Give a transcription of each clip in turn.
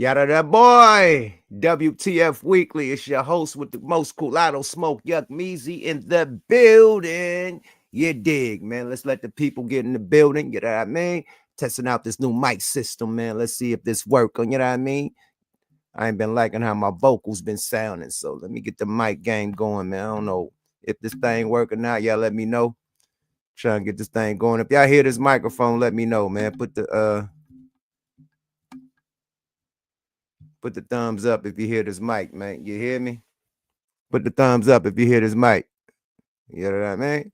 Yada that boy. WTF Weekly. It's your host with the most Culado Smoke Yuck Measy in the building. You dig, man. Let's let the people get in the building. You know what I mean? Testing out this new mic system, man. Let's see if this works. You know what I mean? I ain't been liking how my vocals been sounding. So let me get the mic game going, man. I don't know if this thing working out. Y'all let me know. Trying to get this thing going. If y'all hear this microphone, let me know, man. Put the thumbs up if you hear this mic, man. You hear me? Put the thumbs up if you hear this mic. You know what I mean?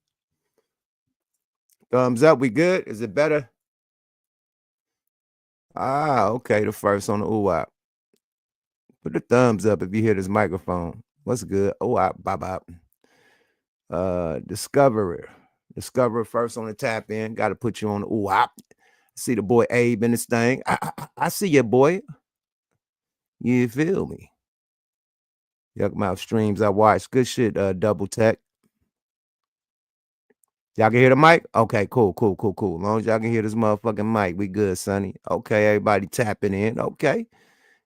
Thumbs up, we good? Is it better? Ah, okay. The first on the ooh-wop. Put the thumbs up if you hear this microphone. What's good? Ooh-wop, bop. Discoverer first on the tap in. Got to put you on the ooh-wop. See the boy Abe in this thing. I see you, boy. You feel me? Yuck Mouth streams I watch. Good shit, Double Tech. Y'all can hear the mic? Okay, cool. As long as y'all can hear this motherfucking mic, we good, Sonny. Okay, everybody tapping in. Okay.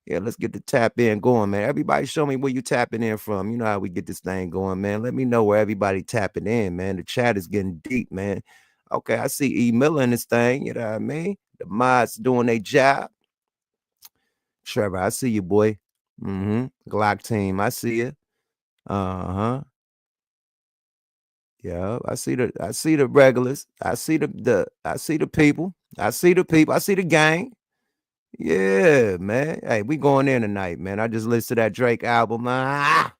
Yeah, let's get the tap in going, man. Everybody show me where you tapping in from. You know how we get this thing going, man. Let me know where everybody tapping in, man. The chat is getting deep, man. Okay, I see E. Miller in this thing. You know what I mean? The mods doing their job. Trevor, I see you, boy. Glock team, I see you. Yeah, I see the regulars. I see the people. I see the gang. Yeah, man. Hey, we going in tonight, man. I just listened to that Drake album. I'm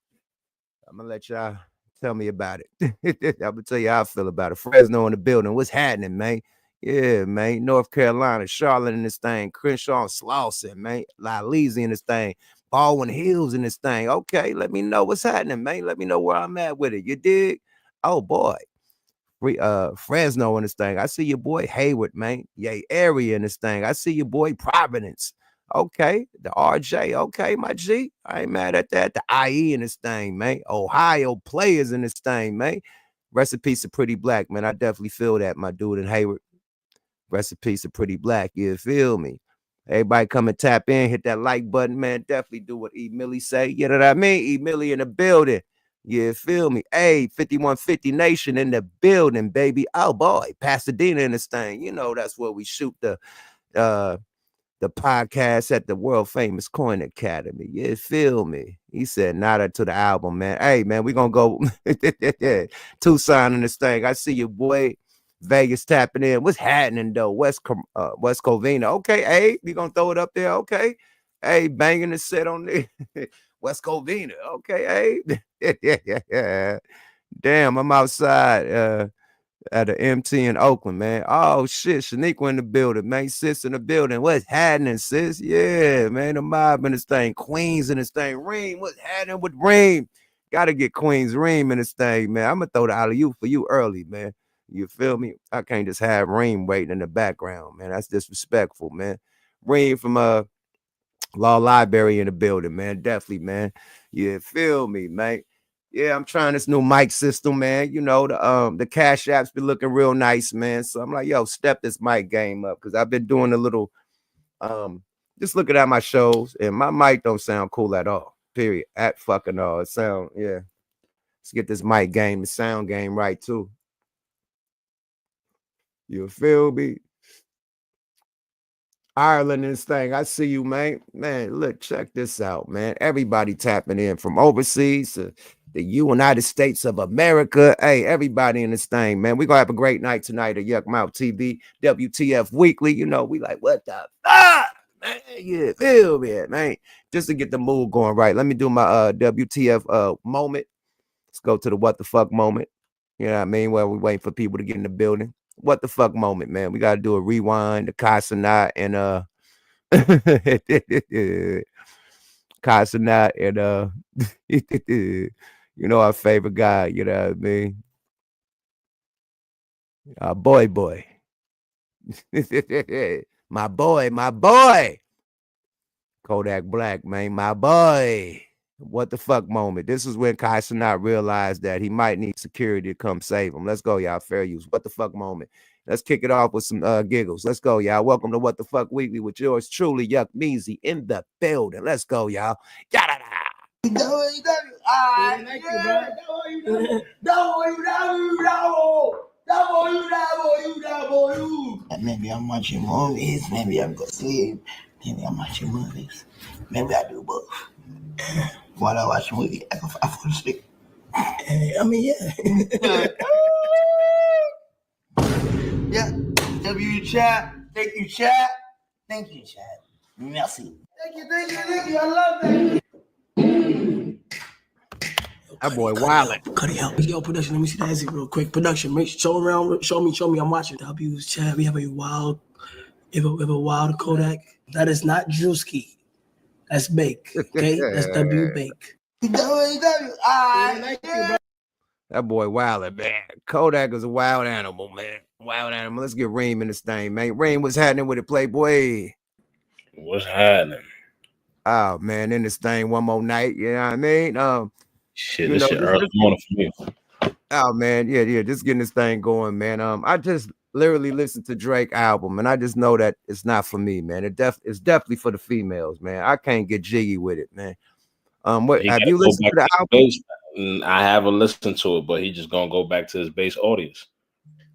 gonna let y'all tell me about it. I'm gonna tell you how I feel about it. Fresno in the building. What's happening, man? Yeah, man. North Carolina, Charlotte in this thing. Crenshaw and Slauson, man. Laleezy in this thing. Baldwin Hills in this thing. Okay, let me know what's happening, man. Let me know where I'm at with it. You dig? Oh boy. Fresno in this thing. I see your boy Hayward, man. Yay, area in this thing. I see your boy Providence. Okay, the RJ. Okay, my G. I ain't mad at that. The IE in this thing, man. Ohio players in this thing, man. Recipes of Pretty Black, man. I definitely feel that, my dude in Hayward. Recipes of Pretty Black. You feel me? Everybody come and tap in, hit that like button, man. Definitely do what E. Millie say. You know what I mean? E. Millie in the building. You feel me? Hey, 5150 Nation in the building, baby. Oh boy, Pasadena in this thing. You know that's where we shoot the podcast at the world famous Coin Academy. You feel me? He said nada to the album, man. Hey, man, we gonna go Tucson in this thing. I see you, boy. Vegas tapping in. What's happening though? West Covina. Okay, hey, we gonna throw it up there. Okay, hey, banging the set on there. West Covina. Okay, hey. Damn, I'm outside at the MT in Oakland, man. Oh shit, Shaniqua in the building, man. Sis in the building. What's happening, sis? Yeah, man. The mob in this thing. Queens in this thing. Reem, what's happening with Reem? Gotta get Queens Reem in this thing, man. I'm gonna throw the alley-oop for you early, man. You feel me? I can't just have Reem waiting in the background, man. That's disrespectful, man. Reem from Law Library in the building, man. Definitely, man. You feel me, man? Yeah, I'm trying this new mic system, man. You know, the Cash App's been looking real nice, man. So I'm like, yo, step this mic game up because I've been doing a little just looking at my shows and my mic don't sound cool at all. Period. At fucking all. It sound, yeah. Let's get this mic game, the sound game right too. You feel me? Ireland and this thing. I see you, man. Man, look, check this out, man. Everybody tapping in from overseas to the United States of America. Hey, everybody in this thing, man. We're gonna have a great night tonight at Yuck Mouth TV, WTF Weekly. You know, we like, what the fuck? Man, yeah, feel me, man. Just to get the mood going right. Let me do my WTF moment. Let's go to the what the fuck moment. You know what I mean? While we wait for people to get in the building. What the fuck moment, man. We gotta do a rewind, the CENAT and CENAT and you know our favorite guy, you know what I mean? Boy. my boy. Kodak Black, man, my boy. What the fuck moment? This is when CENAT realized that he might need security to come save him. Let's go, y'all. Fair use. What the fuck moment? Let's kick it off with some giggles. Let's go, y'all. Welcome to What the Fuck Weekly with yours truly, Yuck Meezy, in the building. Let's go, y'all. Yada. Maybe I'm watching movies, maybe I'm going to sleep, maybe I'm watching movies, maybe I do both. While I watch a movie, I fall asleep. I mean, yeah. Yeah. W chat. Thank you, chat. Thank you, chat. Merci. Thank you. I love that. That boy wildin'. Cuddy help. Yo, production, let me see that exit real quick. Production, show me, I'm watching. W's chat, we have a wild Kodak. That is not Drewski. That's Bake. Okay? That's W Bake. That boy wildin', man. Kodak is a wild animal, man. Wild animal. Let's get Reem in this thing, man. Reem, what's happening with it, Playboy? What's happening? Oh, man, in this thing one more night. You know what I mean? Shit, this shit early morning for me. Oh, man. Yeah. Just getting this thing going, man. I just literally listened to Drake album, and I just know that it's not for me, man. It's definitely for the females, man. I can't get jiggy with it, man. What have you listened to the album? I haven't listened to it, but he just gonna go back to his base audience.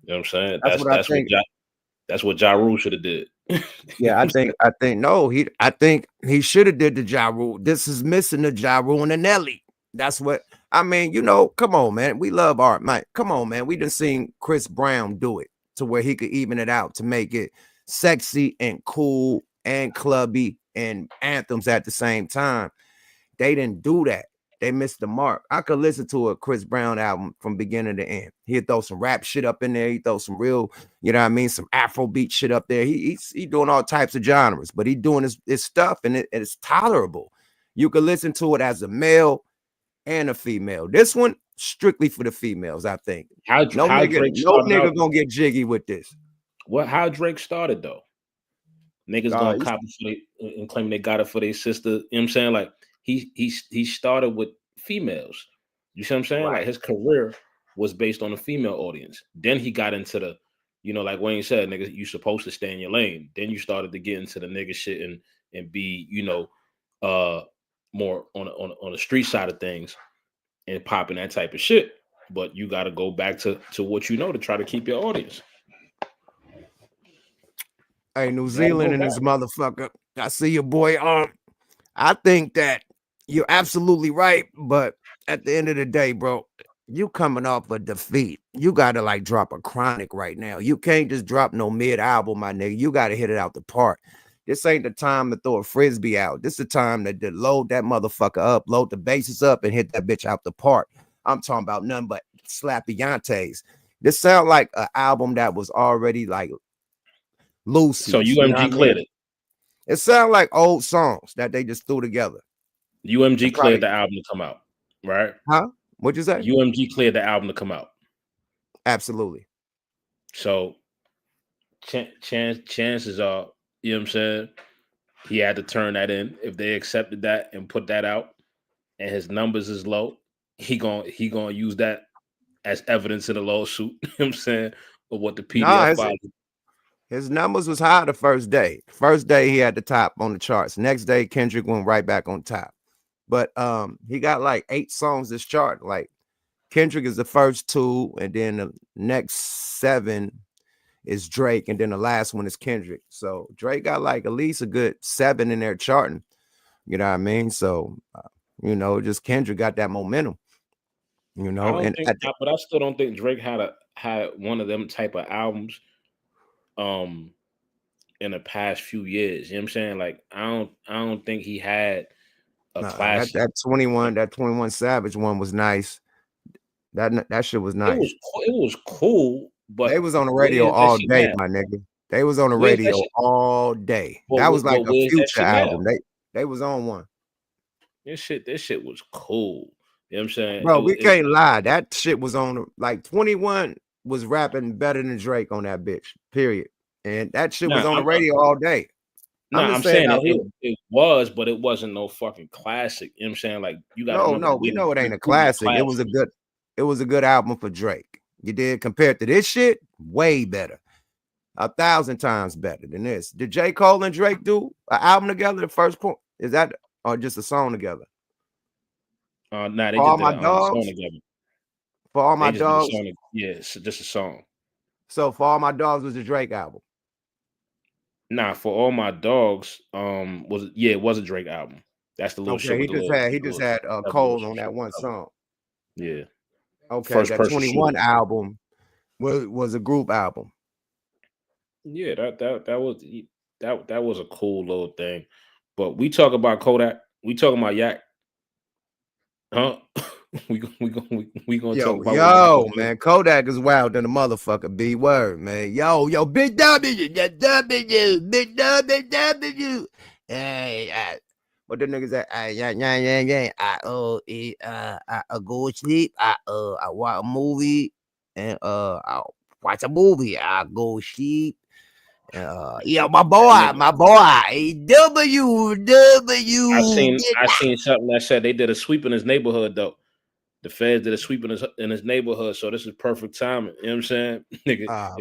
You know what I'm saying? That's what Ja Rule should have did. Yeah, I think he should have did the Ja Rule. This is missing the Ja Rule and the Nelly. That's what I mean. You know, come on, man. We love art, Mike. Come on, man. We done seen Chris Brown do it to where he could even it out to make it sexy and cool and clubby and anthems at the same time. They didn't do that. They missed the mark. I could listen to a Chris Brown album from beginning to end. He'd throw some rap shit up in there. He throw some real, you know what I mean, some Afrobeat shit up there. He's doing all types of genres, but he doing his stuff, and it's tolerable. You could listen to it as a male and a female. This one strictly for the females, I think. No nigga gonna get jiggy with this. How Drake started though? Niggas gonna copy and claim they got it for their sister. You know what I'm saying? Like he started with females. You see what I'm saying? Right. Like his career was based on a female audience. Then he got into the, you know, like Wayne said, niggas, you supposed to stay in your lane. Then you started to get into the nigga shit and be, you know, more on the street side of things and popping that type of shit. But you got to go back to what you know to try to keep your audience. Hey, New Zealand and this motherfucker. I see your boy. I think that you're absolutely right, but at the end of the day, bro, you coming off a defeat. You gotta like drop a chronic right now. You can't just drop no mid album, my nigga. You gotta hit it out the park. This ain't the time to throw a frisbee out. This is the time to load that motherfucker up, load the bases up, and hit that bitch out the park. I'm talking about nothing but slappy-yantes. This sound like an album that was already like loose. So UMG cleared it. It sound like old songs that they just threw together. UMG cleared the album to come out, right? Huh? What'd you say? UMG cleared the album to come out. Absolutely. So chances are, you know what I'm saying, he had to turn that in. If they accepted that and put that out and his numbers is low, he gonna use that as evidence in the lawsuit, you know what I'm saying, of what the PDF filed. His numbers was high the first day. First day he had the top on the charts. Next day Kendrick went right back on top. But he got like 8 songs this chart. Like Kendrick is the first 2, and then the next 7 is Drake, and then the last one is Kendrick. So Drake got like at least a good 7 in there charting. You know what I mean? So you know, just Kendrick got that momentum. You know, but I still don't think Drake had one of them type of albums in the past few years. You know what I'm saying? Like I don't think he had a classic. That 21 Savage one was nice. That shit was nice. It was cool, but they was on the radio all day, my nigga. They was on the radio all day. That was like a Future album. They was on one. This shit was cool. You know what I'm saying? Bro, we can't lie. That shit was on, like 21 was rapping better than Drake on that bitch, period. And that shit was on the radio all day. I'm saying that it was, but it wasn't no fucking classic. You know what I'm saying? Like you got no, we know it ain't a classic. It was a good album for Drake. You did compared to this shit, way better. 1,000 times better than this. Did J. Cole and Drake do an album together? The first point is that, or just a song together? Nah, they For all just did my a song dogs. together. For all my They just did a dogs. song. Yeah, it's just a song. So for all my dogs was the Drake album. Nah, for all my dogs, it was a Drake album. That's the little shit Okay, with he just had Cole on that one song. Yeah. Okay, First that person 21 shooter. album was a group album. Yeah, that was a cool little thing. But we talk about Kodak. We talking about Yak. Huh? we gonna talk about Yo, man, Kodak is wild than a motherfucker. B word, man. Yo, big W, big W. Hey, what the niggas at? Yeah. I go to sleep. I watch a movie, and I watch a movie. I go sleep. Yeah, my boy, W. I seen something that said they did a sweep in his neighborhood though. The feds did a sweep in his neighborhood, so this is perfect timing. You know what I'm saying, nigga?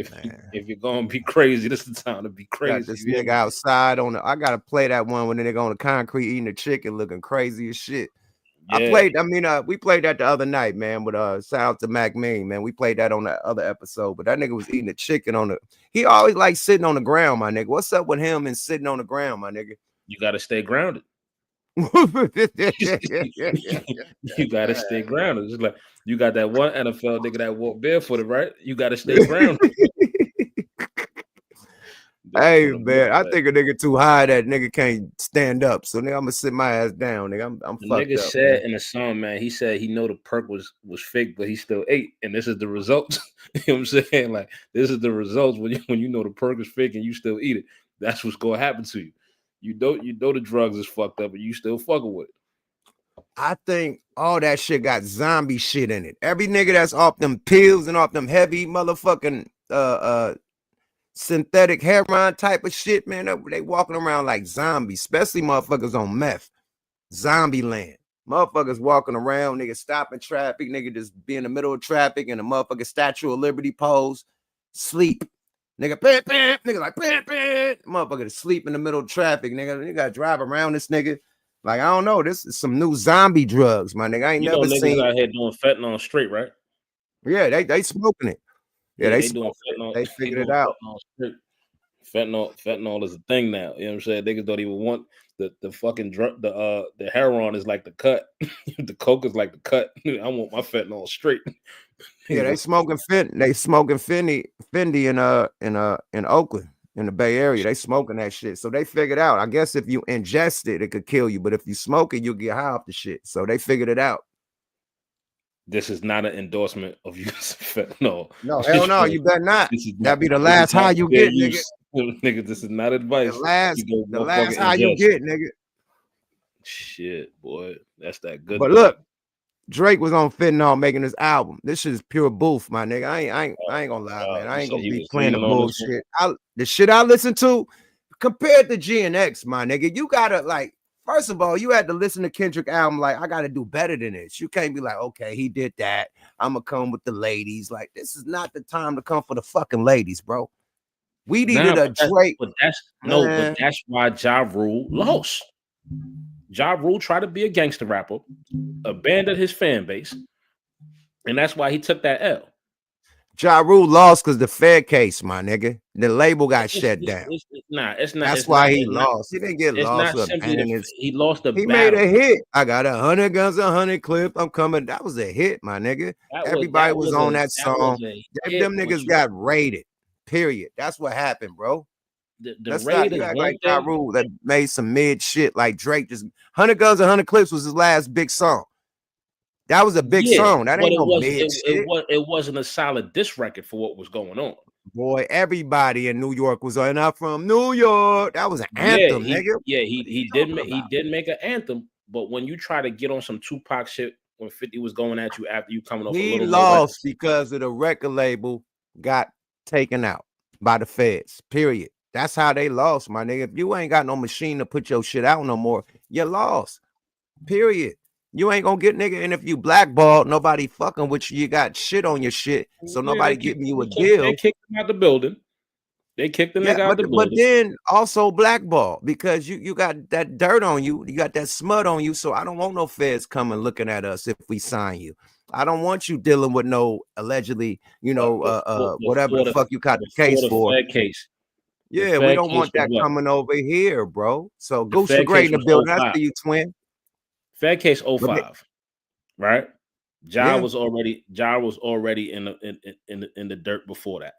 If you're gonna be crazy, this is the time to be crazy. Got this nigga outside on the. I gotta play that one when the nigga on the concrete eating the chicken, looking crazy as shit. Yeah. We played that the other night, man. With shout out to Mac Mean, man. We played that on that other episode, but that nigga was eating the chicken on the. He always like sitting on the ground, my nigga. What's up with him and sitting on the ground, my nigga? You gotta stay grounded. You gotta stay grounded. Just like you got that one NFL nigga that walk barefooted, right? You gotta stay grounded. Hey man, I think a nigga too high that nigga can't stand up. So nigga, I'm gonna sit my ass down, nigga. I'm the fucked nigga up. Said man. In the song, man, he said he know the perk was fake, but he still ate, and this is the results. You know what I'm saying? Like this is the results when you know the perk is fake and you still eat it. That's what's gonna happen to you. You know the drugs is fucked up, and you still fucking with it. I think all that shit got zombie shit in it. Every nigga that's off them pills and off them heavy motherfucking synthetic heroin type of shit, man, they walking around like zombies, especially motherfuckers on meth. Zombie land. Motherfuckers walking around, nigga stopping traffic, nigga just be in the middle of traffic and the motherfucking Statue of Liberty pose, sleep. Nigga, nigga like, motherfucker to sleep in the middle of traffic, nigga. You gotta drive around this nigga. Like, I don't know. This is some new zombie drugs, my nigga. I ain't never seen. Niggas out here doing fentanyl straight, right? Yeah, they smoking it. Yeah, they doing fentanyl. They figured it out. Fentanyl is a thing now. You know what I'm saying? Niggas don't even want the fucking drug. The heroin is like the cut. The coke is like the cut. I want my fentanyl straight. Yeah, they smoking Fendi. They smoking Fendi in Oakland, in the Bay Area. They smoking that shit. So they figured out. I guess if you ingest it, it could kill you. But if you smoke it, you'll get high off the shit. So they figured it out. This is not an endorsement of using fentanyl. No, hell no, you better not. That'd be the last high you get, nigga. Nigga, this is not advice. The last high you get, nigga. Shit, boy. That's that good. But look, Drake was on fentanyl making this album. This shit is pure boof, my nigga. I ain't gonna lie, man. I ain't gonna be playing the bullshit. The shit I listen to compared to G and X, my nigga, you gotta like. First of all, you had to listen to Kendrick album like, I got to do better than this. You can't be like, okay, he did that. I'm going to come with the ladies. Like, this is not the time to come for the fucking ladies, bro. We needed a Drake. But that's why Ja Rule lost. Ja Rule tried to be a gangster rapper, abandoned his fan base, and that's why he took that L. Ja Rule lost because the Fed case, my nigga. The label got shut down. It's not. That's why he lost. He didn't get lost. He lost the He battle. made a hit. I got 100 guns, 100 clips. I'm coming. That was a hit, my nigga. Everybody was on that song. Them niggas got raided. Period. That's what happened, bro. The raid is like Ja Rule that made some mid shit like Drake. Just 100 guns, 100 clips was his last big song. That was a big song. That ain't no mid shit. It wasn't a solid diss record for what was going on. Boy, everybody in New York was on. I'm from New York. That was an anthem, nigga. Yeah, he did make an anthem. But when you try to get on some Tupac shit, when 50 was going at you after you coming off, he lost because of the record label got taken out by the feds. Period. That's how they lost, my nigga. If you ain't got no machine to put your shit out no more, you lost. Period. You ain't gonna get nigga, and if you blackballed, nobody fucking with you. You got shit on your shit, so nobody giving you a deal. They kicked him out the building. They kicked the Yeah, nigga out the but building. then also blackball because you got that dirt on you, you got that smut on you. So I don't want no feds coming looking at us if we sign you. I don't want you dealing with no allegedly, whatever the fuck you got the before case the for. Fed case. The Yeah, we Fed don't case want was that what? coming over here, bro. So The Goose the Fed Great case in the was building. I 05. see you, twin. Fed case But 05, right? Ja yeah, was already in the dirt before that.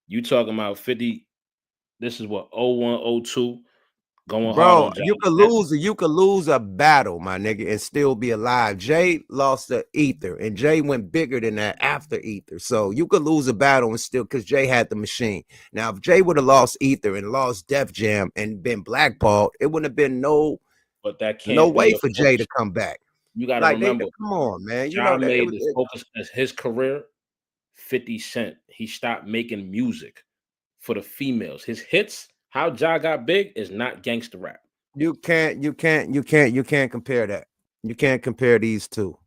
You talking about 50? This is what 01, 02, going hard bro, on Ja. you could lose a battle, my nigga, and still be alive. Jay lost the ether, and Jay went bigger than that after ether. So you could lose a battle and still because Jay had the machine. Now, if Jay would have lost ether and lost Def Jam and been blackballed, it wouldn't have been no But that can't be way your for Jay to focus. come back. You got to Like remember, come on, man. You Ja know that made the focus as his career 50 Cent. He stopped making music for the females. His hits, how Ja got big, is not gangster rap. you can't compare that. You can't compare these two.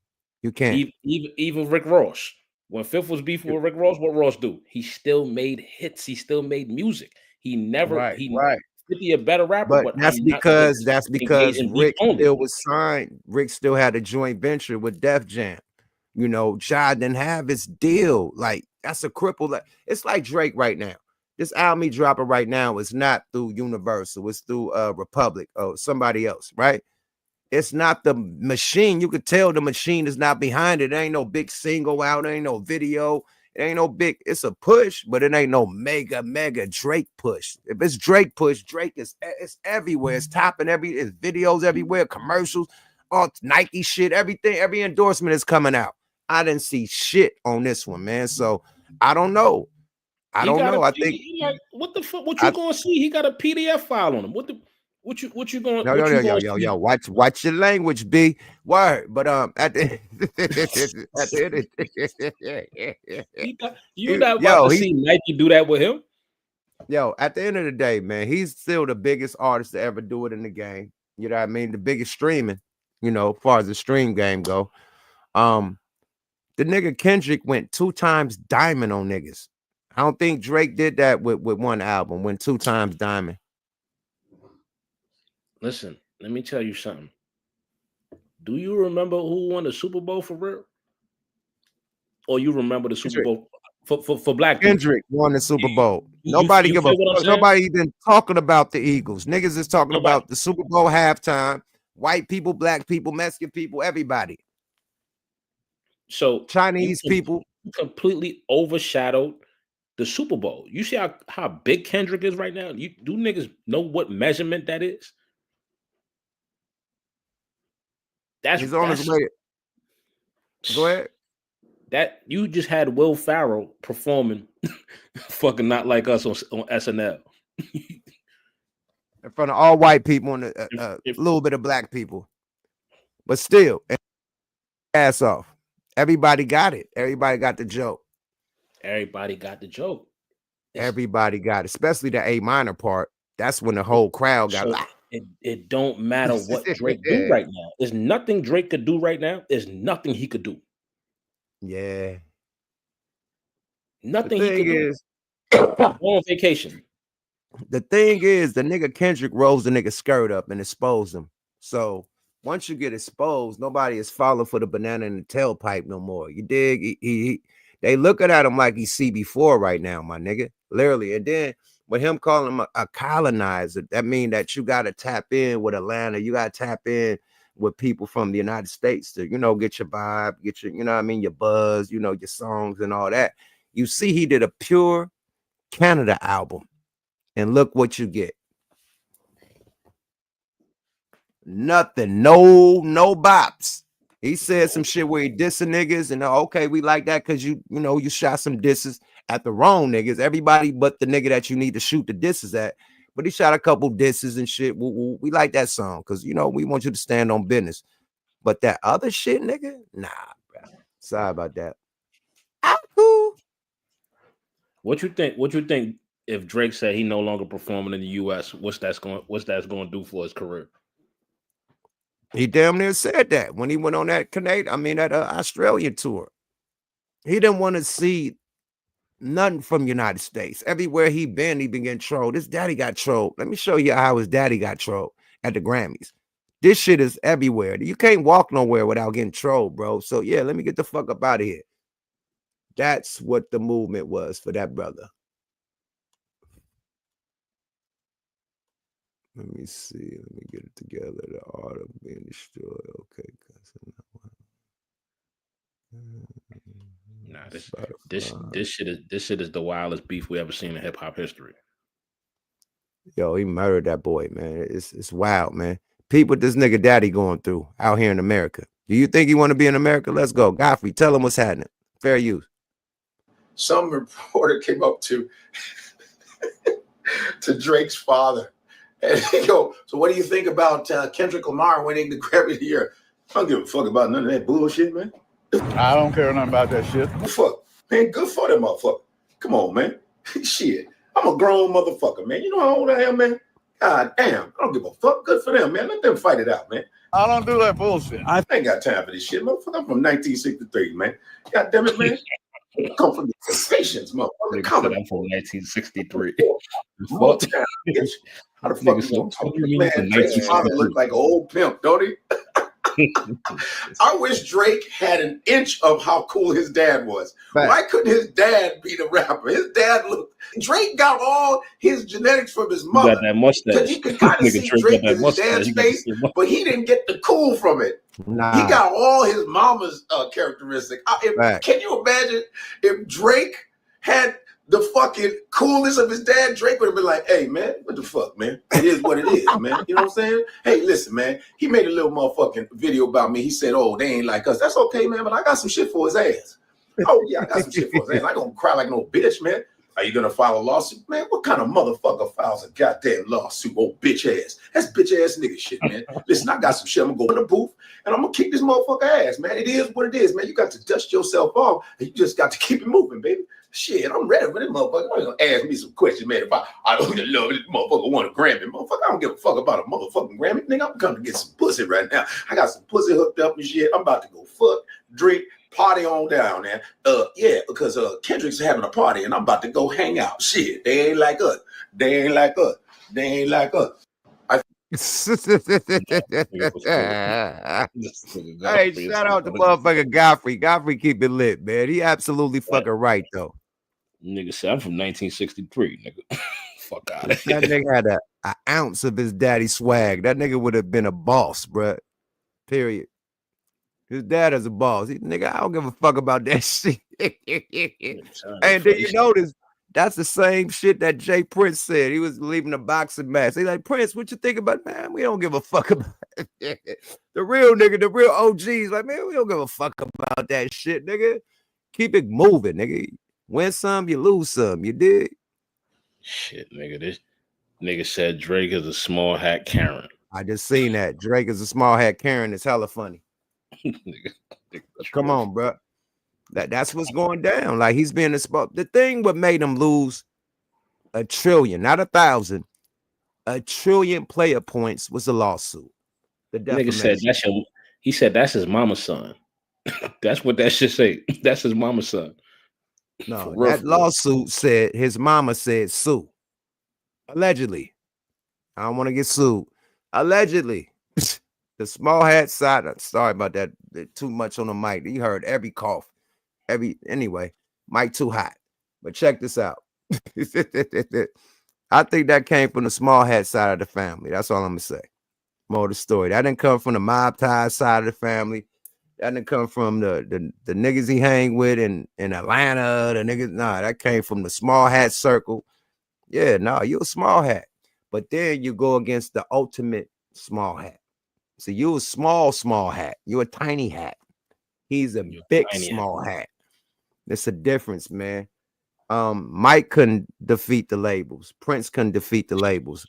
You can't. Even Rick Ross. When Fifth was beefing with Rick Ross, what Ross do? He still made hits. He still made music. He never Right. 50 a better rapper, But but that's I'm not gonna engage because in beef Rick only. still was signed. Rick still had a joint venture with Def Jam. You know, Ja didn't have his deal. Like that's a cripple. It's like Drake right now. This album he dropping right now is not through Universal. It's through Republic or somebody else, right? It's not the machine. You could tell the machine is not behind it. There ain't no big single out. There ain't no video. It ain't no big. It's a push, but it ain't no mega Drake push. If it's Drake push, Drake it's everywhere. It's topping it's videos everywhere, commercials, all Nike shit, everything. Every endorsement is coming out. I didn't see shit on this one, man. So I don't know. I He don't got a know. I think like what the fuck? What you gonna see? He got a PDF file on him. What you gonna no, see? watch your language, B. Word. But at the, at the end of You're not about to he see Nike do that with him. at the end of the day, man, he's still the biggest artist to ever do it in the game. You know what I mean? The biggest streaming, as far as the stream game go. The nigga Kendrick went 2 times diamond on niggas. I don't think Drake did that with one album, went 2 times diamond. Listen, let me tell you something. Do you remember who won the Super Bowl for real? Or you remember the Super Bowl for black people? Kendrick won the Super Bowl. You Nobody give a feel what I'm fuck. saying? Nobody even talking about the Eagles. Niggas is talking Nobody. about the Super Bowl halftime. White people, black people, Mexican people, everybody. So Chinese people completely overshadowed the Super Bowl. You see how big Kendrick is right now? Do niggas know what measurement that is? He's on his way. Go ahead. That you just had Will Ferrell performing fucking Not Like Us on SNL. In front of all white people and a little bit of black people. But still, ass off. Everybody got it. Everybody got the joke. Everybody got the joke. Everybody got it, especially the A minor part. That's when the whole crowd got it don't matter what Drake do right now. There's nothing Drake could do right now. There's nothing he could do. Yeah. Nothing he could do. On vacation. The thing is, the nigga Kendrick rolls the nigga skirt up and exposed him. So once you get exposed, nobody is falling for the banana in the tailpipe no more. You dig? They looking at him like he's CB4 right now, my nigga. Literally. And then with him calling him a colonizer, that means that you got to tap in with Atlanta. You got to tap in with people from the United States to, get your vibe, get your, your buzz, your songs and all that. You see, he did a pure Canada album. And look what you get. Nothing. No bops. He said some shit where he dissing niggas and okay, we like that because you shot some disses at the wrong niggas. Everybody but the nigga that you need to shoot the disses at. But he shot a couple disses and shit. We like that song because we want you to stand on business. But that other shit, nigga, nah, bro. Sorry about that. What you think if Drake said he no longer performing in the US, what's that's going to do for his career? He damn near said that when he went on that Australian tour. He didn't want to see Nothing from United States. Everywhere he been getting trolled. His daddy got trolled. Let me show you how his daddy got trolled at the Grammys. This shit is everywhere. You can't walk nowhere without getting trolled, bro. So yeah, let me get the fuck up out of here. That's what the movement was for that brother. Let me see. Let me get it together. The art of being destroyed. Okay. Nah, this shit is the wildest beef we ever seen in hip hop history. Yo, he murdered that boy, man. It's wild, man. Peep what this nigga daddy going through out here in America. Do you think he want to be in America? Let's go. Godfrey, tell him what's happening. Fair use. Some reporter came up to Drake's father and he go, so what do you think about Kendrick Lamar winning the Grammy of the Year? I don't give a fuck about none of that bullshit, man. I don't care nothing about that shit. Fuck, man, good for that motherfucker. Come on, man. Shit, I'm a grown motherfucker, man. You know how old I am, man? God damn, I don't give a fuck. Good for them, man. Let them fight it out, man. I don't do that bullshit. I ain't got time for this shit, motherfucker. I'm from 1963, man. God damn it, man. I come from the stations, motherfucker. I'm from 1963. Fuck. How the fuck you talking, man? Drake's father look like an old pimp, don't he? I wish Drake had an inch of how cool his dad was. Right. Why couldn't his dad be the rapper? His dad Drake got all his genetics from his mother. Got that mustache. You could kind of see Drake in his dad's face, but he didn't get the cool from it. Nah. He got all his mama's characteristics. Right. Can you imagine if Drake had the fucking coolness of his dad? Drake would have been like, hey, man, what the fuck, man? It is what it is, man. You know what I'm saying? Hey, listen, man. He made a little motherfucking video about me. He said, oh, they ain't like us. That's okay, man, but I got some shit for his ass. Oh, yeah, I got some shit for his ass. I ain't gonna cry like no bitch, man. Are you gonna file a lawsuit? Man, what kind of motherfucker files a goddamn lawsuit? Old bitch ass. That's bitch ass nigga shit, man. Listen, I got some shit. I'm gonna go in the booth and I'm gonna kick this motherfucker ass, man. It is what it is, man. You got to dust yourself off and you just got to keep it moving, baby. Shit, I'm ready for this motherfucker. I'm gonna ask me some questions, man. If I don't love this motherfucker want a Grammy. Motherfucker, I don't give a fuck about a motherfucking Grammy. Nigga, I'm coming to get some pussy right now. I got some pussy hooked up and shit. I'm about to go fuck, drink, party on down, man. Yeah, because Kendrick's having a party and I'm about to go hang out. Shit, they ain't like us. They ain't like us. They ain't like us. Hey, shout out to motherfucker Godfrey. Godfrey keep it lit, man. He absolutely fucking right, though. Nigga said I'm from 1963, nigga. Fuck out of here. That nigga had an ounce of his daddy swag. That nigga would have been a boss, bruh. Period. His dad is a boss. Nigga, I don't give a fuck about that shit. And then you notice that's the same shit that Jay Prince said. He was leaving a boxing match. He's like, Prince, what you think about, man? We don't give a fuck about it. The real nigga, the real OGs, like, man, we don't give a fuck about that shit, nigga. Keep it moving, nigga. Win some, you lose some. You dig? Shit, nigga. This nigga said Drake is a small hat Karen. I just seen that. Drake is a small hat Karen. It's hella funny. nigga, come on, bro. That's what's going down. Like, he's being a spot. The thing what made him lose $1 trillion, not 1,000, $1 trillion player points was a lawsuit. The nigga said he said that's his mama's son. That's what that shit say. That's his mama's son. No, that lawsuit said his mama said sue. Allegedly. I don't want to get sued. Allegedly. The small hat side. Sorry about that. Too much on the mic. You heard every cough. Anyway, mic too hot. But check this out. I think that came from the small hat side of the family. That's all I'm gonna say. More of the story. That didn't come from the mob tie side of the family. That didn't come from the niggas he hang with in Atlanta. The niggas, nah, that came from the small hat circle. Yeah, no, you a small hat. But then you go against the ultimate small hat. So you a small hat. You a tiny hat. He's a big small hat. It's a difference, man. Mike couldn't defeat the labels. Prince couldn't defeat the labels.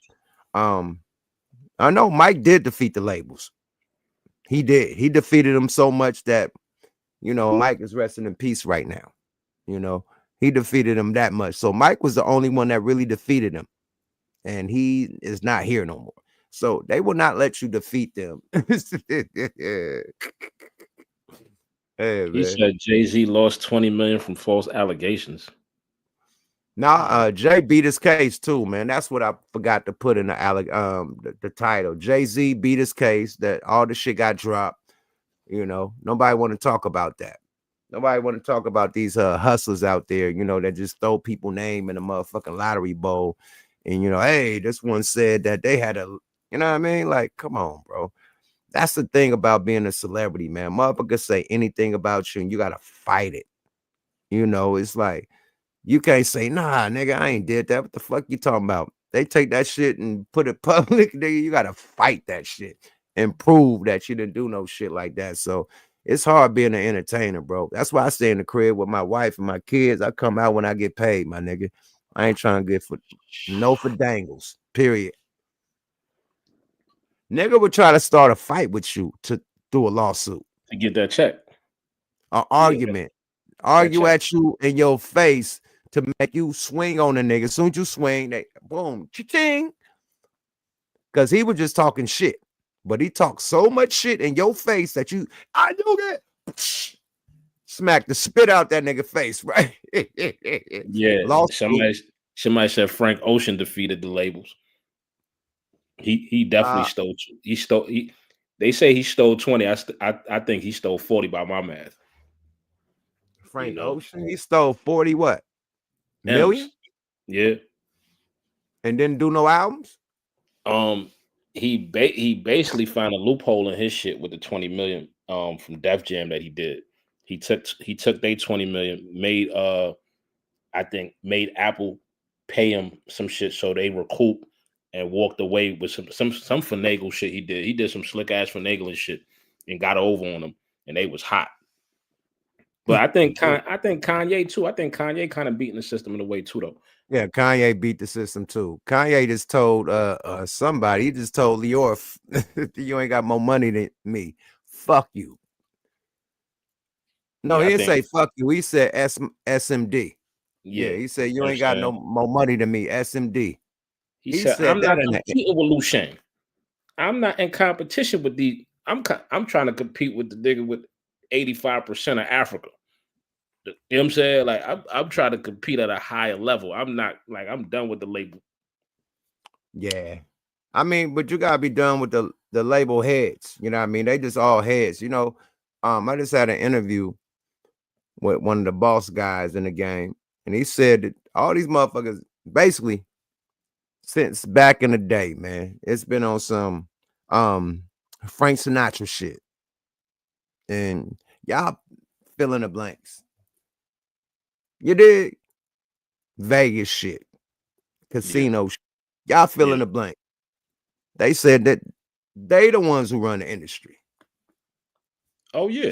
I know Mike did defeat the labels. He did. He defeated them so much that, you know, Mike is resting in peace right now. You know, he defeated him that much. So Mike was the only one that really defeated him. And he is not here no more. So they will not let you defeat them. Hey, he said Jay-Z lost $20 million from false allegations. Nah, Jay beat his case too, man. That's what I forgot to put in the title. Jay-Z beat his case that all the shit got dropped. You know, nobody want to talk about that. Nobody want to talk about these hustlers out there, you know, that just throw people name in a motherfucking lottery bowl. And you know, hey, this one said that they had a, you know what I mean? Like, come on, bro. That's the thing about being a celebrity, man. Motherfuckers say anything about you and you gotta fight it. You know, it's like you can't say, nah, nigga, I ain't did that. What the fuck you talking about? They take that shit and put it public, nigga. You gotta fight that shit and prove that you didn't do no shit like that. So it's hard being an entertainer, bro. That's why I stay in the crib with my wife and my kids. I come out when I get paid, my nigga. I ain't trying to get for dangles, period. Nigga would try to start a fight with you to do a lawsuit. To get that check. An argument. Argue at you in your face to make you swing on the nigga. As soon as you swing, they boom, cha-ching. Because he was just talking shit. But he talked so much shit in your face that you, I know that. Smack the spit out that nigga face, right? Yeah. Somebody said Frank Ocean defeated the labels. He definitely stole. They say he stole 20. I think he stole 40 by my math. Frank Ocean, he stole 40 what? Million? Yeah. And didn't do no albums? He basically found a loophole in his shit with the 20 million from Def Jam that he did. He took their 20 million, made Apple pay him some shit so they recoup and walked away with some finagle shit he did. He did some slick ass finagling shit and got over on them, and they was hot. But I think Kanye too. I think Kanye kind of beating the system in a way too, though. Yeah, Kanye beat the system too. Kanye just told somebody, he just told Lior, you ain't got more money than me. Fuck you. No, he didn't say fuck you. He said SMD. Yeah, he said you ain't got no more money than me. SMD. He said I'm not competing with Lil Shane. I'm not in competition with the. I'm trying to compete with the nigga with 85% of Africa. You know what I'm saying? Like I'm trying to compete at a higher level. I'm not like I'm done with the label. Yeah. I mean, but you gotta be done with the label heads. You know what I mean? They just all heads. You know, I just had an interview with one of the boss guys in the game, and he said that all these motherfuckers basically since back in the day, man, it's been on some Frank Sinatra shit. And y'all fill in the blanks. You did Vegas shit, casino shit. Y'all fill in the blank. They said that they the ones who run the industry. Oh yeah,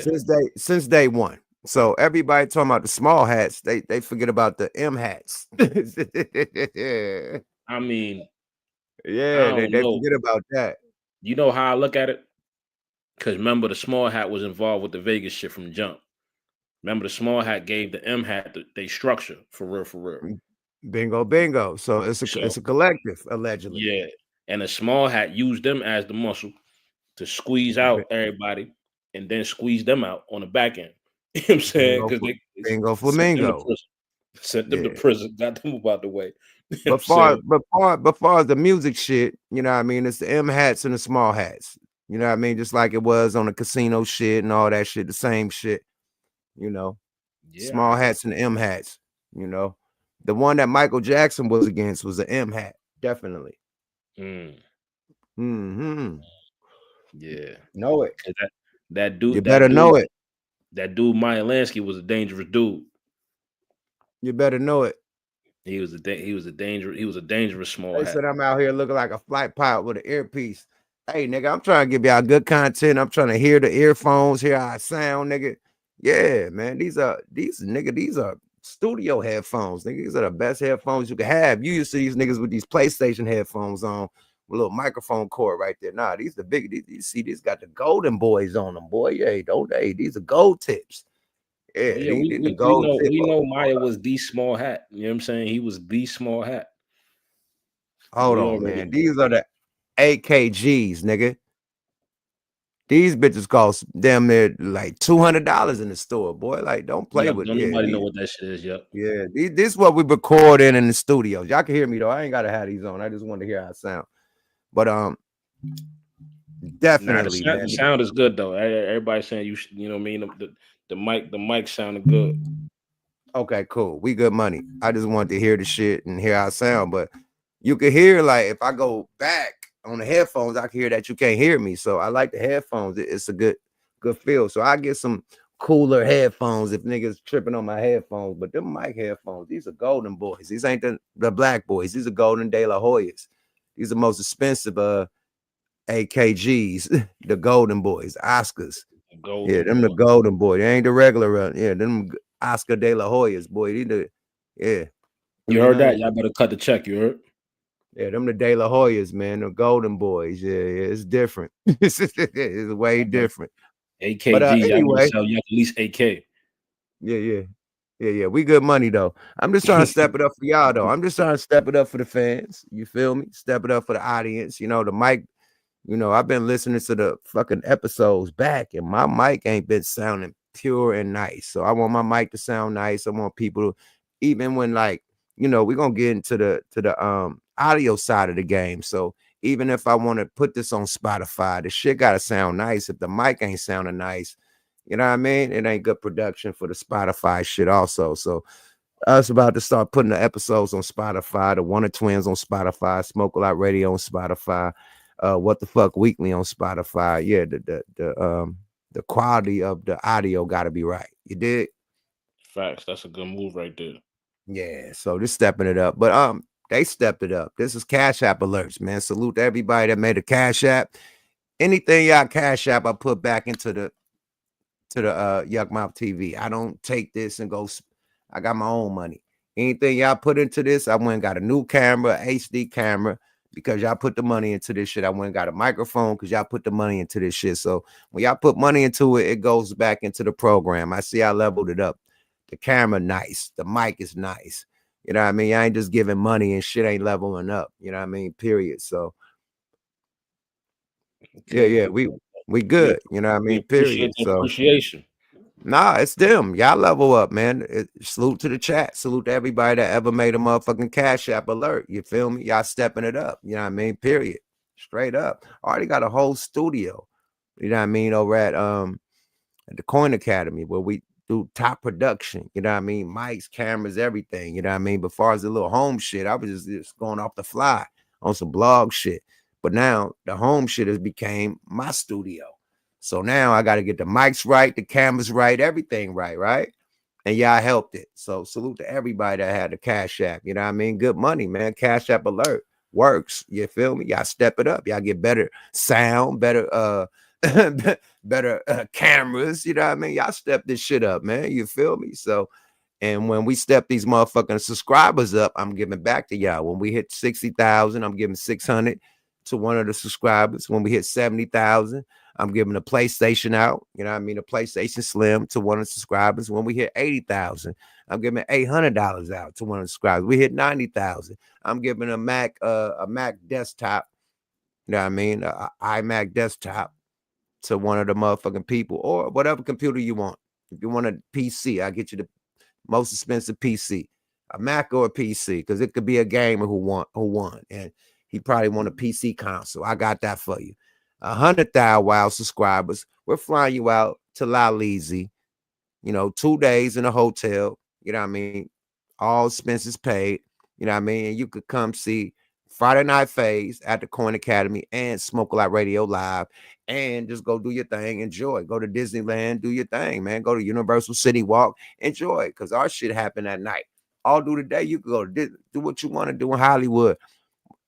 since day one. So everybody talking about the small hats, they forget about the M hats. I mean, yeah, they forget about that. You know how I look at it? Because remember, the small hat was involved with the Vegas shit from jump. Remember, the small hat gave the M hat they structure for real. Bingo. So it's a collective, allegedly. Yeah, and the small hat used them as the muscle to squeeze out everybody and then squeeze them out on the back end. You know what I'm saying? Because Bingo Flamingo sent them to prison, got them about the way. But far as the music shit, you know what I mean? It's the M hats and the small hats. You know what I mean? Just like it was on the casino shit and all that shit, the same shit, you know. Small hats and M hats, you know. The one that Michael Jackson was against was the M hat, definitely. Yeah. Know it. That dude. You better know it. That dude Maya Lansky was a dangerous dude. You better know it. He was a dangerous small hat. They said I'm out here looking like a flight pilot with an earpiece. Hey, nigga, I'm trying to give y'all good content. I'm trying to hear the earphones, hear how I sound, nigga. Yeah, man. These are studio headphones, nigga. These are the best headphones you can have. You used to these niggas with these PlayStation headphones on with a little microphone cord right there. Nah, these the big. You see, these got the golden boys on them, boy. Yeah, don't they? These are gold tips. Yeah, we know Maya was the small hat. You know what I'm saying? He was the small hat. Hold on, man. These are the AKGs, nigga. These bitches cost damn near like $200 in the store, boy. Like, don't play with Don't it. nobody know what that shit is. Yep. Yeah, this is what we record in the studios. Y'all can hear me though. I ain't gotta have these on. I just want to hear how it sound. But definitely, the man. sound is good though. Everybody's saying you know what I mean. The mic sounded good. Okay, cool. We good money. I just wanted to hear the shit and hear how it sound. But you can hear, like, if I go back on the headphones, I can hear that you can't hear me. So I like the headphones. It's a good feel. So I get some cooler headphones if niggas tripping on my headphones. But them mic headphones, these are golden boys. These ain't the black boys. These are golden De La Hoyas. These are the most expensive AKGs, the golden boys, Oscars. The golden boy. They ain't the regular. Them Oscar De La Hoyas, boy. You heard that? Y'all better cut the check. You heard? Yeah, them the De La Hoyas, man. The golden boys. Yeah, it's different. It's way different. AKG, but, anyway, y'all at least AK. Yeah. We good money though. I'm just trying to step it up for y'all though. I'm just trying to step it up for the fans. You feel me? Step it up for the audience. You know, the mic. You know, I've been listening to the fucking episodes back, and my mic ain't been sounding pure and nice. So I want my mic to sound nice. I want people to, even when, like, you know, we're gonna get into the audio side of the game. So even if I want to put this on Spotify, the shit gotta sound nice. If the mic ain't sounding nice, you know what I mean? It ain't good production for the Spotify shit also. So us about to start putting the episodes on Spotify, the Wonder Twins on Spotify, Smoke a Lot Radio on Spotify. What the fuck weekly on Spotify. Yeah, the quality of the audio gotta be right. You dig? Facts. That's a good move right there. Yeah, so just stepping it up. But they stepped it up. This is Cash App alerts, man. Salute to everybody that made a Cash App. Anything y'all Cash App, I put back into the Yuck Mouth TV. I don't take this and go. I got my own money. Anything y'all put into this, I went and got a new camera, HD camera. Because y'all put the money into this shit. I went and got a microphone because y'all put the money into this shit. So when y'all put money into it, it goes back into the program. I see I leveled it up. The camera nice. The mic is nice. You know what I mean? I ain't just giving money and shit ain't leveling up. You know what I mean? Period. So yeah, we good. You know what I mean? Period. So appreciation. Nah, it's them. Y'all level up, man. Salute to the chat. Salute to everybody that ever made a motherfucking Cash App alert. You feel me? Y'all stepping it up. You know what I mean? Period. Straight up. Already got a whole studio. You know what I mean? Over at the Coin Academy, where we do top production. You know what I mean? Mics, cameras, everything. You know what I mean? But as far as the little home shit, I was just going off the fly on some blog shit. But now the home shit has became my studio. So now I got to get the mics right, the cameras right, everything right? And y'all helped it. So salute to everybody that had the Cash App. You know what I mean? Good money, man. Cash App alert works. You feel me? Y'all step it up. Y'all get better sound, better better cameras. You know what I mean? Y'all step this shit up, man. You feel me? So, and when we step these motherfucking subscribers up, I'm giving back to y'all. When we hit 60,000, I'm giving 600 to one of the subscribers. When we hit 70,000, I'm giving a PlayStation out. You know what I mean? A PlayStation Slim to one of the subscribers. When we hit 80,000, I'm giving $800 out to one of the subscribers. We hit 90,000. I'm giving a Mac desktop. You know what I mean? A iMac desktop to one of the motherfucking people, or whatever computer you want. If you want a PC, I'll get you the most expensive PC, a Mac or a PC, because it could be a gamer who won, and he probably want a PC console. I got that for you. 100,000 WoW subscribers. We're flying you out to Laleezy, 2 days in a hotel. You know what I mean? All expenses paid. You know what I mean? And you could come see Friday Night Phase at the Coin Academy and Smoke a Lot Radio Live, and just go do your thing, enjoy. Go to Disneyland, do your thing, man. Go to Universal City Walk, enjoy, because our shit happened at night. All through the day, you can go do what you want to do in Hollywood,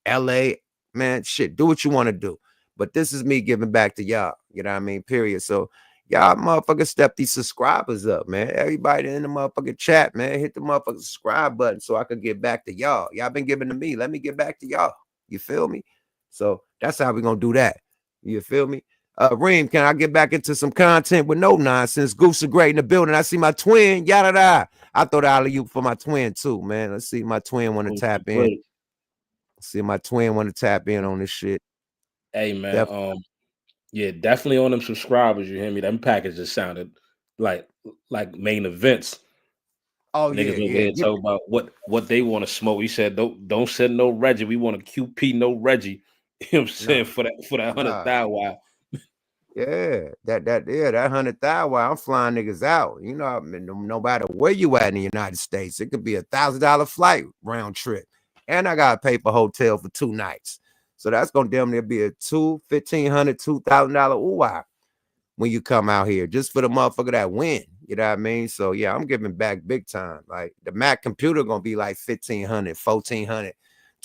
LA, man, shit, do what you want to do. But this is me giving back to y'all, you know what I mean? Period. So y'all motherfuckers step these subscribers up, man. Everybody in the motherfucking chat, man, hit the motherfucking subscribe button so I could get back to y'all. Y'all been giving to me. Let me get back to y'all. You feel me? So that's how we're going to do that. You feel me? Reem, can I get back into some content with no nonsense? Goose are great in the building. I see my twin, yada da. I thought alley-oop for my twin too, man. Let's see my twin want to tap in. See my twin want to tap in on this shit. Hey man, Yeah, definitely on them subscribers. You hear me? Them packages sounded like main events. Oh Niggas over yeah. here talk about what they want to smoke. He said, don't send no Reggie. We want a QP, no Reggie. You know what I'm saying? For that 100,000. Wow. Yeah, that 100,000. I'm flying niggas out. You know, I mean, no matter where you at in the United States, it could be $1,000 flight round trip, and I gotta pay for hotel for 2 nights. So that's gonna damn near be a $1,500, $2,000 ooh when you come out here just for the motherfucker that win. You know what I mean? So yeah, I'm giving back big time. Like the Mac computer gonna be like 1,500, 1,400,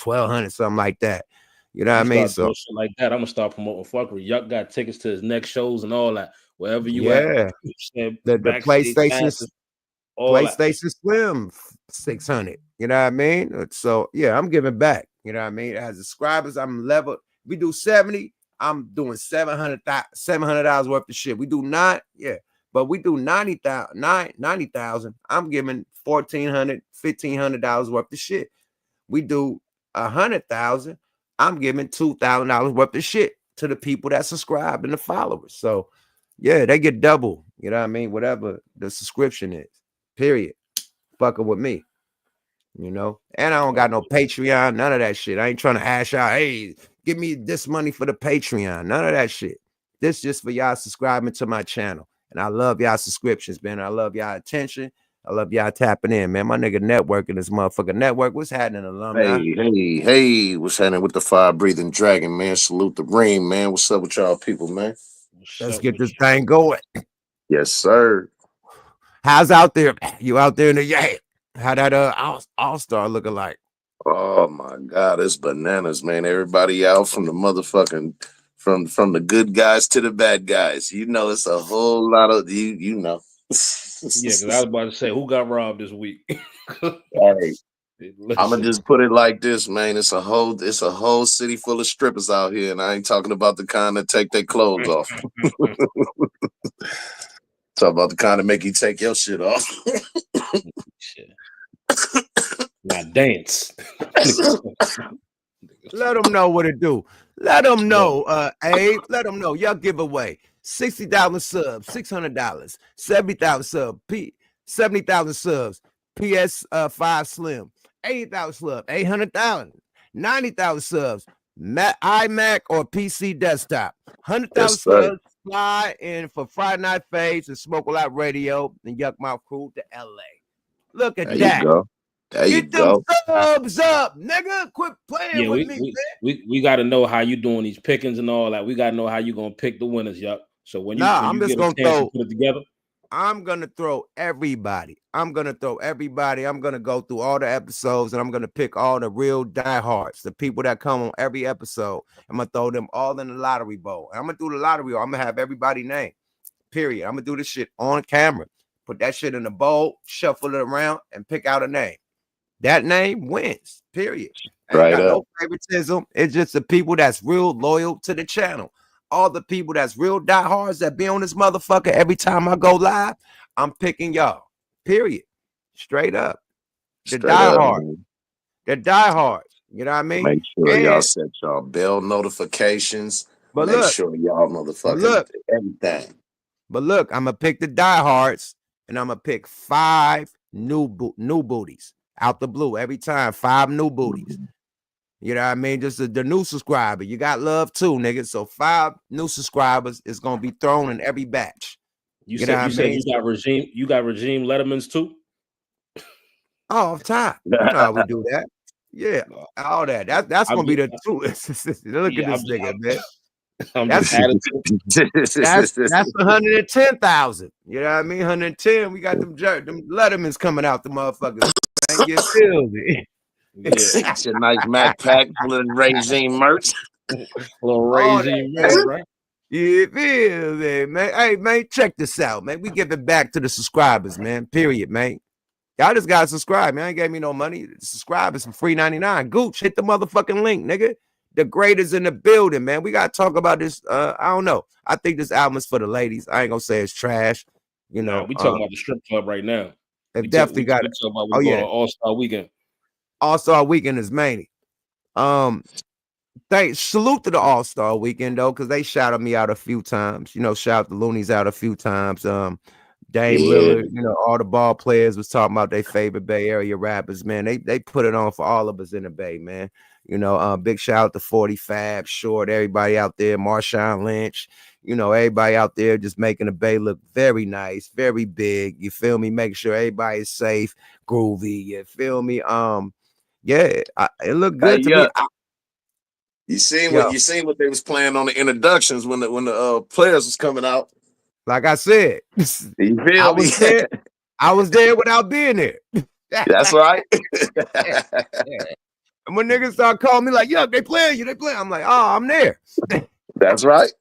1,200, something like that. You know what I mean? So shit like that, I'm gonna start promoting fuckery. Yuck got tickets to his next shows and all that. Wherever you at, the backstage passes, all PlayStation Slim 600. You know what I mean? So yeah, I'm giving back. You know what I mean? As subscribers, I'm level. We do 70. I'm doing $700 worth of shit. We do not, but we do 90,000. I'm giving $1,400, $1,500 worth of shit. We do 100,000. I'm giving $2,000 worth of shit to the people that subscribe and the followers. So yeah, they get double. You know what I mean? Whatever the subscription is. Period. Fucking with me. You know, and I don't got no Patreon, none of that shit. I ain't trying to hash out, hey, give me this money for the Patreon. None of that shit. This just for y'all subscribing to my channel. And I love y'all subscriptions, man. I love y'all attention. I love y'all tapping in, man. My nigga networking this motherfucker network. What's happening, alumni? Hey, what's happening with the fire-breathing dragon, man? Salute the ring, man. What's up with y'all people, man? Let's get this thing going. Yes, sir. How's out there? You out there in the yay? How that all-star looking like? Oh my God, it's bananas, man. Everybody out from the motherfucking from the good guys to the bad guys. You know, it's a whole lot of you know. Yeah, because I was about to say, who got robbed this week? Hey, I'm gonna just put it like this, man. It's a whole city full of strippers out here, and I ain't talking about the kind that take their clothes off. Talk about the kind that make you take your shit off. Shit. Now dance. Let them know what to do. Let them know, Abe. Let them know. Y'all giveaway 60,000 subs, $600, 70,000 subs, 70,000 subs, PS5 Slim, 80,000 subs, 800,000, 90,000 subs, iMac or PC desktop, 100,000 subs. Fly in for Friday Night Fades and Smoke a Lot Radio and Yuck Mouth Crew to LA. Look at that. You go. There Get them subs up, nigga. Quit playing with me, man. We got to know how you doing these pickings and all that. We got to know how you gonna pick the winners, Yuck. So when you, I'm just gonna put it together, I'm gonna throw everybody. I'm gonna go through all the episodes and I'm gonna pick all the real diehards, the people that come on every episode. I'm gonna throw them all in the lottery bowl. I'm gonna do the lottery bowl. I'm gonna have everybody name. Period. I'm gonna do this shit on camera. Put that shit in the bowl, shuffle it around, and pick out a name. That name wins. Period. Ain't got no favoritism. It's just the people that's real loyal to the channel. All the people that's real diehards that be on this motherfucker every time I go live, I'm picking y'all. Period. Straight up. The diehards. The diehards. You know what I mean? Make sure y'all set y'all bell notifications. But make sure y'all motherfucking everything. But look, I'm gonna pick the diehards, and I'm gonna pick 5 new booties out the blue every time. 5 new booties. You know what I mean? Just the new subscriber. You got love too, nigga. So 5 new subscribers is gonna be thrown in every batch. You said you got regime Letterman's too? Oh, off top. You know how we do that. Yeah, all that. That's gonna be the two. Look at this nigga, man. That's 110,000. You know what I mean? 110. We got them Lettermans coming out the motherfuckers. Man, you feel me? It's a nice Mac pack full of regime merch. Little regime merch, right? You feel me, man? Hey, man, check this out, man. We give it back to the subscribers, man. Period, man. Y'all just gotta subscribe, man. I ain't gave me no money. Subscribe is for free 99. Gooch, hit the motherfucking link, nigga. The greatest in the building, man. We gotta talk about this. I don't know. I think this album is for the ladies. I ain't gonna say it's trash. You know, we talking about the strip club right now. It definitely got it. Oh yeah, All-Star Weekend. All-Star Weekend is many. Salute to the All-Star weekend though, because they shouted me out a few times. You know, shout the Loonies out a few times. Dame Lillard, you know, all the ball players was talking about their favorite Bay Area rappers, man. They put it on for all of us in the Bay, man. You know, big shout out to 40 Fab, Short, everybody out there, Marshawn Lynch, you know, everybody out there just making the Bay look very nice, very big. You feel me? Making sure everybody is safe, groovy. You feel me? Yeah, it looked good to me. You seen what they was playing on the introductions when the players was coming out. Like I said, you feel I was there. I was there without being there. That's right. And when niggas start calling me like, "Yo, they playing you, they playing," I'm like, "Oh, I'm there." That's right.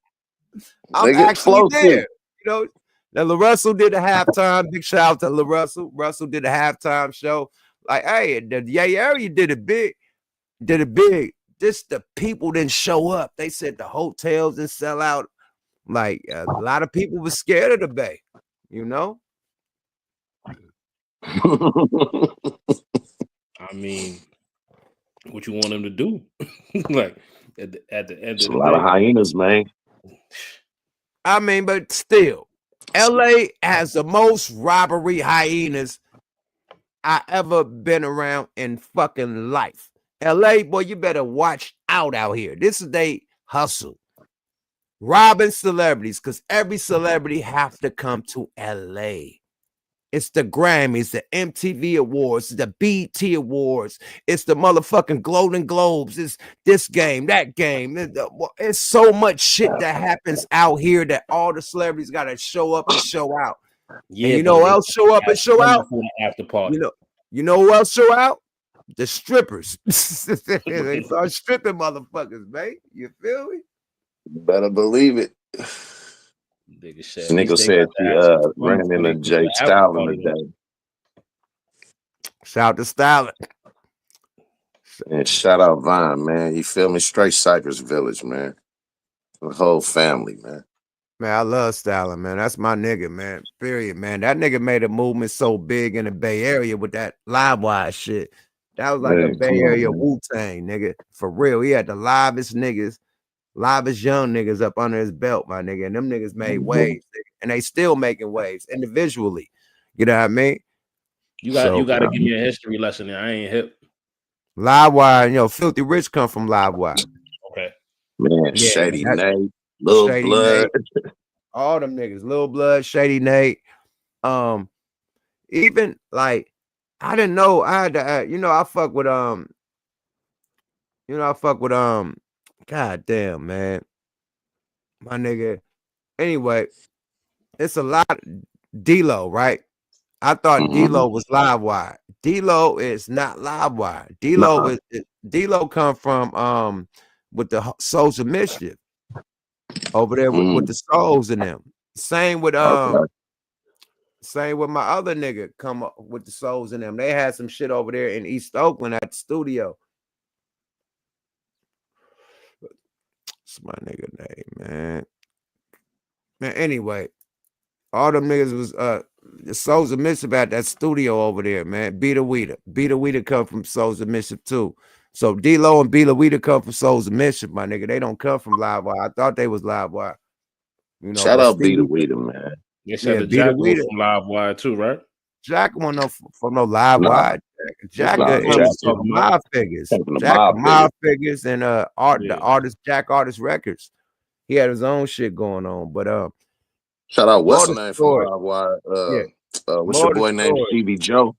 I'm actually there. You know, now LaRussell did the halftime. Big shout out to LaRussell. Russell did the halftime show. Like, hey, the Yay area did it big. Just the people didn't show up. They said the hotels didn't sell out. Like a lot of people were scared of the Bay, you know. I mean, what you want them to do? Like at the end of the day, a lot of hyenas, man. I mean, but still, LA has the most robbery hyenas I ever been around in fucking life. LA, boy, you better watch out here. This is they hustle. Robbing celebrities, because every celebrity have to come to LA. It's the Grammys, the MTV Awards, the BET Awards. It's the motherfucking Golden Globes. It's this game, that game. It's so much shit that happens out here that all the celebrities got to show up and show out. Yeah, and you know who else show up and show out? After party. You know who else show out? The strippers. They start stripping motherfuckers, man. You feel me? Better believe it. Nigga said he ran into Jay Stalin today. Shout out to Stalin. And shout out Vine, man. You feel me? Straight Cypress Village, man. The whole family, man. Man, I love Stalin, man. That's my nigga, man. Period, man. That nigga made a movement so big in the Bay Area with that Livewire shit. That was like a Bay Area Wu-Tang, nigga. For real. He had the livest niggas. Livest young niggas up under his belt, my nigga. And them niggas made waves. And they still making waves individually. You know what I mean? You got to give me a history lesson there. I ain't hip. Livewire, you know, Filthy Rich come from Livewire. Okay. Man, yeah, Shady Nate, Lil Blood. Nate, all them niggas, Lil Blood, Shady Nate. Even like I didn't know I had to you know, I fuck with God damn, man. My nigga. Anyway, it's a lot D-Lo, right? I thought D-Lo was Livewire. D-Lo is not Livewire. D-Lo come from with the Souls of Mischief over there with the Souls in them. Same with same with my other nigga come up with the Souls in them. They had some shit over there in East Oakland at the studio. What's my nigga name, man? Man, anyway, all them niggas was the Souls of Mischief at that studio over there, man. Beta Weeda come from Souls of Mischief too. So D-Lo and Beta Weeda come from Souls of Mischief, my nigga. They don't come from Livewire. I thought they was Livewire. You know, shout out Beta Weeda, man. You said the Jack was from Livewire too, right? Jack wasn't from no Livewire. Jack is from Mob Figures. Jack Mob Figures and the artist Jack Artist Records. He had his own shit going on, but shout out what's the name from Livewire? What's your boy named Stevie Joe?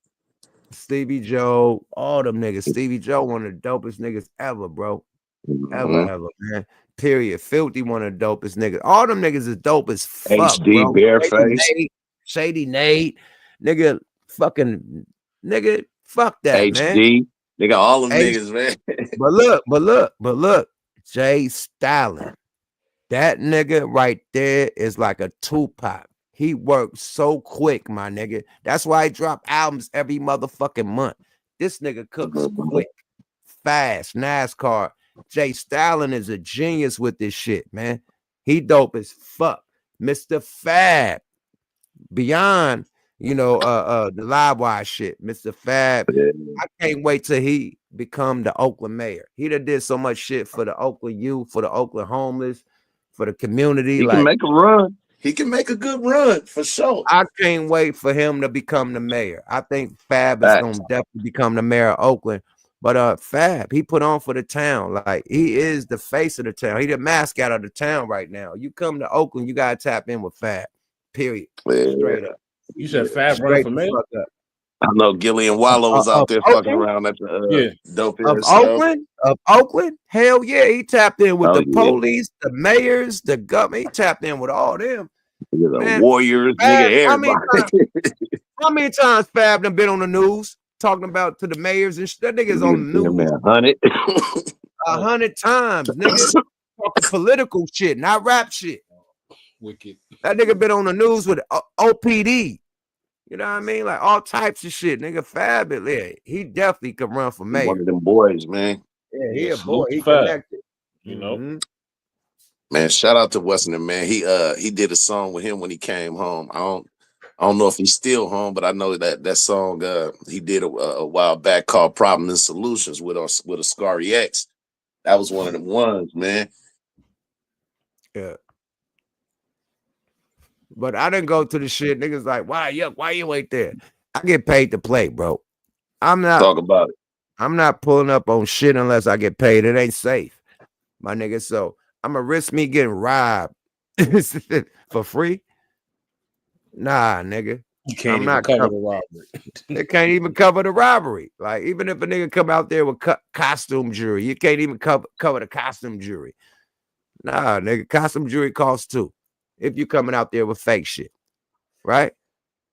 Stevie Joe, all them niggas. Stevie Joe, one of the dopest niggas ever, bro. Ever, man. Period. Filthy, one of the dopest niggas. All them niggas is dope as fuck. HD, Bareface, Shady Nate, nigga, fucking nigga, fuck that, HD, man. They got all them niggas, man. But look, Jay Stalin. That nigga right there is like a Tupac. He works so quick, my nigga. That's why he drop albums every motherfucking month. This nigga cooks quick, fast, NASCAR. Jay Stalin is a genius with this shit, man. He dope as fuck. Mr. Fab. Beyond the live wire shit, Mr. Fab. Yeah. I can't wait till he become the Oakland mayor. He done did so much shit for the Oakland youth, for the Oakland homeless, for the community. He can make a run. He can make a good run for sure. I can't wait for him to become the mayor. I think Fab is gonna definitely become the mayor of Oakland. But Fab, he put on for the town. Like, he is the face of the town. He the mascot of the town right now. You come to Oakland, you gotta tap in with Fab. Period. Yeah. Straight up. You said Fab running for mayor? I know Gillian Wallow was out there fucking around at the dope of Oakland. Of Oakland, hell yeah, he tapped in with the police, the mayors, the government. He tapped in with all them. The Warriors, Fab, nigga, everybody. How many times Fab done been on the news talking about to the mayors and shit? That nigga's on the news. 100. 100 times, nigga. Talking political shit, not rap shit. Wicked. That nigga been on the news with OPD. You know what I mean? Like all types of shit. Nigga Fab, yeah, he definitely could run for mayor. One of them boys, man. Yeah, he a boy. He connected. You know? Man, shout out to Western, man. He did a song with him when he came home. I don't know if he's still home, but I know that song he did a while back called Problem and Solutions with Ascari X. That was one of them ones, man. Yeah. But I didn't go to the shit. Niggas like, why you ain't there? I get paid to play, bro. I'm not talk about it. I'm not pulling up on shit unless I get paid. It ain't safe, my nigga. So I'm gonna risk me getting robbed for free. Nah, nigga. You can't even cover the robbery. They can't even cover the robbery. Like, even if a nigga come out there with costume jewelry, you can't even cover the costume jewelry. Nah, nigga, costume jewelry costs too. If you coming out there with fake shit, right?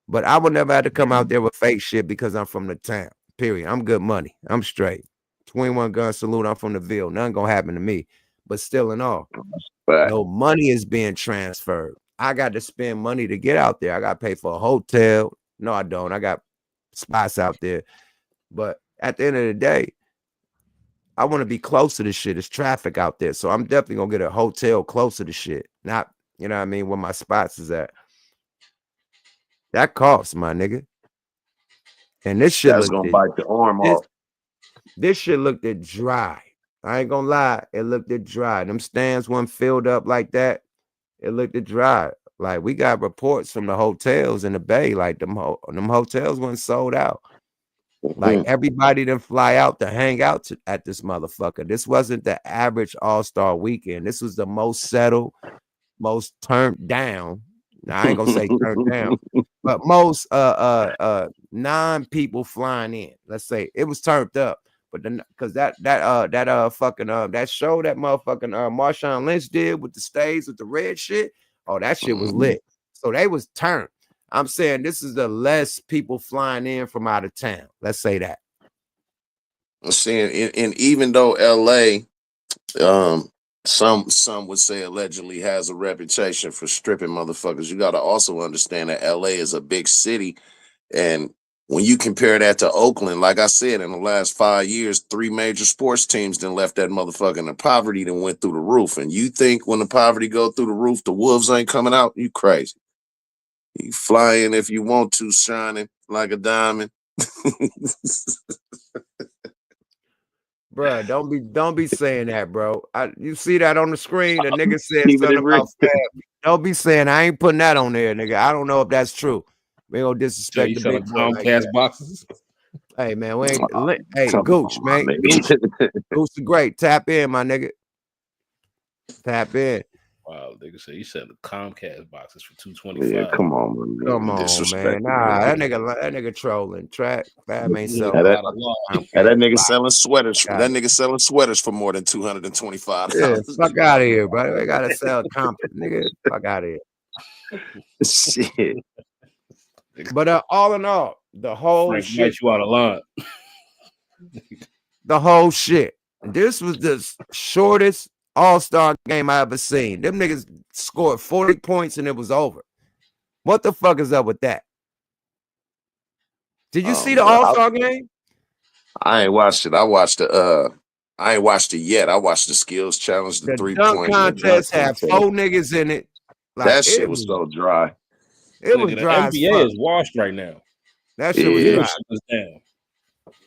But I would never have to come out there with fake shit because I'm from the town. Period. I'm good money. I'm straight. 21 gun salute. I'm from the Ville. Nothing gonna happen to me. But still in all, no money is being transferred. I got to spend money to get out there. I got to pay for a hotel. No, I don't. I got spots out there. But at the end of the day, I want to be close to the shit. There's traffic out there. So I'm definitely going to get a hotel close to the shit. Not, you know what I mean, where my spots is at. That costs, my nigga. And this shit that's going to bite the arm off. This shit looked at dry. I ain't going to lie. It looked at dry. Them stands weren't filled up like that. It looked at dry. Like, we got reports from the hotels in the Bay. Like, them hotels weren't sold out. Like, everybody didn't fly out to hang out at this motherfucker. This wasn't the average all-star weekend. This was the most settled, most turned down. Now, I ain't gonna say turned down, but most non-people flying in. Let's say it was turned up. But then, because that show that motherfucking Marshawn Lynch did with the stage with the red shit, oh, that shit was lit. So they was turned. I'm saying this is the less people flying in from out of town. Let's say that. I'm saying, and even though LA, some would say allegedly has a reputation for stripping motherfuckers, you got to also understand that LA is a big city, and when you compare that to Oakland, like I said, in the last 5 years, 3 major sports teams then left that motherfucker, and the poverty then went through the roof. And you think when the poverty go through the roof, the wolves ain't coming out? You crazy. You flying if you want to, shining like a diamond. Bruh, don't be saying that, bro. You see that on the screen? The nigga said something about Fab. Don't be saying I ain't putting that on there, nigga. I don't know if that's true. We don't disrespect the big Comcast boxes. Hey man, we ain't. Hey, Gooch, man. Gooch the Great. Tap in, my nigga. Tap in. Wow, nigga said he said the Comcast boxes for $225. Yeah, come on, man. Come on, man. Nah, that nigga trolling. Fab ain't selling. That nigga selling sweaters. That nigga selling sweaters for more than $225. Yeah, fuck out of here, bro. They gotta sell comp, nigga. Fuck out of here. Shit. But all in all, the whole shit. You out of line. The whole shit. This was the shortest all-star game I ever seen. Them niggas scored 40 points and it was over. What the fuck is up with that? Did you see the all-star game? I ain't watched it. I ain't watched it yet. I watched the skills challenge, the 3-point contest had 4 niggas in it. Like, that shit was so dry. It was The dry as NBA fuck. is washed right now. That shit was dry. Shit was down.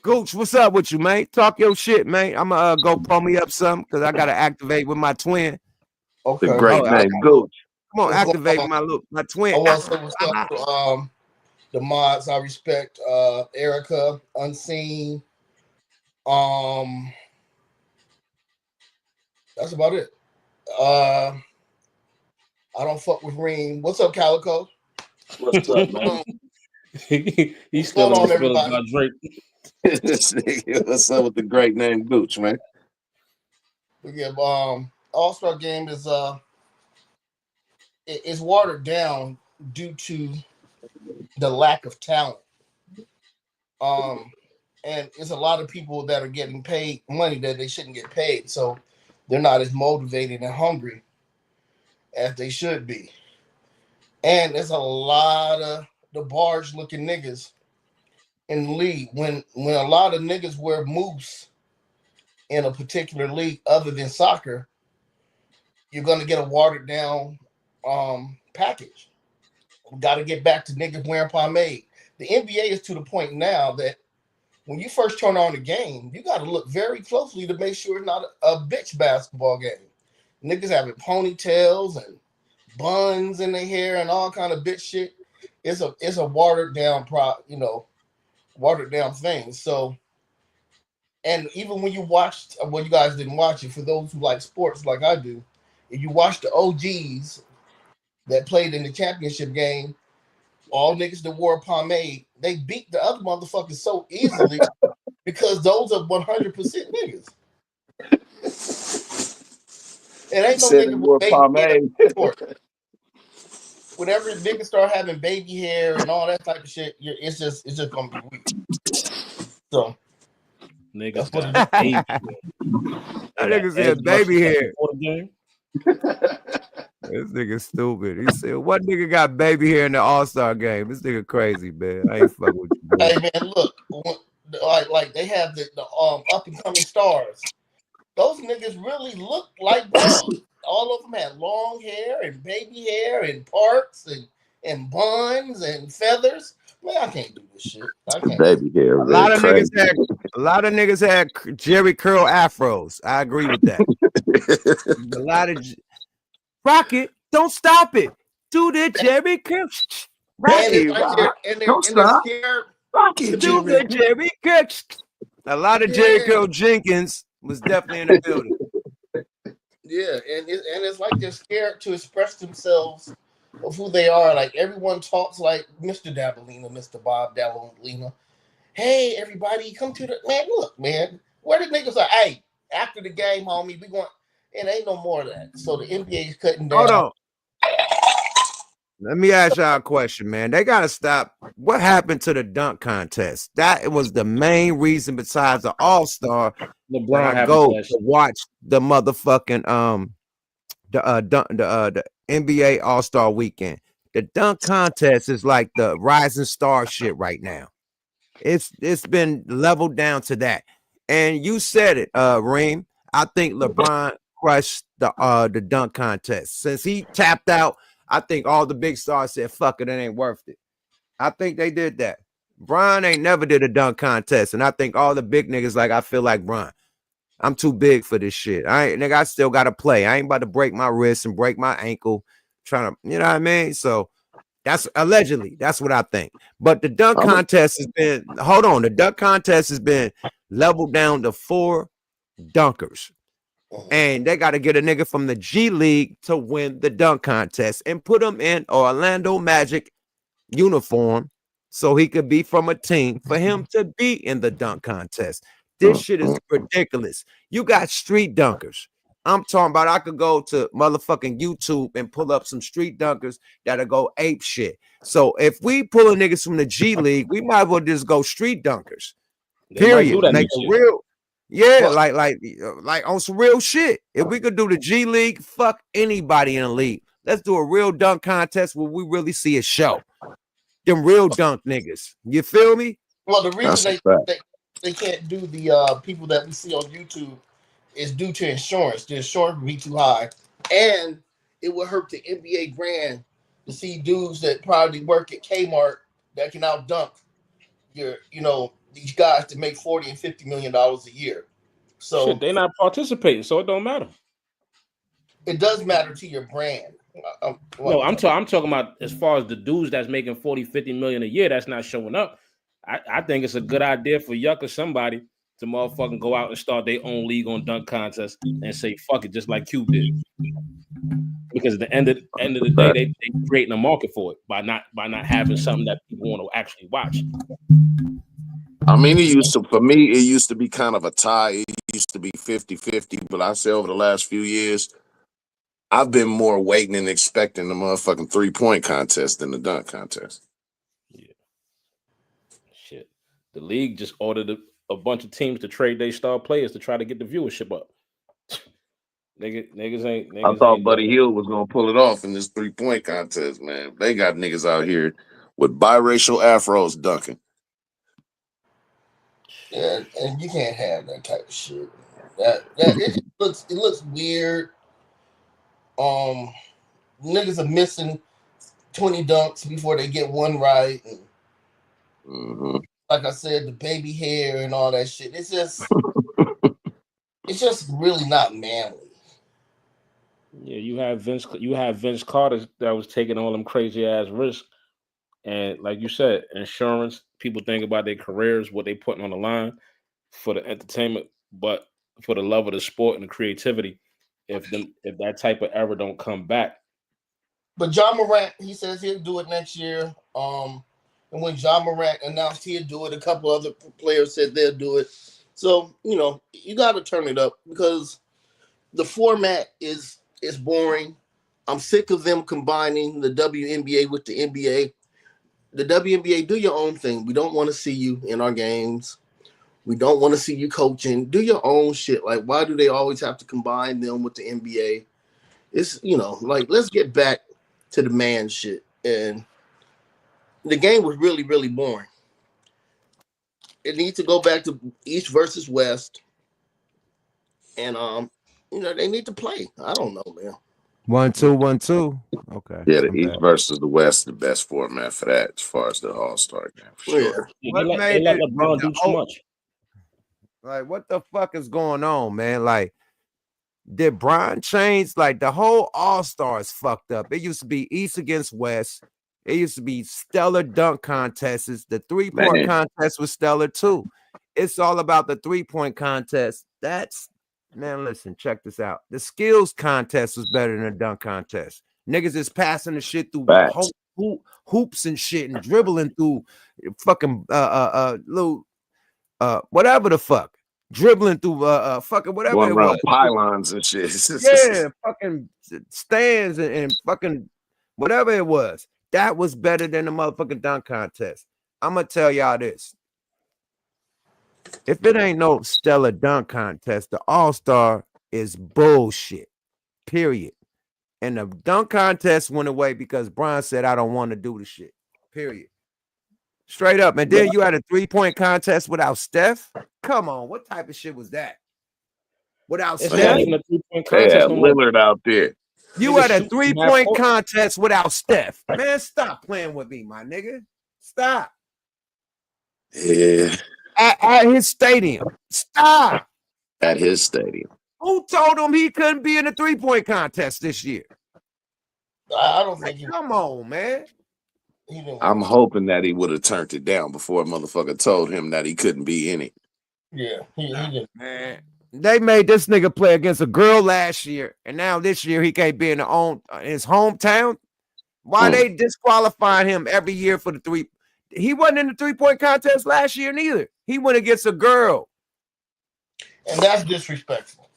Gooch, what's up with you, man? Talk your shit, man. I'm gonna go pull me up something because I gotta activate with my twin. Okay. The great name, Gooch. Come on, activate my twin. I want to say what's up to the mods. I respect Erica, Unseen. That's about it. I don't fuck with Reem. What's up, Calico? What's up, man? He's still on everybody. About Drake. What's up with the great name Gooch, man? Yeah, All-Star game is it's watered down due to the lack of talent. And it's a lot of people that are getting paid money that they shouldn't get paid, so they're not as motivated and hungry as they should be. And there's a lot of the barge-looking niggas in the league. When a lot of niggas wear moose in a particular league other than soccer, you're gonna get a watered down package. We got to get back to niggas wearing pomade. The NBA is to the point now that when you first turn on the game, you got to look very closely to make sure it's not a bitch basketball game. Niggas having ponytails and buns in their hair and all kind of bitch shit. It's a watered down watered down thing. So, and even when you watched, well, you guys didn't watch it. For those who like sports like I do, if you watch the OGs that played in the championship game, all niggas that wore pomade, they beat the other motherfuckers so easily because those are 100% niggas. It ain't no nigga with baby hair. Whenever niggas start having baby hair and all that type of shit, it's just gonna be weak. So niggas got baby hair. That nigga said baby hair. This nigga stupid. He said, "What nigga got baby hair in the All-Star game?" This nigga crazy, man. I ain't fucking with you, boy. Hey man, look, like they have the up and coming stars. Those niggas really look like dogs. All of them had long hair and baby hair and parts and buns and feathers. Man, I can't do this shit. I can't. Baby hair. A lot of niggas had Jerry curl afros. I agree with that. A lot of Rocket, don't stop it. Do the Jerry curl. Rocket, don't stop. Rocket, do the Jerry curl. A lot of Jerry Curl Jenkins was definitely in the building. Yeah, and it's like they're scared to express themselves of who they are. Like everyone talks like Mr. Dabalina, Mr. Bob Dabalina. Hey, everybody, come to the man. Look, man, where the niggas are? Hey, after the game, homie, we going. It ain't no more of that. So the NBA is cutting down. Hold on. Let me ask y'all a question, man. They gotta stop. What happened to the dunk contest? That was the main reason, besides the All-Star, LeBron I go to watch the motherfucking the NBA All-Star weekend. The dunk contest is like the rising star shit right now. It's been leveled down to that. And you said it, Reem. I think LeBron crushed the dunk contest. Since he tapped out, I think all the big stars said, fuck it, it ain't worth it. I think they did that. Bron ain't never did a dunk contest. And I think all the big niggas like, I feel like Bron. I'm too big for this shit. I still got to play. I ain't about to break my wrist and break my ankle trying to, you know what I mean? So that's allegedly, that's what I think. But the dunk contest has been, the dunk contest has been leveled down to 4 dunkers. And they got to get a nigga from the G League to win the dunk contest and put him in Orlando Magic uniform so he could be from a team for him to be in the dunk contest. This shit is ridiculous. You got street dunkers. I'm talking about I could go to motherfucking YouTube and pull up some street dunkers that'll go ape shit. So if we pulling niggas from the G League, we might as well just go street dunkers. Period. Make a real. Yeah, like on some real shit. If we could do the G League, fuck anybody in the league. Let's do a real dunk contest where we really see a show. Them real dunk niggas. You feel me? Well, the reason they can't do the people that we see on YouTube is due to insurance. The insurance would be too high, and it would hurt the NBA brand to see dudes that probably work at Kmart that can out dunk these guys to make $40 and $50 million a year. So shit, they're not participating, so it don't matter. It does matter to your brand. No, I'm talking about as far as the dudes that's making 40, 50 million a year that's not showing up. I think it's a good idea for Yuck or somebody to motherfucking go out and start their own league on dunk contest and say fuck it, just like Cube did. Because at the end of the day, they creating a market for it by not having something that people want to actually watch. I mean, for me, it used to be kind of a tie. It used to be 50-50, but I say over the last few years, I've been more waiting and expecting the motherfucking 3-point contest than the dunk contest. Yeah. Shit. The league just ordered a bunch of teams to trade their star players to try to get the viewership up. Niggas ain't. I thought Buddy Hield was gonna pull it off in this 3-point contest, man. They got niggas out here with biracial afros dunking. Yeah, and you can't have that type of shit. It looks weird. Niggas are missing 20 dunks before they get one right. And like I said, the baby hair and all that shit. It's just really not manly. Yeah, you have Vince Carter that was taking all them crazy ass risks. And like you said, insurance, people think about their careers, what they putting on the line for the entertainment, but for the love of the sport and the creativity, if that type of error don't come back. But John Morant, he says he'll do it next year. And when John Morant announced he'd do it, a couple other players said they'll do it. So, you got to turn it up because the format is boring. I'm sick of them combining the WNBA with the NBA. The WNBA, do your own thing. We don't want to see you in our games. We don't want to see you coaching. Do your own shit. Like, why do they always have to combine them with the NBA? It's, let's get back to the man shit. And the game was really, really boring. It needs to go back to East versus West. And, they need to play. I don't know, man. 1-2, 1-2. Okay. Yeah, the East versus the West, the best format for that, as far as the All-Star game, for sure. Yeah. They let LeBron do too much. Like, what the fuck is going on, man? Like, did Bron change? Like, the whole All-Star is fucked up. It used to be East against West. It used to be stellar dunk contests. The 3-point contest was stellar too. It's all about the 3-point contest. Man, listen, check this out. The skills contest was better than the dunk contest. Niggas is passing the shit through hoops and shit and dribbling through fucking little whatever the fuck. Dribbling through fucking whatever going it around was. pylons and shit. Yeah, fucking stands and fucking whatever it was. That was better than the motherfucking dunk contest. I'm gonna tell y'all this. If it ain't no stellar dunk contest, the All-Star is bullshit. Period. And the dunk contest went away because Bron said, I don't want to do the shit. Period. Straight up. And then you had a 3-point contest without Steph. Come on, what type of shit was that? Without Steph? They had Lillard out there. You had a 3-point contest without Steph. Man, stop playing with me, my nigga. Stop. Yeah. At his stadium. Stop. At his stadium. Who told him he couldn't be in a 3-point contest this year? I don't think come on, man. I'm hoping that he would have turned it down before a motherfucker told him that he couldn't be in it. Yeah, he did. Man, they made this nigga play against a girl last year, and now this year he can't be in his hometown. Why they disqualifying him every year for the 3? He wasn't in the 3-point contest last year neither. He went against a girl. And that's disrespectful.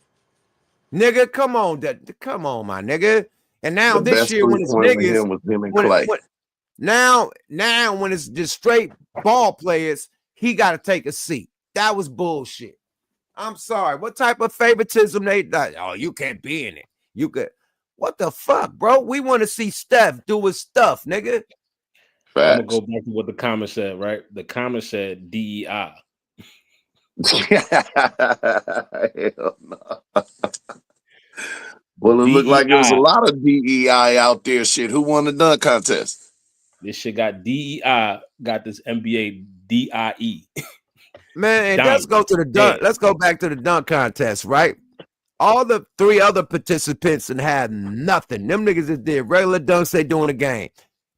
Nigga, come on, my nigga. And now this year when it's niggas, was him and Clay. Now when it's just straight ball players, he got to take a seat. That was bullshit. I'm sorry. What type of favoritism oh, you can't be in it. You could. What the fuck, bro? We want to see Steph do his stuff, nigga. I'm gonna go back to what the comment said, right? The comment said DEI. Hell no. Well, it looked like it was a lot of DEI out there. Shit, who won the dunk contest? This shit got DEI, got this NBA DIE. Man, let's go to the dunk. Let's go back to the dunk contest, right? All the 3 other participants and had nothing. Them niggas just did regular dunks they doing the game.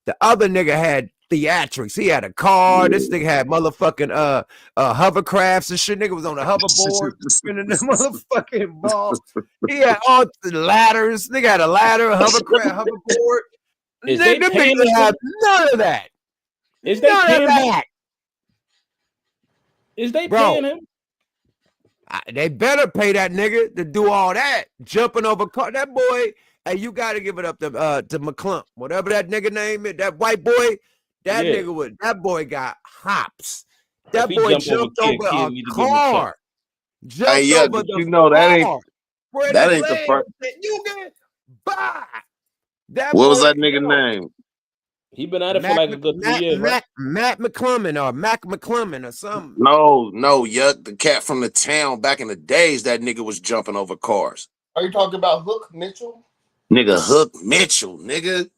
The other nigga had theatrics. He had a car. This nigga had motherfucking hovercrafts and shit. Nigga was on a hoverboard spinning the motherfucking ball. He had all the ladders. Nigga had a ladder, a hoverboard. Is they them paying niggas have none of that. Is they none paying of that? Is they paying him? They better pay that nigga to do all that. Jumping over car. That boy, hey, you got to give it up to McClump. Whatever that nigga name is, that white boy, that boy got hops. That boy jumped over a car. Jumped over the car. That ain't the first. You get by. What was that nigga name? He been at it for like a good 3 years, right? Matt McClummin or Mac McClummin or something. No, Yuck. The cat from the town back in the days, that nigga was jumping over cars. Are you talking about Hook Mitchell? Nigga, Hook Mitchell, nigga.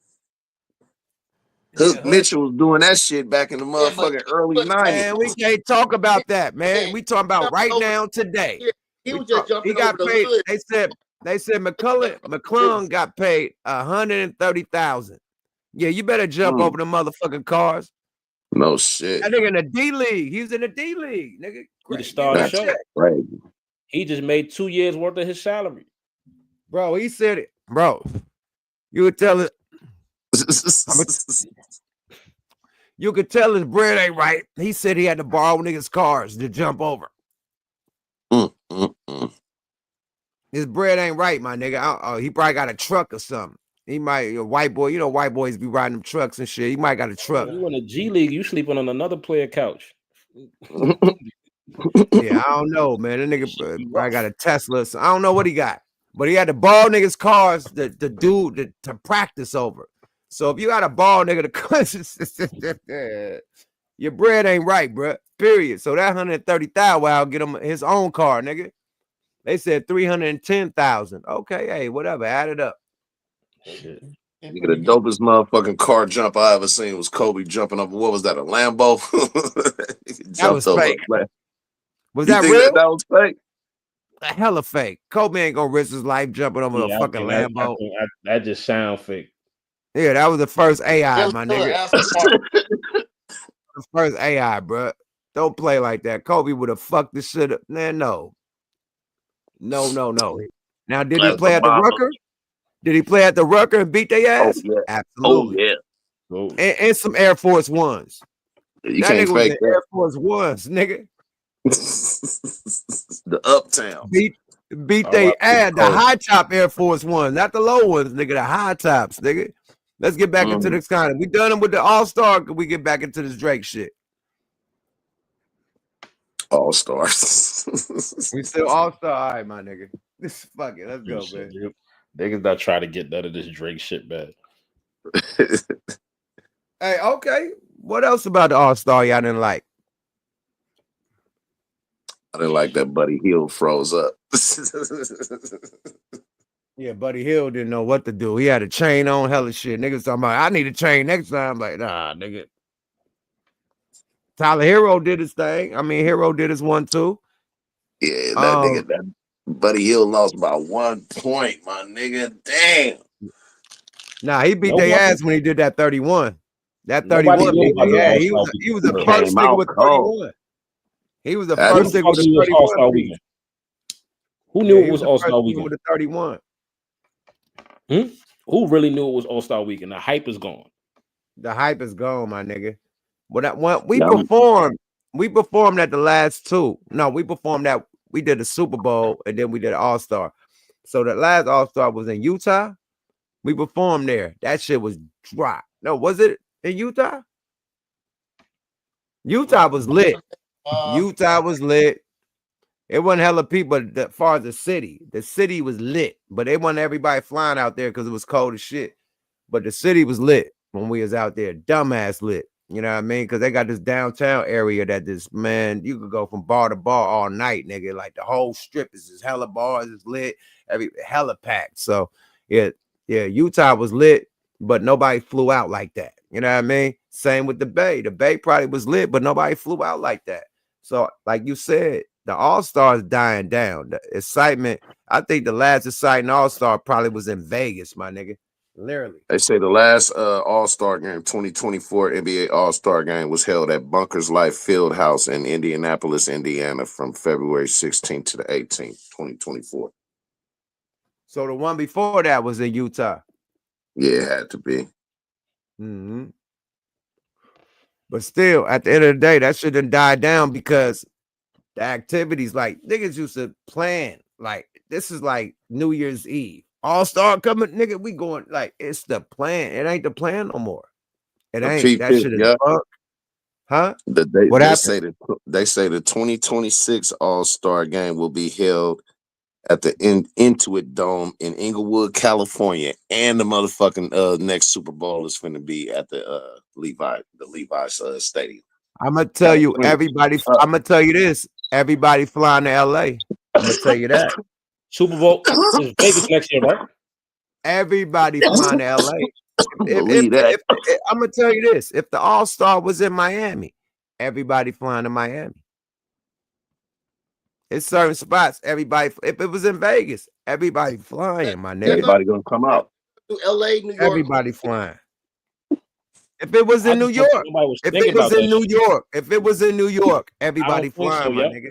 Hook Mitchell was doing that shit back in the motherfucking early 90s. Man, we can't talk about that, man. We talking about right now, today. He was just jumping over the hood. They said McClung got paid $130,000. Yeah, you better jump over the motherfucking cars. No shit. That nigga in the D League. He was in the D League, nigga. He the star of the show. Right. He just made 2 years worth of his salary. Bro, he said it. Bro, you would tell it. You could tell his bread ain't right. He said he had to borrow niggas' cars to jump over. His bread ain't right, my nigga. He probably got a truck or something. He might, a white boy, you know, white boys be riding them trucks and shit. He might got a truck. You in the G League, you sleeping on another player couch. Yeah, I don't know, man. That nigga probably got a Tesla. So I don't know what he got, but he had to borrow niggas' cars to practice over. So if you got a ball nigga to your bread ain't right, bro. Period. So that $130,000, well, get him his own car, nigga. They said $310,000. Okay, hey, whatever. Add it up. Shit. Nigga, the dopest motherfucking car jump I ever seen was Kobe jumping up. What was that? A Lambo? That was fake. Was that real? That was fake. Hella fake. Kobe ain't gonna risk his life jumping over a fucking Lambo. That just sound fake. Yeah, that was the first AI, my nigga. The first AI, bro. Don't play like that. Kobe would have fucked this shit up. Man, no. Now, did he play at the Rucker? Did he play at the Rucker and beat their ass? Oh, yeah. Absolutely. Oh, yeah. And some Air Force Ones. You can't fake that. Air Force Ones, nigga. The Uptown. Beat they ass. The high top Air Force Ones, not the low ones, nigga. The high tops, nigga. Let's get back into this kind of. We done them with the All-Star. Can we get back into this Drake shit? All-Stars. We still All-Star. All right, my nigga. This fuck it. Let's go, man. Niggas not try to get none of this Drake shit back. Hey, okay. What else about the All-Star y'all didn't like? I didn't like that Buddy Hield froze up. Yeah, Buddy Hill didn't know what to do. He had a chain on, hella shit. Niggas talking about, I need a chain next time. Like, nah, nigga. Tyler Hero did his thing. I mean, Hero did his one too. Yeah, that nigga, that Buddy Hill lost by 1 point, my nigga. Damn. Nah, he beat their ass when he did that 31. That 31 beat their ass. He was the first nigga with 31. He was the first nigga with 31. Who knew it was All-Star Weekend? With a 31. Who really knew it was All-Star Weekend? The hype is gone. The hype is gone, my nigga. But we performed at the last two. No, we performed that. We did the Super Bowl and then we did All-Star. So the last All-Star was in Utah. We performed there. That shit was dry. No, was it in Utah? Utah was lit. Utah was lit. It wasn't hella people as far as the city was lit, but it wasn't everybody flying out there because it was cold as shit. But the city was lit when we was out there. Dumbass lit. You know what I mean? Because they got this downtown area that you could go from bar to bar all night, nigga. Like the whole strip is just hella bars, is lit, hella packed. So yeah, Utah was lit, but nobody flew out like that. You know what I mean? Same with the Bay. The Bay probably was lit, but nobody flew out like that. So, like you said, the All-Star is dying down. The excitement, I think the last exciting All-Star probably was in Vegas, my nigga. Literally. They say the last All-Star game, 2024 NBA All-Star game, was held at Bunkers Life Fieldhouse in Indianapolis, Indiana, from February 16th to the 18th, 2024. So the one before that was in Utah. Yeah, it had to be. Mm-hmm. But still, at the end of the day, that shouldn't die down because the activities, like niggas used to plan. Like this is like New Year's Eve. All-Star coming, nigga. We going like it's the plan. It ain't the plan no more. It ain't. That shit is fuck. Huh? They say the 2026 All-Star game will be held at the Intuit Dome in Inglewood, California, and the motherfucking next Super Bowl is finna be at the Levi's Stadium. I'm gonna tell you, everybody. I'm gonna tell you this: everybody flying to LA. I'm gonna tell you that. Super Bowl is Vegas next year, right? Everybody flying to LA. I'm gonna tell you this: if the All-Star was in Miami, everybody flying to Miami. It's certain spots. Everybody. If it was in Vegas, everybody flying. My nigga. Everybody gonna come out. To LA, New York. Everybody flying. If it was in New York, if it was in New York, everybody flying, my nigga.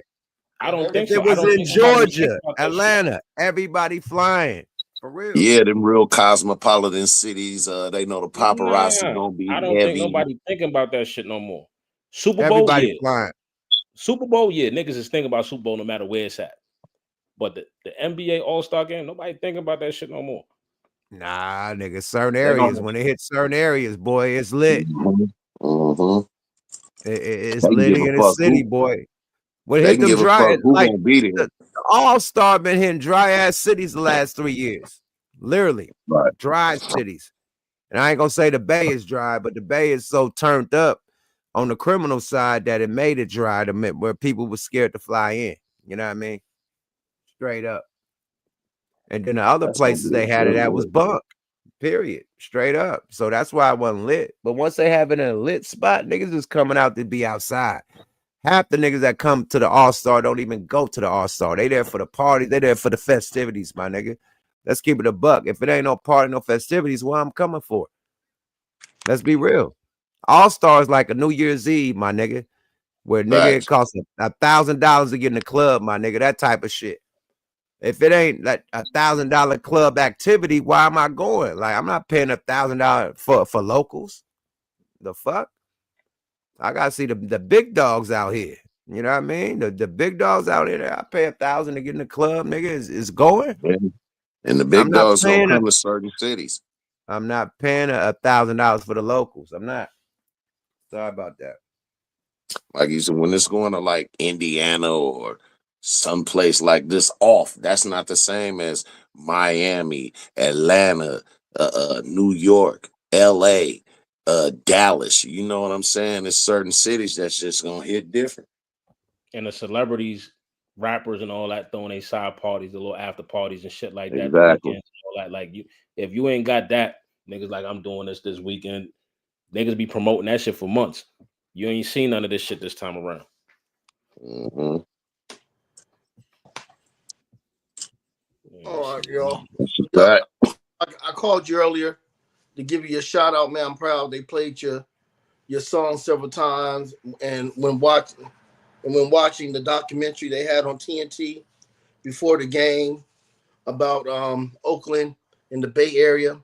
I don't think so. If it was in Georgia, Atlanta, everybody flying. For real. Yeah, them real cosmopolitan cities. They know the paparazzi gonna be. I don't think nobody thinking about that shit no more. Super Bowl, everybody flying. Super Bowl, yeah, niggas is thinking about Super Bowl no matter where it's at. But the NBA All-Star game, nobody thinking about that shit no more. Nah, nigga, certain areas, when they hit certain areas, boy, it's lit. Mm-hmm. It's lit in the city, boy. When hit them dry, like the All-Star been hitting dry ass cities the last 3 years. Literally, dry cities. And I ain't gonna say the Bay is dry, but the Bay is so turned up on the criminal side that it made it dry to where people were scared to fly in. You know what I mean? Straight up. And then the other places they had it at was bunk. Period. Straight up. So that's why I wasn't lit. But once they have it in a lit spot, niggas is coming out to be outside. Half the niggas that come to the All-Star don't even go to the All-Star. They there for the party. They there for the festivities, my nigga. Let's keep it a buck. If it ain't no party, no festivities, what I'm coming for? Let's be real. All-Star is like a New Year's Eve, my nigga, where nigga it costs $1,000 to get in the club, my nigga. That type of shit. If it ain't like $1,000 club activity, why am I going? Like I'm not paying $1,000 for locals. The fuck? I gotta see the big dogs out here. You know what I mean? The big dogs out here. I pay $1,000 to get in the club, nigga. Is going. And the big dogs don't come to certain cities. I'm not paying $1,000 for the locals. I'm not. Sorry about that. Like you said, when it's going to like Indiana or someplace like this off, that's not the same as Miami, Atlanta, New York, LA, Dallas. You know what I'm saying? There's certain cities that's just gonna hit different. And the celebrities, rappers, and all that throwing their side parties, the little after parties and shit like that. Exactly. All that. Like if you ain't got that, niggas like I'm doing this weekend. Niggas be promoting that shit for months. You ain't seen none of this shit this time around. Mm-hmm. All right, y'all. Right. I called you earlier to give you a shout out, man. I'm proud they played your song several times, and when watching the documentary they had on TNT before the game about Oakland and the Bay Area,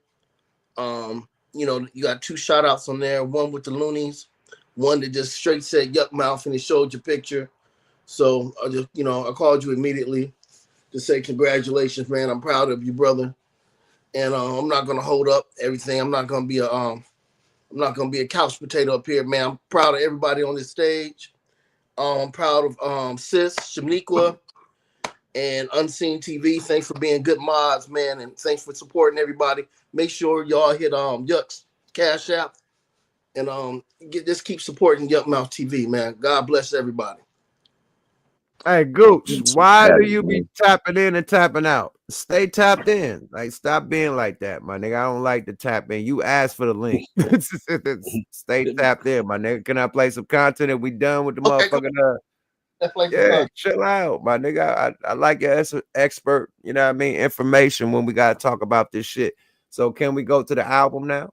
you know, you got 2 shout outs on there, one with the Loonies, one that just straight said yuck mouth and it showed your picture. So I just, you know, I called you immediately to say congratulations, man. I'm proud of you, brother. And I'm not gonna hold up everything. I'm not gonna be a couch potato up here, man. I'm proud of everybody on this stage. I'm proud of Sis, Shaniqua, and Unseen TV. Thanks for being good mods, man, and thanks for supporting everybody. Make sure y'all hit Yuck's Cash App and just keep supporting Yuck Mouth TV, man. God bless everybody. Hey, Gooch, why do you be tapping in and tapping out? Stay tapped in. Like, stop being like that, my nigga. I don't like to tap in. You asked for the link. Stay tapped in, my nigga. Can I play some content if we done with the motherfucking yeah, chill out, my nigga. I like your expert, you know what I mean, information when we gotta talk about this shit. So can we go to the album now?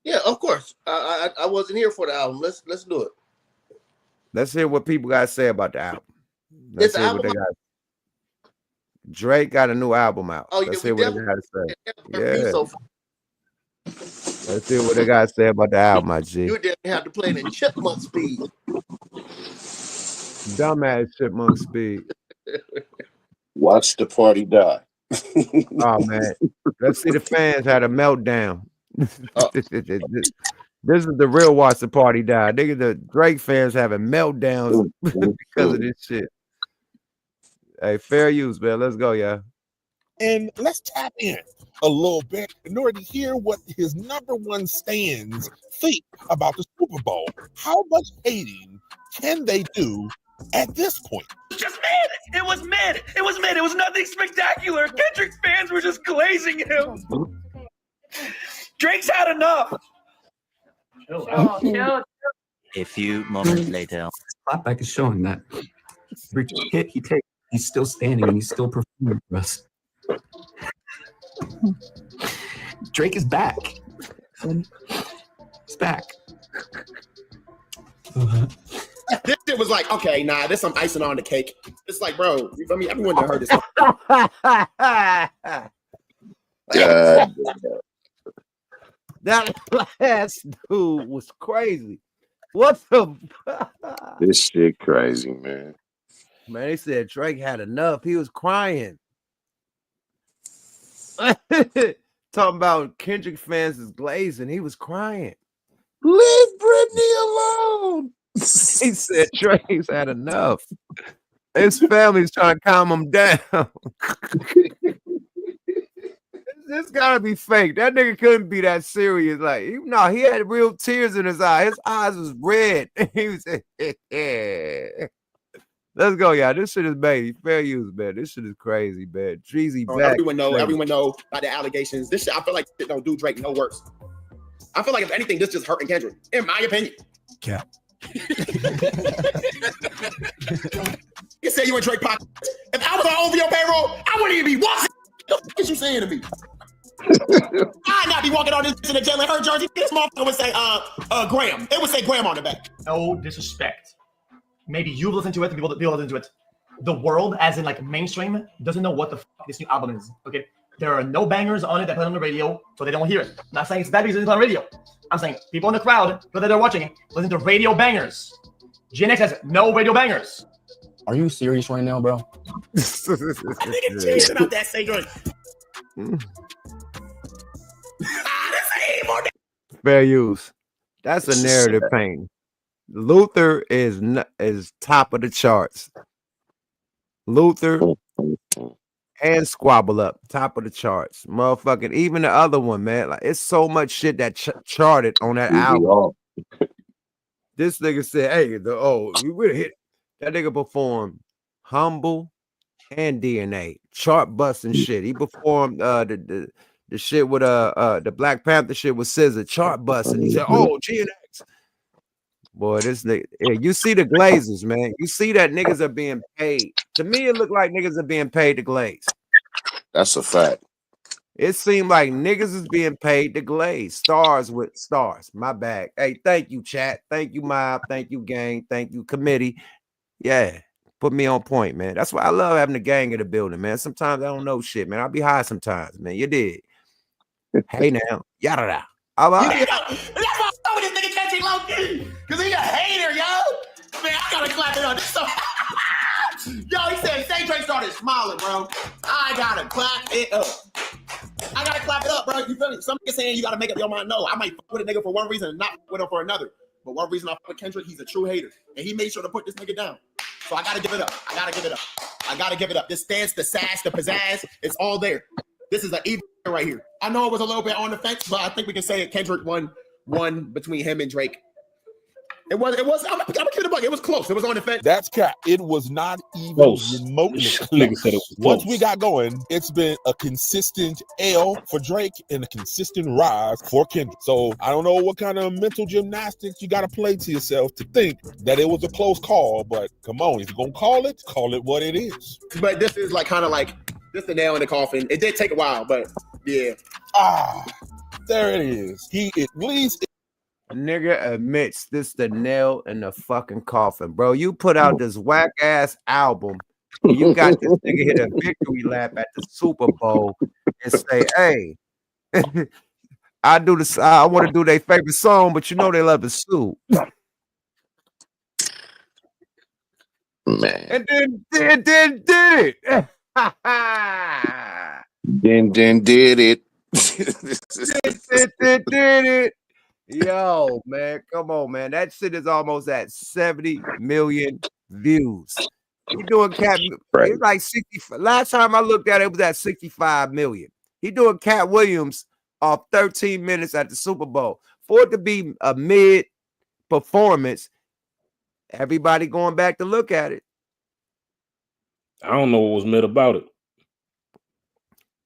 Yeah, of course. I wasn't here for the album. Let's do it. Let's hear what people gotta say about the album. Let's hear what they got. Drake got a new album out. Oh, let's hear what they gotta say. Yeah. Let's see what they gotta say about the album, my G. You didn't have to play it in chipmunk speed. Dumbass chipmunk speed. Watch the party die. Oh man, let's see the fans had a meltdown. This is the real watch the party die. Nigga, the Drake fans having meltdowns because of this shit. Hey, fair use, man. Let's go, yeah. And let's tap in a little bit in order to hear what his #1 stands think about the Super Bowl. How much hating can they do at this point? Just mid. It was mid. It was mid. It was nothing spectacular. Kendrick's fans were just glazing him. Drake's had enough. A few moments later. Clapback is showing that every hit he takes, he's still standing and he's still performing for us. Drake is back. He's back. This shit was like, okay, nah, there's some icing on the cake. It's like, bro, you feel me? Everyone that heard this. God. That last dude was crazy. What the? This shit crazy, man. Man, they said Drake had enough. He was crying. Talking about Kendrick fans is glazing. He was crying. Leave Britney alone. He said Drake's had enough. His family's trying to calm him down. This gotta be fake. That nigga couldn't be that serious. Like, no, he had real tears in his eyes. His eyes was red. He was, yeah. Let's go, y'all. This shit is baby. Fair use, man. This shit is crazy, man. Treasy back. Everyone know about the allegations. This shit, I feel like it don't do Drake no worse. I feel like if anything, this just hurting Kendrick, in my opinion. Yeah. You say you in Drake pocket. If I was on OVO payroll, I wouldn't even be watching. What the fuck is you saying to me? I'd not be walking on this in the jail in her jersey. This motherfucker would say, Graham. It would say Graham on the back. No disrespect. Maybe you've listened to it, people listen to it. The world, as in like mainstream, doesn't know what the fuck this new album is. Okay, there are no bangers on it that play on the radio, so they don't hear it. I'm not saying it's bad because it's on radio. I'm saying people in the crowd, whether they're watching it, listen to radio bangers. Gen X has no radio bangers. Are you serious right now, bro? I think it's changed about that same joint. Fair use. That's a narrative pain. Luther is top of the charts. Luther and Squabble Up, top of the charts. Motherfucking even the other one, man. Like, it's so much shit that charted on that album. This nigga said, "Hey, you really hit." That nigga performed Humble and DNA, chart busting shit. He performed the shit with the Black Panther shit with SZA, chart busting. He said, "Oh, GNX." Boy, this nigga, yeah, you see the glazers, man. You see that niggas are being paid. To me, it looked like niggas are being paid to glaze. That's a fact. It seemed like niggas is being paid to glaze. Stars with stars. My bag. Hey, thank you, chat. Thank you, mob. Thank you, gang. Thank you, committee. Yeah, put me on point, man. That's why I love having the gang in the building, man. Sometimes I don't know shit, man. I'll be high sometimes, man. You did. Hey now, yada da. All right. That's why I saw this nigga catching low key, cause he a hater, yo. Man, I gotta clap it on this. Yo, he said, "Say Drake started smiling, bro." I gotta clap it up. I gotta clap it up, bro. You feel me? Some nigga saying you gotta make up your mind. No, I might fuck with a nigga for one reason and not with him for another. But one reason I fuck with Kendrick, he's a true hater, and he made sure to put this nigga down. So I gotta give it up. I gotta give it up. I gotta give it up. This stance, the sass, the pizzazz, it's all there. This is an even right here. I know it was a little bit on the fence, but I think we can say it. Kendrick won between him and Drake It was. I'm gonna give it a buck. It was close. It was on the fence. That's cap. It was not even Close. remotely Nigga close. said it was Once close. we got going, it's been a consistent L for Drake and a consistent rise for Kendrick. So I don't know what kind of mental gymnastics you got to play to yourself to think that it was a close call. But come on, if you're gonna call it what it is. But this is like kind of like this the nail in the coffin. It did take a while, but yeah. There it is. He at least. Nigga admits this the nail in the fucking coffin, bro. You put out this whack ass album, and you got this nigga hit a victory lap at the Super Bowl and say, "Hey, I do this. I want to do their favorite song, but you know they love the soup." Man. And then did it. Then did it. did it. Yo, man, come on, man. That shit is almost at 70 million views. He doing Cat. Right. It's like 60. Last time I looked at it, it was at 65 million. He doing Cat Williams off 13 minutes at the Super Bowl. For it to be a mid performance, everybody going back to look at it. I don't know what was mid about it.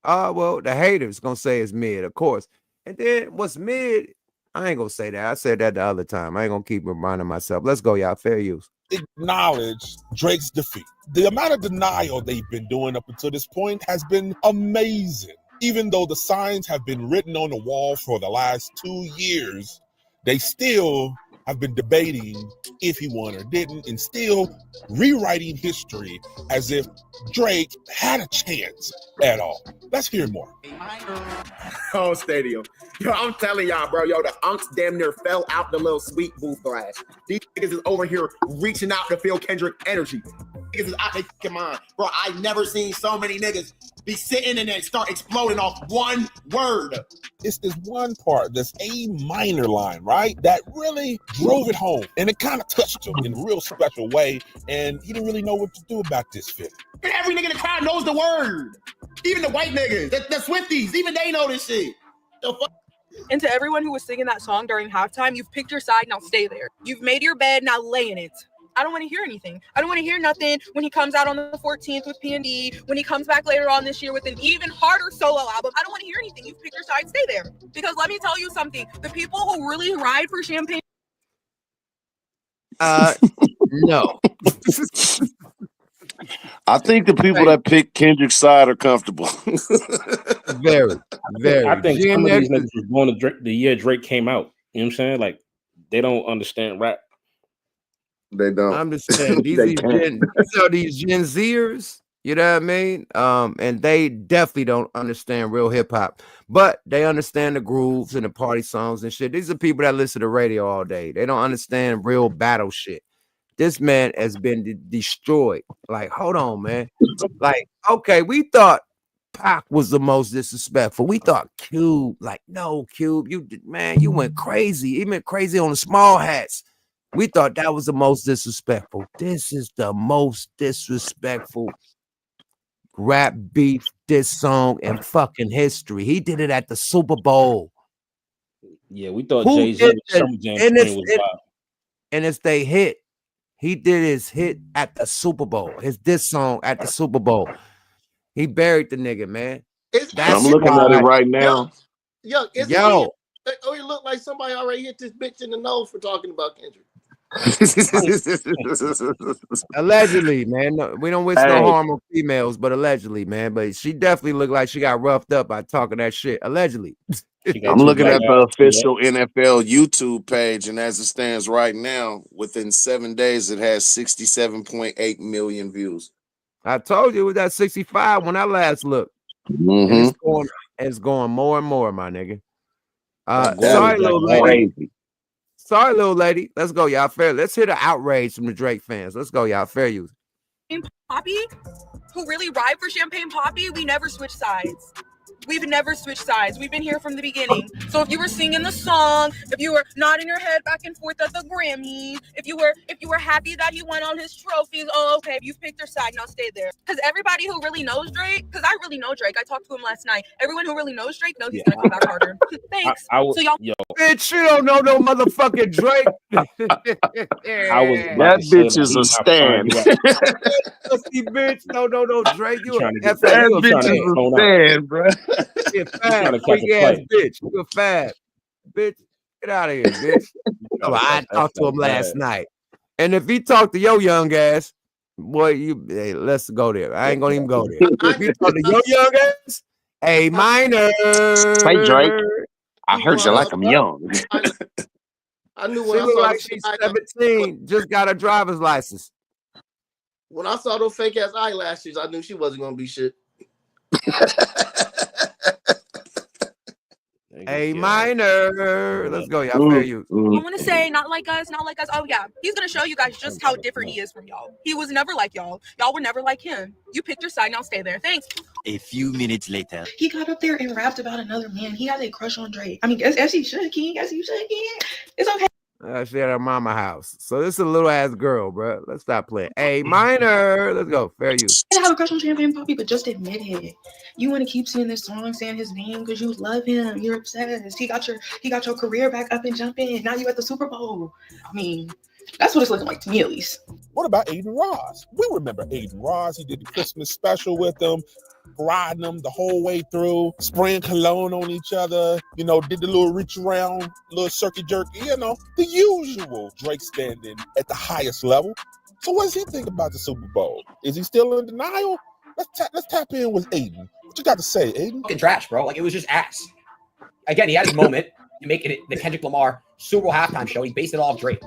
Well, the haters gonna say it's mid, of course. And then what's mid? I ain't gonna say that. I said that the other time. I ain't gonna keep reminding myself. Let's go, y'all. Fair use. Acknowledge Drake's defeat. The amount of denial they've been doing up until this point has been amazing. Even though the signs have been written on the wall for the last 2 years, they still have been debating if he won or didn't, and still rewriting history as if Drake had a chance at all. Let's hear more. Oh, stadium. Yo, I'm telling y'all, bro. Yo, the unks damn near fell out the little sweet booth glass. These niggas is over here reaching out to feel Kendrick energy. Niggas is out their fucking mind. Bro, I never seen so many niggas be sitting and then start exploding off one word. It's this one part, this A minor line, right? That really drove it home. And it kind of touched him in a real special way. And he didn't really know what to do about this fit. And every nigga in the crowd knows the word. Even the white niggas, the Swifties, even they know this shit. The fuck? And to everyone who was singing that song during halftime, you've picked your side, now stay there. You've made your bed, now lay in it. I don't want to hear anything. I don't want to hear nothing when he comes out on the 14th with P&D, when he comes back later on this year with an even harder solo album. I don't want to hear anything. You've picked your side, stay there. Because let me tell you something, the people who really ride for Champagne. No. I think the people that pick Kendrick's side are comfortable. Very. I think some of these niggas was born the year Drake came out. You know what I'm saying? Like, they don't understand rap. They don't. I'm just saying these are these Gen Zers, you know what I mean? And they definitely don't understand real hip hop, but they understand the grooves and the party songs and shit. These are people that listen to radio all day. They don't understand real battle shit. This man has been destroyed. Like, hold on, man. Like, okay, we thought Pac was the most disrespectful. We thought Cube, like, no, Cube, you went crazy. He went crazy on the small hats. We thought that was the most disrespectful. This is the most disrespectful rap beef diss song in fucking history. He did it at the Super Bowl. Yeah, we thought Jay-Z Summer Jam was wild. And it's they hit. He did his hit at the Super Bowl. His diss song at the Super Bowl. He buried the nigga, man. I'm looking at it right now. Yo, oh, you look like somebody already hit this bitch in the nose for talking about Kendrick. Allegedly, man. No, we don't wish no harm on females, but allegedly, man. But she definitely looked like she got roughed up by talking that shit. Allegedly. I'm looking at the official NFL YouTube page, and as it stands right now, within 7 days, it has 67.8 million views. I told you it was at 65 when I last looked. Mm-hmm. And it's going more and more, my nigga. Sorry, little lady. Sorry, little lady. Let's go, y'all. Fair. Let's hear the outrage from the Drake fans. Let's go, y'all. Fair use. Poppy, who really ride for Champagne Poppy, we never switch sides. We've never switched sides. We've been here from the beginning. So if you were singing the song, if you were nodding your head back and forth at the Grammys, if you were happy that he won all his trophies, oh, okay, you've picked your side, now stay there. Because everybody who really knows Drake, because I really know Drake, I talked to him last night. Everyone who really knows Drake knows he's gonna come back harder. Thanks. So y'all, bitch, you don't know no motherfucking Drake. I was about That to say bitch that is a he's not frying stand. you up. Pussy bitch, no, Drake, you Trying to a get Fab, That you a bitch fab, is a tone out. stand, bro. you a He's trying fab, to catch freak a ass play. bitch, you a fab, bitch, get out of here, bitch. Trying Well, to I catch that talked to play him last bad. night, and if he talked to your young ass, boy, hey, let's go there. I ain't gonna even go there. If you talk to your young ass, A minor. Hey Drake, I heard you Well, like I'm young. I knew She when I look saw like the she's 17, just got a driver's license. when I saw those fake ass eyelashes, I knew she wasn't gonna be shit. A minor. Let's go, y'all. Fair use. I want to say, not like us. Oh, yeah. He's going to show you guys just how different he is from y'all. He was never like y'all. Y'all were never like him. You picked your side, now stay there. Thanks. A few minutes later. He got up there and rapped about another man. He has a crush on Drake. I mean, as he should, King. As he should, King. It's okay. She at her mama house. So this is a little ass girl, bro. Let's stop playing. A minor. Let's go. Fair use. I have a crush on Champagne Poppy, but just admit it. You want to keep singing this song, saying his name because you love him. You're obsessed. He got your career back up and jumping. Now you at the Super Bowl. I mean, that's what it's looking like to me, at least. What about Aiden Ross? We remember Aiden Ross. He did the Christmas special with them, riding them the whole way through, spraying cologne on each other, did the little reach around, little circuit jerk, the usual Drake standing at the highest level. So what does he think about the Super Bowl? Is he still in denial? Let's tap in with Aiden. What you got to say, Aiden? Fucking trash, bro. Like, it was just ass. Again, he had his moment to make it the Kendrick Lamar Super Bowl halftime show. He based it all off Drake.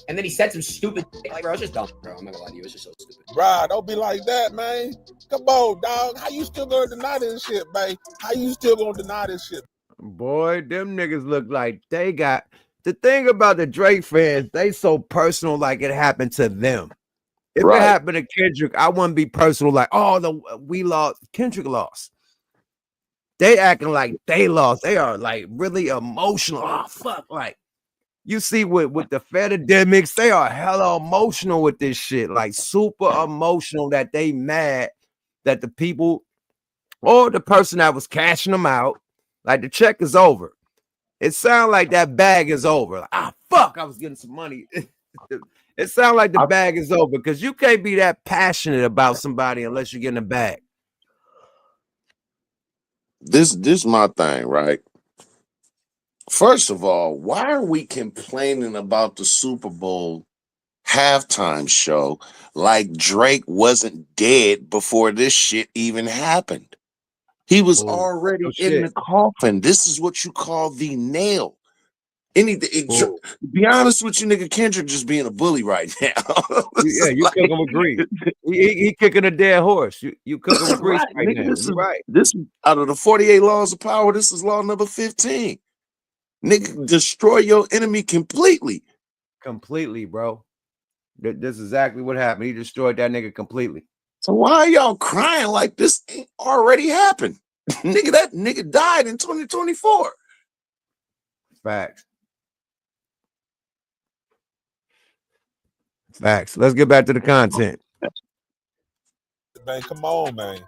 And then he said some stupid like, bro, it's just dumb, bro. I'm not gonna lie to you. It's just so stupid. Bro, don't be like that, man. Come on, dog. How you still gonna deny this shit, man? How you still gonna deny this shit? Boy, them niggas look like they got... The thing about the Drake fans, they so personal like it happened to them. If it happened to Kendrick, I wouldn't be personal like, oh, we lost. Kendrick lost. They acting like they lost. They are like really emotional. Oh, fuck. Like, you see with the Fedidemics, they are hella emotional with this shit. Like, super emotional that they mad that the people or the person that was cashing them out, like the check is over. It sounds like that bag is over. Like, fuck, I was getting some money. It sounds like the bag is over because you can't be that passionate about somebody unless you're getting a bag. This my thing, right? First of all, why are we complaining about the Super Bowl halftime show like Drake wasn't dead before this shit even happened? He was already in the coffin. This is what you call the nail. To be honest with you, nigga, Kendrick just being a bully right now. Yeah, you cook him with grease. He kicking a dead horse. You cook him with grease right nigga, now. This out of the 48 laws of power, this is law number 15. Nigga, destroy your enemy completely. Completely, bro. This is exactly what happened. He destroyed that nigga completely. So why are y'all crying like this ain't already happened? Nigga, that nigga died in 2024. Facts. Let's get back to the content. Man, come on, man.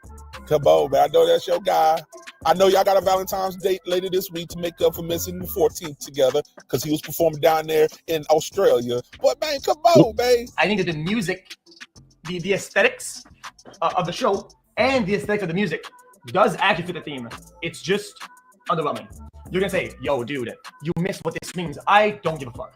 Come on, man. I know that's your guy. I know y'all got a Valentine's date later this week to make up for missing the 14th together because he was performing down there in Australia. But, man, come on, man. I think that the music, the aesthetics of the show and the aesthetics of the music does actually fit the theme. It's just underwhelming. You're going to say, yo, dude, you missed what this means. I don't give a fuck.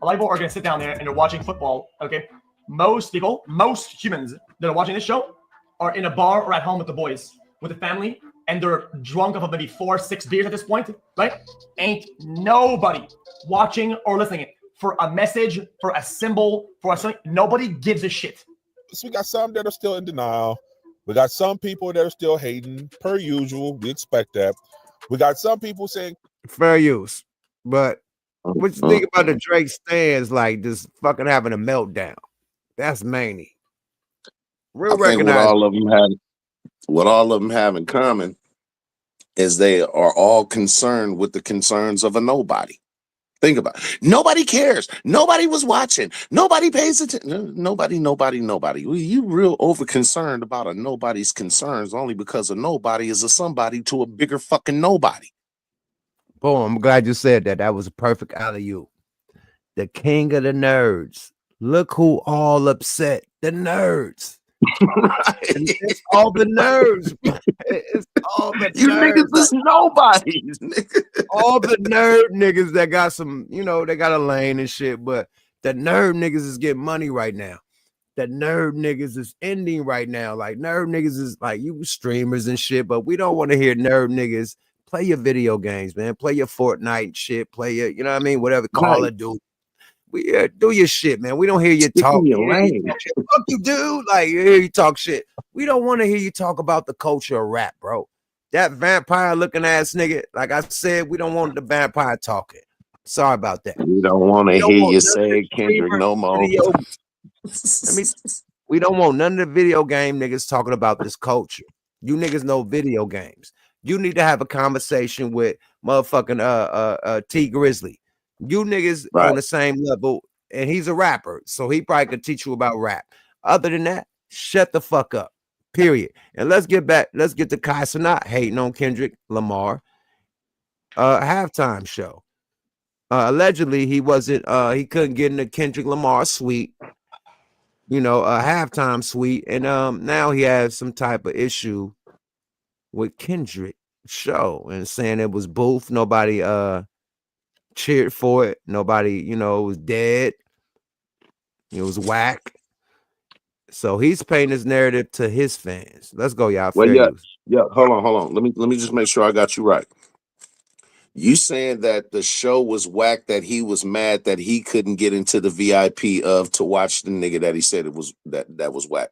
A lot of people are going to sit down there and they're watching football, okay? Most humans that are watching this show are in a bar or at home with the boys, with the family, and they're drunk off of maybe 4-6 beers at this point, right? Ain't nobody watching or listening for a message, for a symbol, for something. Nobody gives a shit. So we got some that are still in denial. We got some people that are still hating, per usual. We expect that. We got some people saying... Fair use. But what you think about the Drake stands like just fucking having a meltdown? That's many. I think what all of them have in common is they are all concerned with the concerns of a nobody. Think about it. Nobody cares. Nobody was watching. Nobody pays attention. Nobody. You real over concerned about a nobody's concerns only because a nobody is a somebody to a bigger fucking nobody. Boom, I'm glad you said that. That was a perfect alley-oop. The king of the nerds. Look who all upset. The nerds. Right. It's all the nerds. It's all the you nerds. niggas is nobodies. All the nerd niggas that got some, you know, they got a lane and shit, but the nerd niggas is getting money right now. The nerd niggas is ending right now. Like nerd niggas is like you streamers and shit, but we don't want to hear nerd niggas play your video games, man. Play your Fortnite shit. Play your, you know what I mean? Whatever Call of Duty. Do your shit, man. We don't hear you talk. Fuck you, dude. Like you hear you talk shit. We don't want to hear you talk about the culture of rap, bro. That vampire looking ass nigga, like I said, we don't want the vampire talking. Sorry about that. We don't want to hear you say Kendrick no more. We don't want none of the video game niggas talking about this culture. You niggas know video games. You need to have a conversation with motherfucking T Grizzly. You niggas on the same level, and he's a rapper, so he probably could teach you about rap. Other than that, shut the fuck up. Period. And let's get to Kai CENAT hating on Kendrick Lamar halftime show. Allegedly, he couldn't get in the Kendrick Lamar suite, you know, a halftime suite, and now he has some type of issue with Kendrick show and saying it was booth. Nobody cheered for it. Nobody, you know, it was dead. It was whack. So he's painting his narrative to his fans. Let's go, y'all. Well, yeah. Hold on. Let me just make sure I got you right. You saying that the show was whack, that he was mad that he couldn't get into the VIP to watch the nigga that he said it was that was whack.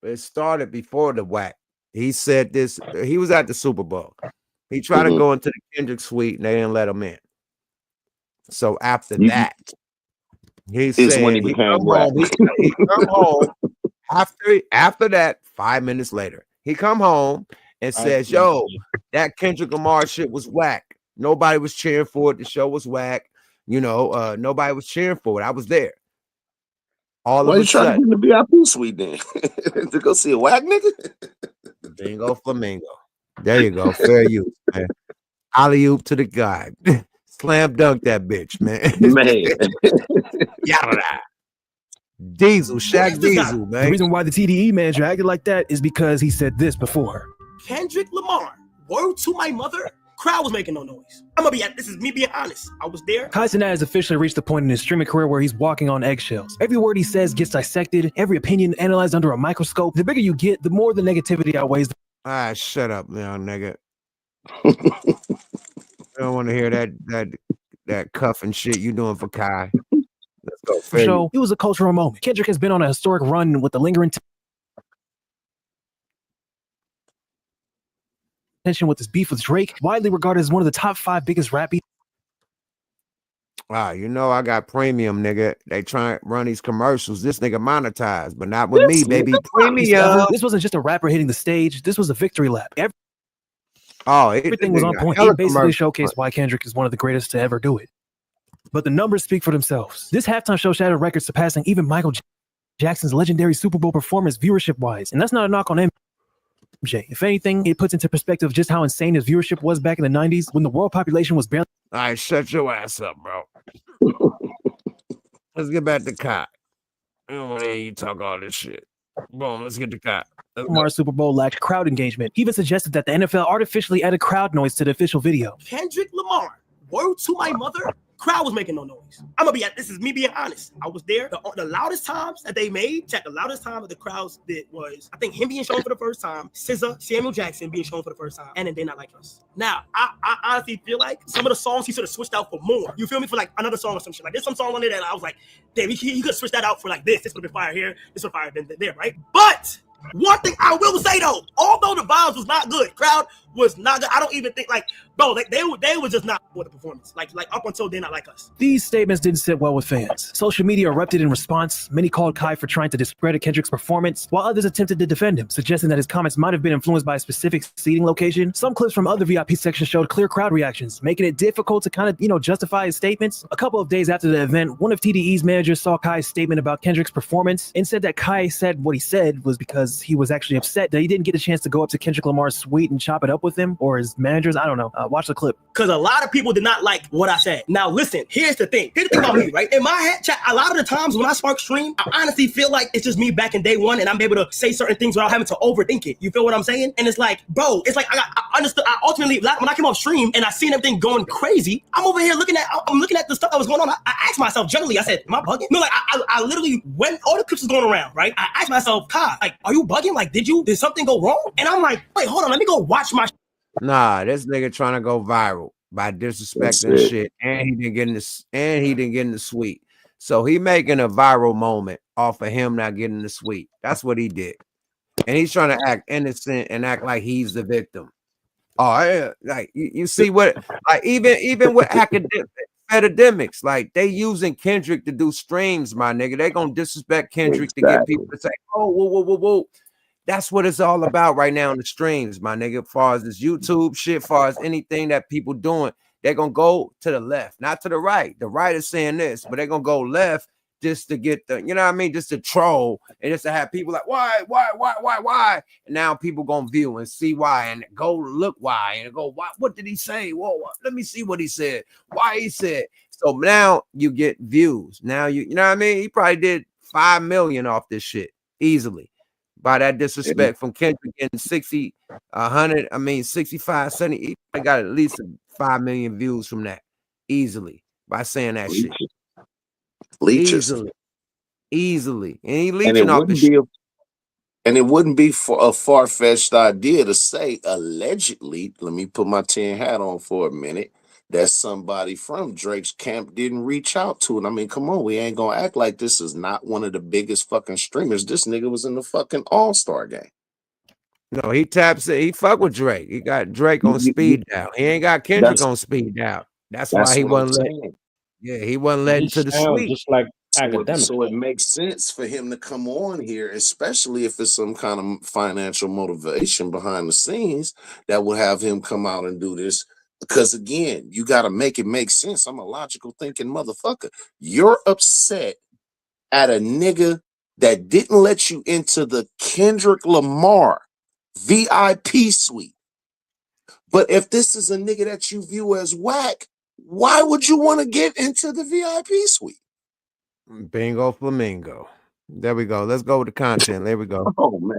It started before the whack. He said this. He was at the Super Bowl. He tried to go into the Kendrick suite and they didn't let him in. So after that, he said when he became whack. He come home after that. 5 minutes later, he come home and says, "Yo, that Kendrick Lamar shit was whack. Nobody was cheering for it. The show was whack. You know, nobody was cheering for it. I was there." Why you trying to get in the VIP suite then? To go see a whack nigga? Bingo flamingo. There you go. Fair use, man. Alley-oop to the guy. Slam dunk that bitch, man. Yada. Diesel, Shaq Diesel, man. The reason why the TDE manager acted like that is because he said this before. Kendrick Lamar, word to my mother, crowd was making no noise. This is me being honest. I was there. Kai CENAT has officially reached the point in his streaming career where he's walking on eggshells. Every word he says gets dissected, every opinion analyzed under a microscope. The bigger you get, the more the negativity outweighs. Shut up now, nigga. I don't want to hear that cuffing shit you doing for Kai. Let's go. So it was a cultural moment. Kendrick has been on a historic run with the lingering tension with his beef with Drake, widely regarded as one of the top 5 biggest rap beefs. Wow, you know I got premium, nigga. They try to run these commercials. This nigga monetized, but not with me, baby. Premium. This wasn't just a rapper hitting the stage. This was a victory lap. Everything was on point. It basically showcased why Kendrick is one of the greatest to ever do it. But the numbers speak for themselves. This halftime show shattered records, surpassing even Michael Jackson's legendary Super Bowl performance viewership-wise. And that's not a knock on MJ. If anything, it puts into perspective just how insane his viewership was back in the 90s when the world population was barely... All right, shut your ass up, bro. Let's get back to Kai. I don't want to hear you talk all this shit. Boom, let's get to Kai. Lamar's Super Bowl lacked crowd engagement. He even suggested that the NFL artificially added crowd noise to the official video. Kendrick Lamar, word to my mother, crowd was making no noise. This is me being honest. I was there. The loudest times that they made, the loudest time that the crowds did was, I think, him being shown for the first time, SZA, Samuel Jackson being shown for the first time, and then They Not Like Us. Now, I honestly feel like some of the songs he should have switched out for more. You feel me? For like another song or some shit. Like there's some song on there that I was like, damn, he could switch that out for like this. This would have been fire here. This would have been fire there, right? But one thing I will say though, although the vibes was not good, crowd was not good. I don't even think like bro, like they were just not for the performance. Like up until they're not like us. These statements didn't sit well with fans. Social media erupted in response. Many called Kai for trying to discredit Kendrick's performance, while others attempted to defend him, suggesting that his comments might have been influenced by a specific seating location. Some clips from other VIP sections showed clear crowd reactions, making it difficult to kind of, justify his statements. A couple of days after the event, one of TDE's managers saw Kai's statement about Kendrick's performance and said that Kai said what he said was because he was actually upset that he didn't get a chance to go up to Kendrick Lamar's suite and chop it up with him or his managers. I don't know. Watch the clip. Because a lot of people did not like what I said. Now listen, here's the thing. Here's the thing about me, right? In my head, chat, a lot of the times when I spark stream, I honestly feel like it's just me back in day one and I'm able to say certain things without having to overthink it. You feel what I'm saying? And it's like, bro, it's like I understood. I ultimately, when I came off stream and I seen everything going crazy, I'm over here looking at the stuff that was going on. I asked myself, generally, I said, am I bugging? No, like I literally, when all the clips was going around, right? I asked myself, Kai, like, are you bugging? Like, did something go wrong? And I'm like, wait, hold on, let me go watch my. Nah, this nigga trying to go viral by disrespecting shit, and he didn't get in the suite. So he making a viral moment off of him not getting the suite. That's what he did, and he's trying to act innocent and act like he's the victim. Oh, yeah, like you see what? Like even with academics, like they using Kendrick to do streams, my nigga. They gonna disrespect Kendrick to get people to say, "Oh, whoa." That's what it's all about right now in the streams, my nigga. As far as this YouTube shit, far as anything that people doing, they're gonna go to the left, not to the right. The right is saying this, but they're gonna go left just to get the, you know what I mean, just to troll and just to have people like, why? And now people gonna view and see why and go look why and go, what did he say? Whoa, let me see what he said. Why he said. So now you get views. Now you know what I mean? He probably did 5 million off this shit easily. By that disrespect from Kendrick getting 60, 100, 65, 70, I got at least 5 million views from that easily by saying that shit. Leeches. Easily. And he leeching off the shit. And it wouldn't be for a far-fetched idea to say, allegedly, let me put my tin hat on for a minute, that somebody from Drake's camp didn't reach out to it. I mean, come on, we ain't gonna act like this is not one of the biggest fucking streamers. This nigga was in the fucking All-Star game. No, he taps it. He fuck with Drake. He got Drake on speed dial. He ain't got Kendrick on speed dial. That's why he wasn't letting. Yeah, he wasn't letting to the suite. Just like so it makes sense for him to come on here, especially if it's some kind of financial motivation behind the scenes that would have him come out and do this. Because again, you got to make it make sense. I'm a logical thinking motherfucker. You're upset at a nigga that didn't let you into the Kendrick Lamar VIP suite. But if this is a nigga that you view as whack, why would you want to get into the VIP suite? Bingo flamingo. There we go. Let's go with the content. There we go. Oh man.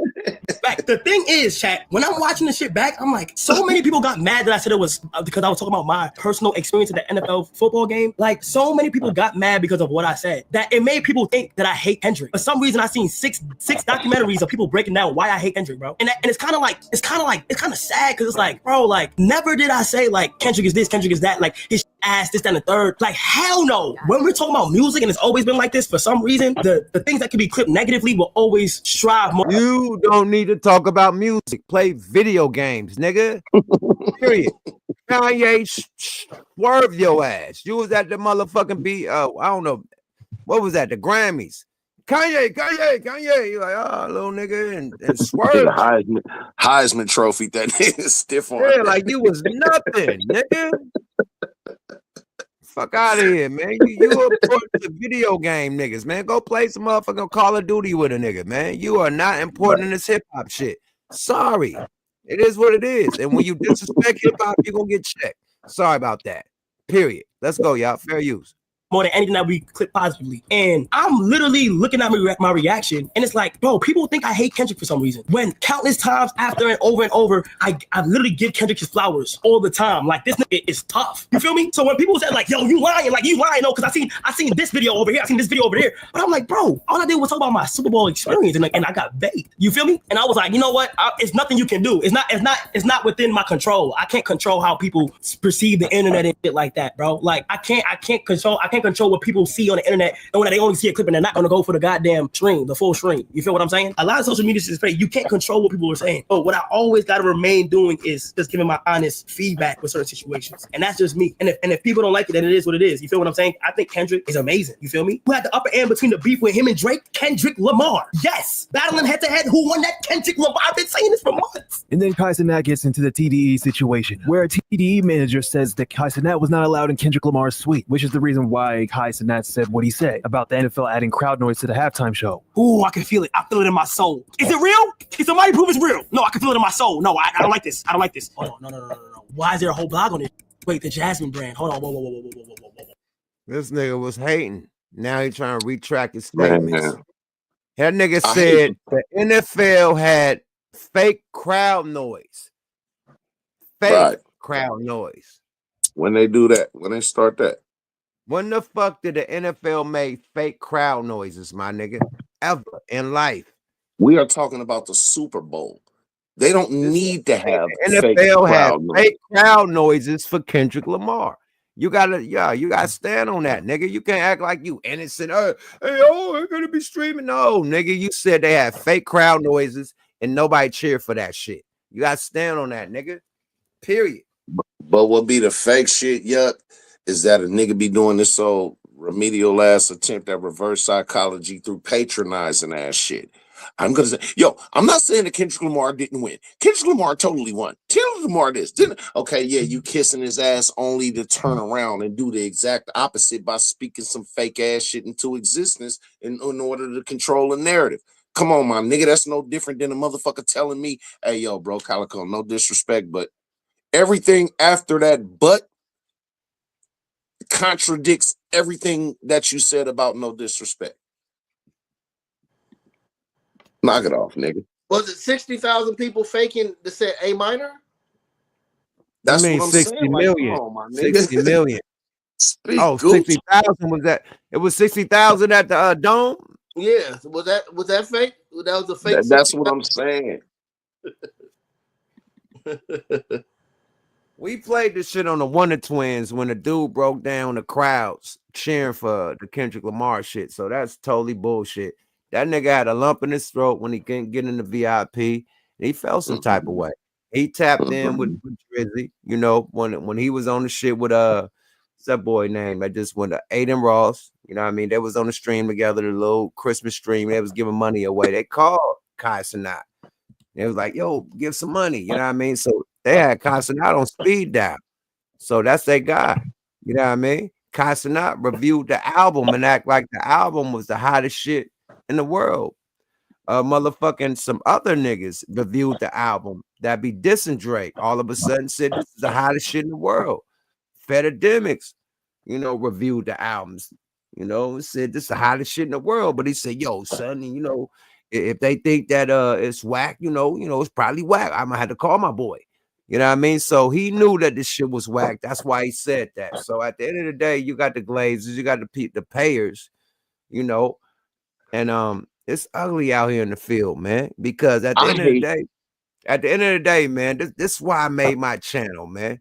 Back. The thing is, chat, when I'm watching this shit back, I'm like, so many people got mad that I said it was because I was talking about my personal experience at the NFL football game. Like, so many people got mad because of what I said that it made people think that I hate Kendrick. For some reason, I seen six documentaries of people breaking down why I hate Kendrick, bro. And it's kind of sad because it's like, bro, like, never did I say like Kendrick is this, Kendrick is that, like his ass, this, that, and the third. Like, hell no. When we're talking about music and it's always been like this, for some reason, the things that can be clipped negatively will always strive more. You don't need to talk about music. Play video games, nigga. Period. Kanye swerved your ass. You was at the motherfucking I don't know. What was that? The Grammys. Kanye. You're like, oh, little nigga, and swerved. Heisman trophy that is stiff on. Yeah, like you was nothing, nigga. Fuck out of here, man. You important to video game niggas, man. Go play some motherfucking Call of Duty with a nigga, man. You are not important in this hip-hop shit. Sorry. It is what it is. And when you disrespect hip-hop, you're gonna get checked. Sorry about that. Period. Let's go, y'all. Fair use. More than anything that we clip positively. And I'm literally looking at my reaction, and it's like, bro, people think I hate Kendrick for some reason. When countless times after and over, I literally give Kendrick his flowers all the time. Like, this nigga is tough. You feel me? So when people say like, yo, you lying, no, because I seen this video over here, I seen this video over there. But I'm like, bro, all I did was talk about my Super Bowl experience, and I got baked. You feel me? And I was like, you know what? It's nothing you can do. It's not within my control. I can't control how people perceive the internet and shit like that, bro. Like, I can't control can't control what people see on the internet, and when they only see a clip and they're not gonna go for the goddamn stream, the full stream. You feel what I'm saying? A lot of social media is fake. You can't control what people are saying. But what I always gotta remain doing is just giving my honest feedback with certain situations, and that's just me. And if people don't like it, then it is what it is. You feel what I'm saying? I think Kendrick is amazing. You feel me? Who had the upper hand between the beef with him and Drake? Kendrick Lamar. Yes, battling head to head. Who won that? Kendrick Lamar. I've been saying this for months. And then Kai Cenat gets into the TDE situation, where a TDE manager says that Kai Cenat was not allowed in Kendrick Lamar's suite, which is the reason why Kai Cenat said what he said about the NFL adding crowd noise to the halftime show. Ooh, I can feel it. I feel it in my soul. Is it real? Can somebody prove it's real? No, I can feel it in my soul. No, I don't like this. I don't like this. Hold on. No. Why is there a whole blog on it? Wait, the Jasmine brand. Hold on. Whoa. This nigga was hating. Now he trying to retract his statements. That nigga said the NFL had fake crowd noise. Fake crowd noise. When they do that, when they start that. When the fuck did the NFL make fake crowd noises, my nigga? Ever in life. We are talking about the Super Bowl. They don't need to have NFL have fake crowd noises for Kendrick Lamar. You gotta stand on that, nigga. You can't act like you innocent. Hey, I'm gonna be streaming. No, nigga, you said they had fake crowd noises and nobody cheered for that shit. You gotta stand on that, nigga. Period. But what be the fake shit, yuck, is that a nigga be doing this so remedial ass attempt at reverse psychology through patronizing ass shit. I'm gonna say, I'm not saying that Kendrick Lamar didn't win. Kendrick Lamar totally won. Kendrick Lamar didn't. Okay, yeah, you kissing his ass only to turn around and do the exact opposite by speaking some fake ass shit into existence in order to control a narrative. Come on, my nigga, that's no different than a motherfucker telling me, hey, yo, bro, Calico, no disrespect, but everything after that but contradicts everything that you said about no disrespect. Knock it off, nigga. Was it 60,000 people faking to say A minor? That's what I'm 60 saying. Million. Like, on, 60 million. 60,000 was that? It was 60,000 at the Dome. Yeah, was that fake? That was a fake. That's what I'm saying. We played this shit on the Wonder Twins when the dude broke down the crowds cheering for the Kendrick Lamar shit. So that's totally bullshit. That nigga had a lump in his throat when he couldn't get in the VIP. And he felt some type of way. He tapped in with Drizzy, you know, when he was on the shit with what's that boy name? I just went to Aiden Ross. You know what I mean? They was on the stream together, the little Christmas stream. They was giving money away. They called Kai Cenat. They was like, yo, give some money. You know what I mean? So they had Kai Cenat on speed dial. So that's their guy. You know what I mean? Kai Cenat reviewed the album and act like the album was the hottest shit in the world. Motherfucking some other niggas reviewed the album that be dissing Drake. All of a sudden said this is the hottest shit in the world. Fedademics, you know, reviewed the albums, you know, said this is the hottest shit in the world. But he said, yo, son, you know, if they think that it's whack, you know, it's probably whack. I'm gonna have to call my boy. You know what I mean? So he knew that this shit was whack. That's why he said that. So at the end of the day, you got the Glazers, you got the payers, you know, and it's ugly out here in the field, man. Because at the end of the day, man, this is why I made my channel, man.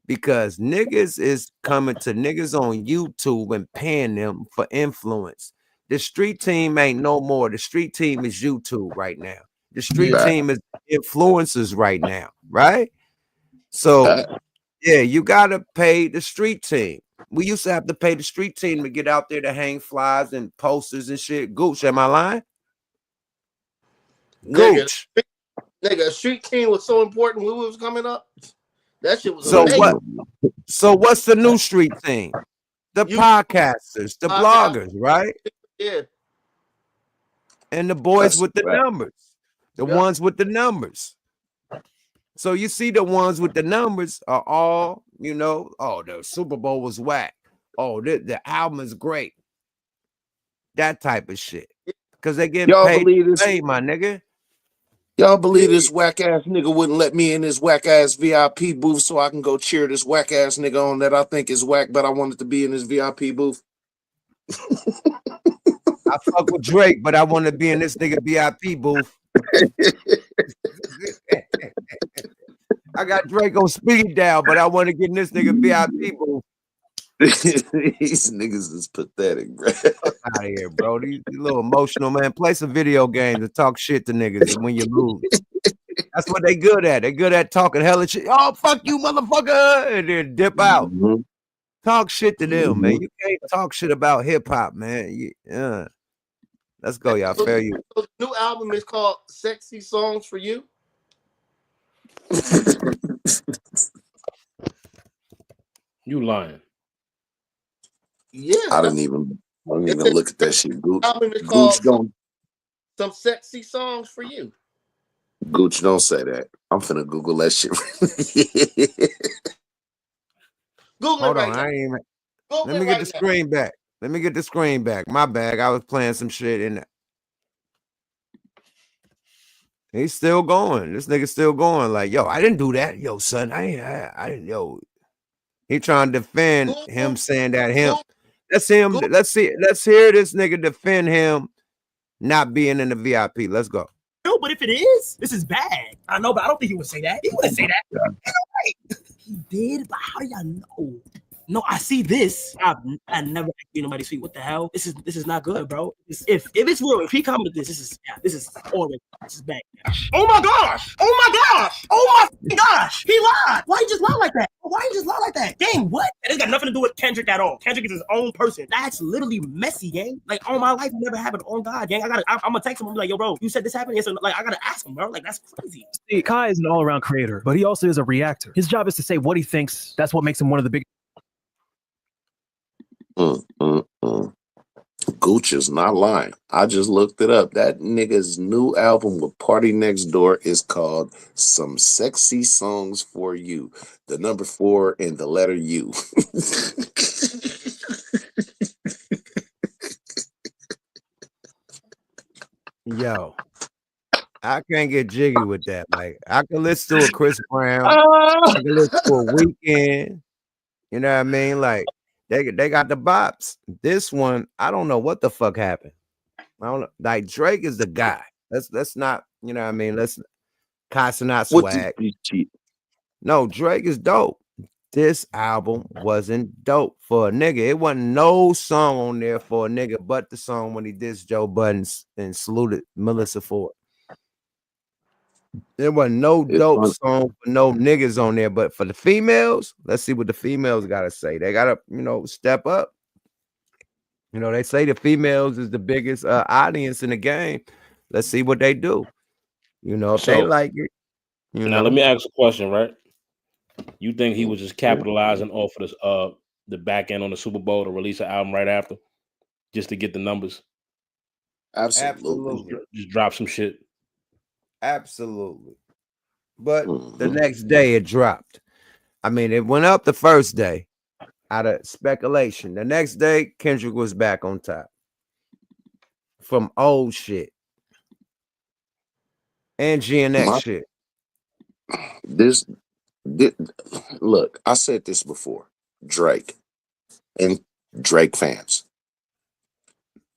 Because niggas is coming to niggas on YouTube and paying them for influence. The street team ain't no more. The street team is YouTube right now. The street team is influencers right now, right? So, yeah, you got to pay the street team. We used to have to pay the street team to get out there to hang flyers and posters and shit. Gooch, am I lying? Gooch. Nigga, street team was so important when we was coming up. That shit was so amazing. what? So what's the new street team? The podcasters, the bloggers, right? Yeah. And the boys with the numbers. The ones with the numbers. So you see the ones with the numbers are all, you know, oh, the Super Bowl was whack. Oh, the album is great. That type of shit. Because they get paid to play, my nigga. Y'all believe this whack ass nigga wouldn't let me in this whack ass VIP booth so I can go cheer this whack ass nigga on that I think is whack, but I wanted to be in this VIP booth? I fuck with Drake, but I want to be in this nigga VIP booth. I got Drake on speed dial, but I want to get in this nigga VIP booth. These niggas is pathetic, bro. Fuck out of here, bro. These little emotional, man. Play some video games and talk shit to niggas when you lose. That's what they good at. They good at talking hella shit. Oh, fuck you, motherfucker. And then dip out. Talk shit to them, man. You can't talk shit about hip hop, man. Yeah. Let's go, y'all. Fair you. So the new album is called Sexy Songs for You. You lying. Yeah. I didn't even look at that shit. Gooch, Album is Gooch called don't Some Sexy Songs for You. Gooch don't say that. I'm finna Google that shit. Google Hold it on, right I now. ain't even. Google Let it me get right the now. screen back. Let me get the screen back. My bag. I was playing some shit in there. He's still going. This nigga's still going. Like, yo, I didn't do that. Yo, son, I didn't. Yo, he trying to defend him, saying that him. Let's see him. Let's hear this nigga defend him not being in the VIP. Let's go. No, but if it is, this is bad. I know, but I don't think he would say that. He wouldn't say that. Ain't no way. He did, but how do y'all know? No, I see this. I never actually nobody's feet. What the hell? This is not good, bro. If it's real, if he commented this is horrible. This is bad. Oh my gosh! Oh my gosh! Oh my gosh! He lied. Why you just lie like that? Why you just lie like that? Gang, what? It got nothing to do with Kendrick at all. Kendrick is his own person. That's literally messy, gang. Like all my life, it never happened on God, gang. I'm gonna text him and be like, yo, bro, you said this happened. Yes, like I gotta ask him, bro. Like that's crazy. See, Kai is an all-around creator, but he also is a reactor. His job is to say what he thinks. That's what makes him one of the biggest. Gooch is not lying. I just looked it up. That nigga's new album with PARTYNEXTDOOR is called Some Sexy Songs for You. The number 4 and the letter U. Yo, I can't get jiggy with that. Like, I can listen to a Chris Brown. I can listen to a Weekend. You know what I mean? Like, they got the bops. This one, I don't know what the fuck happened. I don't know. Like, Drake is the guy. Let's not, you know what I mean? Let's CENAT swag. No, Drake is dope. This album wasn't dope for a nigga. It wasn't no song on there for a nigga but the song when he dissed Joe Budden and saluted Melissa Ford. There wasn't no dope song for no niggas on there, but for the females, let's see what the females gotta say. They gotta, step up. They say the females is the biggest audience in the game. Let's see what they do. If they like it. Now let me ask a question, right? You think he was just capitalizing off of this the back end on the Super Bowl to release an album right after, just to get the numbers? Absolutely. Just drop some shit. Absolutely. But the next day it dropped. I mean, it went up the first day out of speculation. The next day, Kendrick was back on top from old shit and GNX shit. Look, I said this before. Drake and Drake fans.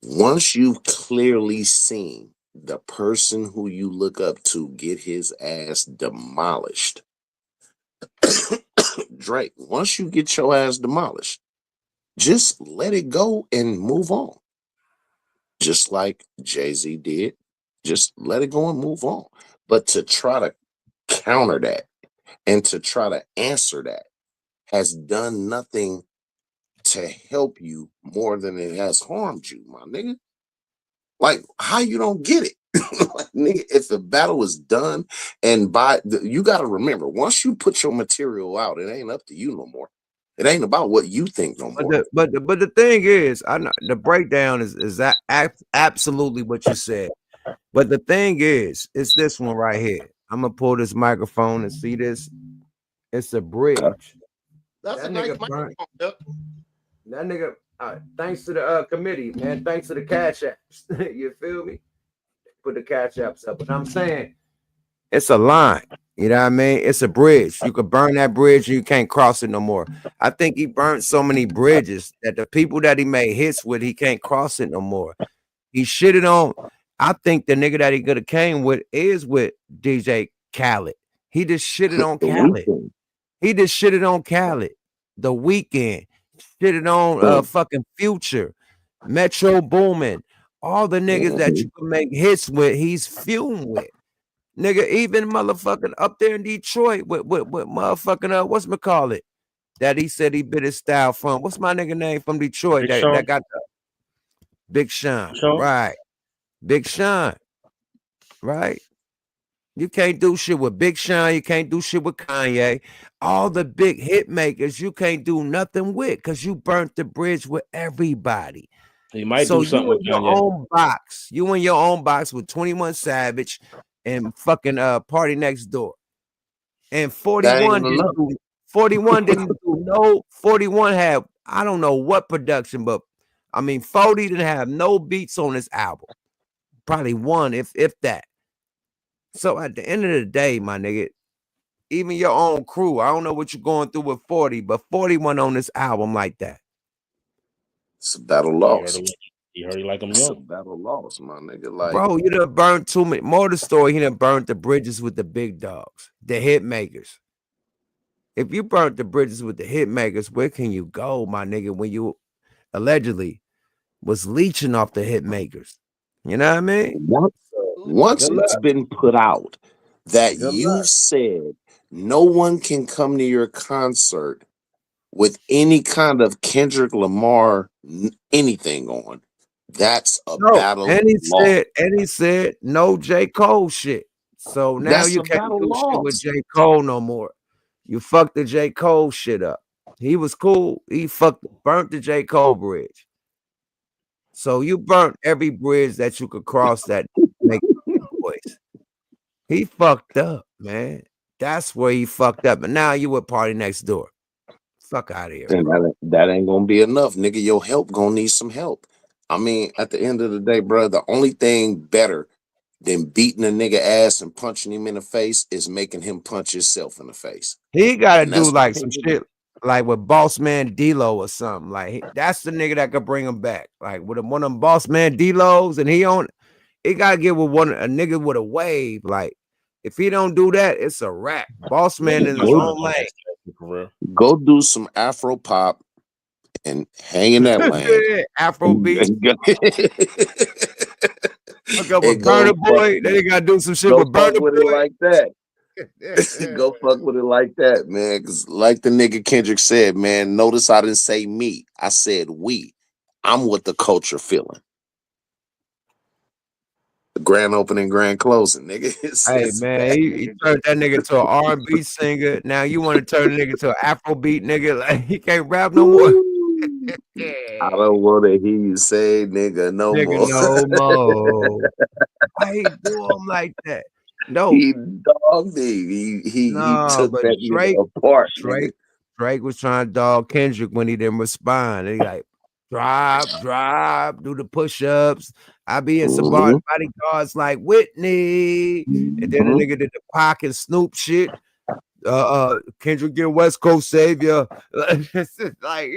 Once you've clearly seen the person who you look up to get his ass demolished, Drake, once you get your ass demolished, just let it go and move on. Just like Jay-Z did. Just let it go and move on. But to try to counter that and to try to answer that has done nothing to help you more than it has harmed you, my nigga. Like, how you don't get it? Like, nigga, if the battle is done and you got to remember, once you put your material out, it ain't up to you no more. It ain't about what you think no more. But the thing is, I know the breakdown is that absolutely what you said. But the thing is, it's this one right here. I'm gonna pull this microphone and see this. It's a bridge. That's that a nigga nice microphone. Yep. That nigga, thanks to the committee, man. Thanks to the cash apps. You feel me? Put the cash apps up. But I'm saying it's a line. You know what I mean? It's a bridge. You could burn that bridge and you can't cross it no more. I think he burnt so many bridges that the people that he made hits with, he can't cross it no more. He shitted on. I think the nigga that he could have came with is with DJ Khaled. He just shitted on Khaled. He just shitted on Khaled. The Weekend. shitted on fucking Future, Metro Boomin, all the niggas that you can make hits with, he's feuding with. Nigga, even motherfucking up there in Detroit with motherfucking whatchamacallit, that he said he bit his style from. What's my nigga name from Detroit that got the Big Sean. Right. Big Sean. Right. You can't do shit with Big Sean. You can't do shit with Kanye. All the big hit makers, you can't do nothing with because you burnt the bridge with everybody. You might do something with your own box. You in your own box with 21 Savage and fucking Party Next Door. And 41 didn't do no 41 had I don't know what production, but I mean 40 didn't have no beats on this album. Probably one, if that. So at the end of the day, my nigga, even your own crew, I don't know what you're going through with 40, but 41 on this album like that. It's a battle lost. He heard like him It's a young. battle lost, my nigga. Like, bro, you done burned too many. More of the story, he done burnt the bridges with the big dogs, the hit makers. If you burnt the bridges with the hit makers, where can you go, my nigga, when you allegedly was leeching off the hit makers? You know what I mean? Once it's been put out that you said no one can come to your concert with any kind of Kendrick Lamar anything on, that's a battle. And he said no J. Cole shit. So now That's you a can't battle do shit with lost. J. Cole no more. You fucked the J. Cole shit up. He was cool. He burnt the J. Cole bridge. So you burnt every bridge that you could cross that make voice. He fucked up, man. That's where he fucked up. And now you with Party Next Door. Fuck out of here. And that ain't gonna be enough, nigga. Your help gonna need some help. I mean, at the end of the day, bro, the only thing better than beating a nigga ass and punching him in the face is making him punch himself in the face. He gotta do like some shit like with Boss Man D-Lo or something. Like that's the nigga that could bring him back. Like with one of them Boss Man D-Los, and he gotta get with a nigga with a wave. Like if he don't do that, it's a wrap. Boss Man in his own lane. Go do some Afro pop and hang in that lane. Afro beat. Look up with Burner Boy. Then he gotta do some shit with Burner Boy like that. Go fuck with it like that, man. Because like the nigga Kendrick said, man, notice I didn't say me. I said we. I'm with the culture feeling. The grand opening, grand closing, nigga. Hey man, he turned that nigga to an R&B singer. Now you want to turn the nigga to an Afrobeat nigga? Like he can't rap no more. I don't want to hear you say nigga no more. No more. Why he do him like that? No, he dogged me. He took that Drake apart. Drake was trying to dog Kendrick when he didn't respond. He like drop, do the push-ups. I be in some bodyguards like Whitney, and then the nigga did the Pac and Snoop shit. Kendrick get West Coast savior. Like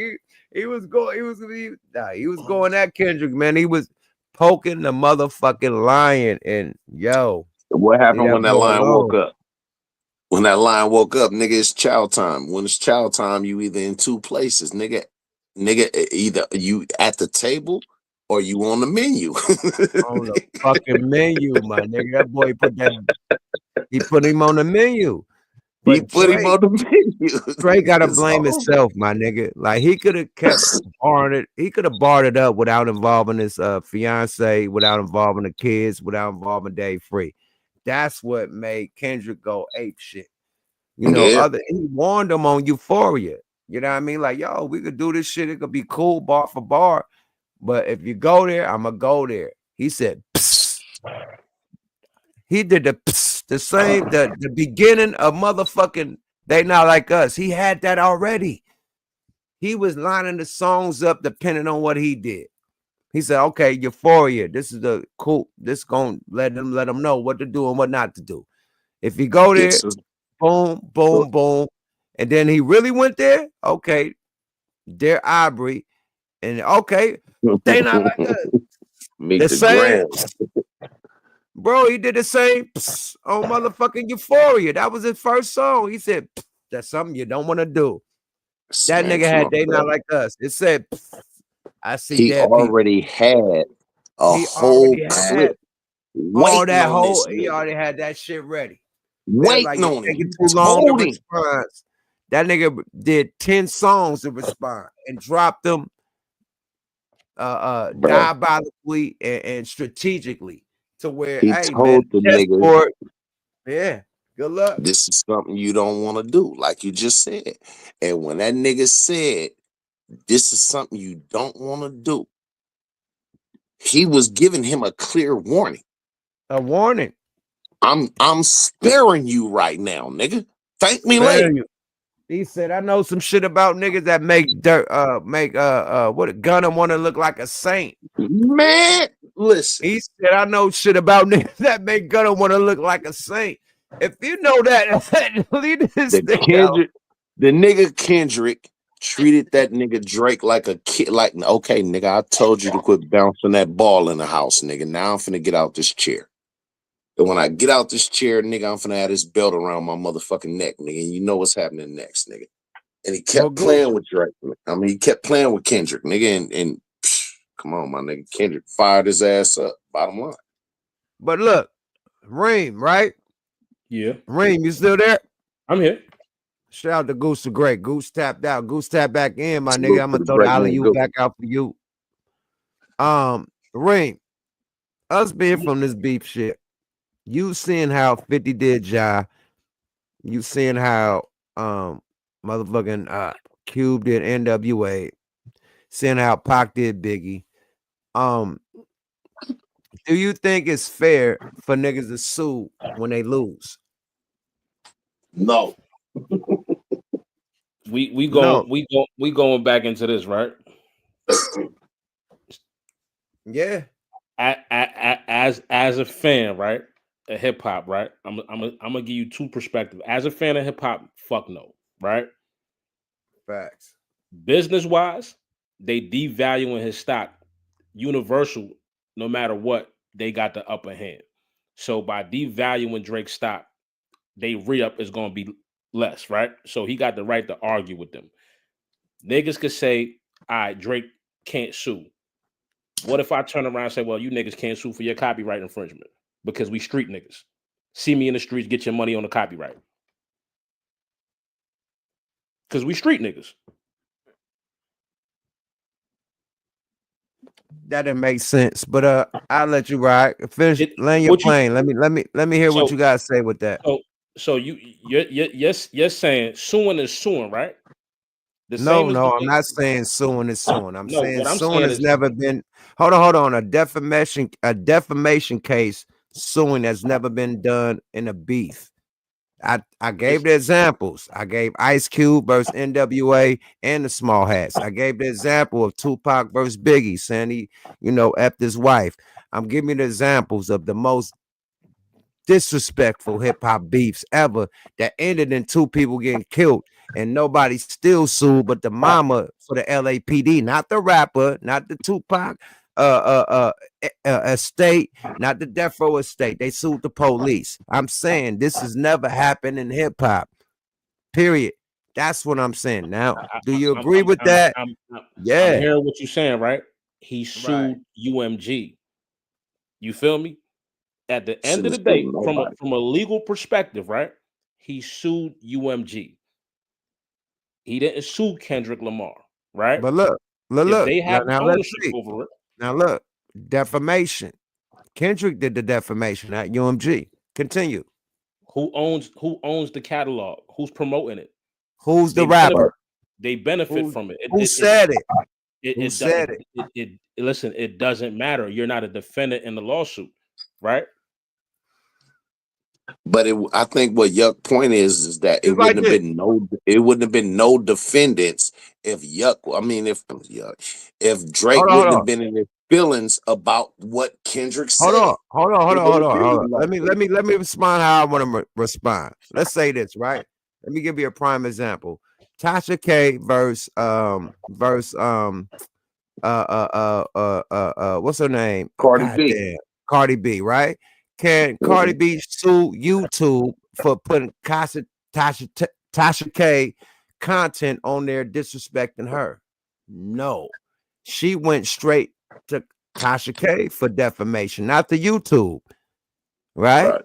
he was going at Kendrick, man. He was poking the motherfucking lion, and yo. What happened when that lion woke up? When that lion woke up, nigga, it's chow time. When it's chow time, you either in two places, nigga. Either you at the table or you on the menu. On the fucking menu, my nigga. That boy put him on the menu. But he put him on the menu. Drake gotta blame himself, my nigga. Like he could have kept barring it. He could have barred it up without involving his fiance, without involving the kids, without involving Dave Free. That's what made Kendrick go ape shit. You know, he warned him on Euphoria. You know what I mean? Like, yo, we could do this shit. It could be cool bar for bar. But if you go there, I'm going to go there. He said, psst. He did the psst, the same, the beginning of motherfucking They Not Like Us. He had that already. He was lining the songs up depending on what he did. He said, okay, Euphoria. This is the cool. This going to let them know what to do and what not to do. If you go there, boom, boom, boom. And then he really went there. Okay, they're Aubrey, and okay, They Not Like Us. The same, bro. He did the same on motherfucking Euphoria. That was his first song. He said, "That's something you don't want to do." That nigga had They Not Like Us. It said, I see he dead people. already had a He whole already had clip all waiting that on whole. this He nigga. already had that shit ready. They're like, Waiting it's on him. taking You too long to told him. respond. That nigga did 10 songs to respond and dropped them diabolically and strategically to where, He hey man, told the test nigga, board. Yeah, good luck. this is something you don't want to do, like you just said. And when that nigga said, this is something you don't want to do, he was giving him a clear warning. A warning. I'm sparing you right now, nigga. Thank me later. He said, I know some shit about niggas that make dirt, what Gunna want to look like a saint. Man, listen. He said, I know shit about niggas that make Gunna want to look like a saint. If you know that, leave this thing out. The nigga Kendrick treated that nigga Drake like a kid. Like, okay, nigga, I told you to quit bouncing that ball in the house, nigga. Now I'm finna get out this chair. And when I get out this chair, nigga, I'm finna have this belt around my motherfucking neck, nigga. And you know what's happening next, nigga. And he kept playing with Drake. I mean, he kept playing with Kendrick, nigga. And come on, my nigga. Kendrick fired his ass up. Bottom line. But look, Reem, right? Yeah. Reem, you still there? I'm here. Shout out to Goose the Great. Goose tapped out. Goose tapped back in, my nigga. I'm gonna throw the alley-oop back out for you. Reem, us being from this beef shit, you seeing how 50 did Ja, you seeing how motherfucking Cube did NWA, seeing how Pac did Biggie. Do you think it's fair for niggas to sue when they lose? No. We going back into this, right? Yeah. As a fan, right? Of hip hop, right? I'm gonna give you two perspectives. As a fan of hip hop, fuck no, right? Facts. Business wise, they devaluing his stock. Universal, no matter what, they got the upper hand. So by devaluing Drake's stock, they re-up is gonna be less, right? So he got the right to argue with them. Niggas could say, all right, Drake can't sue. What if I turn around and say, well, you niggas can't sue for your copyright infringement because we street niggas. See me in the streets, get your money on the copyright. Because we street niggas. That didn't make sense, but I'll let you ride. Finish, land your plane. Let me hear what you guys say with that. So you're saying suing is suing, right? No, I'm not saying suing is suing. I'm saying suing has is never been. Hold on. A defamation case suing has never been done in a beef. I gave the examples. I gave Ice Cube versus NWA and the Small Hats. I gave the example of Tupac versus Biggie, saying he, effed his wife. I'm giving you the examples of the most disrespectful hip-hop beefs ever that ended in two people getting killed, and nobody still sued but the mama for the LAPD, not the rapper, not the Tupac estate, not the Death Row estate. They sued the police. I'm saying this has never happened in hip-hop, period. That's what I'm saying. Now, do you agree with that? Yeah. I'm hearing what you're saying, right? He sued UMG. You feel me? At the end of the day, from a legal perspective, right? He sued UMG. He didn't sue Kendrick Lamar, right? But look. They have ownership over it. Now look, defamation. Kendrick did the defamation at UMG. Continue. Who owns the catalog? Who's promoting it? Who's the rapper? They benefit from it. Who said it? Who said it? Listen, it doesn't matter. You're not a defendant in the lawsuit, right? But I think what Yuck point is that it wouldn't have been no defendants if if Drake wouldn't have been in his feelings about what Kendrick said. Hold on. Let me respond how I want to respond. Let's say this, right? Let me give you a prime example. Tasha K versus what's her name? Cardi B. Cardi B, right? Can Cardi B sue YouTube for putting Tasha K content on there disrespecting her. No, she went straight to Tasha K for defamation, not to YouTube, right?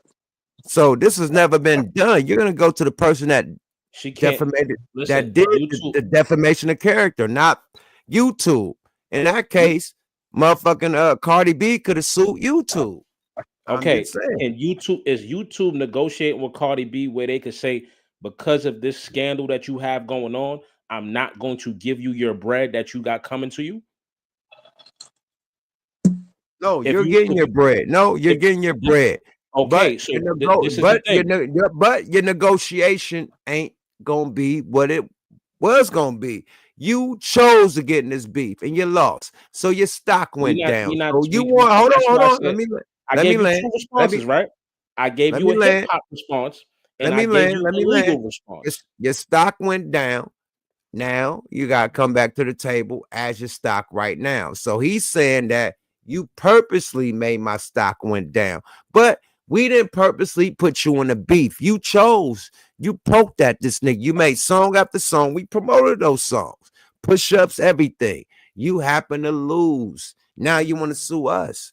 So this has never been done. You're gonna go to the person that she can't defamated, listen, that did YouTube, the defamation of character, not YouTube. In that case, motherfucking Cardi B could have sued YouTube. Okay, and YouTube negotiating with Cardi B where they could say, because of this scandal that you have going on, I'm not going to give you your bread that you got coming to you? No, you're getting your bread. No, you're getting your bread. Okay, so this is the thing. But your negotiation ain't gonna be what it was gonna be. You chose to get in this beef and you lost, so your stock went down. So you want hold on. I gave you two responses, right? I gave you a hip hop response, and I gave you a legal response. Your stock went down. Now you got to come back to the table as your stock right now. So he's saying that you purposely made my stock went down, but we didn't purposely put you in a beef. You chose. You poked at this nigga. You made song after song. We promoted those songs, push-ups, everything. You happen to lose. Now you want to sue us.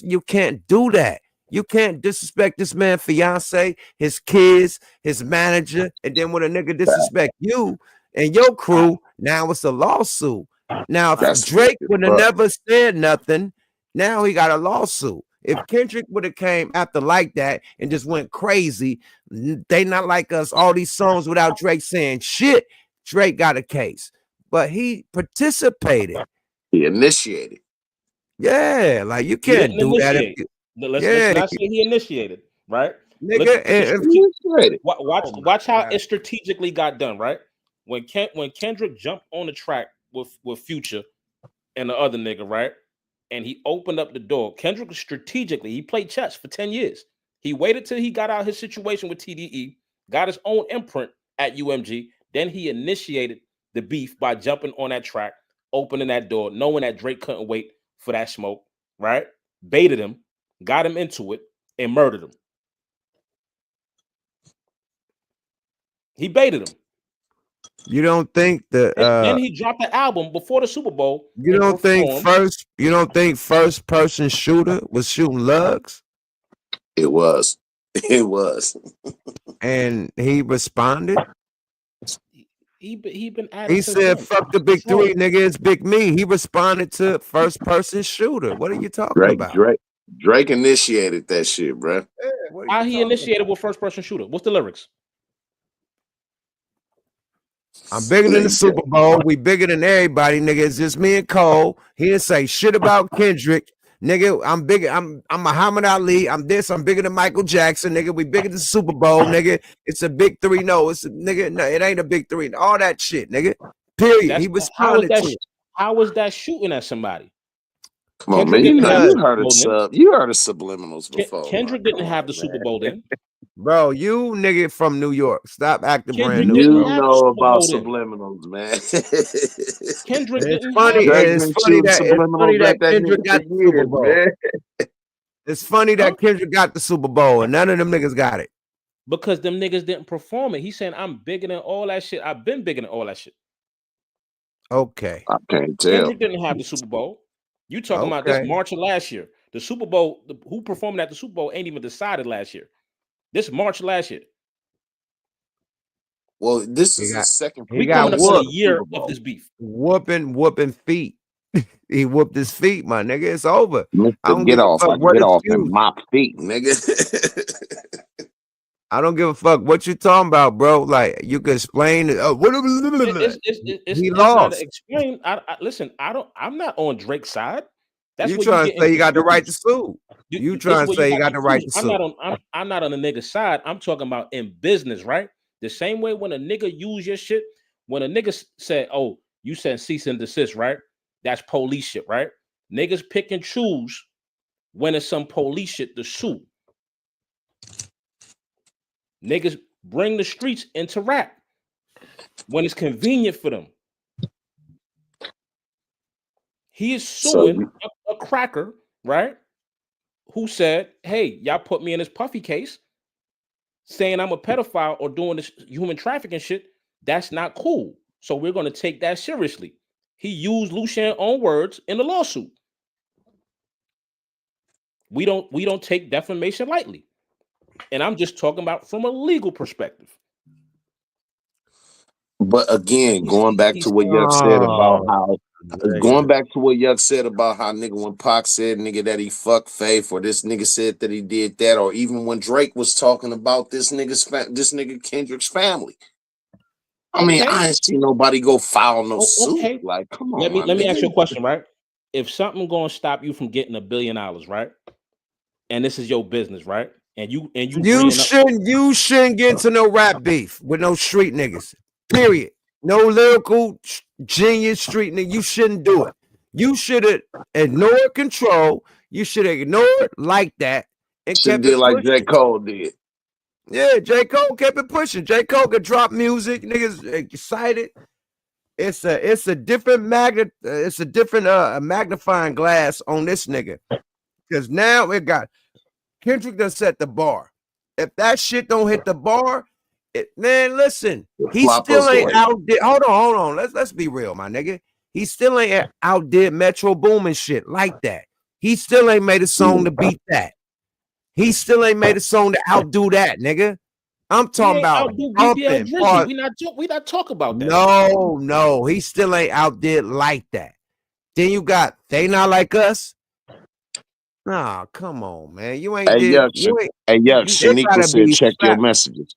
You can't do that. You can't disrespect this man's fiance, his kids, his manager, and then when a nigga disrespect you and your crew, now it's a lawsuit. Now, if Drake would have never said nothing, now he got a lawsuit. If Kendrick would have came after like that and just went crazy, they not like us, all these songs without Drake saying shit, Drake got a case. But he participated. He initiated. Yeah, like you can't do that. Let's not say he initiated, right? Nigga, watch how it strategically got done, right? When Kendrick jumped on the track with Future and the other nigga, right? And he opened up the door. Kendrick strategically, he played chess for 10 years. He waited till he got out his situation with TDE, got his own imprint at UMG. Then he initiated the beef by jumping on that track, opening that door, knowing that Drake couldn't wait for that smoke, right? Baited him, got him into it, and murdered him. He baited him. You don't think that then he dropped the album before the Super Bowl? You don't think first person shooter was shooting lugs? It was. It was. And he responded. He been He said, "Fuck the big three, nigga. It's big me." He responded to first person shooter. What are you talking about? Drake initiated that shit, bro. How he initiated with first person shooter? What's the lyrics? I'm bigger than the Super Bowl. We bigger than everybody, nigga. It's just me and Cole. He didn't say shit about Kendrick. Nigga, I'm bigger. I'm Muhammad Ali. I'm this. I'm bigger than Michael Jackson, nigga. We bigger than Super Bowl, nigga. It's a big three. No, it's a nigga. No, it ain't a big three. All that shit, nigga. Period. He responded to it. How was that shooting at somebody? Come on, man. You heard of subliminals before. Kendrick didn't have the Super Bowl then. Bro, you nigga from New York. Stop acting brand new. You know about subliminals, man. Kendrick it's funny that Kendrick got the Super Bowl. It's funny that Kendrick got the Super Bowl and none of them niggas got it. Because them niggas didn't perform it. He's saying, I'm bigger than all that shit. I've been bigger than all that shit. Okay. I can't tell. Kendrick didn't have the Super Bowl. You talking about this March of last year. The Super Bowl, who performed at the Super Bowl ain't even decided last year. This March last year. Well, this is the second. We coming up to a year of this beef. Whooping feet. He whooped his feet, my nigga. It's over. Get off and mop feet, nigga. I don't give a fuck what you talking about, bro. Like you can explain it. He lost. Explain. Listen. I'm not on Drake's side. That's you trying to say you got the right to sue. You trying to say you got the right to sue. I'm not on the nigga side. I'm talking about in business, right? The same way when a nigga use your shit, when a nigga said, "Oh, you sent cease and desist," right? That's police shit, right? Niggas pick and choose when it's some police shit to sue. Niggas bring the streets into rap when it's convenient for them. He is suing a cracker, right? Who said, hey, y'all put me in this Puffy case saying I'm a pedophile or doing this human trafficking shit. That's not cool. So we're going to take that seriously. He used Luchan's own words in the lawsuit. We don't take defamation lightly. And I'm just talking about from a legal perspective. But again, going back to what Yuck said about how nigga when Pac said nigga that he fucked Faith, or this nigga said that he did that, or even when Drake was talking about this nigga Kendrick's family. I mean, I ain't seen nobody go file no suit. Okay. Like, come on, Let me ask you a nigga. question, right? If something gonna stop you from getting $1 billion, right? And this is your business, right? And you shouldn't get into no rap beef with no street niggas. Period. No lyrical genius street nigga. You shouldn't do it. You should have ignored control. You should have ignored like that and kept it like pushing. J. Cole did. Yeah, J. Cole kept it pushing. J. Cole could drop music. Niggas excited. It's a different magnifying glass on this nigga. Because now it got Kendrick done set the bar. If that shit don't hit the bar, man, listen, he still ain't outdid. Hold on. Let's be real, my nigga. He still ain't outdid Metro Boomin shit like that. He still ain't made a song to beat that. He still ain't made a song to outdo that, nigga. I'm talking about bumping. We not talking about that. No, he still ain't outdid like that. Then you got They Not Like Us. Nah, come on, man. You ain't Shaniqua said check your messages.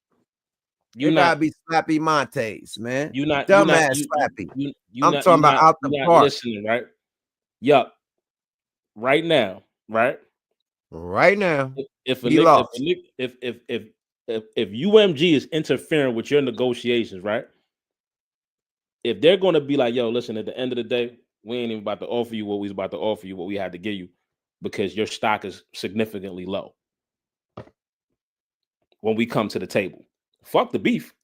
You gotta be Slappy Montes, man. You not dumbass Slappy. I'm talking about out the park. Listening, right? Yup. Right now, right? Right now. If UMG is interfering with your negotiations, right? If they're going to be like, yo, listen, at the end of the day, we ain't even about to offer you what we was about to offer you, what we had to give you, because your stock is significantly low. When we come to the table, fuck the beef.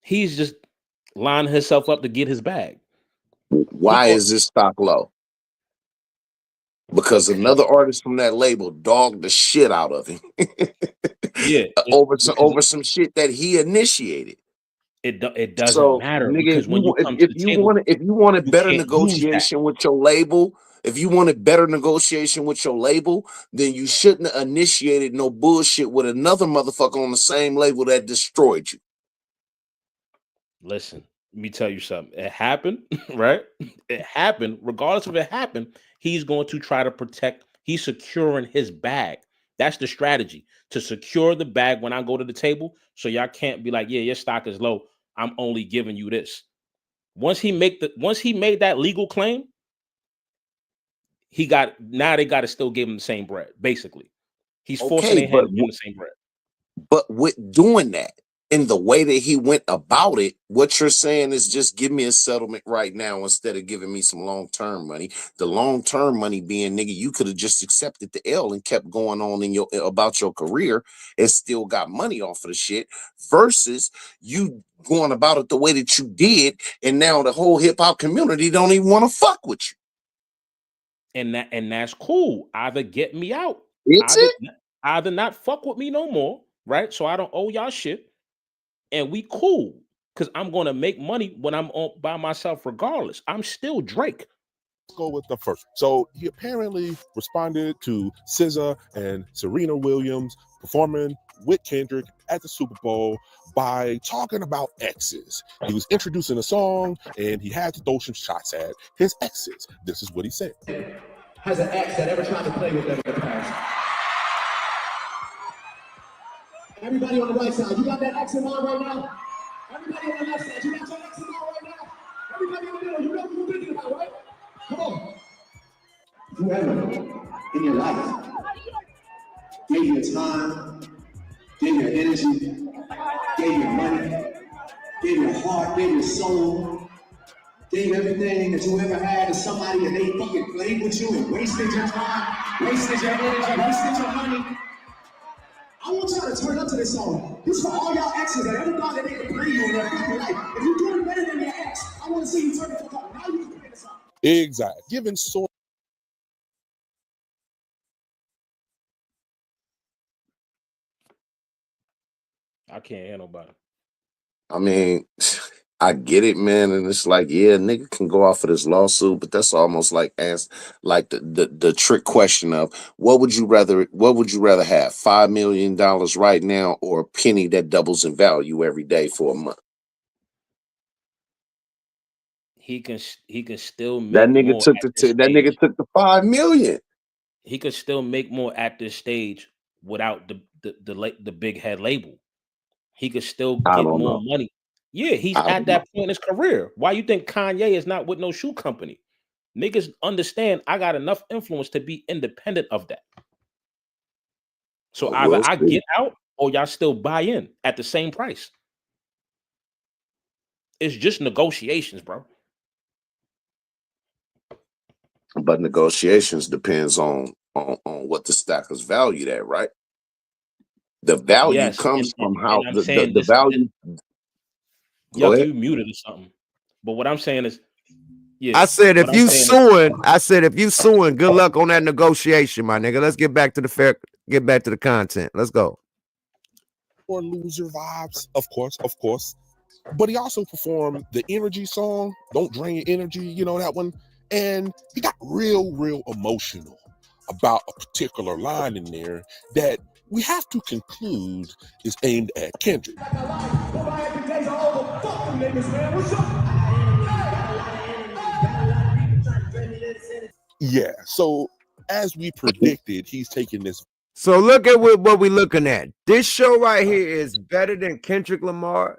He's just lining himself up to get his bag. Why is this stock low? Because another artist from that label dogged the shit out of him. Yeah, over some shit that he initiated. It doesn't matter, nigga, because when if you wanted better negotiation with your label, then you shouldn't have initiated no bullshit with another motherfucker on the same label that destroyed you. Listen, let me tell you something. It happened, right? It happened. Regardless of it happened, he's going to try to protect. He's securing his bag. That's the strategy, to secure the bag when I go to the table. So y'all can't be like, yeah, your stock is low, I'm only giving you this. Once he made that legal claim, they got to still give him the same bread. Basically, he's forcing their hand to give him the same bread. But with doing that, in the way that he went about it, what you're saying is just give me a settlement right now instead of giving me some long-term money. The long-term money being, nigga, you could have just accepted the L and kept going on about your career and still got money off of the shit, versus you going about it the way that you did, and now the whole hip-hop community don't even want to fuck with you. And that's cool. Either get me out. Either not fuck with me no more, right? So I don't owe y'all shit. And we cool, because I'm going to make money when I'm by myself regardless. I'm still Drake. Let's go with the first. So he apparently responded to SZA and Serena Williams performing with Kendrick at the Super Bowl by talking about exes. He was introducing a song and he had to throw some shots at his exes. This is what he said. Has an ex that ever tried to play with them in the past? Everybody on the right side, you got that ex in mind right now? Everybody on the left side, you got your ex in mind right now? Everybody in the middle, you know what you're thinking about, right? Come on. Whoever in your life gave you time, gave you energy, gave you money, gave you heart, gave you soul, gave everything that you ever had to somebody, and they fucking played with you and wasted your time, wasted your energy, wasted your money. I want y'all to turn up to this song. This is for all y'all exes that ever thought that they could play you in their fucking life. If you're doing better than your ex, I want to see you turn the fuck up. Now you can play this song. Exactly. Giving sort. I can't hear nobody. I mean, I get it, man, and it's like, yeah, nigga can go off of this lawsuit, but that's almost like like the trick question of what would you rather have, $5 million right now or a penny that doubles in value every day for a month? He can still That make nigga more took at this that nigga stage. took the $5 million. He could still make more at this stage without the big head label. He could still I get don't more know. money. Yeah, he's I at don't know. that point in his career. Why you think Kanye is not with no shoe company? Niggas understand I got enough influence to be independent of that. So either We'll I see. get out or y'all still buy in at the same price. It's just negotiations, bro. But negotiations depends on what the stock is valued at, right? The value Yes, comes from and how I'm the saying this. value. Go Yuck, ahead. you muted or something. But what I'm saying is, yeah. I said What if I'm you saying is, suing, good luck on that negotiation, my nigga. Let's get back to the content. Let's go. Or loser vibes, of course. But he also performed the energy song, Don't Drain Your Energy, you know that one? And he got real emotional about a particular line in there that we have to conclude is aimed at Kendrick. Yeah, so as we predicted, he's taking this. So look at what we're looking at. This show right here is better than Kendrick Lamar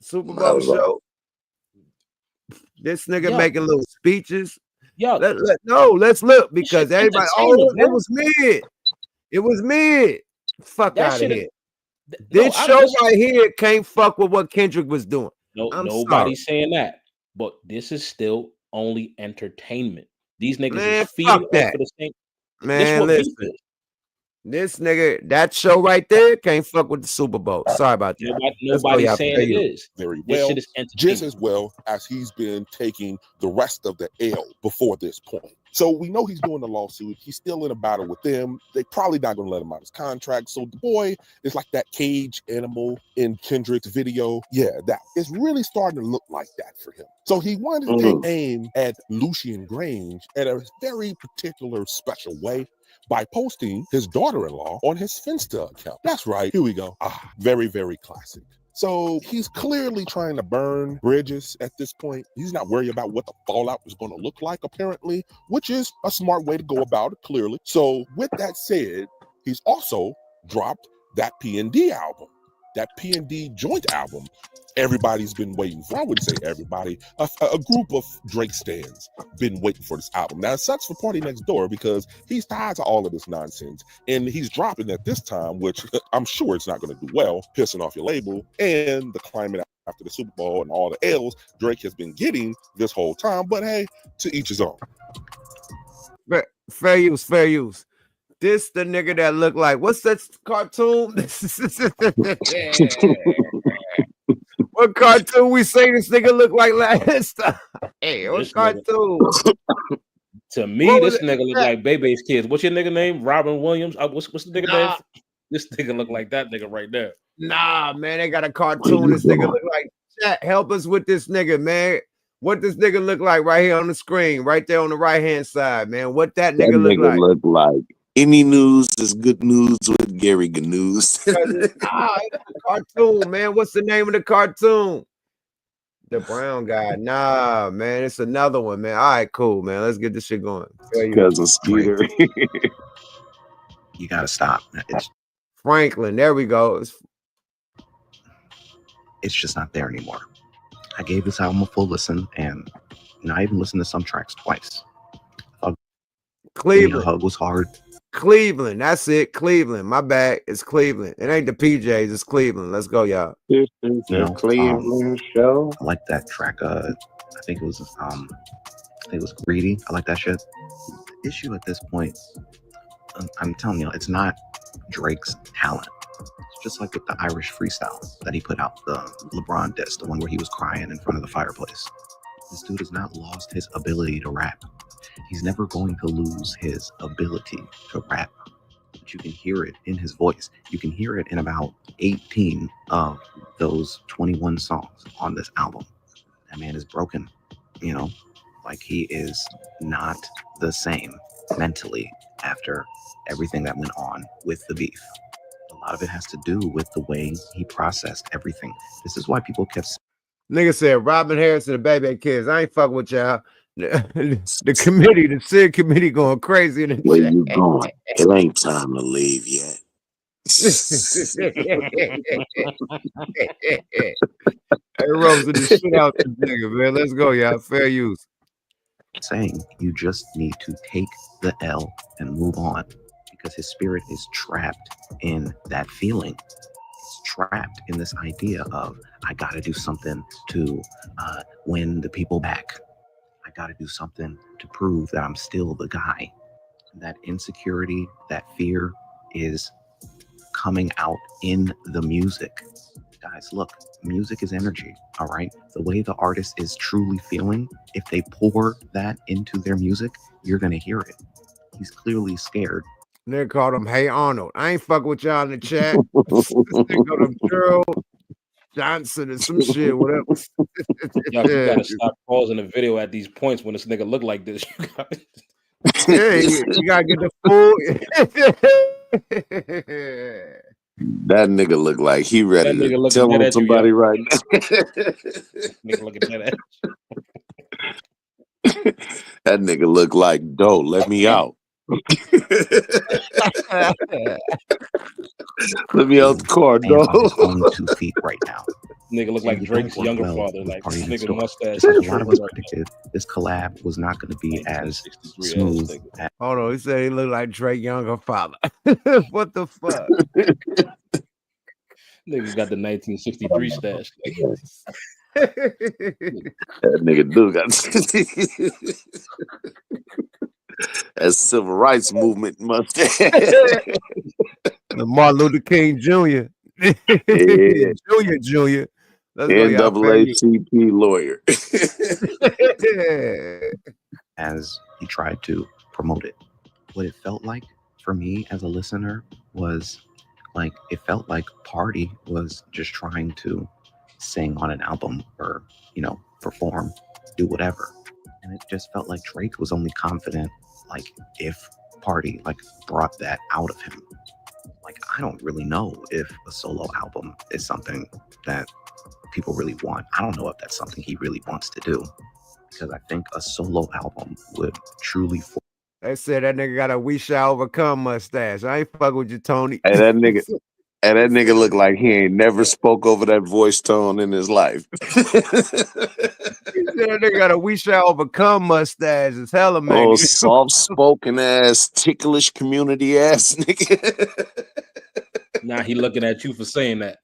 Super Bowl show. This nigga making little speeches. Let's look because everybody. It was mid. It was mid. Fuck out of here. This show right here can't fuck with what Kendrick was doing. Nobody's saying that, but this is still only entertainment. These niggas is feeding fuck off that. of the same. Man, listen. This nigga, that show right there can't fuck with the Super Bowl. Sorry about that. Nobody's saying it is. Very This well, shit is entertainment. just as well as he's been taking the rest of the L before this point. So we know he's doing the lawsuit. He's still in a battle with them. They probably not going to let him out his contract. So the boy is like that cage animal in Kendrick's video. Yeah, that is really starting to look like that for him. So he wanted to take aim at Lucian Grange in a very particular special way by posting his daughter-in-law on his Finsta account. That's right. Here we go. Very classic. So he's clearly trying to burn bridges at this point. He's not worried about what the fallout is going to look like, apparently, which is a smart way to go about it, clearly. So with that said, he's also dropped that P&D album, that P&D joint album. Everybody's been waiting for. I wouldn't say everybody. A group of Drake stans been waiting for this album. Now, it sucks for PARTYNEXTDOOR because he's tied to all of this nonsense. And he's dropping at this time, which I'm sure it's not going to do well, pissing off your label and the climate after the Super Bowl and all the L's Drake has been getting this whole time. But hey, to each his own. Fair use. This the nigga that look like, what's that cartoon? What cartoon we say this nigga look like last time? Hey, what cartoon? To me, this nigga look like Bebe's kids. What's your nigga name? Robin Williams? What's the nigga name? This nigga look like that nigga right there. Nah, man, they got a cartoon. This nigga look like. Chat, help us with this nigga, man. What this nigga look like right here on the screen, right there on the right hand side, man? What that nigga look like? Any news is good news with Gary Gnews. It's a cartoon, man. What's the name of the cartoon? The brown guy. Nah, man, it's another one, man. All right, cool, man. Let's get this shit going. Because of Skeeter. You gotta stop. It's Franklin. There we go. It's just not there anymore. I gave this album a full listen, and I even listened to some tracks twice. Cleveland. The hug was hard. Cleveland. That's it. Cleveland. My bad. It's Cleveland. It ain't the PJs. It's Cleveland. Let's go, y'all. You know, Cleveland show. I like that track. I think it was Greedy. I like that shit. The issue at this point, I'm telling you, it's not Drake's talent. It's just like with the Irish freestyle that he put out, the LeBron diss, the one where he was crying in front of the fireplace. This dude has not lost his ability to rap. He's never going to lose his ability to rap. but you can hear it in his voice. You can hear it in about 18 of those 21 songs on this album. That man is broken, you know, like he is not the same mentally after everything that went on with the beef. A lot of it has to do with the way he processed everything. This is why people kept. Nigga said Robin Harris and the Baby Kids. I ain't fucking with y'all. The committee, the SIG committee going crazy in the Where chat. you going? It ain't time to leave yet. Hey, Rosen the shit out this nigga, man. Let's go, y'all. Fair use. Saying you just need to take the L and move on, because his spirit is trapped in that feeling. It's trapped in this idea of, I gotta do something to win the people back. I gotta do something to prove that I'm still the guy. That insecurity, that fear is coming out in the music. Guys, look, music is energy, all right? The way the artist is truly feeling, if they pour that into their music, you're gonna hear it. He's clearly scared. Nigga called him Hey Arnold. I ain't fucking with y'all in the chat. This nigga called him Gerald Johnson or some shit, whatever. Yo, you gotta stop pausing the video at these points when this nigga look like this. Yeah, you gotta get the full. That nigga look like he ready to tell on somebody right now. Nigga looking at That nigga look like, "Doe, let me out." Let me out the car, Doe. On 2 feet right now. Nigga look like Drake's younger father. Like this nigga mustache. A lot of us predicted this collab was not going to be as smooth. Hold on, he said he looked like Drake younger father. What the fuck? Nigga got the 1963 stash. That nigga do got that civil rights movement mustache. The Martin Luther King Jr. Yeah. Junior. NAACP lawyer. As he tried to promote it, what it felt like for me as a listener was like, it felt like Party was just trying to sing on an album or, you know, perform, do whatever. And it just felt like Drake was only confident, like, if Party, like, brought that out of him. Like, I don't really know if a solo album is something that people really want. I don't know if that's something he really wants to do, because I think a solo album would truly. They said that nigga got a "We Shall Overcome" mustache. I ain't fuck with you, Tony. And that nigga look like he ain't never spoke over that voice tone in his life. That nigga got a "We Shall Overcome" mustache. It's hella man. Oh, soft-spoken ass, ticklish community ass nigga. Nah, he looking at you for saying that.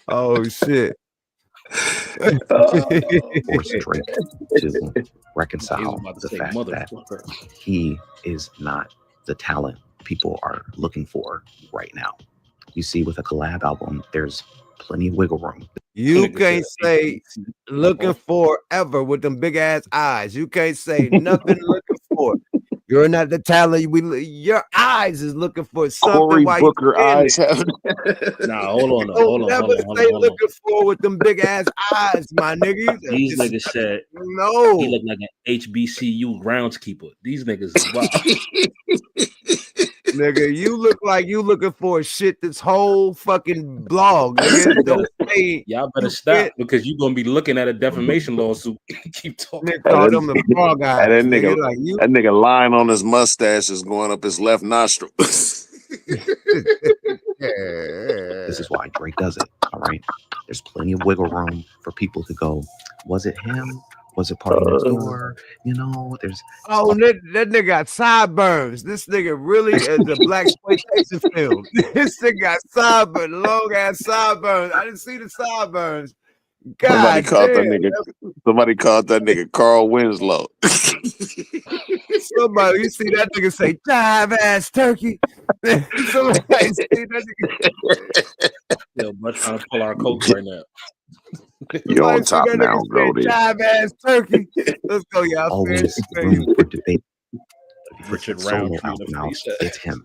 Oh shit. Force Drake to reconcile the fact that he is not the talent people are looking for right now. You see, with a collab album, there's plenty of wiggle room. You can't say looking for ever with them big ass eyes. You can't say nothing looking for. You're not the talent. Your eyes is looking for something. Cory Booker eyes have. Nah, hold on. Looking for with them big ass eyes, my niggas. These niggas said no. He looked like an HBCU groundskeeper. These niggas is wild. Nigga, you look like you looking for shit this whole fucking blog. Nigga. Don't say y'all better stop because you're gonna be looking at a defamation lawsuit. Keep talking. Call them the blog guys. That nigga, like you. That nigga line on his mustache is going up his left nostril. This is why Drake does it. All right. There's plenty of wiggle room for people to go, was it him? Was it PARTYNEXTDOOR? You know, there's that nigga got sideburns. This nigga really is a black exploitation film. This nigga got sideburns, long ass sideburns. I didn't see the sideburns. God somebody called that nigga Carl Winslow. Somebody, you see that nigga say jive ass turkey. Somebody see that nigga. Yo, we're trying to pull our coats right now. You're on top now, Brody. Jive ass turkey. Let's go, y'all. Always Fair room for debate. Richard Solo Roundtree in album the out, face. it's him.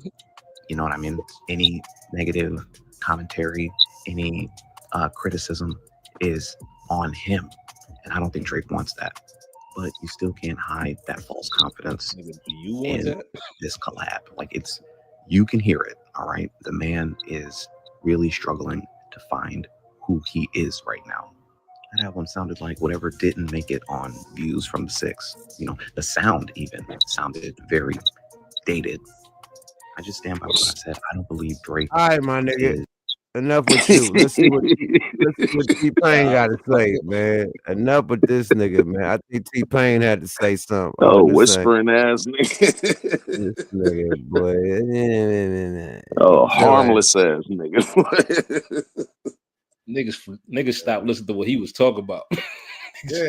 You know what I mean? Any negative commentary, any criticism is on him. And I don't think Drake wants that. But you still can't hide that false confidence in this collab. Like, it's, you can hear it, all right? The man is really struggling to find who he is right now. That album sounded like whatever didn't make it on Views from the Six. You know, the sound even sounded very dated. I just stand by what I said. I don't believe Drake. All right, my nigga. Enough with you. Let's see what T-Pain got to say, man. Enough with this nigga, man. I think T-Pain had to say something. Oh, whispering ass nigga. This nigga, boy. Oh, harmless ass nigga. Niggas stopped listening to what he was talking about. Yeah,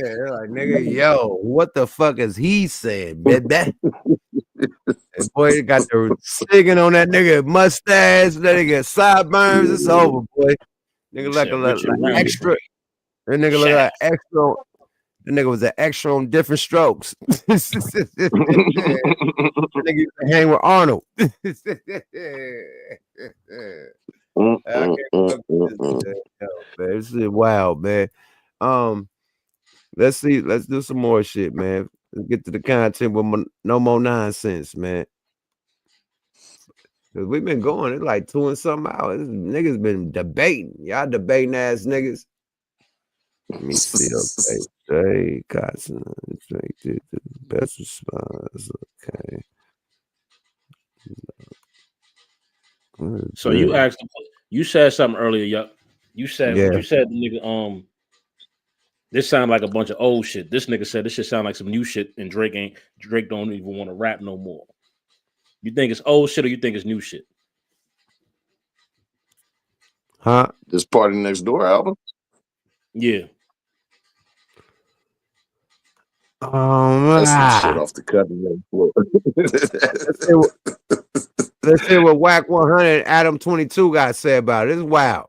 they're like, nigga, yo, what the fuck is he saying, baby? And boy, got the singing on that nigga mustache, that nigga sideburns. It's over, boy. Nigga like a extra. That nigga look like extra. That nigga was an extra on Different Strokes. Nigga used to hang with Arnold. I can't fuck with this, man. Yo, man. This is wild, man. Let's see. Let's do some more shit, man. Let's get to the content with no more nonsense, man. Cause we've been going. It's like 2 and something hours. Niggas been debating. Y'all debating ass niggas. Let me see. Okay, Cotton. The best response. Okay. So you asked. You said something earlier, yup. You said you said the nigga. This sound like a bunch of old shit. This nigga said this shit sound like some new shit, and Drake don't even want to rap no more. You think it's old shit or you think it's new shit? Huh? This Party Next Door album? Yeah. That's some shit off the cutting room floor. Let's see what Whack 100 Adam 22 got to say about it. It's wild.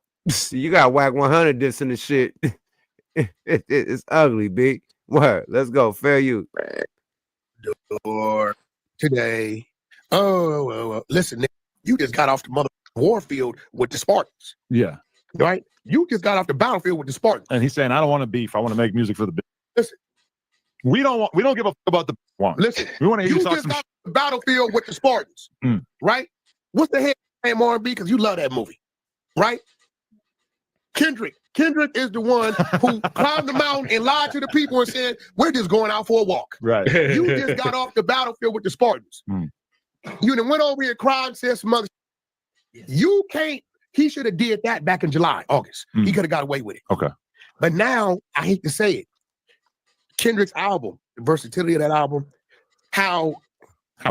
You got Whack 100 dissing the shit. It's ugly, big word. Let's go. Fair you. Door today. Oh, listen, you just got off the mother warfield with the Spartans. Yeah. Right? You just got off the battlefield with the Spartans. And he's saying, I don't want to beef. I want to make music for the Listen. We don't give a fuck about the one. Listen, we want to hear you you talk just some got off the battlefield with the Spartans. Right? What's the head name R&B? Because you love that movie. Right? Kendrick. Kendrick is the one who climbed the mountain and lied to the people and said, we're just going out for a walk. Right. You just got off the battlefield with the Spartans. You done went over here and cried and said some other You can't, he should have did that back in July, August. He could have got away with it. Okay. But now, I hate to say it, Kendrick's album, the versatility of that album, how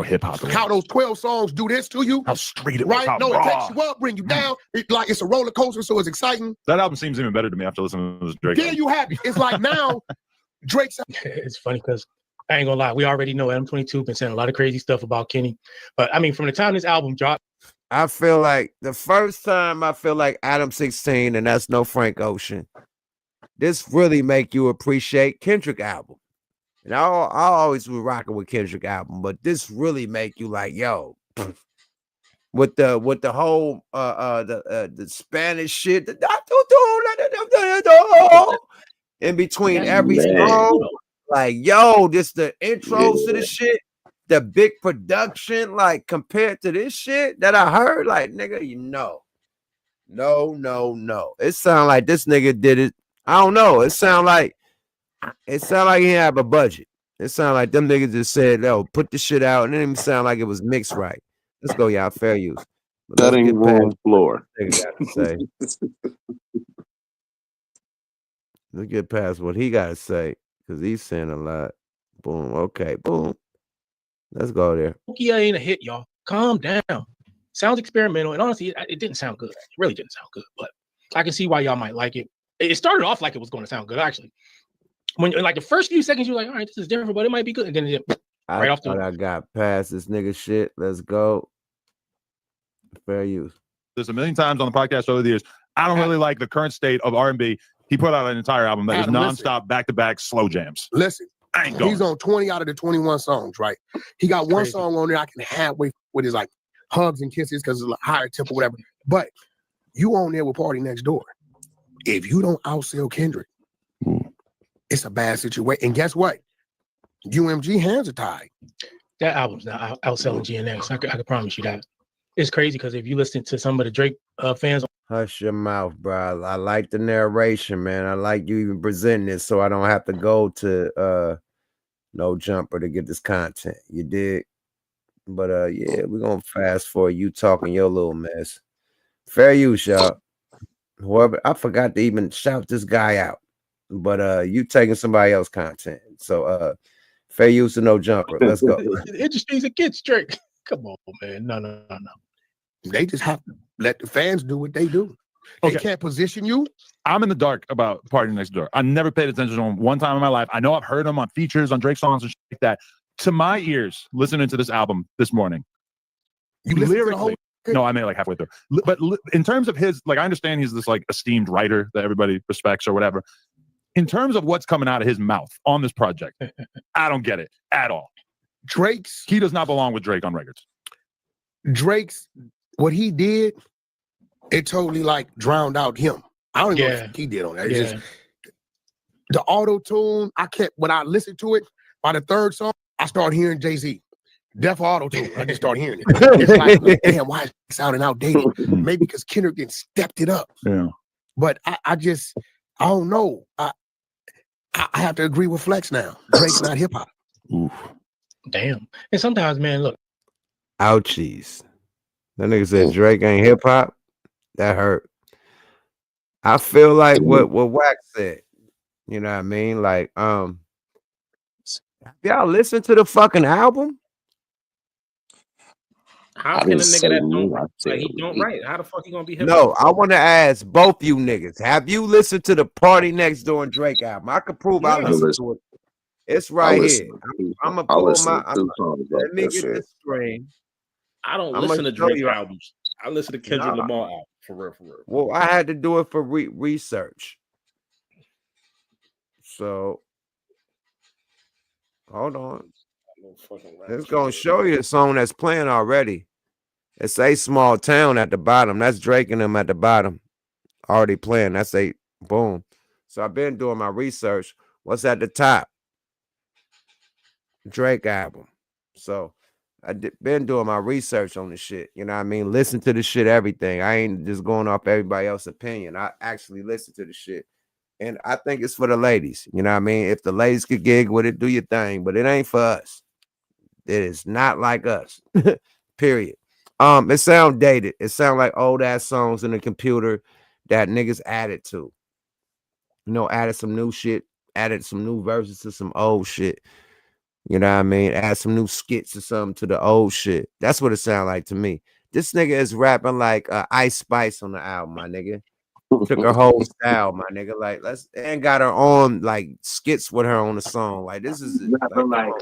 hip-hop how those 12 songs do this to you. How street it was, right? how No, raw. it takes you up, bring you down. It's a roller coaster, so it's exciting. That album seems even better to me after listening to this Drake. There you have it. It's like now Drake's. It's funny because I ain't gonna lie, we already know Adam 22 been saying a lot of crazy stuff about Kenny. But I mean, from the time this album dropped, I feel like the first time I feel like Adam 16, and that's no Frank Ocean. This really make you appreciate Kendrick album. And I always was rocking with Kendrick album, but this really make you like, yo, with the whole the Spanish shit, in between every song, like, yo, just the intros to the shit, the big production, like compared to this shit that I heard, like, nigga, no. It sound like this nigga did it. I don't know. It sound like he didn't have a budget. It sound like them niggas just said, "Oh, put the shit out," and it didn't even sound like it was mixed right. Let's go, y'all. Fair use. Cutting room floor. Let's get past what he got to say because he's saying a lot. Boom. Okay. Boom. Let's go there. Nokia ain't a hit, y'all. Calm down. Sounds experimental, and honestly, it didn't sound good. It really didn't sound good, but I can see why y'all might like it. It started off like it was going to sound good, actually. When like the first few seconds, you're like, all right, this is different, but it might be good. And then it right off the I got past this nigga shit. Let's go. Fair use. There's a million times on the podcast over the years. I don't really like the current state of R&B. He put out an entire album that is Adam, nonstop, back-to-back slow jams. Listen, I ain't going. he's on 20 out of the 21 songs, right? He got one song on there I can halfway with his like hugs and kisses because it's a higher tempo, whatever. But you on there with Party Next Door. If you don't outsell Kendrick, it's a bad situation. And guess what? UMG hands are tied. That album's not outselling GNX. I can promise you that. It's crazy because if you listen to some of the Drake fans. Hush your mouth, bro. I like the narration, man. I like you even presenting it so I don't have to go to No Jumper to get this content. You dig? But yeah, we're gonna fast forward you talking your little mess. Fair use, y'all. Whoever, I forgot to even shout this guy out. But you taking somebody else's content. So fair use to No Jumper. Let's go. The industry's against Drake. Come on, man. No. They just have to let the fans do what they do. They can't position you. I'm in the dark about Party Next Door. I never paid attention to him one time in my life. I know I've heard him on features on Drake songs and shit like that. To my ears, listening to this album this morning, you lyrically. No, I made it like halfway through. But in terms of his, like, I understand he's this like esteemed writer that everybody respects or whatever. In terms of what's coming out of his mouth on this project, I don't get it at all. He does not belong with Drake on records. Drake's, what he did, it totally like drowned out him. I don't even know what he did on that. It's just the auto tune. When I listened to it, by the third song, I started hearing Jay-Z. Deaf auto tune. I just started hearing it. It's like, damn, why is it sounding outdated? Maybe because Kendrick didn't stepped it up. Yeah. But I don't know. I have to agree with Flex now. Drake's not hip hop. Damn. And sometimes, man, look. Ouchies. That nigga said Drake ain't hip hop. That hurt. I feel like what Wax said. You know what I mean? Like, y'all listen to the fucking album? How can a nigga that don't write, like, he don't write? How the fuck he gonna be hip hop? No, I want to ask both you niggas. Have you listened to the Party Next Door and Drake album? I could prove I listened to it. It's right here. I'm gonna pull my. Let me get this stream. I don't listen to Drake albums. I listen to Kendrick Lamar album for real. Well, I had to do it for research. So hold on. It's gonna show you the song that's playing already. It's a small town at the bottom. That's Drake and them at the bottom. Already playing. That's a boom. So I've been doing my research. What's at the top? Drake album. So been doing my research on the shit. You know what I mean? Listen to the shit, everything. I ain't just going off everybody else's opinion. I actually listen to the shit. And I think it's for the ladies. You know what I mean? If the ladies could gig with it, do your thing. But it ain't for us. It is not like us. Period. It sound dated. It sound like old ass songs in the computer that niggas added to. You know, added some new shit, added some new verses to some old shit. You know what I mean? Add some new skits or something to the old shit. That's what it sound like to me. This nigga is rapping like Ice Spice on the album, my nigga. Took her whole style, my nigga. Like, and got her on like skits with her on the song. Like, this is like,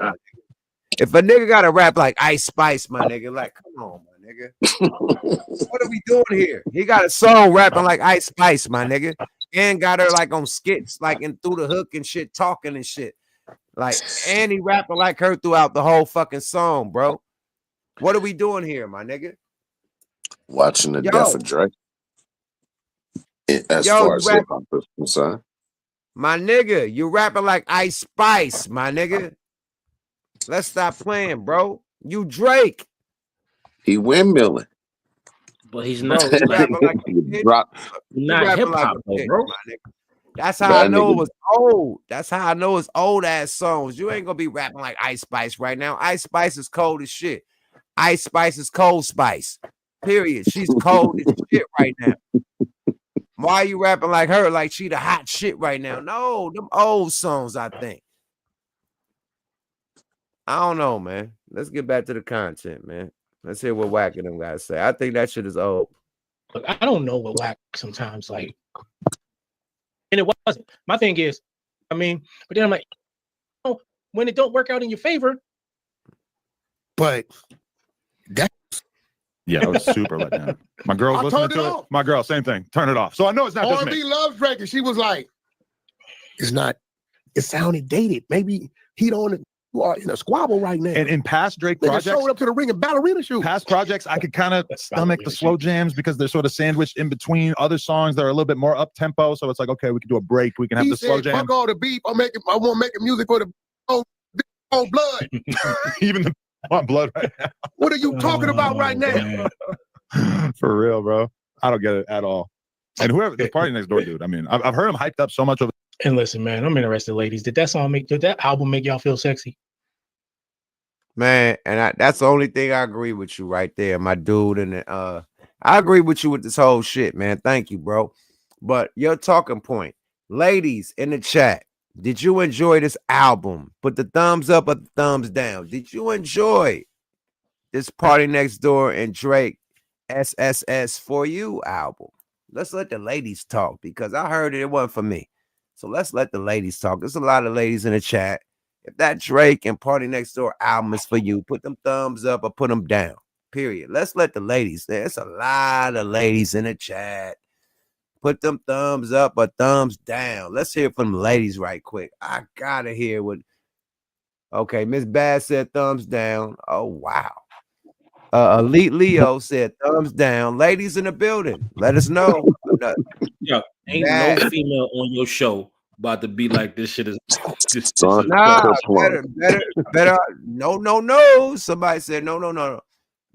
if a nigga gotta rap like Ice Spice, my nigga, like, come on, my nigga. What are we doing here? He got a song rapping like Ice Spice, my nigga, and got her like on skits, like and through the hook and shit, talking and shit. Like, and he rapping like her throughout the whole fucking song, bro. What are we doing here, my nigga? Watching the death of Drake. As far as hip hop is concerned. My nigga, you rapping like Ice Spice, my nigga. Let's stop playing, bro. You Drake. He windmilling. But he's not. Not hip hop, bro. That's how I know it was old. That's how I know it's old ass songs. You ain't gonna be rapping like Ice Spice right now. Ice Spice is cold as shit. Ice Spice is cold spice. Period. She's cold as shit right now. Why are you rapping like her? Like she the hot shit right now? No, them old songs, I think. I don't know, man. Let's get back to the content, man. Let's hear what Wack and them guys say. I think that shit is old. Look, I don't know what Wack sometimes like. And it wasn't. My thing is, I mean, but then I'm like, oh, when it don't work out in your favor. But that. Yeah, I was super let down. My girl's listening to it. My girl, same thing. Turn it off. So I know it's not just me. R&B loves Drake, and she was like, it's not. It sounded dated. Maybe he don't. You are in a squabble right now. And in past Drake projects, showed up to the ring in ballerina shoes. Past projects, I could kind of stomach the slow jams because they're sort of sandwiched in between other songs that are a little bit more up tempo. So it's like, okay, we can do a break. We can have the slow jam. Fuck all the beef. I want to make music for the on blood. Even the on blood right now. What are you talking about right now? For real, bro. I don't get it at all. And whoever the Party Next Door dude, I mean, I've heard him hyped up so much over. And listen, man, I'm interested, ladies. Did that album make y'all feel sexy? Man, and that's the only thing I agree with you right there, my dude. And I agree with you with this whole shit, man. Thank you, bro. But your talking point, ladies in the chat, did you enjoy this album? Put the thumbs up or the thumbs down. Did you enjoy this Party Next Door and Drake SSS For You album? Let's let the ladies talk because I heard it wasn't for me. So let's let the ladies talk. There's a lot of ladies in the chat. If that Drake and Party Next Door album is for you, put them thumbs up or put them down. Period. Let's let the ladies. There's a lot of ladies in the chat. Put them thumbs up or thumbs down. Let's hear from the ladies right quick. I gotta hear what. Okay, Miss Bass said thumbs down. Oh wow. Elite Leo said thumbs down. Ladies in the building, let us know. Yo, ain't no female on your show about to be like this shit is nah, better. No. Somebody said no.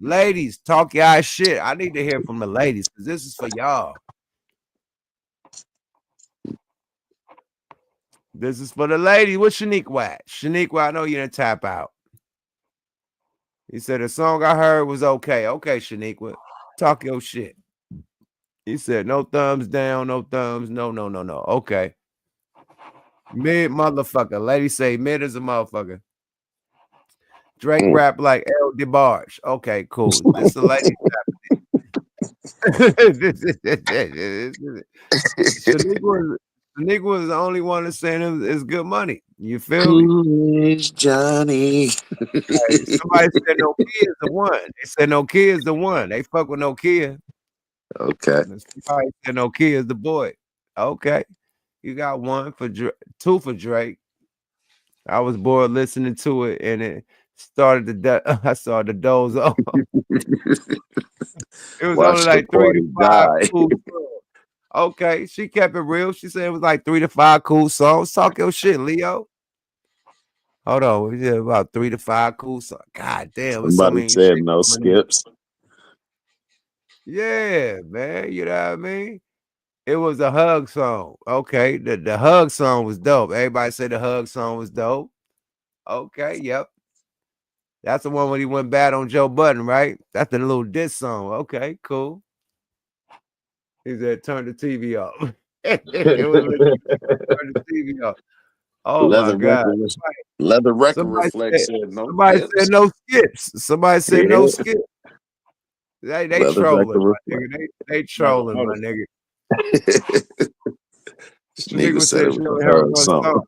Ladies, talk y'all shit. I need to hear from the ladies because this is for y'all. This is for the ladies. What's Shaniqua at? Shaniqua, I know you didn't tap out. He said the song I heard was okay. Okay, Shaniqua, talk your shit. He said no thumbs down, no thumbs, no. Okay. Mid motherfucker. Lady say mid is a motherfucker. Drake rap like L. DeBarge. Okay, cool. This the lady. Shaniqua was the only one that's saying it's good money. You feel me? Johnny. Hey, somebody said no kid is the one. They said no kid is the one. They fuck with no kid. Okay. Somebody said no kid is the boy. Okay. You got one for two for Drake. I was bored listening to it and it started to I saw the doze off. It was only like 3 to 5 cool songs. Okay, she kept it real. She said it was like 3 to 5 cool songs. Talk your shit, Leo. Hold on, we did about 3 to 5 cool songs. God damn, somebody said no skips. Yeah, man, you know what I mean? It was a hug song. Okay, the hug song was dope. Everybody said the hug song was dope. Okay, yep. That's the one when he went bad on Joe Budden, right? That's the little diss song. Okay, cool. He said, turn the TV off. It was turn the TV off. Oh Leather my God. Leather record reflex said no. Somebody said no skips. Somebody said no skips. They trolling, my nigga. They trolling, my nigga. Nigga said it was her song.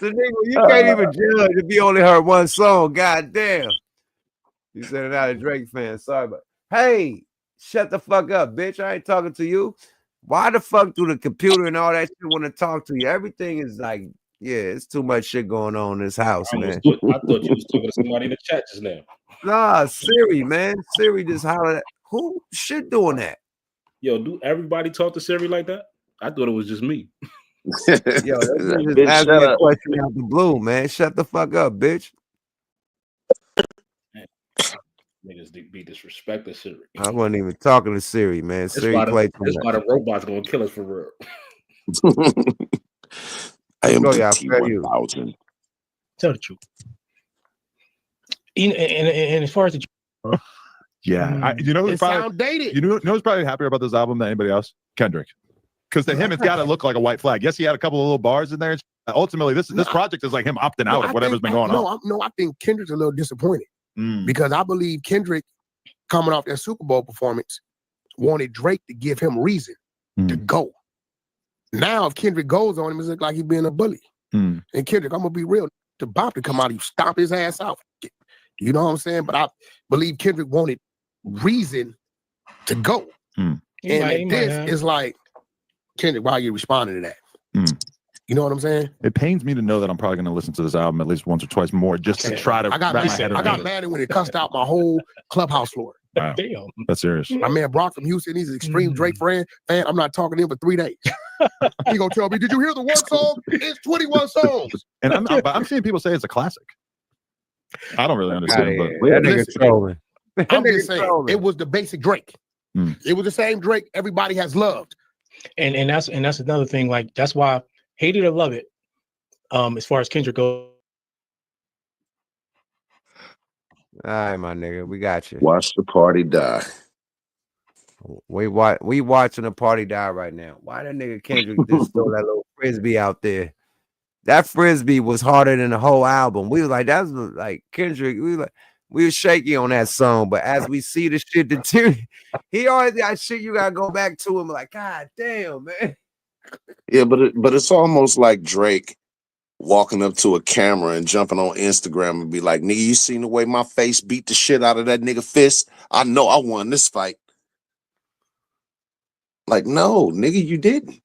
The nigga, you can't even judge if you only heard one song. God damn. You said it not a Drake fan. Sorry, but hey, shut the fuck up, bitch. I ain't talking to you. Why the fuck do the computer and all that shit want to talk to you? Everything is like, yeah, it's too much shit going on in this house, man. I thought you was talking to somebody in the chat just now. Nah, Siri, man. Siri just hollered. Who shit doing that? Yo, do everybody talk to Siri like that? I thought it was just me. Yo, that's just asking me a question out the blue, man. Shut the fuck up, bitch. Niggas be disrespecting Siri. I wasn't even talking to Siri, man. Siri played too much. That's why the robot's gonna kill us for real. I am T-1000. Tell the truth. And as far as the yeah, you know, it sound dated. You know who's probably happier about this album than anybody else? Kendrick. Because to him, it's got to look like a white flag. Yes, he had a couple of little bars in there. Ultimately, this project is like him opting out of whatever's been going on. I think Kendrick's a little disappointed because I believe Kendrick, coming off that Super Bowl performance, wanted Drake to give him reason to go. Now, if Kendrick goes on him, it's like he's being a bully. And Kendrick, I'm gonna be real, to Bob to come out, you stomp his ass out. You know what I'm saying? But I believe Kendrick wanted reason to go. And this is like, Kendrick, why are you responding to that? You know what I'm saying? It pains me to know that I'm probably going to listen to this album at least once or twice more just to try to I got wrap my head around mad it. when it cussed out my whole clubhouse floor. Wow. Damn. That's serious. My man Brock from Houston, he's an extreme Drake fan. I'm not talking to him for 3 days. He gonna tell me, did you hear the one song? It's 21 songs. And I'm seeing people say it's a classic. I don't really understand, but that nigga trolling. I'm just saying, it was the basic Drake. It was the same Drake everybody has loved. And that's another thing. Like, that's why, hate it or love it, as far as Kendrick goes. All right, my nigga, we got you. Watch the party die. We watching the party die right now. Why that nigga Kendrick just throw that little frisbee out there? That frisbee was harder than the whole album. We was like, that's like Kendrick. We was shaky on that song, but as we see the shit deteriorate, he always got shit you gotta go back to him. Like, God damn, man. Yeah, but it's almost like Drake walking up to a camera and jumping on Instagram and be like, nigga, you seen the way my face beat the shit out of that nigga fist? I know I won this fight. Like, no, nigga, you didn't.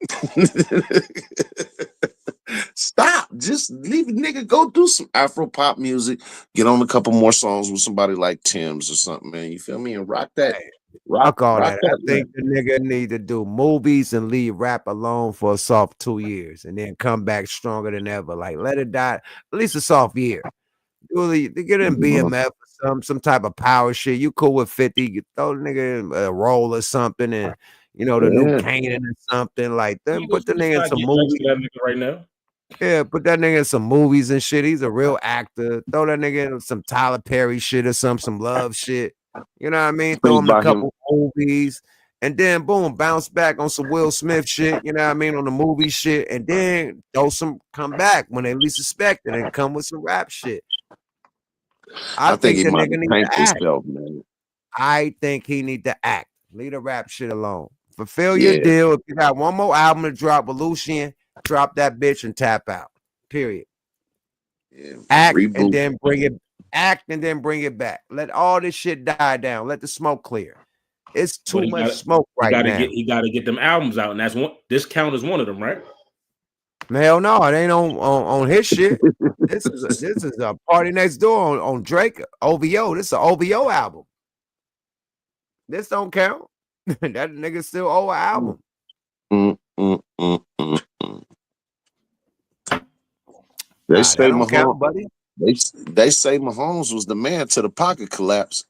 Stop. Just leave a nigga go do some Afro pop music. Get on a couple more songs with somebody like Tim's or something, man. You feel me? And rock that. Rock all that. I think the nigga need to do movies and leave rap alone for a soft 2 years and then come back stronger than ever. Like, let it die. At least a soft year. Really, get in BMF or some type of power shit. You cool with 50, you throw the nigga in a role or something, and you know, the new Kanan or something like that. Put the nigga in some movies. That nigga right now. Yeah, put that nigga in some movies and shit. He's a real actor. Throw that nigga in some Tyler Perry shit or some love shit. You know what I mean? Throw him in a couple movies. And then boom, bounce back on some Will Smith shit, you know what I mean, on the movie shit, and then come back when they least expect it and come with some rap shit. I think the nigga need to act. Man. I think he need to act. Leave the rap shit alone. Fulfill your deal. If you got one more album to drop with Lucien, drop that bitch and tap out. Period. Act and then bring it back. Let all this shit die down. Let the smoke clear. It's too much smoke right now. He got to get them albums out, and that's one. This count as one of them, right? Hell no, it ain't on his shit. This is a Party Next Door on Drake OVO. This is an OVO album. This don't count. That nigga still owe an album. They say Mahomes, buddy. They say Mahomes was the man to the pocket collapse.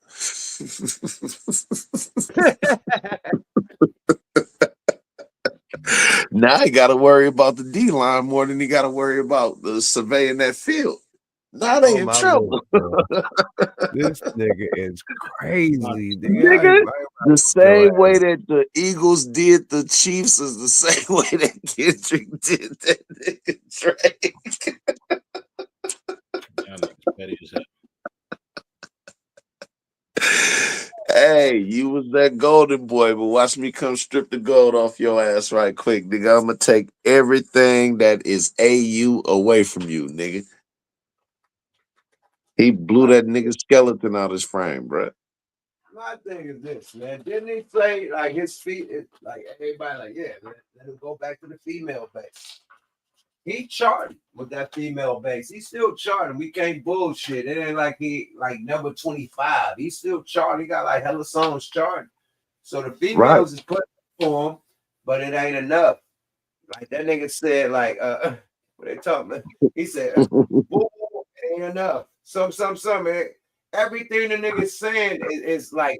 Now he got to worry about the D line more than he got to worry about the surveying that field. Now they in trouble. This nigga is crazy. Nigga, the same way that the Eagles did the Chiefs is the same way that Kendrick did that nigga Drake. Hey, you was that golden boy, but watch me come strip the gold off your ass right quick, nigga. I'm gonna take everything that is AU away from you, nigga. He blew that nigga skeleton out his frame, bro. My thing is this, man. Didn't he say like his feet? Like everybody, like let him go back to the female base. He charted with that female base. He's still charting. We can't bullshit. It ain't like he like number 25. He's still charting. He got like hella songs charting. So the females is putting for him, but it ain't enough. Like that nigga said, like what they talking about? He said, boom, it ain't enough. Some. Everything the nigga's saying is like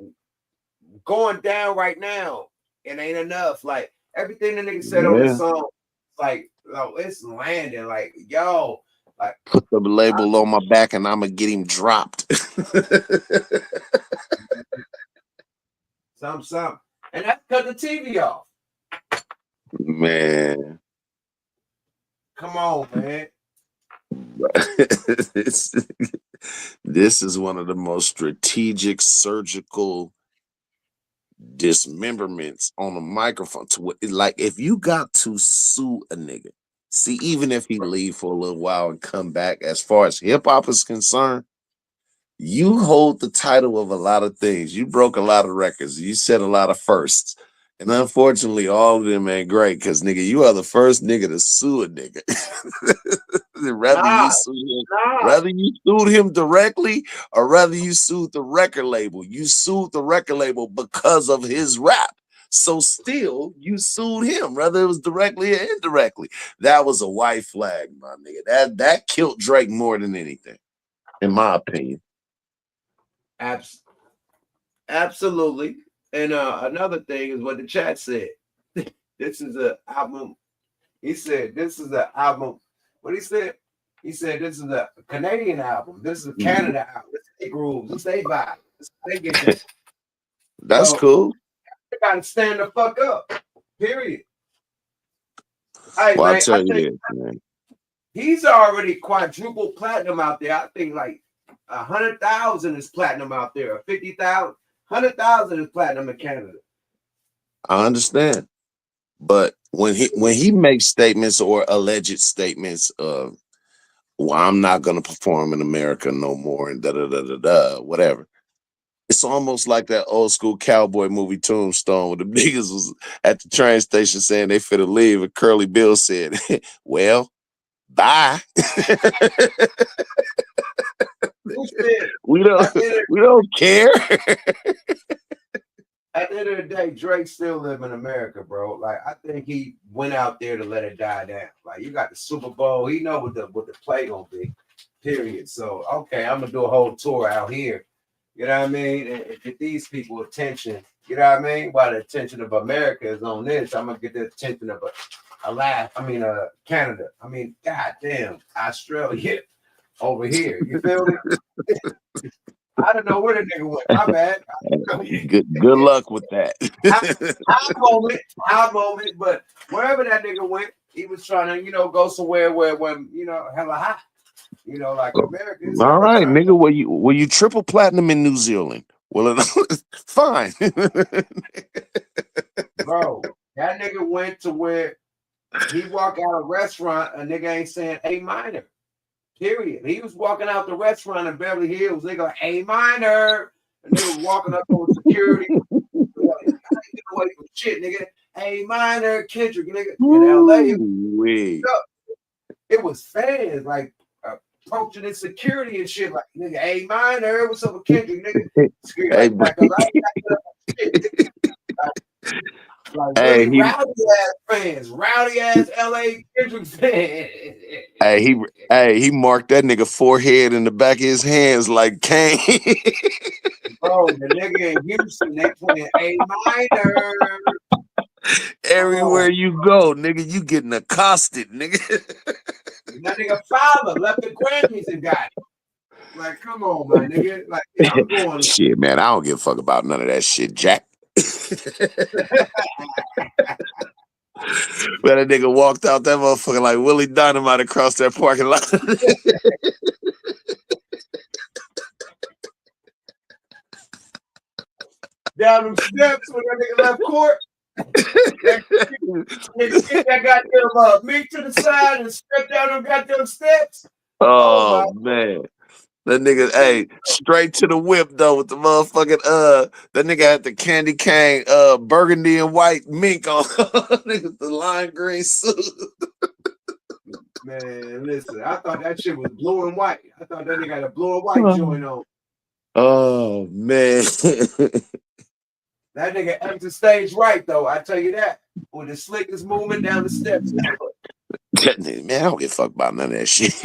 going down right now. It ain't enough. Like everything the nigga said on the song, like, oh, it's landing. Like, yo, like put the label on my back and I'm gonna get him dropped. Some. And that cut the TV off. Man. Come on, man. This is one of the most strategic surgical dismemberments on a microphone. Like, if you got to sue a nigga, see, even if he leave for a little while and come back, as far as hip-hop is concerned, you hold the title of a lot of things. You broke a lot of records. You set a lot of firsts. And unfortunately, all of them ain't great because nigga, you are the first nigga to sue a nigga. Rather you sued him directly or rather you sued the record label. You sued the record label because of his rap. So still you sued him, whether it was directly or indirectly. That was a white flag, my nigga. That killed Drake more than anything, in my opinion. Absolutely. And another thing is what the chat said. This is an album. He said this is an album. What he said? He said this is a Canadian album. This is a Canada album. This is their grooves. This is their vibe. This is they get this. That's cool. You gotta stand the fuck up. Period. Hey, Well, man, I tell you this, man. He's already quadruple platinum out there. I think like 100,000 is platinum out there. 50,000, 100,000 is platinum in Canada. I understand. But when he makes statements or alleged statements of, well, I'm not gonna perform in America no more and whatever. It's almost like that old school cowboy movie Tombstone where the niggas was at the train station saying they finna leave and Curly Bill said, well, bye. we don't care. At the end of the day, Drake still live in America, bro. Like, I think he went out there to let it die down. Like, you got the Super Bowl. He know what the play gonna be. Period. So, okay, I'm gonna do a whole tour out here. You know what I mean? And get these people attention. You know what I mean? While the attention of America is on this, I'm gonna get the attention of Canada. I mean, goddamn, Australia over here. You feel me? I don't know where the nigga went. My bad. Good luck with that. High moment, but wherever that nigga went, he was trying to, go somewhere where when, hella hot. Like America. All right, nigga. Were you triple platinum in New Zealand? Well, fine. Bro, that nigga went to where he walked out a restaurant, a nigga ain't saying A minor. Period. He was walking out the restaurant in Beverly Hills. They go A minor. And they was walking up on security. Like, get away from shit, nigga. A minor, Kendrick, nigga. In LA, it was fans like approaching the security and shit. Like, nigga, A minor. What's up with Kendrick, nigga? Security, like really rowdy ass fans, rowdy ass LA Kendrick fans. He marked that nigga forehead in the back of his hands like Kane. Bro, the nigga in Houston, they playing A minor. Everywhere you go, nigga, you getting accosted, nigga. That nigga father left the Grammys and got it. Like, come on, my nigga. Like, I'm going. Shit, man, I don't give a fuck about none of that shit, Jack. But that nigga walked out that motherfucker like Willie Dynamite across that parking lot. Down them steps when that nigga left court. That goddamn me to the side and step down them goddamn steps. Oh man. That nigga, hey, straight to the whip though with the motherfucking that nigga had the candy cane burgundy and white mink on. Nigga, the lime green suit. Man, listen, I thought that shit was blue and white. I thought that nigga had a blue and white joint on. Oh man. That nigga entered stage right though, I tell you that. With the slickest movement down the steps. Man, I don't give a fuck about none of that shit.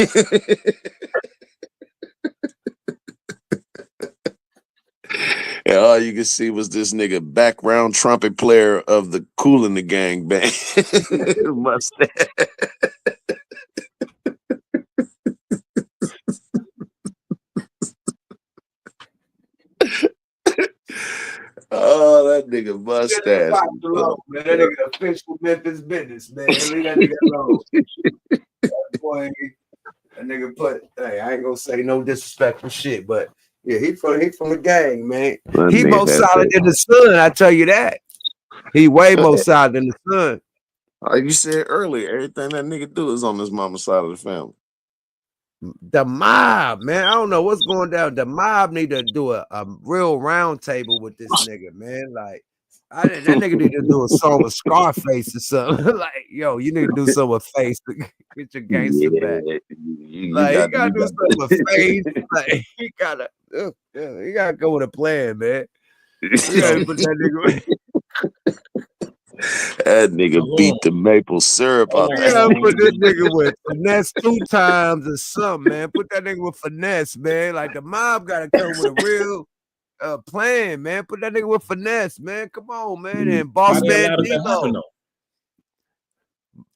And all you could see was this nigga background trumpet player of the Kool in the Gang band. Mustache. Oh, that nigga mustache. Man, that nigga official Memphis business, man. Leave that nigga alone. That boy, that nigga put, hey, I ain't gonna say no disrespectful shit, but yeah, he from the gang, man. He more solid than the sun, I tell you that. He way more solid than the sun. Like you said earlier, everything that nigga do is on his mama's side of the family. The mob, man. I don't know what's going down. The mob need to do a real round table with this nigga, man. Like, That nigga need to do a song with Scarface or something. Like, yo, you need to do something with Face to get your gangster back. Like, he gotta do something with Face. Like, he gotta go with a plan, man. You gotta put that nigga. That nigga beat the maple syrup out You gotta put this nigga with finesse 2 times or something, man. Put that nigga with finesse, man. Like the mob gotta come with a real plan, man. Put that nigga with finesse, man. Come on, man. And Boss Man D-Lo.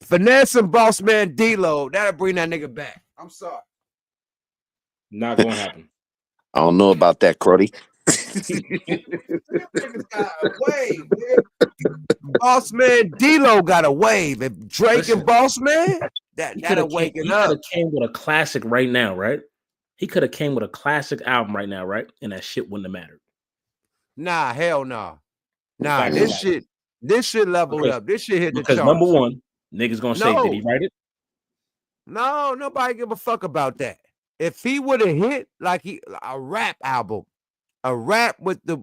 Finesse and Boss Man D-Lo. That'll bring that nigga back. I'm sorry. Not gonna happen. I don't know about that, Cruddy. Boss Man D-Lo got a wave. If Drake and Boss Man, that'll waking up. He could have came with a classic right now, right? He could have came with a classic album right now, right? And that shit wouldn't have mattered. Nah, hell no. Nah, this shit leveled up. This shit hit the charts. Because number one, niggas gonna say, did he write it? No, nobody give a fuck about that. If he would have hit like a rap album, a rap with the,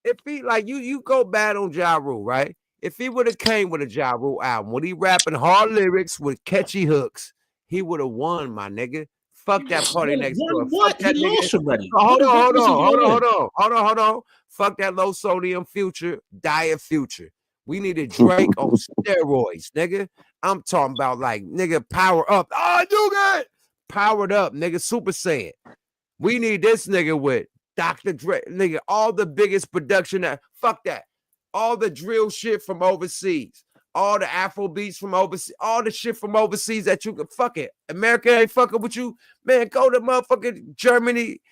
if he like you go bad on Ja Rule, right? If he would have came with a Ja Rule album, would he rapping hard lyrics with catchy hooks, he would have won, my nigga. Fuck that Party Next Door. What? Fuck that He nigga. lost already. Hold on. Fuck that low sodium Future, diet Future. We needed Drake on steroids, nigga. I'm talking about like nigga power up. Oh, you got powered up, nigga. Super Saiyan. We need this nigga with Dr. Dre, nigga. All the biggest production fuck that. All the drill shit from overseas. All the Afro beats from overseas, all the shit from overseas that you can fuck it. America ain't fucking with you, man. Go to motherfucking Germany,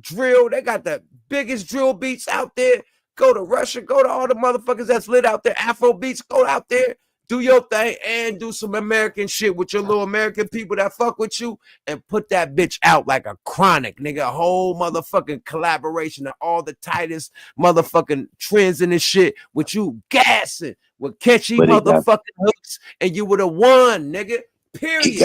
drill. They got the biggest drill beats out there. Go to Russia. Go to all the motherfuckers that's lit out there. Afro beats. Go out there, do your thing, and do some American shit with your little American people that fuck with you, and put that bitch out like a Chronic, nigga. A whole motherfucking collaboration of all the tightest motherfucking trends in this shit with you gassing with catchy motherfucking hooks, and you would have won, nigga. Period. He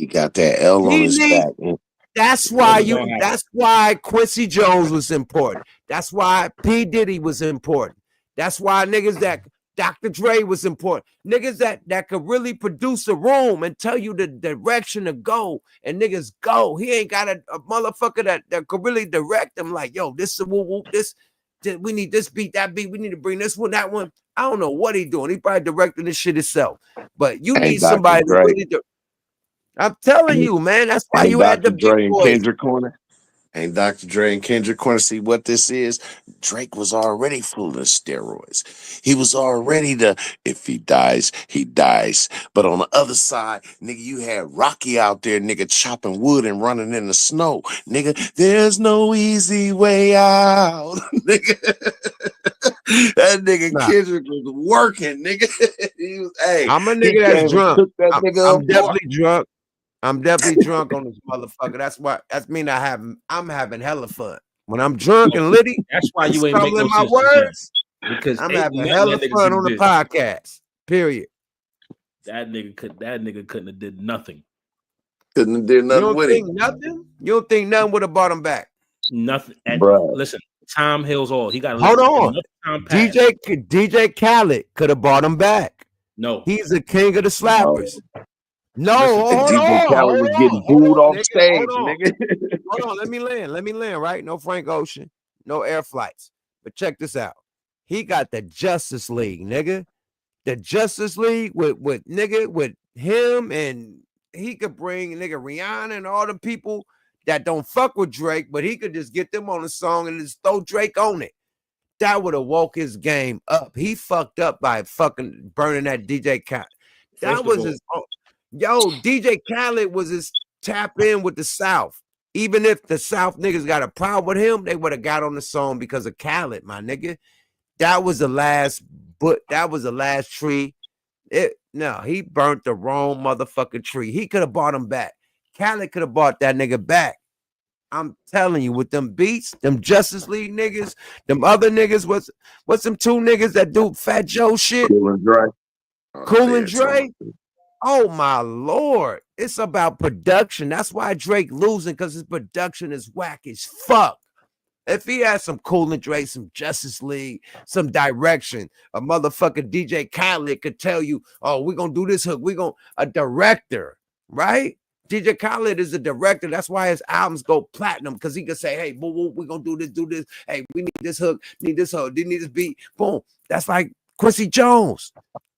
got that L on his back. Man. That's why Quincy Jones was important. That's why P. Diddy was important. That's why niggas that Dr. Dre was important. Niggas that could really produce a room and tell you the direction to go, and niggas go. He ain't got a motherfucker that could really direct them. Like, yo, this is whoop whoop. This we need this beat, that beat. We need to bring this one, that one. I don't know what he doing. He probably directing this shit himself. But you need somebody to really do. I'm telling you, man. That's why you had the Dre big boys. Kendrick corner. Ain't Dr. Dre and Kendrick corner. See what this is? Drake was already full of steroids. He was already if he dies, he dies. But on the other side, nigga, you had Rocky out there, nigga, chopping wood and running in the snow. Nigga, there's no easy way out. Nigga. That nigga Kendrick was working, nigga. He was, hey, I'm a nigga that's drunk. I'm definitely drunk. I'm definitely drunk on this motherfucker. That's mean I'm having hella fun. When I'm drunk and litty, that's why you ain't making my words. Because I'm having hella fun on the podcast. Period. That nigga couldn't have did nothing. Couldn't have did nothing with it. Nothing? You don't think nothing would have brought him back? Nothing. And Bruh. Listen, time heals all. He got hold on. DJ Khaled could have brought him back. No, he's the king of the slappers. No, DJ Khaled was getting booed off stage, nigga. Hold on, let me land, right? No Frank Ocean, no air flights. But check this out. He got the Justice League, nigga. The Justice League with him, and he could bring nigga Rihanna and all the people that don't fuck with Drake, but he could just get them on a song and just throw Drake on it. That would have woke his game up. He fucked up by fucking burning that DJ Khaled. That was his DJ Khaled was his tap in with the South. Even if the South niggas got a problem with him, they would have got on the song because of Khaled, my nigga. That was the last tree. He burnt the wrong motherfucking tree. He could have bought him back. Khaled could have bought that nigga back. I'm telling you, with them beats, them Justice League niggas, them other niggas, what's them two niggas that do Fat Joe shit? Cool and Dre. Cool and Dre. Oh my Lord. It's about production. That's why Drake losing, because his production is whack as fuck. If he had some Cool and Dre, some Justice League, some direction, a motherfucking DJ Khaled could tell you, oh, we're gonna do this hook. A director, right? DJ Khaled is a director. That's why his albums go platinum, because he can say, hey, boo, we're gonna do this. Hey, we need this hook, need this hook, need this beat. Boom. That's like Quincy Jones.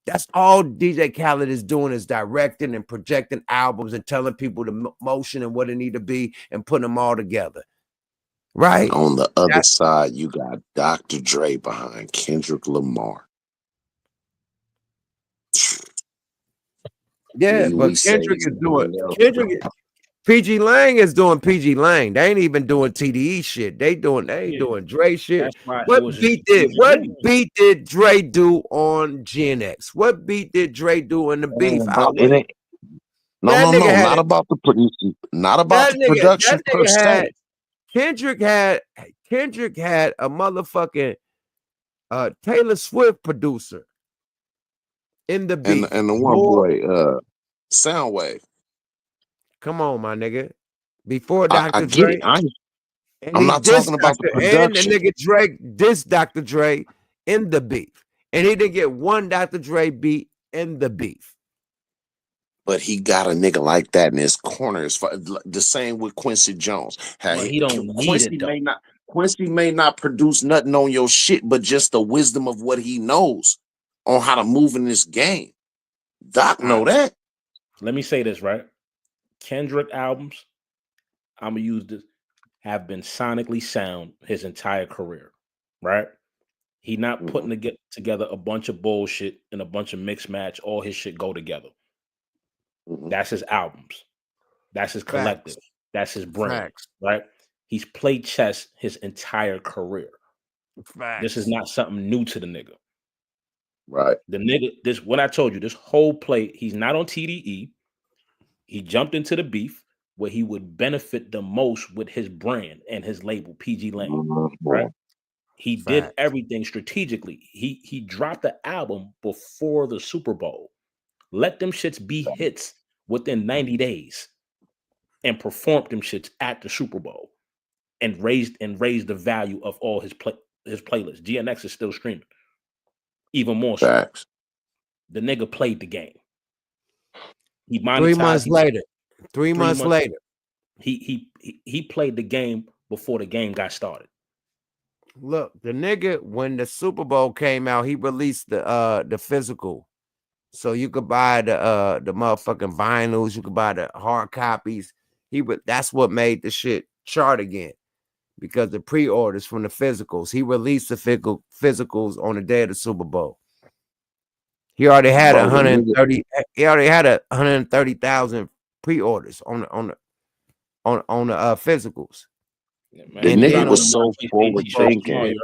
That's all DJ Khaled is doing, is directing and projecting albums and telling people the motion and what it need to be and putting them all together. Right. On the other side, you got Dr. Dre behind Kendrick Lamar. Yeah, but Kendrick is doing PG Lang is doing PG Lang. They ain't even doing TDE shit. They ain't doing Dre shit. What beat did Dre do on GNX? What beat did Dre do in the beef? Not about the production, not about the production per se. Kendrick had a motherfucking Taylor Swift producer in the beef. And the one boy, Soundwave. Come on, my nigga. Before Dr. Dre. I'm not talking about the production. And the nigga Drake dissed Dr. Dre in the beef. And he didn't get one Dr. Dre beat in the beef. But he got a nigga like that in his corner. The same with Quincy Jones. He don't need it, Quincy may not produce nothing on your shit, but just the wisdom of what he knows on how to move in this game. Doc know that. Let me say this, right? Kendrick albums, I'm gonna use this, have been sonically sound his entire career, right? He not putting together a bunch of bullshit and a bunch of mixed match. All his shit go together. That's his albums. That's his collective. That's his brand, right? He's played chess his entire career. This is not something new to the nigga. Right. The nigga, what I told you, this whole play, he's not on TDE. He jumped into the beef where he would benefit the most with his brand and his label, PG Lang, right? He did everything strategically. He dropped the album before the Super Bowl. Let them shits be hits within 90 days and performed them shits at the Super Bowl and raised the value of all his playlists. GNX is still streaming. Even more so. The nigga played the game. He monetized 3 months later. 3 months later. He played the game before the game got started. Look, the nigga, when the Super Bowl came out, he released the physical. So you could buy the motherfucking vinyls, you could buy the hard copies. That's what made the shit chart again. Because the pre-orders from the physicals. He released the physicals on the day of the Super Bowl. He already had 130. He already had 130,000 pre-orders on the physicals. The nigga was so forward thinking.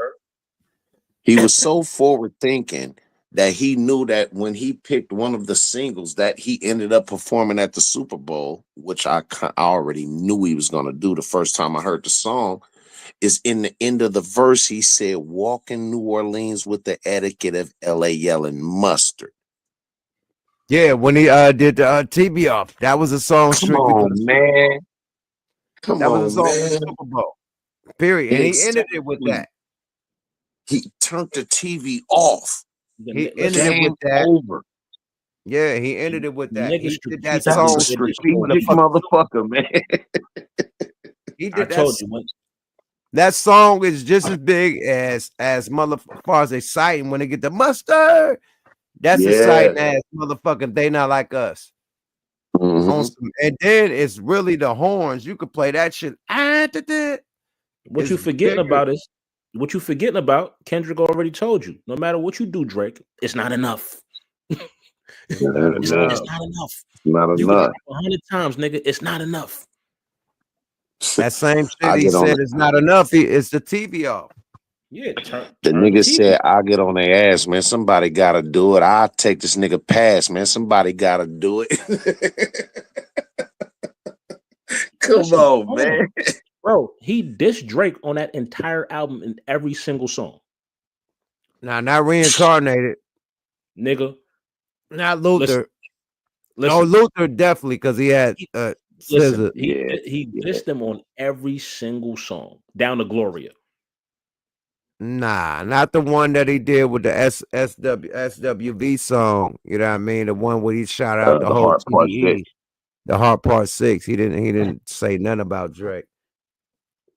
He was so forward thinking that he knew that when he picked one of the singles that he ended up performing at the Super Bowl, which I already knew he was going to do the first time I heard the song, is in the end of the verse, he said, walk in New Orleans with the etiquette of LA yelling mustard. Yeah, when he did the TV off, that was a song. Come on, man. That was a song for the Super Bowl. Period. And he ended it with that. He turned the TV off. He ended it with that. Over. Yeah, he ended it with that. He did that That song. was a strategic motherfucker, man. He did that. That song is just as big as motherfuckers exciting when they get the mustard. That's exciting as motherfucking They Not Like Us. And then it's really the horns. You could play that shit. What you forgetting about, Kendrick already told you. No matter what you do, Drake, it's not enough. It's not enough. Not You enough. 100 times, nigga. It's not enough. That same shit he said it's not enough. It's the TV off. Yeah, the nigga said, I'll get on their ass, man. Somebody gotta do it. I'll take this nigga pass, man. Somebody gotta do it. Come on, man. Bro, he dissed Drake on that entire album in every single song. Now, not Reincarnated. Nigga. Not Luther. Listen. No, Luther definitely, because he had Listen, he dissed them on every single song, down to Gloria. Nah, not the one that he did with the SWV song. You know what I mean? The one where he shot out the The whole Heart Part TDE. 6. The Heart Part 6. He didn't say nothing about Drake.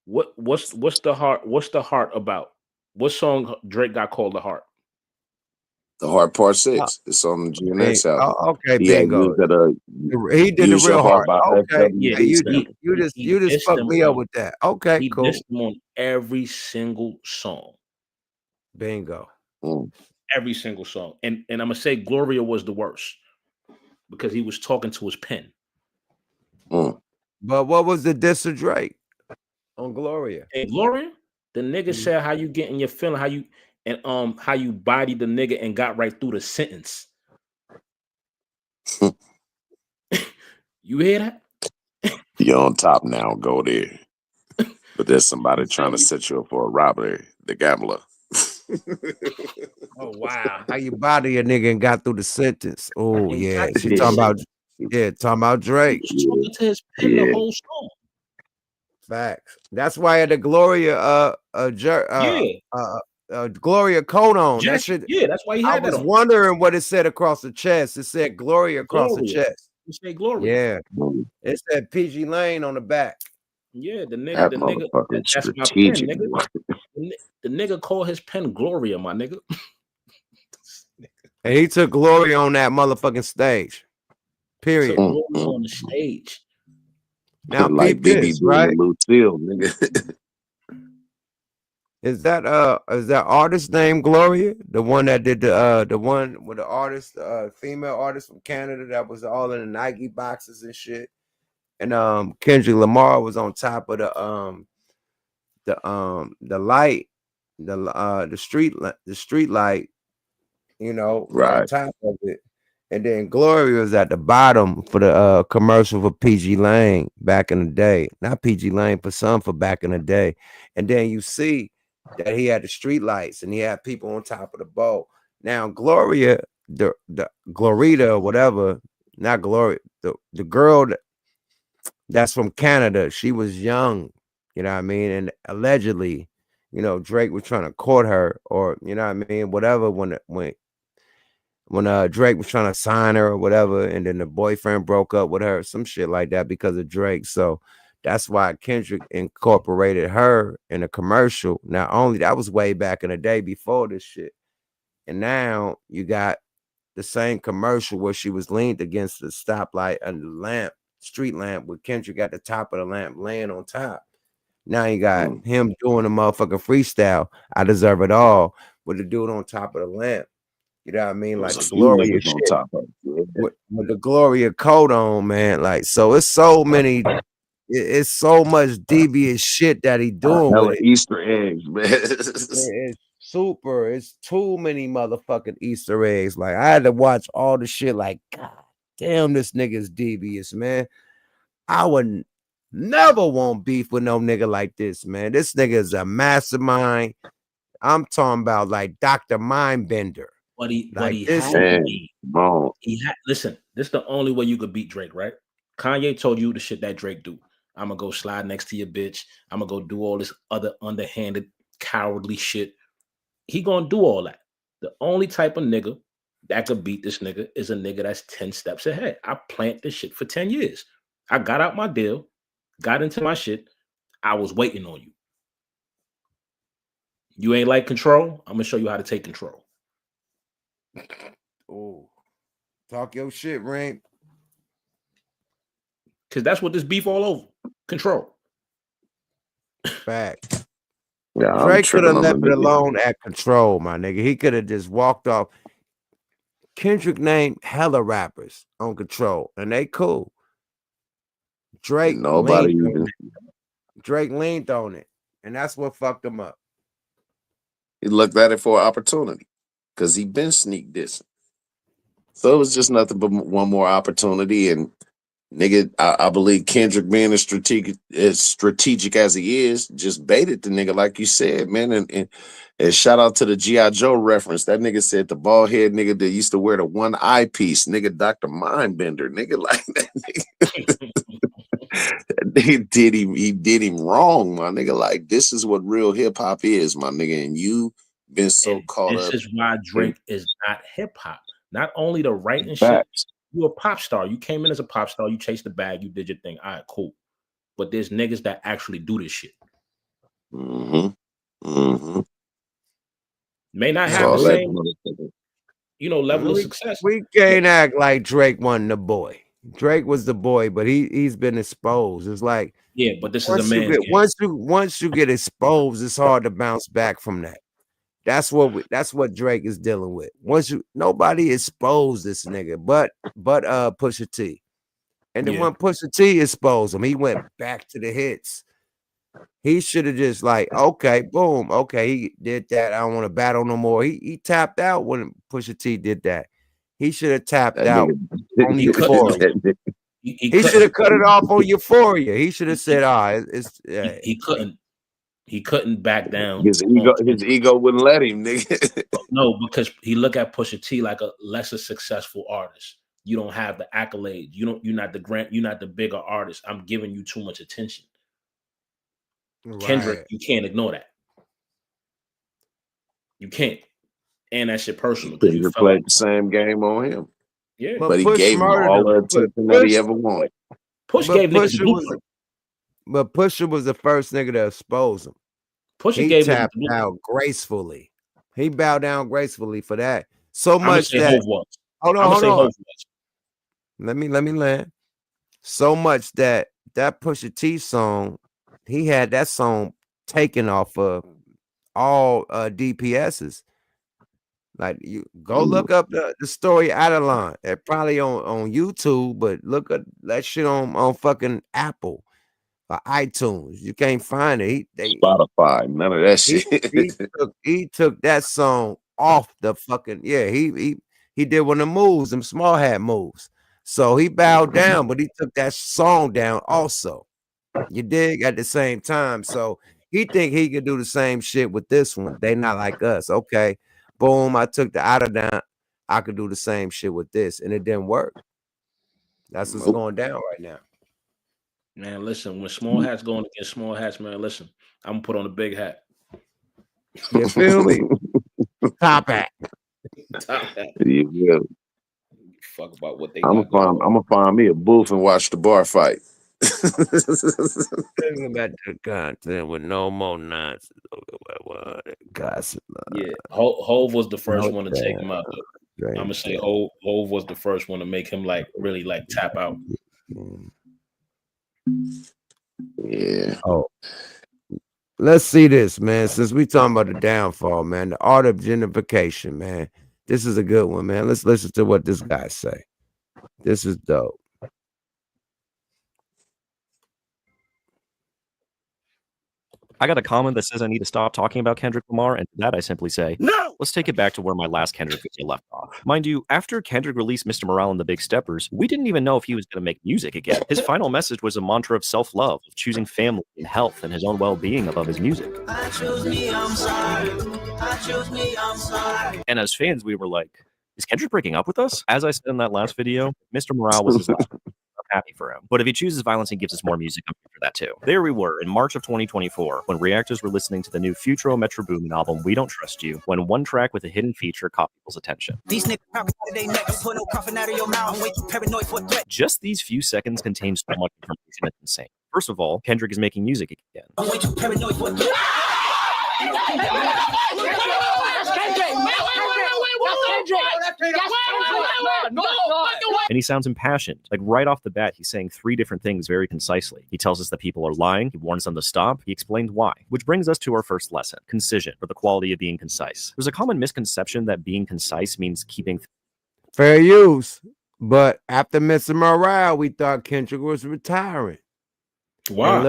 What's the heart about? What song Drake got called the heart? The Heart Part 6. It's on the GNX album. Okay, He had bingo. used that, He did the Use Your real Heart heart. by Okay, Yeah, hey, FWB sample. you just fucked me up with that. Okay, He cool. dissed him on every single song. Bingo. Every single song. And I'm gonna say Gloria was the worst because he was talking to his pen. But what was the diss of Drake on Gloria? Hey, Gloria, the nigga said how you getting your feeling, how you bodied the nigga and got right through the sentence. You hear that? You're on top now. Go there. But there's somebody trying to set you up for a robbery. The gambler. Oh wow. How you body a nigga and got through the sentence? Oh yeah, Exactly. she talking about Drake. He was talking to his pen the whole song. Facts. That's why I had the Gloria Gloria coat on. That shit. Yeah, that's why he had I that was on. wondering what it said across the chest. It said Gloria across the Gloria. chest. You say Gloria. Yeah. It said PG Lane on the back. Yeah, the nigga, That the nigga, motherfucker that's my pen, strategic. nigga. The nigga called his pen Gloria, my nigga. And he took Gloria on that motherfucking stage. Period. Gloria on the stage. Now like peep this, BB right? Lucille, nigga. Is that artist named Gloria? The one that did the one with the artist, female artist from Canada that was all in the Nike boxes and shit. And Kendrick Lamar was on top of the light, the street light, you know, on top of it. And then Gloria was at the bottom for the commercial for PG Lane back in the day. Not PG Lane, for back in the day. And then you see that he had the street lights and he had people on top of the boat. Now Gloria, the Glorita or whatever, not Gloria, the girl that's from Canada, she was young, you know what I mean? And allegedly, you know, Drake was trying to court her, or you know what I mean, whatever, when Drake was trying to sign her or whatever, and then the boyfriend broke up with her, some shit like that because of Drake. So that's why Kendrick incorporated her in a commercial. Not only that was way back in the day before this shit. And now you got the same commercial where she was leaned against the stoplight and the lamp, street lamp, with Kendrick at the top of the lamp laying on top. Now you got him doing a motherfucking freestyle. I Deserve It All with the dude on top of the lamp. You know what I mean? Like the Gloria shit on top of it. with the Gloria coat on, man. Like, so it's so many, it's so much devious shit that he doing with it. Easter eggs, man. It's super. It's too many motherfucking Easter eggs. Like, I had to watch all the shit. Like, God damn, this nigga's devious, man. I would never want beef with no nigga like this, man. This nigga is a mastermind. I'm talking about like Dr. Mindbender. But he Like had to be. Listen, this is the only way you could beat Drake, right? Kanye told you the shit that Drake do. I'm gonna go slide next to your bitch. I'm gonna go do all this other underhanded, cowardly shit. He gonna do all that. The only type of nigga that could beat this nigga is a nigga that's 10 steps ahead. I plant this shit for 10 years. I got out my deal, got into my shit. I was waiting on you. You ain't like control? I'm gonna show you how to take control. Oh, talk your shit, Rain. Because that's what this beef all over. Control. Fact. Yeah, Drake could have left it alone at Control, my nigga. He could have just walked off. Kendrick named hella rappers on Control, and they cool. Drake leaned on it, and that's what fucked him up. He looked at it for an opportunity because he been sneak dissing. So it was just nothing but one more opportunity. And nigga, I believe Kendrick, being as strategic as he is, just baited the nigga, like you said, man. And shout out to the G.I. Joe reference. That nigga said the bald head nigga that used to wear the one eyepiece, nigga, Dr. Mindbender, nigga, like that nigga. He did him wrong, my nigga. Like, this is what real hip hop is, my nigga. And you been so caught This up. is why Drake is not hip hop. Not only the writing shit, Facts. you a pop star. You came in as a pop star, you chased the bag, you did your thing. All right, cool. But there's niggas that actually do this shit. May not have the same, level of success. We can't act like Drake wasn't the boy. Drake was the boy, but he's been exposed. It's like, yeah, but this is a man's game. Once you get exposed, it's hard to bounce back from that. That's what Drake is dealing with. Nobody exposed this nigga, but Pusha T. And then when Pusha T exposed him, he went back to the hits. He should have just like, okay, boom, okay, he did that. I don't want to battle no more. He tapped out when Pusha T did that. He should have tapped out on Euphoria. He should have cut it off on Euphoria. He should have said, he couldn't. He couldn't back down. His ego wouldn't let him, nigga. No, because he look at Pusha T like a lesser successful artist. You don't have the accolades. You're not the bigger artist. I'm giving you too much attention. Right. Kendrick, you can't ignore that. You can't. And that shit personal. You played the same game on him. Yeah. But he gave him all the attention that he ever wanted. Push gave niggas the blueprint. But Pusha was the first nigga to expose him. Pusha gave tapped out gracefully. He bowed down gracefully for that. So much that hold on. Let me land. So much that Pusha T song, he had that song taken off of all DPSs. Like, you go look up the story Adeline. They're probably on YouTube, but look at that shit on fucking Apple or iTunes. You can't find it. Spotify, none of that shit. He took that song off the fucking he did one of the moves, them small hat moves. So he bowed down, but he took that song down also. You dig? At the same time. So he think he could do the same shit with this one. They not like us. Okay. Boom. I took the outer down. I could do the same shit with this. And it didn't work. That's what's going down right now. Man, listen, when small hats going against small hats, man, listen, I'm gonna put on a big hat. You feel me? Top hat. Top hat. You will. Fuck about what they I'm gonna find me a booth and watch the bar fight. Thinking about the content with no more nonsense. Gossip. Yeah, Hove was the first one to take him out. I'm gonna say Hove was the first one to make him really tap out. Yeah. Oh, let's see this, man. Since we talking about the downfall, man, the art of gentrification, man. This is a good one, man. Let's listen to what this guy say. This is dope. I got a comment that says I need to stop talking about Kendrick Lamar, and to that I simply say, no! Let's take it back to where my last Kendrick video left off. Mind you, after Kendrick released Mr. Morale and the Big Steppers, we didn't even know if he was going to make music again. His final message was a mantra of self-love, of choosing family and health and his own well-being above his music. I choose me, I'm sorry. I choose me, I'm sorry. And as fans, we were like, is Kendrick breaking up with us? As I said in that last video, Mr. Morale was his last. I'm happy for him. But if he chooses violence and gives us more music, I'm here for that too. There we were in March of 2024 when reactors were listening to the new Futuro Metro Boomin album, We Don't Trust You, when one track with a hidden feature caught people's attention. These niggas they neck put no coughing out of your mouth. I'm way too paranoid for threat. Just these few seconds contain so much information that's insane. First of all, Kendrick is making music again. I'm way too paranoid for threat. And he sounds impassioned. Like right off the bat, he's saying 3 different things very concisely. He tells us that people are lying. He warns them to stop. He explained why. Which brings us to our first lesson. Concision, or the quality of being concise. There's a common misconception that being concise means keeping fair use. But after Mr. Morale, we thought Kendrick was retiring. Wow. And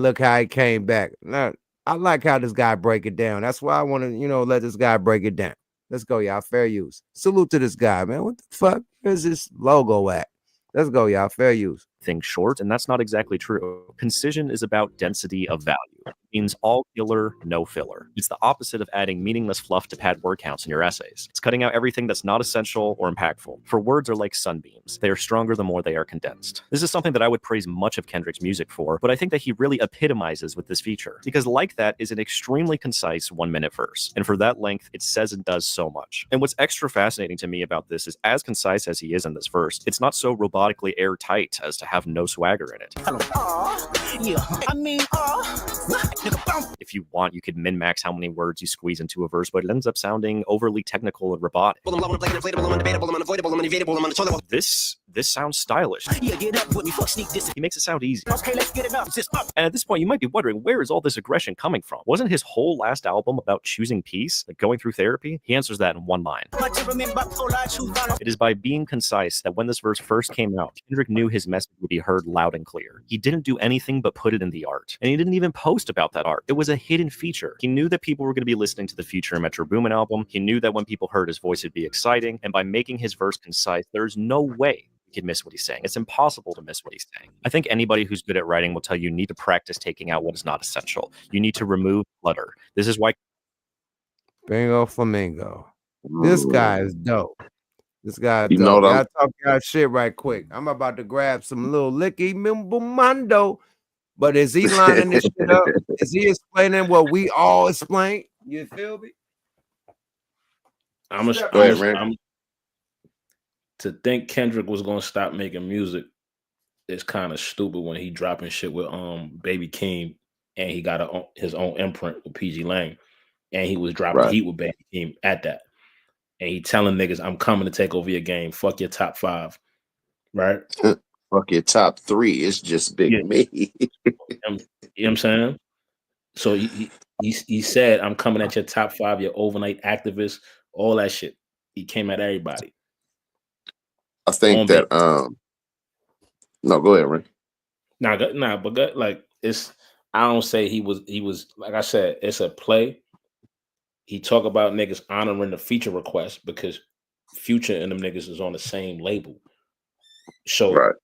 look how he came back. Now, I like how this guy break it down. That's why I want to, let this guy break it down. Let's go, y'all. Fair use. Salute to this guy, man. What the fuck? Where's this logo at? Let's go, y'all. Fair use. things short, and that's not exactly true. Concision is about density of value. It means all killer, no filler. It's the opposite of adding meaningless fluff to pad word counts in your essays. It's cutting out everything that's not essential or impactful. For words are like sunbeams. They are stronger the more they are condensed. This is something that I would praise much of Kendrick's music for, but I think that he really epitomizes with this feature. Because Like That is an extremely concise 1-minute verse. And for that length, it says and does so much. And what's extra fascinating to me about this is as concise as he is in this verse, it's not so robotically airtight as to have no swagger in it. If you want, you could min-max how many words you squeeze into a verse, but it ends up sounding overly technical and robotic. This sounds stylish. He makes it sound easy. And at this point, you might be wondering, where is all this aggression coming from? Wasn't his whole last album about choosing peace, like going through therapy? He answers that in one line. It is by being concise that when this verse first came out, Kendrick knew his message would be heard loud and clear. He didn't do anything but put it in the art. And he didn't even post about that art. It was a hidden feature. He knew that people were going to be listening to the future Metro Boomin album. He knew that when people heard his voice, it'd be exciting. And by making his verse concise, there's no way you can miss what he's saying. It's impossible to miss what he's saying. I think anybody who's good at writing will tell you need to practice taking out what is not essential. You need to remove clutter. This is why Bingo Flamingo. This guy is dope. This guy is You know dope. what Y'all talk y'all shit right quick. I'm about to grab some little licky mimbo. But is he lining this shit up? Is he explaining what we all explain? You feel me? To think Kendrick was gonna stop making music is kind of stupid when he dropping shit with Baby Keem, and he got his own imprint with PG Lang, and he was dropping heat with Baby Keem at that, and he telling niggas, "I'm coming to take over your game. Fuck your top 5," right? Fuck your top 3. It's just big me. You know what I'm saying? So he said, "I'm coming at your top 5, your overnight activists, all that shit." He came at everybody. I think that no, go ahead, Rick. But like it's I don't say he was like I said, it's a play. He talk about niggas honoring the feature request because Future and them niggas is on the same label. So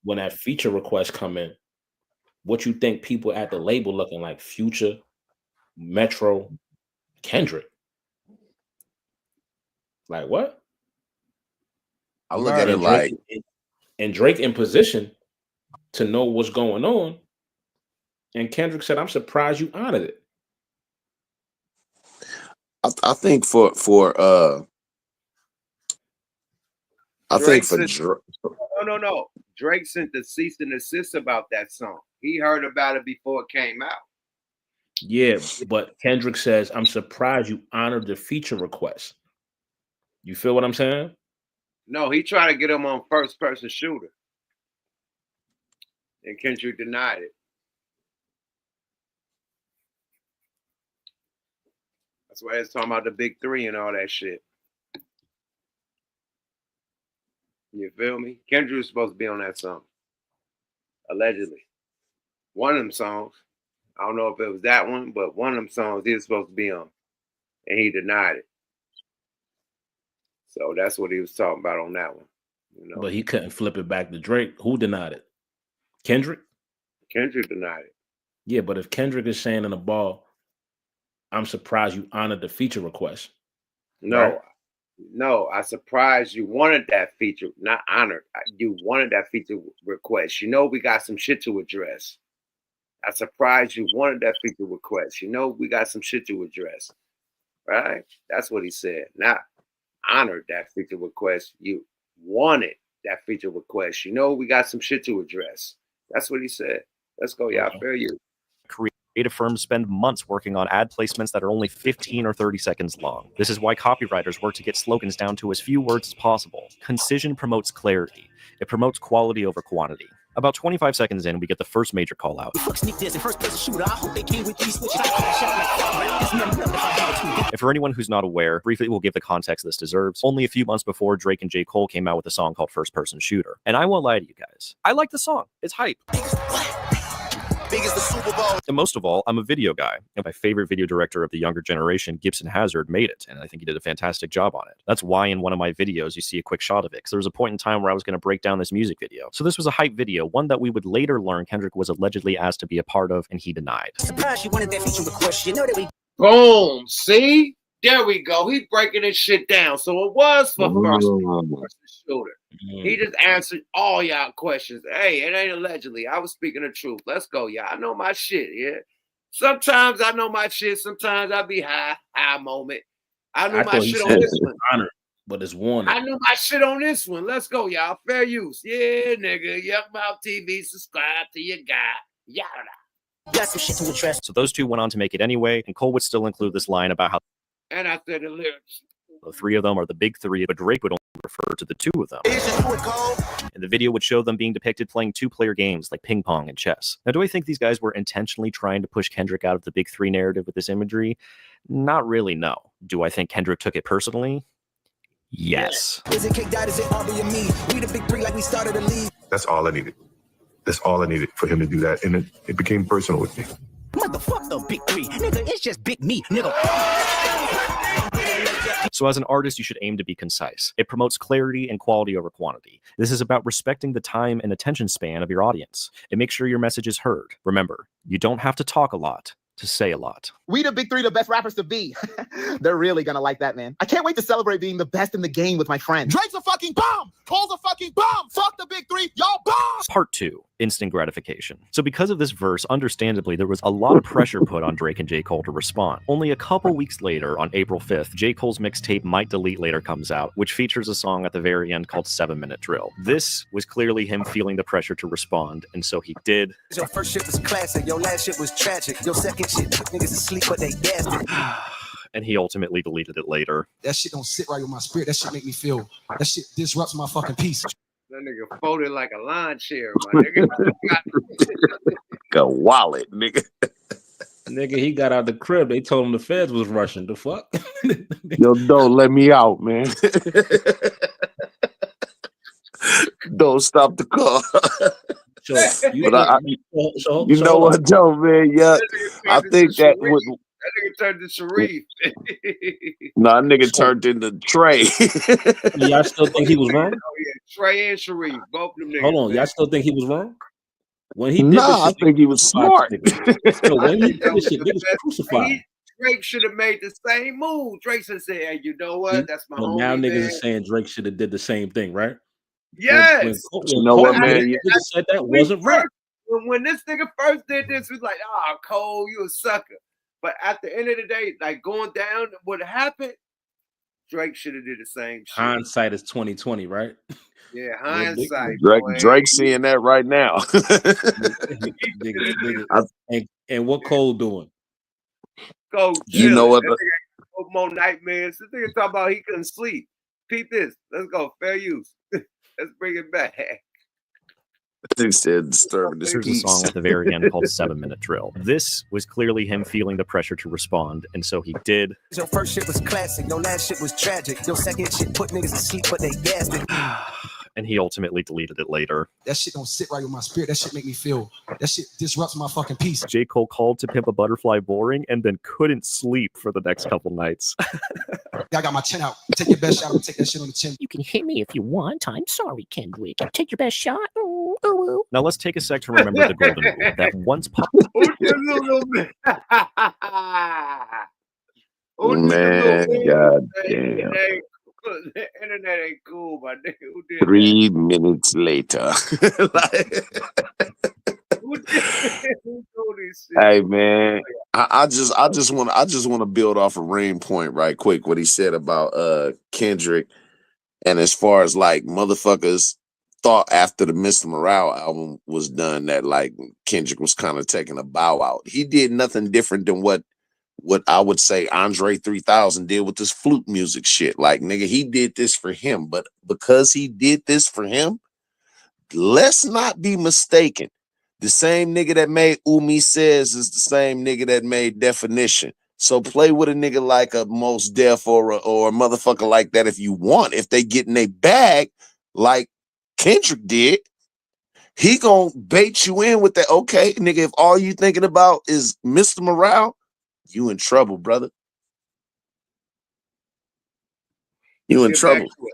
when that feature request come in, what you think people at the label looking like? Future, Metro, Kendrick. Like what? I look at it like Drake in position to know what's going on. And Kendrick said, "I'm surprised you honored it." I think for No. Drake sent the cease and desist about that song. He heard about it before it came out. Yeah, but Kendrick says, "I'm surprised you honored the feature request." You feel what I'm saying? No, he tried to get him on first person shooter. And Kendrick denied it. That's why it's talking about the big 3 and all that shit. You feel me? Kendrick was supposed to be on that song. Allegedly. One of them songs. I don't know if it was that one, but one of them songs he was supposed to be on. And he denied it. So that's what he was talking about on that one. You know? But he couldn't flip it back to Drake. Who denied it? Kendrick? Kendrick denied it. Yeah, but if Kendrick is saying in the ball, "I'm surprised you honored the feature request." No, I surprised you wanted that feature, not honored. You wanted that feature request. You know we got some shit to address. I surprised you wanted that feature request. You know we got some shit to address. Right? That's what he said. Not honored that feature request. You wanted that feature request. You know we got some shit to address. That's what he said. Let's go, y'all. Fair you. Creative firms spend months working on ad placements that are only 15 or 30 seconds long. This is why copywriters work to get slogans down to as few words as possible. Concision promotes clarity. It promotes quality over quantity. About 25 seconds in, we get the first major call out. And for anyone who's not aware, briefly we'll give the context this deserves. Only a few months before, Drake and J. Cole came out with a song called First Person Shooter. And I won't lie to you guys, I like the song. It's hype. big as the Super Bowl. And most of all, I'm a video guy, and my favorite video director of the younger generation, Gibson Hazard, made it, and I think he did a fantastic job on it. That's why in one of my videos you see a quick shot of it, because there was a point in time where I was going to break down this music video. So this was a hype video, one that we would later learn Kendrick was allegedly asked to be a part of, and he denied. Surprised you wanted that feature request. You know that we. Boom. See? There we go. He's breaking this shit down. So it was for first shooter. He just answered all y'all questions. Hey, it ain't allegedly. I was speaking the truth. Let's go, y'all. I know my shit, yeah. Sometimes I know my shit. Sometimes I be high moment. I know my shit on this one. Honor, but it's warning. I know my shit on this one. Let's go, y'all. Fair use. Yeah, nigga. Yuck Mouth TV. Subscribe to your guy. Yada. Got some shit to address. So those two went on to make it anyway, and Cole would still include this line about how And I said the lyrics. the three of them are the big three, but Drake would only refer to the two of them. And the video would show them being depicted playing two-player games like ping pong and chess. Now, do I think these guys were intentionally trying to push Kendrick out of the big three narrative with this imagery? Not really, no. Do I think Kendrick took it personally? Yes. Is it kicked out? Is it Aubrey and me? We the big three like we started a league. That's all I needed. That's all I needed for him to do that. And it became personal with me. Motherfuck the big three. Nigga, it's just big me, nigga. So as an artist, you should aim to be concise. It promotes clarity and quality over quantity. This is about respecting the time and attention span of your audience. It makes sure your message is heard. Remember, you don't have to talk a lot to say a lot. We the big three, the best rappers to be. They're really gonna like that, man. I can't wait to celebrate being the best in the game with my friends. Drake's a fucking bomb. Cole's a fucking bomb. Fuck the big three. Y'all bombs. Part 2, instant gratification. So because of this verse, understandably, there was a lot of pressure put on Drake and J. Cole to respond. Only a couple weeks later, on April 5th, J. Cole's mixtape Might Delete Later comes out, which features a song at the very end called 7-Minute Drill. This was clearly him feeling the pressure to respond, and so he did. Your first shit was classic. Your last shit was tragic. Your second shit took niggas asleep, but they gassed it. And he ultimately deleted it later. That shit don't sit right with my spirit. That shit make me feel. That shit disrupts my fucking peace. That nigga folded like a lawn chair, my nigga. A wallet, nigga. Nigga, he got out the crib. They told him the feds was rushing. The fuck? Yo, don't let me out, man. Don't stop the car. You know what, though, man? Yeah, I think that would. That nigga turned to Sharif. Nah, nigga turned into Trey. Y'all still think he was wrong? Oh, yeah. Trey and Sharif, both of them niggas. Hold on, y'all still think he was wrong? When he did nah, I think he was smart. So when he did this shit, niggas crucified. Drake should have made the same move. Drake should have said, hey, you know what? That's my homie, now niggas man. are saying Drake should have did the same thing, right? Yes. You know what, man? Niggas said that wasn't right. When this nigga first did this, we was like, oh, Cole, you a sucker. But at the end of the day, like going down, what happened, Drake should have did the same shit. Hindsight is 2020, right? Yeah, hindsight. Drake seeing that right now. And what Cole doing? Go, you know what? More nightmares. This nigga talking about he couldn't sleep. Peep this. Let's go. Fair use. Let's bring it back. He said disturbing this There's a song at the very end called 7-Minute Drill. This was clearly him feeling the pressure to respond, and so he did. Your first shit was classic. Your last shit was tragic. Your second shit put niggas asleep, but they gassed it. And he ultimately deleted it later. That shit don't sit right with my spirit. That shit make me feel. That shit disrupts my fucking peace. J. Cole called To Pimp a Butterfly boring and then couldn't sleep for the next couple nights. I got my chin out. Take your best shot. I'm gonna take that shit on the chin. You can hit me if you want. I'm sorry, Kendrick. Take your best shot. Ooh, ooh, ooh. Now let's take a sec to remember the golden rule that once popped. Man, god damn. The internet ain't cool, my nigga. Who did 3 minutes later. Hey man, I just want to build off of Rain Point right quick. What he said about Kendrick, and as far as like motherfuckers thought after the Mr. Morale album was done that like Kendrick was kind of taking a bow out. He did nothing different than what I would say Andre 3000 did with this flute music shit. Like, nigga, he did this for him. But because he did this for him, let's not be mistaken. The same nigga that made Umi Says is the same nigga that made Definition. So play with a nigga like a Mos Def or a motherfucker like that if you want. If they get in a bag like Kendrick did, he gonna bait you in with that. Okay, nigga, if all you thinking about is Mr. Morale, you in trouble, brother. You in Get back trouble. to it.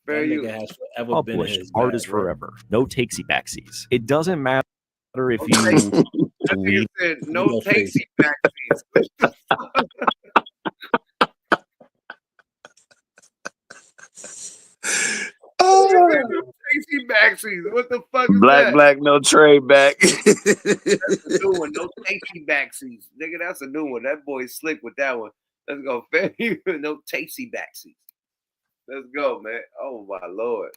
That Fair nigga use. has forever been in Published, his art bag, is bro. forever. No takesy backsies. It doesn't matter if Okay. you That nigga believe. said no No face. tasty backseats. Oh, No tasty backseats. What the fuck is black, that? no trade back. That's a new one. No tasty backseats. Nigga, that's a new one. That boy's slick with that one. Let's go. Fair use. No tasty backseats. Let's go, man. Oh my lord.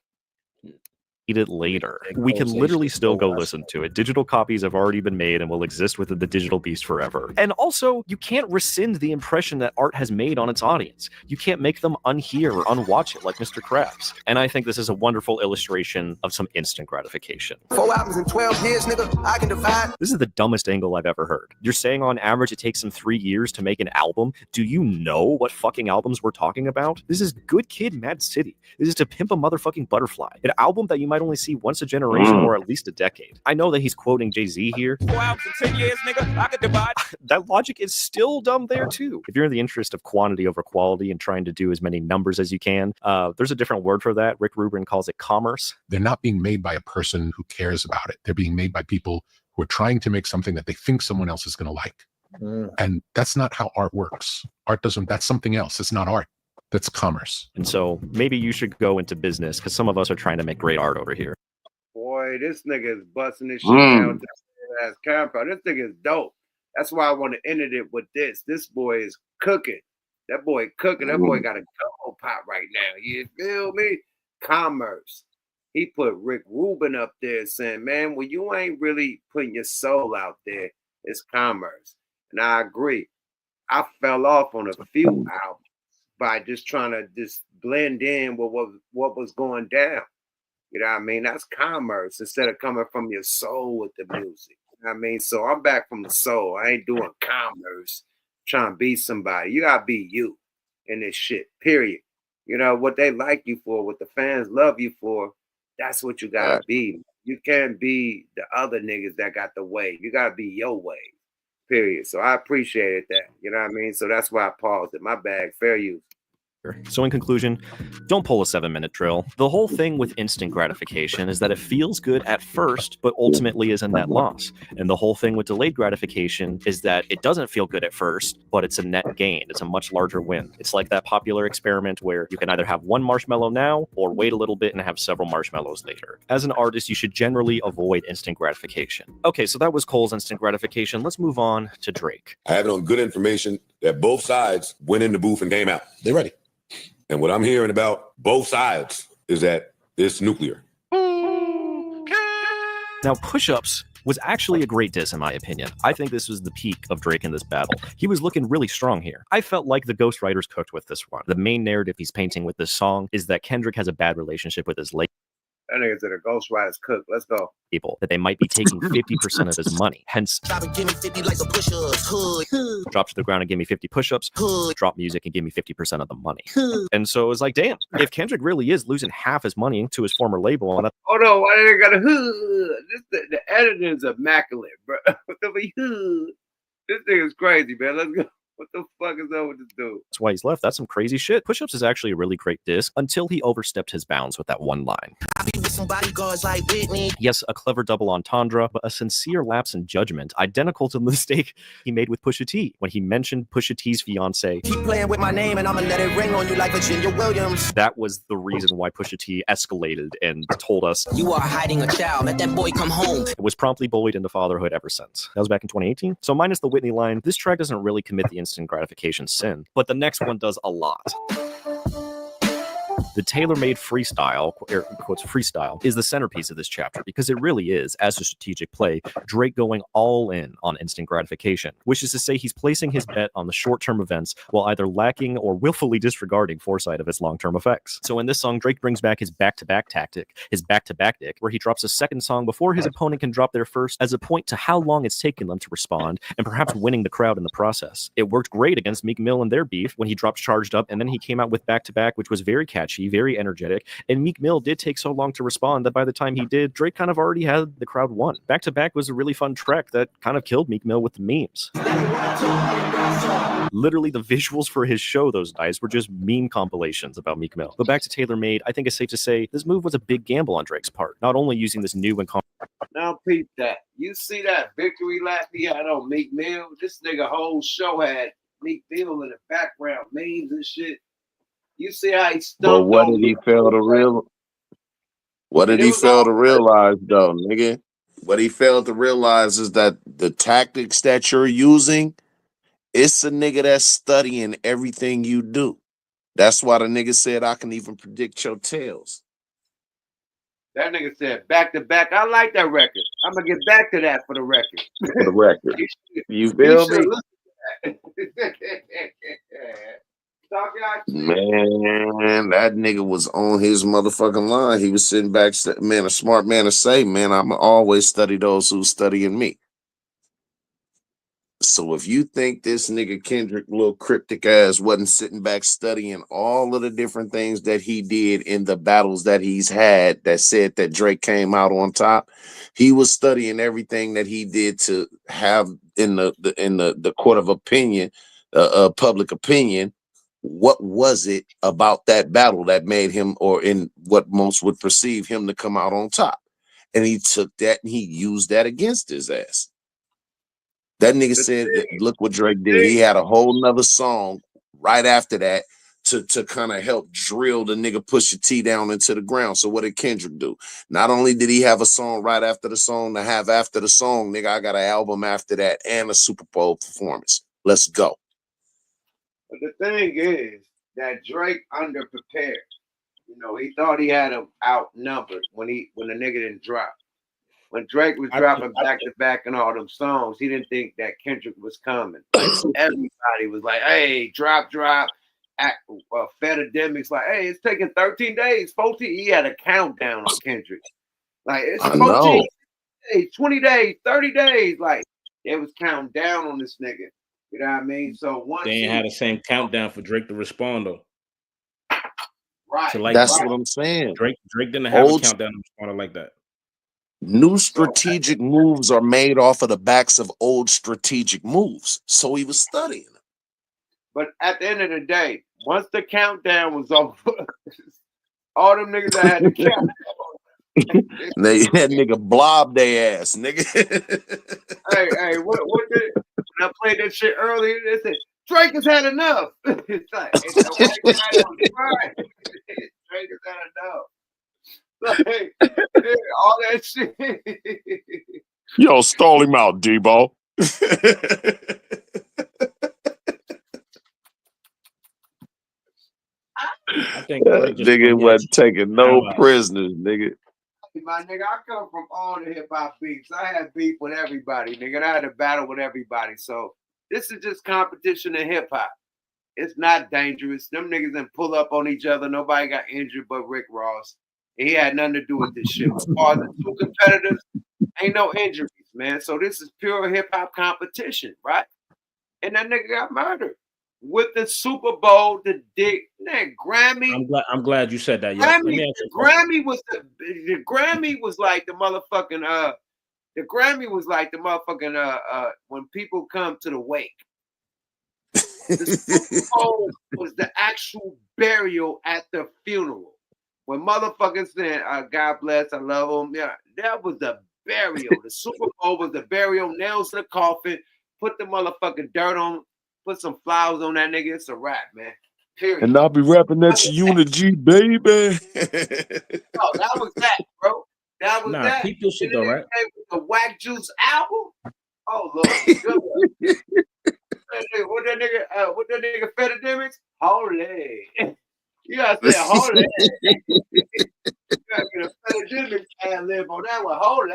It later. We can literally still go listen to it. Digital copies have already been made and will exist within the digital beast forever. And also, you can't rescind the impression that art has made on its audience. You can't make them unhear or unwatch it like Mr. Krabs. And I think this is a wonderful illustration of some instant gratification. 4 albums in 12 years, nigga. I can divide. This is the dumbest angle I've ever heard. You're saying on average it takes them 3 years to make an album? Do you know what fucking albums we're talking about? This is Good Kid, Mad City. This is To Pimp a Motherfucking Butterfly. An album that you might only see once a generation or at least a decade. I know that he's quoting Jay-Z here. 4 albums in 10 years, nigga. I can divide. That logic is still dumb there too. If you're in the interest of quantity over quality and trying to do as many numbers as you can, there's a different word for that. Rick Rubin calls it commerce. They're not being made by a person who cares about it. They're being made by people who are trying to make something that they think someone else is going to like. And that's not how art works. Art doesn't, that's something else. It's not art. That's commerce. And so maybe you should go into business because some of us are trying to make great art over here. Boy, this nigga is busting this shit down to the ass compound. This nigga is dope. That's why I want to end it with this. This boy is cooking. That boy cooking. That boy got a gumbo pot right now. You feel me? Commerce. He put Rick Rubin up there saying, man, well, you ain't really putting your soul out there. It's commerce. And I agree. I fell off on a few albums by just trying to just blend in with what was going down. You know what I mean? That's commerce instead of coming from your soul with the music. You know what I mean? So I'm back from the soul. I ain't doing commerce, trying to be somebody. You gotta be you in this shit, period. You know, what they like you for, what the fans love you for, that's what you gotta be. You can't be the other niggas that got the wave. You gotta be your wave, period. So I appreciated that. You know what I mean? So that's why I paused it. My bag, fair use. So in conclusion, don't pull a 7-minute drill. The whole thing with instant gratification is that it feels good at first, but ultimately is a net loss. And the whole thing with delayed gratification is that it doesn't feel good at first, but it's a net gain. It's a much larger win. It's like that popular experiment where you can either have one marshmallow now or wait a little bit and have several marshmallows later. As an artist, you should generally avoid instant gratification. Okay, so that was Cole's instant gratification. Let's move on to Drake. I have it on good information that both sides went in the booth and came out. They're ready. And what I'm hearing about both sides is that it's nuclear. Now, Push-Ups was actually a great diss in my opinion. I think this was the peak of Drake in this battle. He was looking really strong here. I felt like the ghostwriters cooked with this one. The main narrative he's painting with this song is that Kendrick has a bad relationship with his late That nigga said a ghostwriter's cook. Let's go. people, that they might be taking 50% of his money. Hence, Drop and give me 50 like a push-ups. Hood. drop to the ground and give me 50 push-ups, drop music and give me 50% of the money. And so it was like, damn, if Kendrick really is losing half his money to his former label, and that's Oh no, why they got a hood? The editing is immaculate, bro. What the hood? This thing is crazy, man. Let's go. What the fuck is up with this dude? why he's left. That's some crazy shit. Push-Ups is actually a really great disc until he overstepped his bounds with that one line. I be with some bodyguards like Whitney. Yes, a clever double entendre, but a sincere lapse in judgment, identical to the mistake he made with Pusha T when he mentioned Pusha T's fiance. Keep playing with my name and I'ma let it ring on you like Virginia Williams. That was the reason why Pusha T escalated and told us, You are hiding a child. Let that boy come home. it was promptly bullied into fatherhood ever since. That was back in 2018. So minus the Whitney line, this track doesn't really commit the instant gratification sin, but the next one does a lot. The tailor-made freestyle, air quotes freestyle, is the centerpiece of this chapter because it really is, as a strategic play, Drake going all in on instant gratification, which is to say he's placing his bet on the short-term events while either lacking or willfully disregarding foresight of its long-term effects. So in this song, Drake brings back his back-to-back tactic, his back-to-back dick, where he drops a second song before his opponent can drop their first as a point to how long it's taken them to respond and perhaps winning the crowd in the process. It worked great against Meek Mill and their beef when he dropped Charged Up, and then he came out with back-to-back, which was very catchy, happy, very energetic, and Meek Mill did take so long to respond that by the time he did, Drake kind of already had the crowd won. Back to Back was a really fun track that kind of killed Meek Mill with the memes. Literally, the visuals for his show those nights were just meme compilations about Meek Mill. But back to Taylor Made, I think it's safe to say this move was a big gamble on Drake's part, not only using this new and Now, peep that. You see that victory lap he had on Meek Mill? This nigga whole show had Meek Mill in the background, memes and shit. You see how he stumped But what on did he Meek fail Mill? to real? What did And it he was fail all to realize though, nigga? What he failed to realize is that the tactics that you're using, it's a nigga that's studying everything you do. That's why the nigga said I can even predict your tails. that nigga said back to back. I like that record. I'm gonna get back to that for the record. For the record. You He feel should me? look at that. Talk y'all shit. Man, that nigga was on his motherfucking line. He was sitting back, man, a smart man to say, man, I'm always study those who studying me. So if you think this nigga Kendrick, little cryptic ass, wasn't sitting back studying all of the different things that he did in the battles that he's had that said that Drake came out on top, he was studying everything that he did to have in the court of opinion, public opinion. What was it about that battle that made him, or in what most would perceive him, to come out on top? And he took that and he used that against his ass. That nigga said, look what Drake did. He had a whole nother song right after that to kind of help drill the nigga Pusha T down into the ground. So what did Kendrick do? Not only did he have a song right after the song to have after the song, nigga, I got an album after that and a Super Bowl performance. Let's go. But the thing is that Drake underprepared. You know, he thought he had him outnumbered when the nigga didn't drop. When Drake was dropping back to back and all them songs, he didn't think that Kendrick was coming. Like, everybody was like, "Hey, drop." Fedidemic's like, "Hey, it's taking 13 days, 14." He had a countdown on Kendrick. Like, it's 14 days, 20 days, 30 days. Like, it was counting down on this nigga. You know what I mean? So once they ain't had the same countdown for Drake to respond though. Right. So, like, That's what I'm saying. Drake didn't have a countdown to respond like that. New strategic moves are made off of the backs of old strategic moves. So he was studying. But at the end of the day, once the countdown was over, all them niggas that had the countdown. That nigga blob their ass, nigga. hey, what did when I played that shit earlier? They said Drake has had enough. It's like it's a white guy on the right. Drake has had enough. Like, all that shit. Yo, stall him out, D-Ball. I think nigga wasn't taking no prisoners, nigga. My nigga, I come from all the hip hop beefs. I had beef with everybody, nigga. And I had a battle with everybody. So this is just competition in hip hop. It's not dangerous. Them niggas didn't pull up on each other. Nobody got injured but Rick Ross. And he had nothing to do with this shit. As far as the two competitors, ain't no injuries, man. So this is pure hip hop competition, right? And that nigga got murdered with the Super Bowl, the dick, that Grammy. I'm glad you said that. Yeah. Grammy was the Grammy was like the motherfucking the Grammy was like the motherfucking when people come to the wake. The Super Bowl was the actual burial at the funeral. When motherfuckers said, God bless, I love him. Yeah, that was the burial. The Super Bowl was the burial, nails to the coffin, put the motherfucking dirt on, put some flowers on that nigga. It's a wrap, man. Period. And I'll be rapping that Unity, baby. Oh, that was that, bro. That was that. Keep your shit though, right? The Whack Juice album. Oh, look. What that nigga Fedidemics? Holy. You gotta say holy. You gotta get a Fedidemics ad lib on that one. Holy.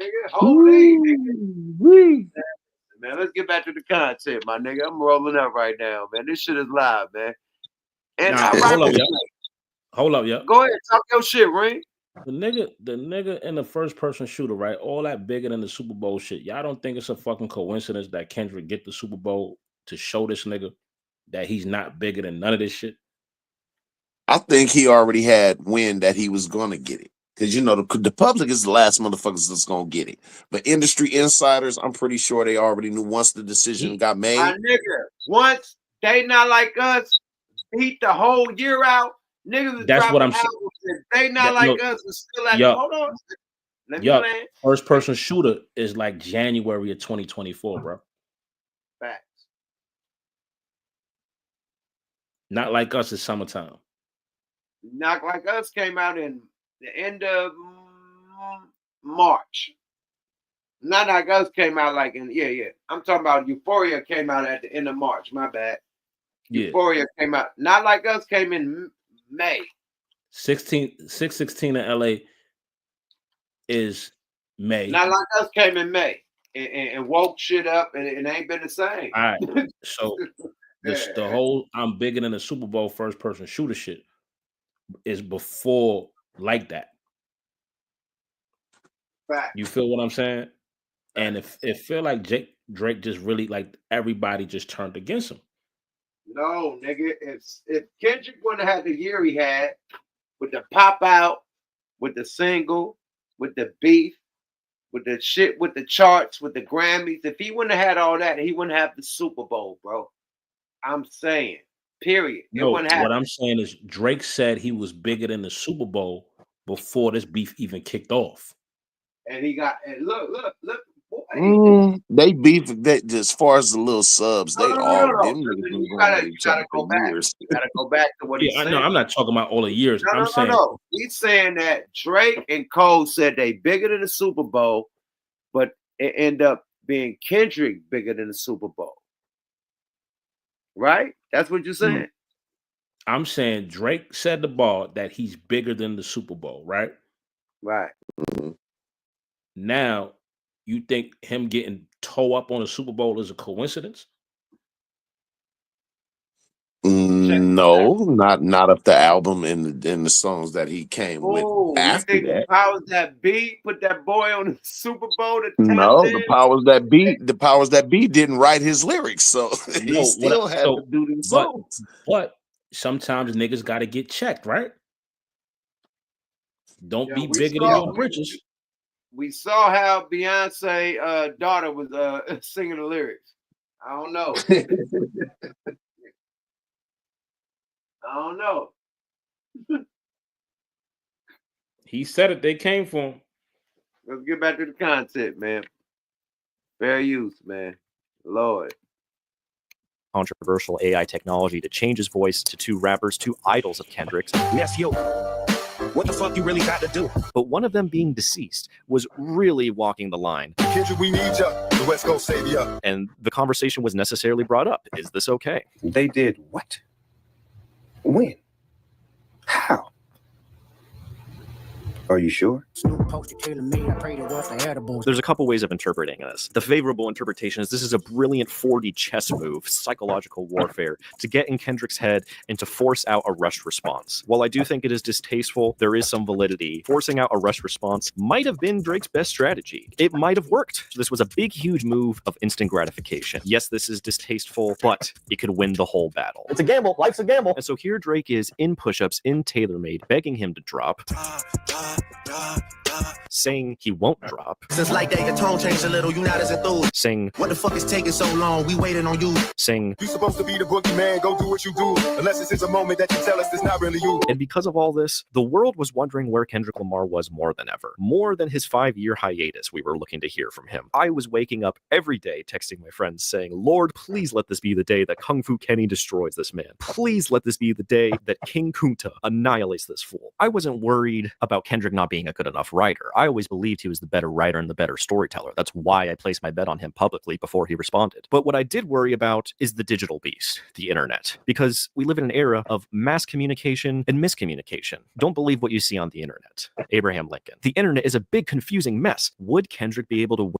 Nigga. Holy. Nigga. Man, let's get back to the content, my nigga. I'm rolling up right now, man. This shit is live, man. And hold up, yeah. Go ahead, talk your shit, Ring. The nigga in the first person shooter, right? All that bigger than the Super Bowl shit. Y'all don't think it's a fucking coincidence that Kendrick get the Super Bowl to show this nigga that he's not bigger than none of this shit? I think he already had wind that he was gonna get it. Because you know the public is the last motherfuckers that's gonna get it. But industry insiders, I'm pretty sure they already knew once the decision got made. My nigga, once They Not Like Us beat the whole year out, niggas is That's what dropping I'm saying. albums. If They Not Like Us is still at Yup. hold on. Let me Yup. land. First person shooter is like January of 2024, bro. Facts. Not Like Us is summertime. Not Like Us came out in the end of March. Not Like Us came out like in I'm talking about Euphoria came out at the end of March. My bad. Yeah. Euphoria came out. Not Like Us came in May. 616 in LA is May. Not Like Us came in May and woke shit up, and it ain't been the same. All right. So the whole I'm bigger than the Super Bowl first person shooter shit is before like that. Fact. You feel what I'm saying? And if it feel like Drake just really like everybody just turned against him. No, nigga. If Kendrick wouldn't have had the year he had with the pop out, with the single, with the beef, with the shit, with the charts, with the Grammys, if he wouldn't have had all that, he wouldn't have the Super Bowl, bro. I'm saying, period. No, what I'm saying is Drake said he was bigger than the Super Bowl before this beef even kicked off. And he got, and look. They beef that as far as the little subs, they all them niggas been You going at gotta each other go for back. years. You gotta go back to what he said. No, I'm not talking about all the years. I'm saying No. He's saying that Drake and Cole said they bigger than the Super Bowl, but it ended up being Kendrick bigger than the Super Bowl. Right? That's what you're saying. I'm saying Drake said the ball that he's bigger than the Super Bowl, right? Right. Now, you think him getting toe up on the Super Bowl is a coincidence? No, not of the album and the songs that he came with after You think that. the powers that be put that boy on the Super Bowl to No, test the him? powers that be didn't write his lyrics, so he still had to do these songs. But sometimes niggas got to get checked, right? Don't be bigger than your britches. We saw how Beyonce daughter was singing the lyrics. I don't know. I don't know. He said it. They came for him. Let's get back to the content, man. Fair use, man. Lord. Controversial AI technology to change his voice to two rappers, two idols of Kendrick's. Yes, yo. What the fuck you really got to do? But one of them being deceased was really walking the line. Kendrick, we need ya. The West Coast savior. And the conversation was necessarily brought up. Is this okay? They did what? When? How? Are you sure? There's a couple ways of interpreting this. The favorable interpretation is this is a brilliant 4D chess move, psychological warfare, to get in Kendrick's head and to force out a rushed response. While I do think it is distasteful, there is some validity. Forcing out a rushed response might have been Drake's best strategy. It might have worked. This was a big, huge move of instant gratification. Yes, this is distasteful, but it could win the whole battle. It's a gamble. Life's a gamble. And so here Drake is in push-ups, in TaylorMade, begging him to drop. Saying he won't drop. Since like that, your tone changed a little, you not as enthused. Saying, what the fuck is taking so long? We waiting on you. Saying, you supposed to be the boogeyman, go do what you do. Unless it's a moment that you tell us it's not really you. And because of all this, the world was wondering where Kendrick Lamar was more than ever. More than his 5-year hiatus, we were looking to hear from him. I was waking up every day texting my friends saying, Lord, please let this be the day that Kung Fu Kenny destroys this man. Please let this be the day that King Kunta annihilates this fool. I wasn't worried about Kendrick not being a good enough writer. I always believed he was the better writer and the better storyteller. That's why I placed my bet on him publicly before he responded. But what I did worry about is the digital beast, the internet, because we live in an era of mass communication and miscommunication. Don't believe what you see on the internet. Abraham Lincoln. The internet is a big confusing mess. Would Kendrick be able to win?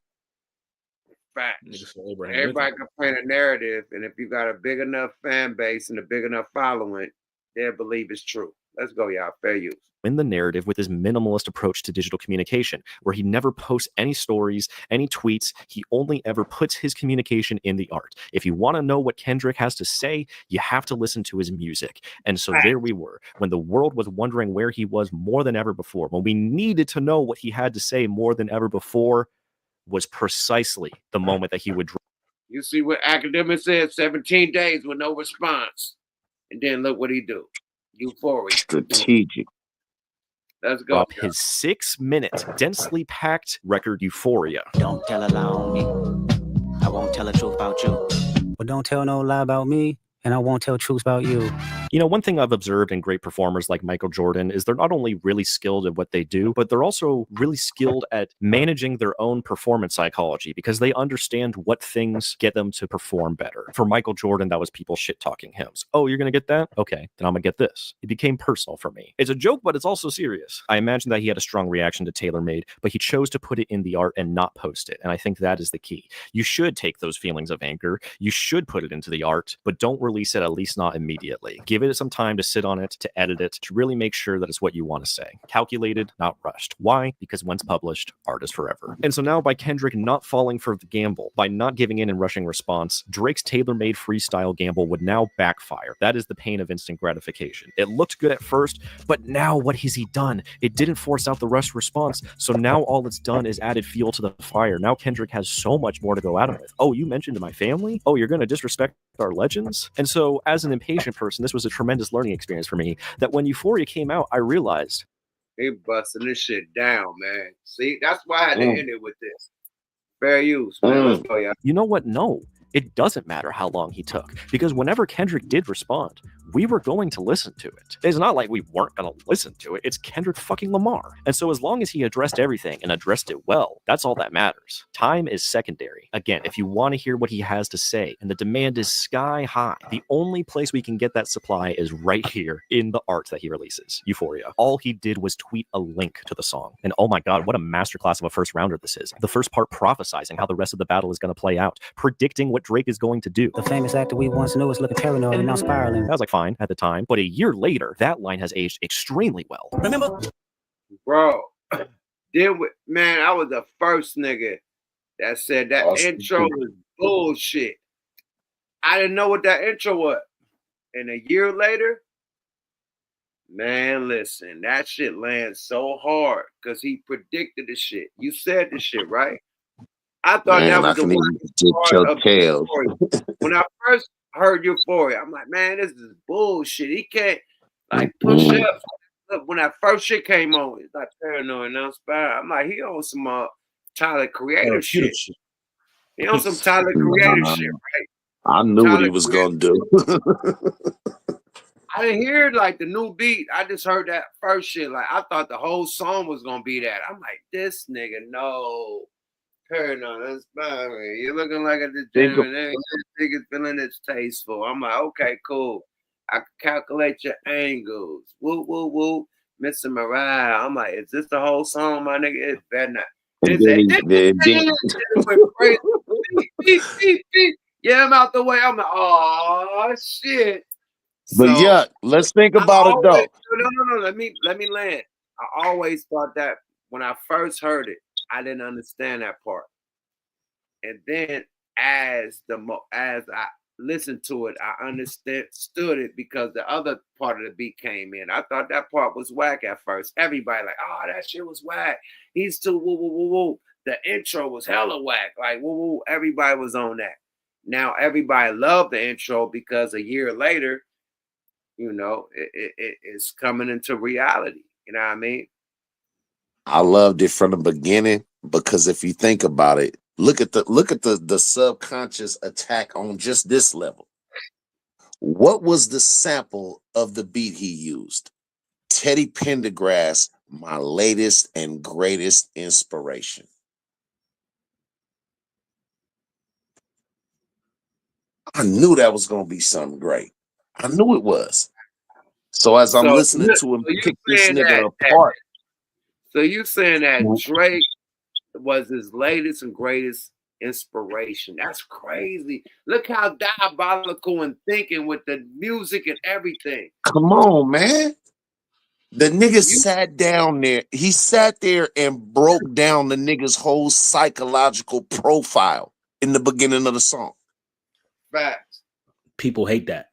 Facts. Everybody can paint a narrative, and if you got a big enough fan base and a big enough following, they'll believe it's true. Let's go, y'all. Fair use. In the narrative with his minimalist approach to digital communication, where he never posts any stories, any tweets. He only ever puts his communication in the art. If you want to know what Kendrick has to say, you have to listen to his music. And so there we were, when the world was wondering where he was more than ever before, when we needed to know what he had to say more than ever before, was precisely the moment that he would drop. You see what academic said, 17 days with no response. And then look what he do. Euphoria. Strategic. Let's go. Drop his 6-minute, densely packed record, Euphoria. Don't tell a lie on me. I won't tell the truth about you. But don't tell no lie about me, and I won't tell truths about you. You know, one thing I've observed in great performers like Michael Jordan is they're not only really skilled at what they do, but they're also really skilled at managing their own performance psychology because they understand what things get them to perform better. For Michael Jordan, that was people shit-talking him. So, oh, you're going to get that? Okay, then I'm going to get this. It became personal for me. It's a joke, but it's also serious. I imagine that he had a strong reaction to TaylorMade, but he chose to put it in the art and not post it. And I think that is the key. You should take those feelings of anger. You should put it into the art, but don't release it, at least not immediately. Give it some time to sit on it, to edit it, to really make sure that it's what you want to say. Calculated, not rushed. Why? Because once published, art is forever. And so now by Kendrick not falling for the gamble, by not giving in and rushing response, Drake's tailor-made freestyle gamble would now backfire. That is the pain of instant gratification. It looked good at first, but now what has he done? It didn't force out the rushed response, so now all it's done is added fuel to the fire. Now Kendrick has so much more to go at him with. Oh, you mentioned my family? Oh, you're going to disrespect our legends? And so as an impatient person, this was a tremendous learning experience for me, that when Euphoria came out, I realized he busting this shit down, man. See, that's why I had to end it with this. Fair use, man. Let's go, y'all. You know what? No, it doesn't matter how long he took, because whenever Kendrick did respond, we were going to listen to it. It's not like we weren't going to listen to it. It's Kendrick fucking Lamar. And so as long as he addressed everything and addressed it well, that's all that matters. Time is secondary. Again, if you want to hear what he has to say, and the demand is sky high, the only place we can get that supply is right here in the art that he releases, Euphoria. All he did was tweet a link to the song. And oh my God, what a masterclass of a first rounder this is. The first part prophesizing how the rest of the battle is going to play out, predicting what Drake is going to do. The famous actor we once knew is looking paranoid and now spiraling. That was like fine at the time, but a year later, that line has aged extremely well. Remember? Bro, man, I was the first nigga that said that intro was bullshit. I didn't know what that intro was. And a year later, man, listen, that shit lands so hard because he predicted the shit. You said the shit, right? I thought that was the one part of Euphoria. When I first heard Euphoria, I'm like, man, this is bullshit. He can't like push up. Look, when that first shit came on, it's like paranoid and inspired. I'm like, he on some Tyler Creator shit. He on some Tyler Creator shit, right? I knew what he was gonna do. I didn't hear like the new beat. I just heard that first shit. Like I thought the whole song was gonna be that. I'm like, this nigga, no. Paranoid, inspiring. You're looking like a degenerate. This nigga's feeling it's tasteful. I'm like, okay, cool. I can calculate your angles. Woo, woo, woo. Mr. Mariah. I'm like, is this the whole song, my nigga? It better not. Yeah, I'm out the way. I'm like, oh shit. But yeah, let's think about it though. No. Let me land. I always thought that when I first heard it, I didn't understand that part. And then as I listened to it, I understood it because the other part of the beat came in. I thought that part was whack at first. Everybody like, oh, that shit was whack. He's too woo woo woo woo. The intro was hella whack. Like woo woo. Everybody was on that. Now everybody loved the intro because a year later, you know, it's coming into reality. You know what I mean? I loved it from the beginning because if you think about it, look at the subconscious attack on just this level. What was the sample of the beat he used? Teddy Pendergrass, my latest and greatest inspiration. I knew that was going to be something great. I knew it was. So as I'm listening to him pick this nigga apart. So you saying that Drake was his latest and greatest inspiration? That's crazy. Look how diabolical and thinking with the music and everything. Come on, man. The nigga sat down there. He sat there and broke down the nigga's whole psychological profile in the beginning of the song. Facts. People hate that.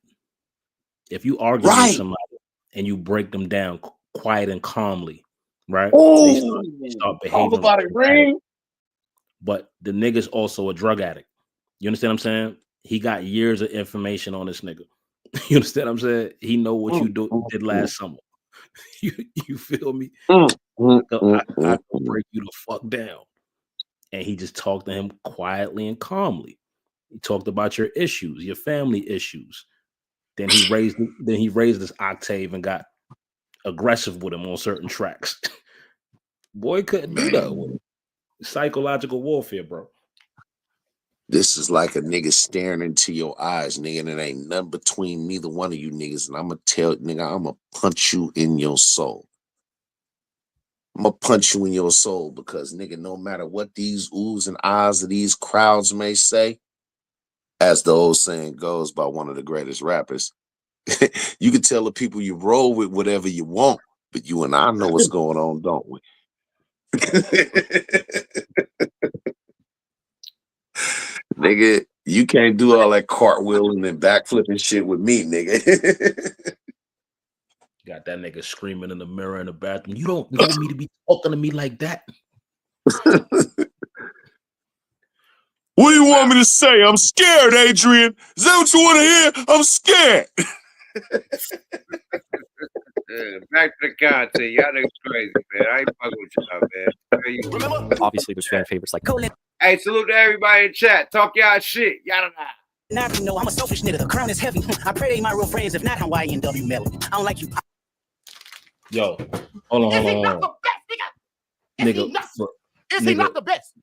If you argue with somebody and you break them down quiet and calmly, right? They start behaving. Talk about it, Ring. But the nigga's also a drug addict. You understand what I'm saying? He got years of information on this nigga. You understand what I'm saying? He know what you did last summer. You feel me? I can break you the fuck down. And he just talked to him quietly and calmly. He talked about your issues, your family issues. Then he raised this octave and got aggressive with him on certain tracks. Boy couldn't do that with him. Psychological warfare, bro. This is like a nigga staring into your eyes, nigga, and it ain't nothing between neither one of you niggas. And I'm gonna tell nigga, I'm gonna punch you in your soul. I'm gonna punch you in your soul because, nigga, no matter what these oohs and ahs of these crowds may say, as the old saying goes by one of the greatest rappers, you can tell the people you roll with whatever you want, but you and I know what's going on, don't we? Nigga, you can't do all that cartwheeling and backflipping shit with me, nigga. Got that nigga screaming in the mirror in the bathroom. You don't know me to be talking to me like that. What do you want me to say? I'm scared, Adrian. Is that what you want to hear? I'm scared. Back to the content. Y'all niggas crazy, man. I ain't fucking with y'all, man. Obviously, there's fan favorites like Colin. Hey, salute to everybody in chat. Talk y'all shit. Y'all don't know. Now you know I'm a selfish nigga. The crown is heavy. I pray they ain't my real friends. If not, Hawaii and W Melody. I don't like you. Yo, hold on. Nigga, Is he not the best?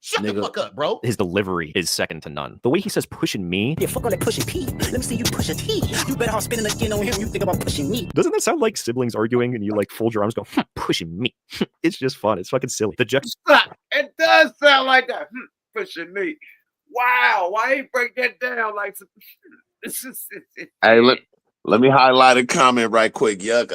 Shut the fuck up, bro. His delivery is second to none. The way he says pushing me. Yeah, fuck all that pushing P. Let me see you push a T. You better off spinning again on him. You think about pushing me. Doesn't that sound like siblings arguing and you like fold your arms and go, pushing me? It's just fun. It's fucking silly. The Stop. It does sound like that. Pushing me. Wow. Why he break that down like some Hey, let me highlight a comment right quick. Yuck.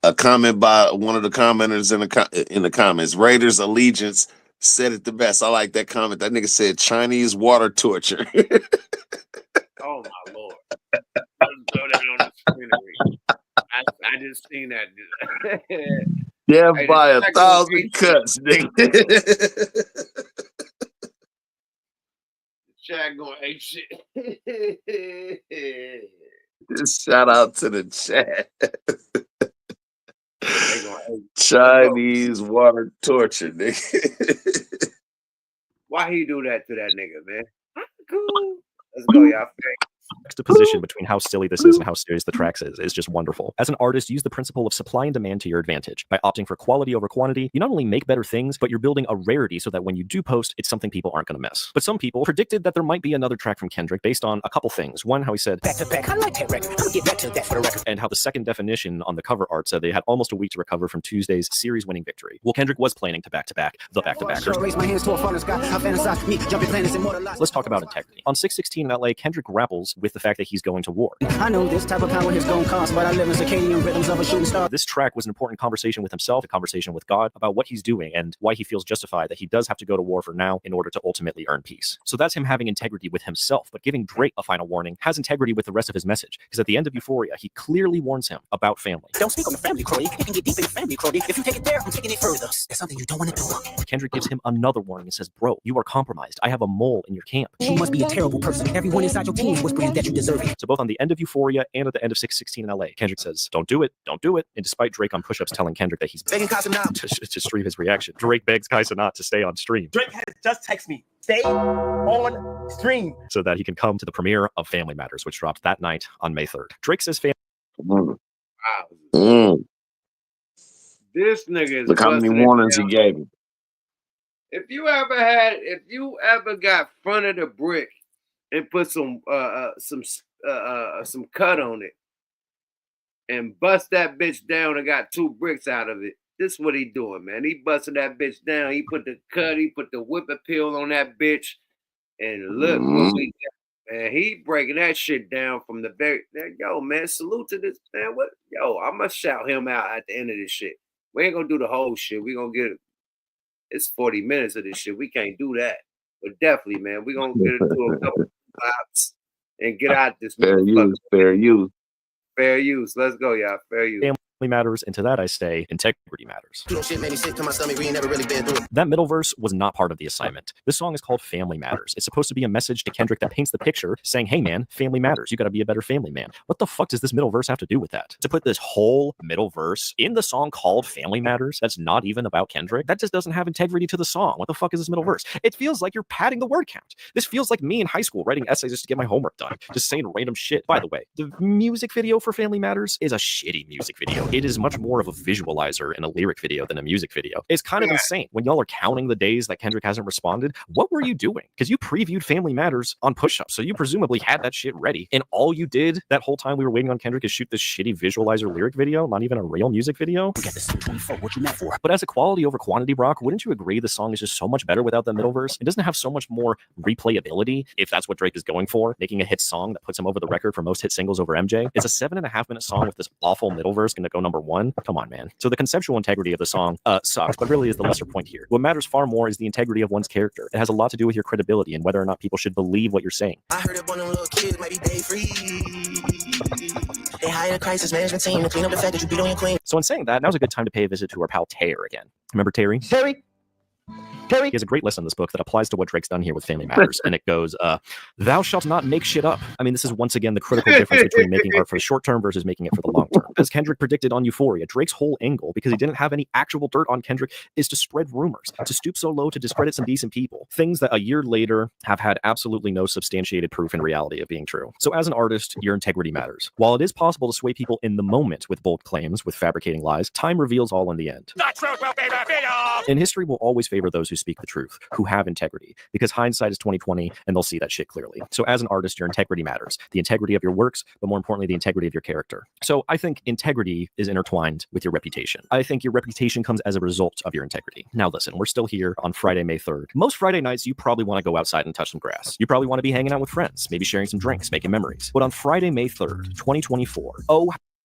A comment by one of the commenters in the comments. Raiders Allegiance said it the best. I like that comment. That nigga said Chinese water torture. Oh my lord. Let's go down on the scenery. I just seen that. Yeah, Hey, by the 1,000 cuts, nigga. Chat going ape shit. Just shout out to the chat. Chinese water torture, nigga. Why he do that to that nigga, man? Cool. Let's go, y'all. Juxtaposition between how silly this is and how serious the tracks is just wonderful. As an artist, use the principle of supply and demand to your advantage. By opting for quality over quantity, you not only make better things, but you're building a rarity so that when you do post, it's something people aren't going to miss. But some people predicted that there might be another track from Kendrick based on a couple things. One, how he said, back to back. I like that record. I'm gonna get back to that for the record. And how the second definition on the cover art said they had almost a week to recover from Tuesday's series-winning victory. Well, Kendrick was planning to back-to-back the back-to-backers. Let's talk about integrity. On 6/16 in LA, Kendrick grapples with the fact that he's going to war. I know this type of power is gonna cost, but I live in circadian rhythms of a shooting star. This track was an important conversation with himself, a conversation with God about what he's doing and why he feels justified that he does have to go to war for now in order to ultimately earn peace. So that's him having integrity with himself, but giving Drake a final warning has integrity with the rest of his message. Because at the end of Euphoria, he clearly warns him about family. Don't speak on the family, Crody. You can get deep in the family, Crody. If you take it there, I'm taking it further. That's something you don't want to do. Kendrick gives him another warning and says, bro, you are compromised. I have a mole in your camp. You must be a terrible person. Everyone inside your team is whispering that you deserve it. So both on the end of Euphoria and at the end of 6/16 in LA, Kendrick says, don't do it, don't do it. And despite Drake on push-ups telling Kendrick that he's begging Kai Cenat to stream his reaction, Drake begs Kai Cenat to stay on stream. Drake has just texted me, stay on stream. So that he can come to the premiere of Family Matters, which dropped that night on May 3rd. Drake says This nigga is Look how many warnings he gave him. If you ever got front of the brick and put some cut on it and bust that bitch down and got 2 bricks out of it, this is what he doing, man. He busted that bitch down. He put the cut, he put the whip appeal on that bitch, and look what we got. Man, he breaking that shit down from the very. Yo, man, salute to this man. What? Yo, I'm gonna shout him out at the end of this shit. We ain't gonna do the whole shit. We gonna get it's 40 minutes of this shit. We can't do that. But definitely, man, we gonna get into a couple pops and get out this Fair use, fair use. Fair use. Let's go, y'all. Fair use. Family matters, and to that I say, integrity matters. Shit made me sick to my stomach. We ain't never really been through it. That middle verse was not part of the assignment. This song is called Family Matters. It's supposed to be a message to Kendrick that paints the picture saying, hey man, family matters. You got to be a better family man. What the fuck does this middle verse have to do with that? To put this whole middle verse in the song called Family Matters, that's not even about Kendrick, that just doesn't have integrity to the song. What the fuck is this middle verse? It feels like you're padding the word count. This feels like me in high school writing essays just to get my homework done, just saying random shit. By the way, the music video for Family Matters is a shitty music video. It is much more of a visualizer in a lyric video than a music video. It's kind of insane. When y'all are counting the days that Kendrick hasn't responded, what were you doing? Because you previewed Family Matters on push-up, so you presumably had that shit ready, and all you did that whole time we were waiting on Kendrick is shoot this shitty visualizer lyric video, not even a real music video. We got this 24, what you meant for? But as a quality over quantity, Brock, wouldn't you agree the song is just so much better without the middle verse? It doesn't have so much more replayability, if that's what Drake is going for, making a hit song that puts him over the record for most hit singles over MJ. It's a 7.5-minute song with this awful middle verse gonna go #1. Come on, man. So the conceptual integrity of the song sucks, but really is the lesser point here. What matters far more is the integrity of one's character. It has a lot to do with your credibility and whether or not people should believe what you're saying. I heard of one of them little kids might be day free. They hired a crisis management team to clean up the fact that you beat on your queen. So in saying that, now's a good time to pay a visit to our pal Taylor again. Remember Terry? He has a great lesson in this book that applies to what Drake's done here with Family Matters. And it goes, thou shalt not make shit up. I mean, this is once again the critical difference between making art for the short term versus making it for the long term. As Kendrick predicted on Euphoria, Drake's whole angle, because he didn't have any actual dirt on Kendrick, is to spread rumors, to stoop so low to discredit some decent people. Things that a year later have had absolutely no substantiated proof in reality of being true. So as an artist, your integrity matters. While it is possible to sway people in the moment with bold claims, with fabricating lies, time reveals all in the end. The truth will be revealed. And history will always favor those who speak the truth, who have integrity, because hindsight is 20/20 and they'll see that shit clearly. So as an artist, your integrity matters. The integrity of your works, but more importantly, the integrity of your character. So I think integrity is intertwined with your reputation. I think your reputation comes as a result of your integrity. Now listen, we're still here on Friday, May 3rd. Most Friday nights, you probably want to go outside and touch some grass. You probably want to be hanging out with friends, maybe sharing some drinks, making memories. But on Friday, May 3rd, 2024,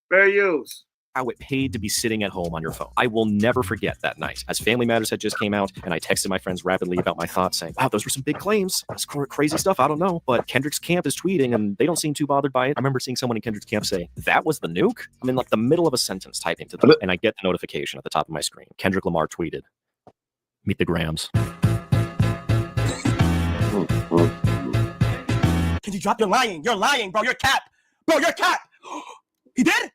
fair use. How it paid to be sitting at home on your phone. I will never forget that night as Family Matters had just came out and I texted my friends rapidly about my thoughts saying, wow, those were some big claims. That's crazy stuff. I don't know. But Kendrick's camp is tweeting and they don't seem too bothered by it. I remember seeing someone in Kendrick's camp say, that was the nuke? I'm in like the middle of a sentence typing to them and I get the notification at the top of my screen. Kendrick Lamar tweeted, meet the Grams. Can you drop your lying? You're lying, bro. You're cap. Bro, you're cap. He did?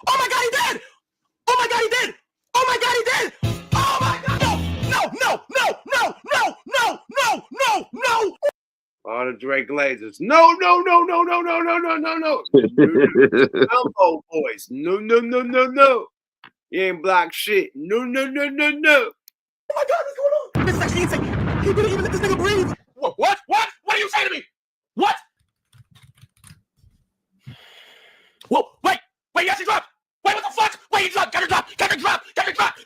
Oh my God, he did! Oh my God, he did! Oh my God, he did! Oh my God, no! All the Drake Glazers. No. Elbow voice. No. You ain't block shit. No. Oh my God, what's going on? This is actually insane. He didn't even let this nigga breathe. What? What are you saying to me? What? Whoa, wait, he actually dropped. Wait, what the fuck? Wait, he dropped. Kendrick drop.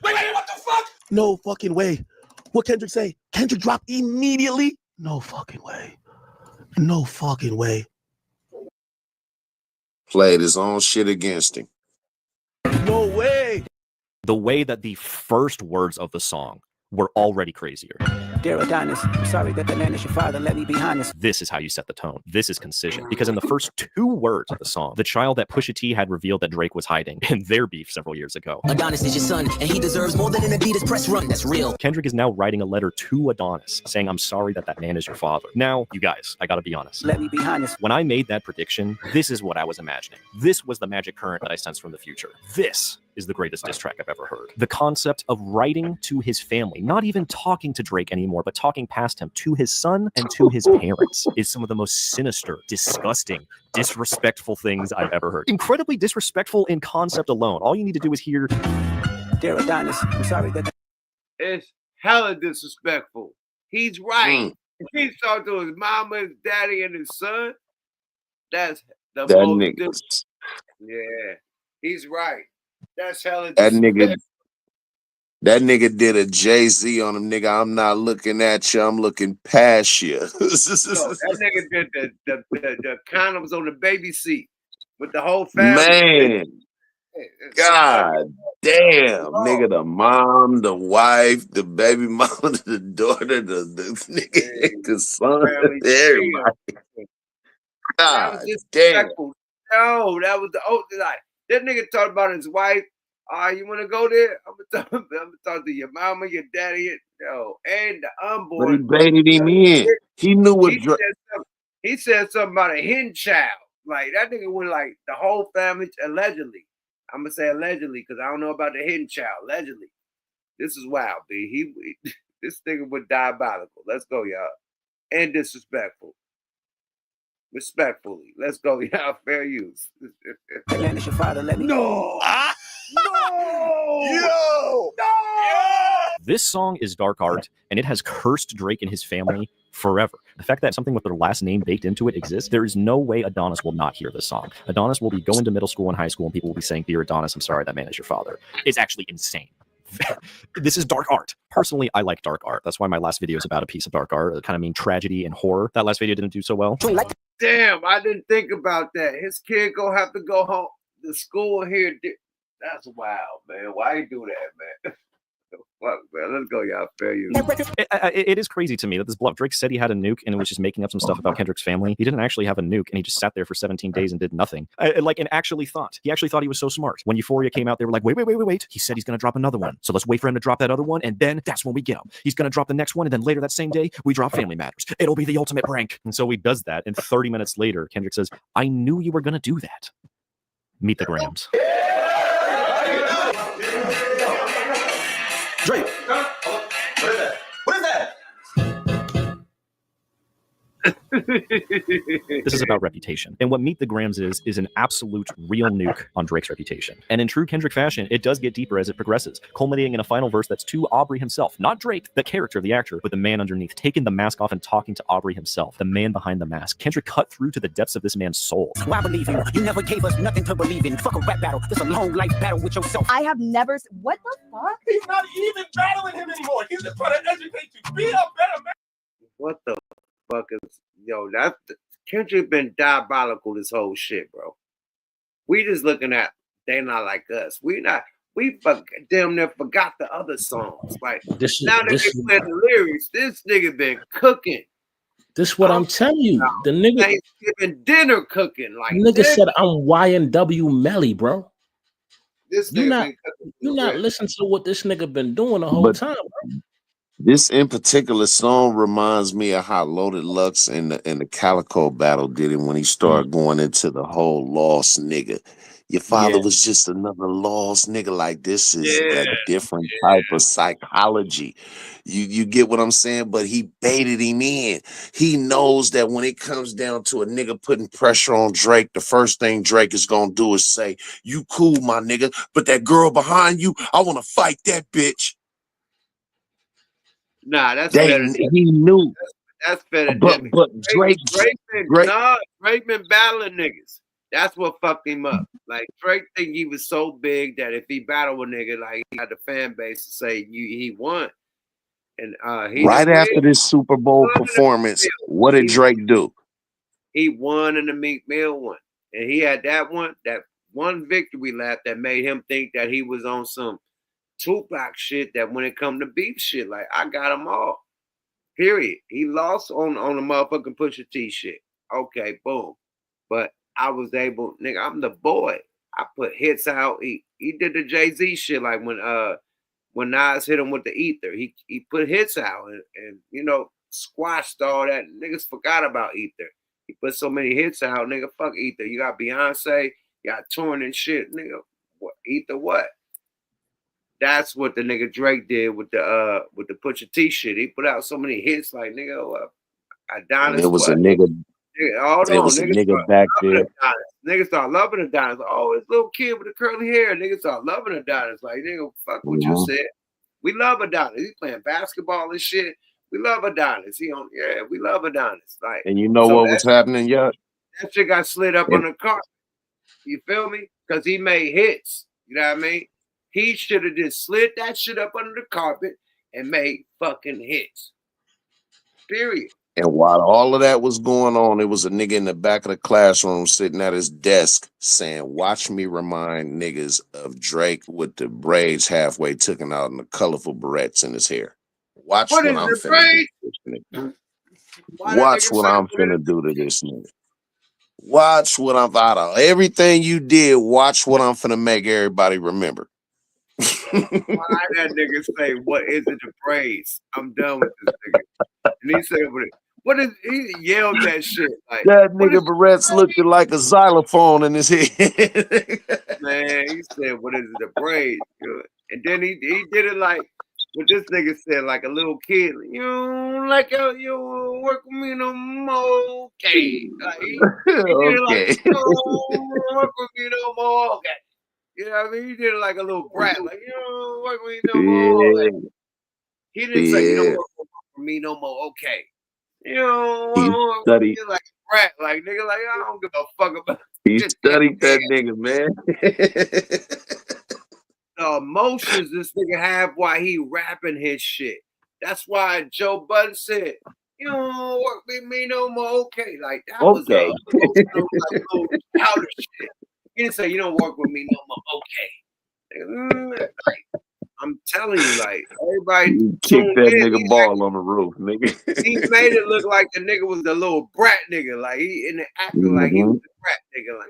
Wait, what the fuck? No fucking way. What Kendrick say? Kendrick dropped immediately? No fucking way. Played his own shit against him. No way. The way that the first words of the song were already crazier. Dear Adonis, I'm sorry that the man is your father let me behind this. This is how you set the tone. This is concision. Because in the first 2 words of the song, the child that Pusha T had revealed that Drake was hiding in their beef several years ago. Adonis is your son, and he deserves more than an Adidas press run. That's real. Kendrick is now writing a letter to Adonis saying, I'm sorry that man is your father. Now, you guys, I gotta be honest. Let me behind this. When I made that prediction, this is what I was imagining. This was the magic current that I sensed from the future. This is the greatest diss track I've ever heard. The concept of writing to his family, not even talking to Drake anymore, but talking past him to his son and to his parents is some of the most sinister, disgusting, disrespectful things I've ever heard. Incredibly disrespectful in concept alone. All you need to do is hear, Dear Adonis, I'm sorry that it's hella disrespectful. He's right. If he's talking to his mama, his daddy, and his son, that's the That most nigga. Yeah, he's right. That's hella That nigga. That nigga did a Jay-Z on him, nigga. I'm not looking at you, I'm looking past you. Yo, that nigga did the condoms on the baby seat with the whole family. Man, God damn, nigga, the mom, the wife, the baby mama, the daughter, the nigga, the son, everybody. That was God damn. disrespectful. No, that was the like that nigga talked about his wife. You want to go there? I'm gonna talk to your mama, your daddy, and the unborn. But he baited him in. He knew what. He said something about a hen child. Like that nigga went like the whole family allegedly. I'm gonna say allegedly because I don't know about the hidden child. Allegedly, this is wild, B. This nigga was diabolical. Let's go, y'all, and disrespectful. Respectfully, let's go, y'all. Fair use. No. Yo. This song is dark art, and it has cursed Drake and his family forever. The fact that something with their last name baked into it exists, there is no way Adonis will not hear this song. Adonis will be going to middle school and high school, and people will be saying, "Dear Adonis, I'm sorry that man is your father." It's actually insane. This is dark art. Personally, I like dark art. That's why my last video is about a piece of dark art. I kind of mean tragedy and horror. That last video didn't do so well. Damn, I didn't think about that. His kid gonna have to go home to school here. That's wild, man. Why you do that, man? Fuck, man. Let's go, y'all. Fair use. It is crazy to me that this bluff. Drake said he had a nuke and was just making up some stuff about Kendrick's family. He didn't actually have a nuke, and he just sat there for 17 days and did nothing. And actually thought he was so smart. When Euphoria came out, they were like, wait. He said he's going to drop another one. So let's wait for him to drop that other one, and then that's when we get him. He's going to drop the next one, and then later that same day, we drop Family Matters. It'll be the ultimate prank. And so he does that, and 30 minutes later, Kendrick says, I knew you were going to do that. Meet the Grams. Drake. What is that? What is that? This is about reputation. And what Meet the Grams is an absolute real nuke on Drake's reputation. And in true Kendrick fashion, it does get deeper as it progresses, culminating in a final verse that's to Aubrey himself, not Drake, the character, the actor, but the man underneath, taking the mask off and talking to Aubrey himself, the man behind the mask. Kendrick cut through to the depths of this man's soul. Well, I believe you. You never gave us nothing to believe in. Fuck a rap battle. This a long life battle with yourself. I have never. What the fuck? He's not even battling him anymore. He's just trying to educate you. Be a better man. What the fuck is that's Kendrick been diabolical this whole shit, bro. We just looking at they not like us. We damn near forgot the other songs. Like now that they play the lyrics, this nigga been cooking. This what I'm telling you. The nigga Thanksgiving dinner cooking. Like nigga said I'm YNW Melly, bro. This nigga you're not listening to what this nigga been doing the whole time, bro. This in particular song reminds me of how Loaded Lux in the Calico battle did it when he started going into the whole lost nigga. Your father was just another lost nigga. Like this is a different type of psychology. You get what I'm saying? But he baited him in. He knows that when it comes down to a nigga putting pressure on Drake, the first thing Drake is gonna do is say, "You cool, my nigga, but that girl behind you, I want to fight that bitch." Nah, that's better. He knew. That's better. But Drake been battling niggas. That's what fucked him up. Like Drake think he was so big that if he battled a nigga, like he had the fan base to say he won. And right after this Super Bowl performance, what did Drake do? He won in the Meek Mill one, and he had that one victory lap that made him think that he was on some Tupac shit. That when it come to beef shit, like I got them all. Period. He lost on the motherfucking Pusha T shit. Okay, boom. But I was able, nigga. I'm the boy. I put hits out. He did the Jay-Z shit like when Nas hit him with the ether. He put hits out and you know squashed all that. Niggas forgot about ether. He put so many hits out, nigga. Fuck ether. You got Beyonce. You got touring and shit, nigga. What ether? What? That's what the nigga Drake did with the Pusha T shit. He put out so many hits, like nigga, Adonis. It was a nigga. There was a nigga back there. Niggas start loving Adonis. Oh, this little kid with the curly hair. Niggas start loving Adonis. Like nigga, fuck what you said. We love Adonis. He's playing basketball and shit. We love Adonis. We love Adonis. Like, and you know what was happening, yeah? That shit got slid up on the carpet. You feel me? Because he made hits. You know what I mean? He should have just slid that shit up under the carpet and made fucking hits. Period. And while all of that was going on, it was a nigga in the back of the classroom sitting at his desk saying, "Watch me remind niggas of Drake with the braids halfway taken out and the colorful barrettes in his hair. Watch what I'm finna do. Watch what I'm finna do to this nigga. Watch what I'm out of everything you did. Watch what I'm finna make everybody remember." Why that nigga say, "What is it, the braids?" I'm done with this nigga. And he said, "What is?" He yelled that shit like that nigga barrettes looking like a xylophone in his head. Man, he said, "What is it, the braids?" And then he did it like what this nigga said, like a little kid. You don't like you don't work with me no more. Okay. Like, he did it like, you don't work with me no more. Okay. You know what I mean? He did it like a little brat. Like, you don't work with me no more. Like, he didn't say, "You don't work with me no more." Okay. You know, studied. Like a brat. Like, nigga, like, I don't give a fuck about He studied that nigga, man. The emotions this nigga have while he rapping his shit. That's why Joe Budden said, "You don't work with me no more." Okay, like that was a little powder shit. He didn't say, "You don't work with me no more." Okay, like, I'm telling you, like everybody kicked that nigga ball on the roof, nigga. He made it look like the nigga was the little brat nigga, like he in the acting like he was the brat nigga, like.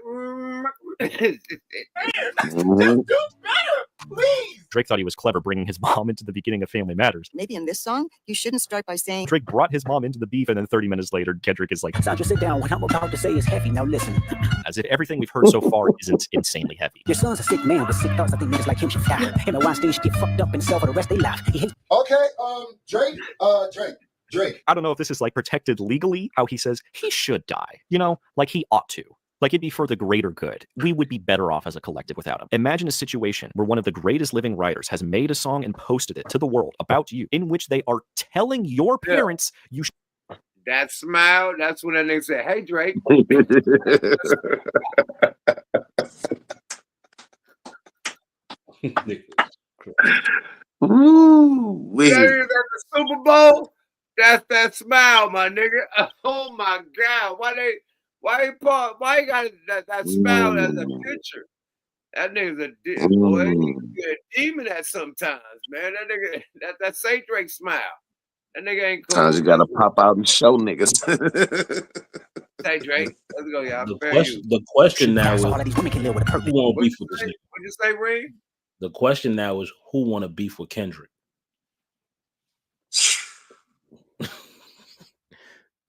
Drake thought he was clever bringing his mom into the beginning of Family Matters. Maybe in this song, you shouldn't start by saying... Drake brought his mom into the beef, and then 30 minutes later, Kendrick is like, "Sasha, sit down. What I'm about to say is heavy. Now listen." As if everything we've heard so far isn't insanely heavy. Your son's a sick man with sick thoughts. I think niggas like him should die. Him and Weinstein should get fucked up and sell for the rest of their life. He hates... Okay, Drake. I don't know if this is like protected legally, how he says he should die. You know, like he ought to. Like it'd be for the greater good. We would be better off as a collective without him. Imagine a situation where one of the greatest living writers has made a song and posted it to the world about you, in which they are telling your parents you should. That smile, that's when that nigga said, "Hey, Drake." Ooh, at the Super Bowl, that's that smile, my nigga. Oh my God, why he got that smile as a picture? That nigga's a boy. He's a demon at sometimes, man. That nigga, that Saint Drake smile. That nigga ain't cool. Sometimes you gotta pop out and show niggas. Say Drake, let's go, y'all. The question now is, who want to beef with this nigga? What'd you say, Reed? The question now is, who want to beef with Kendrick?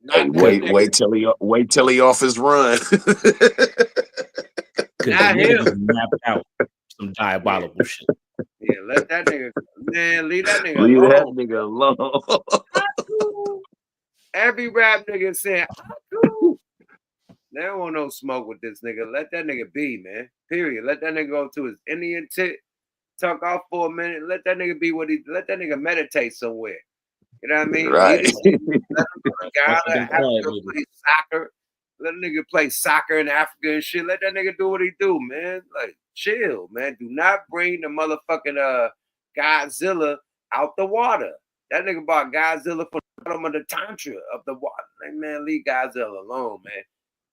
Wait till he off his run. Not him. Mapped out some diabolical shit. Yeah, let that nigga, man, leave that nigga Leave alone. that nigga alone. Every rap nigga saying, they don't want no smoke with this nigga. Let that nigga be, man. Period. Let that nigga go to his Indian tit, talk off for a minute. Let that nigga be let that nigga meditate somewhere. You know what I mean? Right. Let him go to Ghana, Africa, play soccer. Let a nigga play soccer in Africa and shit. Let that nigga do what he do, man. Like, chill, man. Do not bring the motherfucking Godzilla out the water. That nigga bought Godzilla from the bottom of the Tantra of the water. Like, man, leave Godzilla alone, man.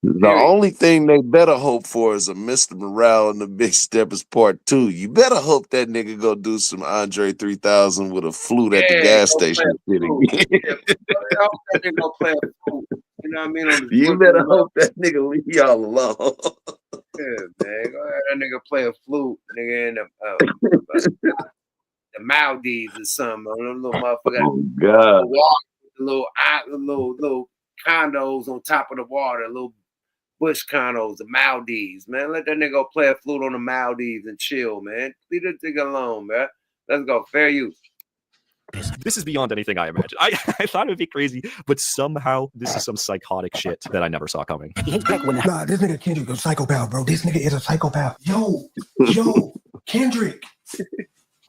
The only thing they better hope for is a Mr. Morale and the Big Steppers Part 2. You better hope that nigga go do some Andre 3000 with a flute at the gas station. I hope that nigga go play a flute. You know what I mean? You better hope that nigga leave y'all alone. Yeah, man. Go ahead, that nigga play a flute, nigga, in the Maldives or something. Little motherfucker. Oh God. Little condos on top of the water, little bush condos, the Maldives, man. Let that nigga go play a flute on the Maldives and chill, man. Leave that nigga alone, man. Let's go. Fair use. This is beyond anything I imagined. I thought it would be crazy, but somehow this is some psychotic shit that I never saw coming. Nah, this nigga Kendrick is a psychopath, bro. This nigga is a psychopath. Yo, Kendrick.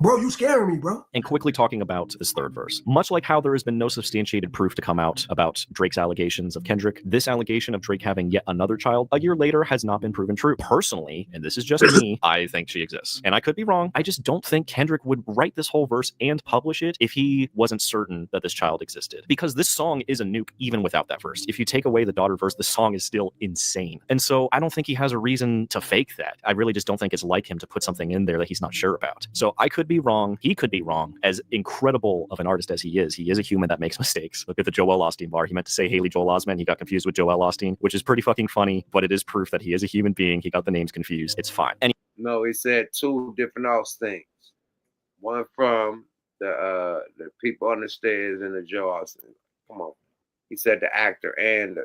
Bro, you scaring me, bro. And quickly talking about this third verse. Much like how there has been no substantiated proof to come out about Drake's allegations of Kendrick, this allegation of Drake having yet another child a year later has not been proven true. Personally, and this is just me, I think she exists. And I could be wrong. I just don't think Kendrick would write this whole verse and publish it if he wasn't certain that this child existed. Because this song is a nuke even without that verse. If you take away the daughter verse, the song is still insane. And so I don't think he has a reason to fake that. I really just don't think it's like him to put something in there that he's not sure about. So I could be wrong. He could be wrong. As incredible of an artist as he is a human that makes mistakes. Look at the Joel Osteen bar. He meant to say Haley Joel Osment. He got confused with Joel Osteen, which is pretty fucking funny, but it is proof that he is a human being. He got the names confused. It's fine. No, he said two different Austins. One from the people on the stairs and the Joe Austin. Come on. He said the actor and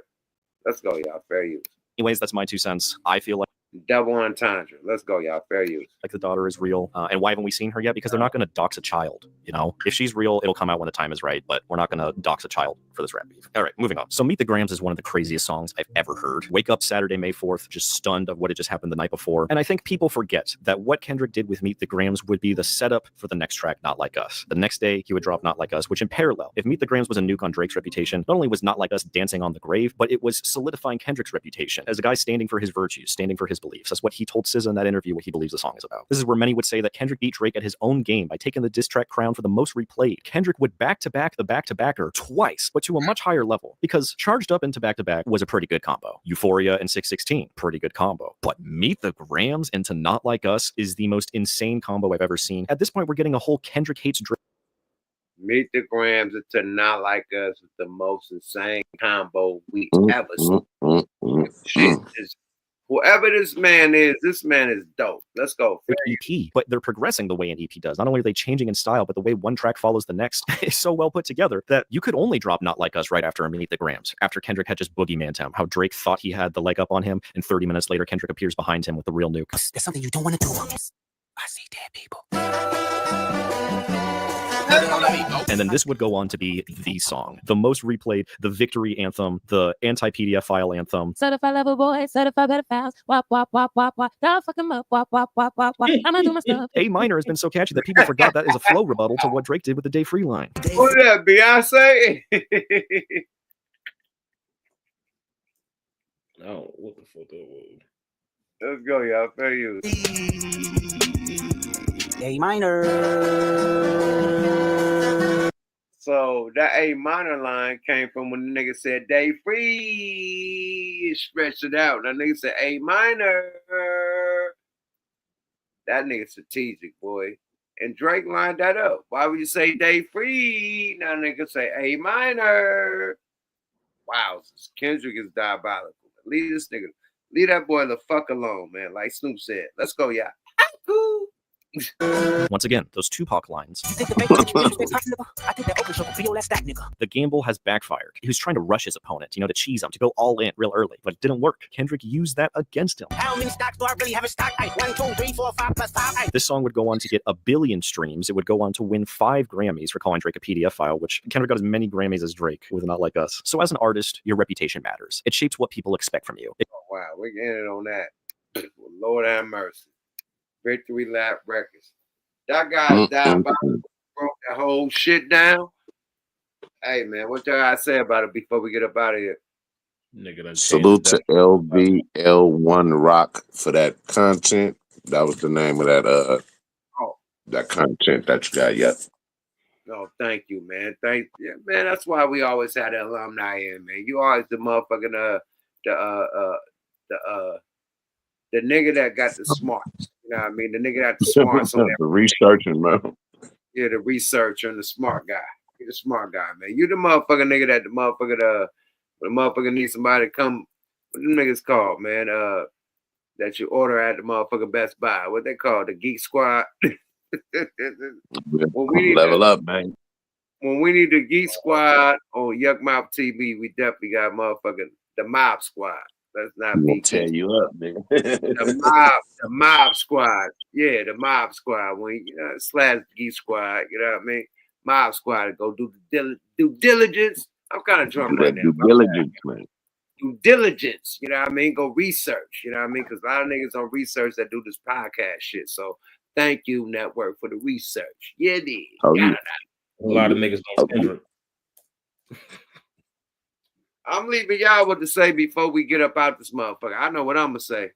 let's go, y'all. Fair use. Anyways, that's my 2 cents. I feel like double entendre. Let's go, y'all. Fair use. Like the daughter is real. And why haven't we seen her yet? Because they're not going to dox a child. You know, if she's real, it'll come out when the time is right. But we're not going to dox a child for this rap beef. All right, moving on. So Meet the Grams is one of the craziest songs I've ever heard. Wake up Saturday, May 4th, just stunned of what had just happened the night before. And I think people forget that what Kendrick did with Meet the Grams would be the setup for the next track, Not Like Us. The next day, he would drop Not Like Us, which in parallel, if Meet the Grams was a nuke on Drake's reputation, not only was Not Like Us dancing on the grave, but it was solidifying Kendrick's reputation as a guy standing for his virtues, standing for his beliefs. That's what he told SZA in that interview, what he believes the song is about. This is where many would say that Kendrick beat Drake at his own game by taking the diss track crown for the most replayed. Kendrick would back-to-back the back-to-backer twice, but to a much higher level, because Charged Up into Back-to-Back was a pretty good combo. Euphoria and 616, pretty good combo. But Meet the Grams into Not Like Us is the most insane combo I've ever seen. At this point, we're getting a whole Kendrick hates Drake. Meet the Grams into Not Like Us is the most insane combo we ever seen. Shit is whoever this man is dope. Let's go. EP, but they're progressing the way an EP does. Not only are they changing in style, but the way one track follows the next is so well put together that you could only drop Not Like Us right after a Meet the Grams, after Kendrick had just boogeymaned him, how Drake thought he had the leg up on him, and 30 minutes later, Kendrick appears behind him with the real nuke. There's something you don't want to do. I see dead people. And then this would go on to be the song, the most replayed, the victory anthem, the anti-PDF file anthem. Certified level boy, certified pedophiles, wop, wop, wop, wop, wop, y'all fuck him up, wop, wop, wop, wop, wop, I'ma do my stuff. A minor has been so catchy that people forgot that is a flow rebuttal to what Drake did with the Day Free line. Who's that, Beyonce? No, what the fuck that was? Let's go, y'all. Fair use. A minor. So that A minor line came from when the nigga said Day Free, stretched it out. That nigga said A minor. That nigga strategic, boy. And Drake lined that up. Why would you say Day Free? Now nigga say A minor. Wow, Kendrick is diabolical. Leave this nigga, leave that boy the fuck alone, man. Like Snoop said. Let's go, y'all. Cool. Once again, those Tupac lines. The gamble has backfired. He was trying to rush his opponent, to cheese him, to go all in real early, but it didn't work. Kendrick used that against him. How many stocks do I really have in stock? 1, 2, 3, 4, 5 plus 5. This song would go on to get 1 billion streams. It would go on to win 5 Grammys for calling Drake a PDF file, which Kendrick got as many Grammys as Drake with Not Like Us. So as an artist, your reputation matters. It shapes what people expect from you. Wow, we're getting on that. Lord have mercy. Victory Lap Records. That guy died by broke that whole shit down. Hey man, what y'all gotta say about it before we get up out of here? Nigga, salute to LVL1 Rock for that content. That was the name of that that content that you got. Yep. No, thank you, man. Thank you, man. That's why we always had the alumni in, man. You always the motherfucking the nigga that got the smarts. You know what I mean? The nigga got the smarts on the researching, man. Yeah, the researcher and the smart guy. You're the smart guy, man. You the motherfucking nigga that the motherfucker needs somebody to come. What them niggas called, man? That you order at the motherfucking Best Buy. What they call the Geek Squad. Level up, man. When we need the Geek Squad on Yuck Mouth TV, we definitely got motherfucking the Mob Squad. Let's not be tear you up, nigga. the mob squad. Yeah, the mob squad. When slash Geek Squad, you know what I mean? Mob squad to go do the due diligence. I'm kind of drunk right now. Due diligence, man. Due diligence, you know what I mean? Go research, you know what I mean? Because a lot of niggas don't research that do this podcast shit. So Thank you, network, for the research. Yeah, dude. Oh, yeah. A lot of niggas don't Kendrick. I'm leaving y'all what to say before we get up out this motherfucker. I know what I'm gonna say.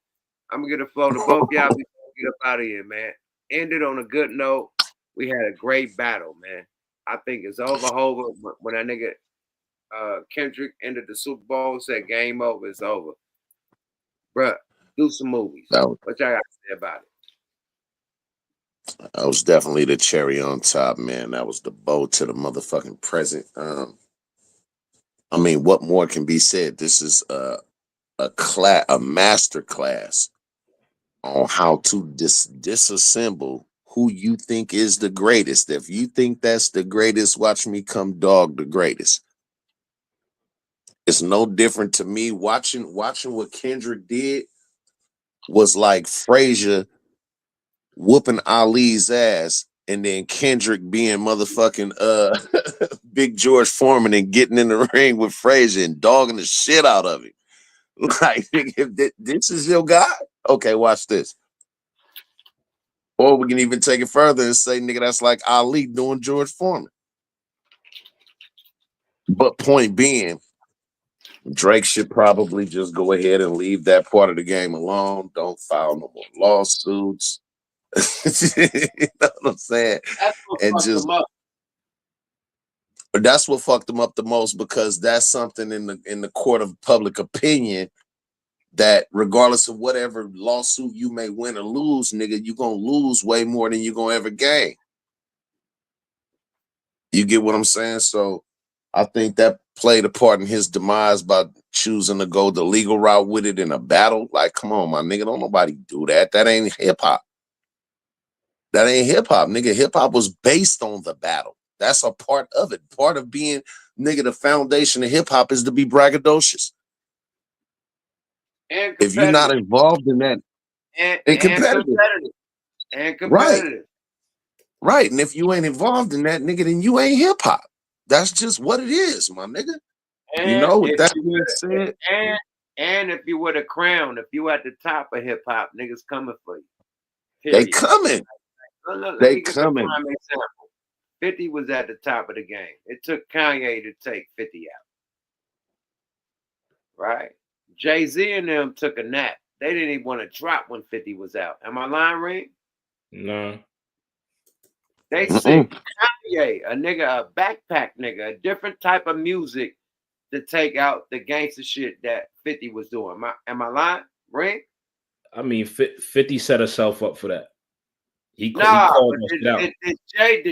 I'm gonna get a flow to both y'all before we get up out of here, man. Ended on a good note. We had a great battle, man. I think it's over. When that nigga Kendrick ended the Super Bowl, said game over, it's over. Bruh, do some movies. What y'all got to say about it? That was definitely the cherry on top, man. That was the bow to the motherfucking present. I mean, what more can be said? This is a master class on how to disassemble who you think is the greatest. If you think that's the greatest, watch me come dog the greatest. It's no different to me. Watching what Kendrick did was like Frazier whooping Ali's ass, and then Kendrick being motherfucking Big George Foreman and getting in the ring with Frazier and dogging the shit out of him. Like, if this is your guy, okay, watch this. Or we can even take it further and say, nigga, that's like Ali doing George Foreman. But point being, Drake should probably just go ahead and leave that part of the game alone. Don't file no more lawsuits. You know what I'm saying? That's what fucked him up the most, because that's something in the court of public opinion that regardless of whatever lawsuit you may win or lose, nigga, you're gonna lose way more than you're gonna ever gain. You get what I'm saying? So I think that played a part in his demise by choosing to go the legal route with it in a battle. Like, come on, my nigga, don't nobody do that. That ain't hip hop. That ain't hip hop, nigga. Hip hop was based on the battle. That's a part of it. Part of being, nigga, the foundation of hip hop is to be braggadocious. And if you're not involved in that, and competitive. Right. And if you ain't involved in that, nigga, then you ain't hip hop. That's just what it is, my nigga. And you know, with that being said, and if you were the crown, if you at the top of hip hop, niggas coming for you. They coming. They coming. Prime example. 50 was at the top of the game. It took Kanye to take 50 out. Right? Jay-Z and them took a nap. They didn't even want to drop when 50 was out. Am I lying, Ring? No. They sent Kanye, a nigga, a backpack nigga, a different type of music to take out the gangster shit that 50 was doing. Am I lying, Ring? I mean, 50 set herself up for that. He Did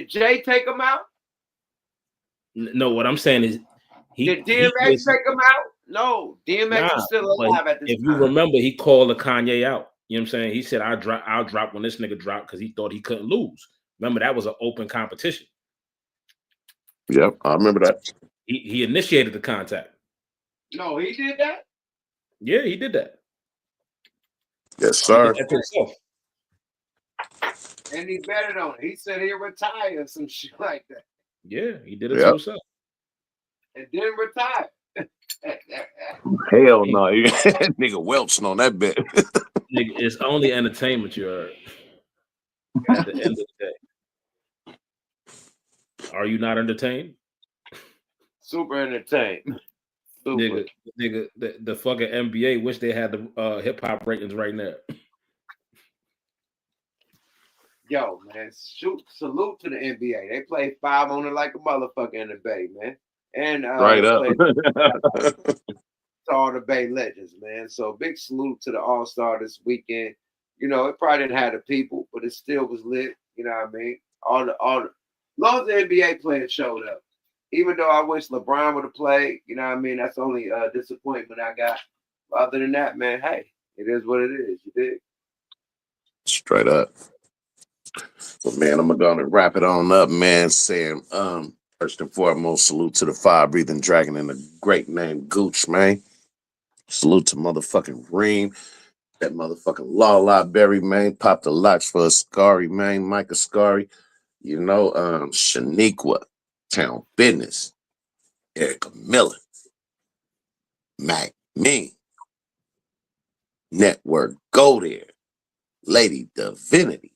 Jay take him out? No, what I'm saying is, did DMX take him out? No, DMX is still alive at this time. If you remember, he called the Kanye out. You know what I'm saying? He said, I'll drop when this nigga dropped, because he thought he couldn't lose. Remember, that was an open competition. Yep, I remember that. He initiated the contact. No, he did that? Yeah, he did that. Yes, sir. He did that to himself. And he betted on it. He said he'd retire or some shit like that. Yeah, he did it to himself. And didn't retire. Hell no. Nigga welching on that bet. Nigga, it's only entertainment, you heard. At the end of the day. Are you not entertained? Super entertained. Super. Nigga, the fucking NBA wish they had the hip hop ratings right now. Yo, man, salute to the NBA. They play 5 on it like a motherfucker in the Bay, man. And right up. To all the Bay legends, man. So big salute to the All-Star this weekend. You know, it probably didn't have the people, but it still was lit. You know what I mean? All the long as the NBA players showed up. Even though I wish LeBron would have played, you know what I mean? That's the only disappointment I got. Other than that, man, hey, it is what it is. You dig? Straight up. Well, man, I'm gonna wrap it on up, man, saying first and foremost, salute to the fire-breathing dragon and the great name Gooch, man. Salute to motherfucking Reem, that motherfucking Law Berry, man. Popped the locks for Ascari, man. Micah Ascari, you know, Shaniqua, Town Business, Erica Miller, Mac Me, Network Go There, Lady Divinity,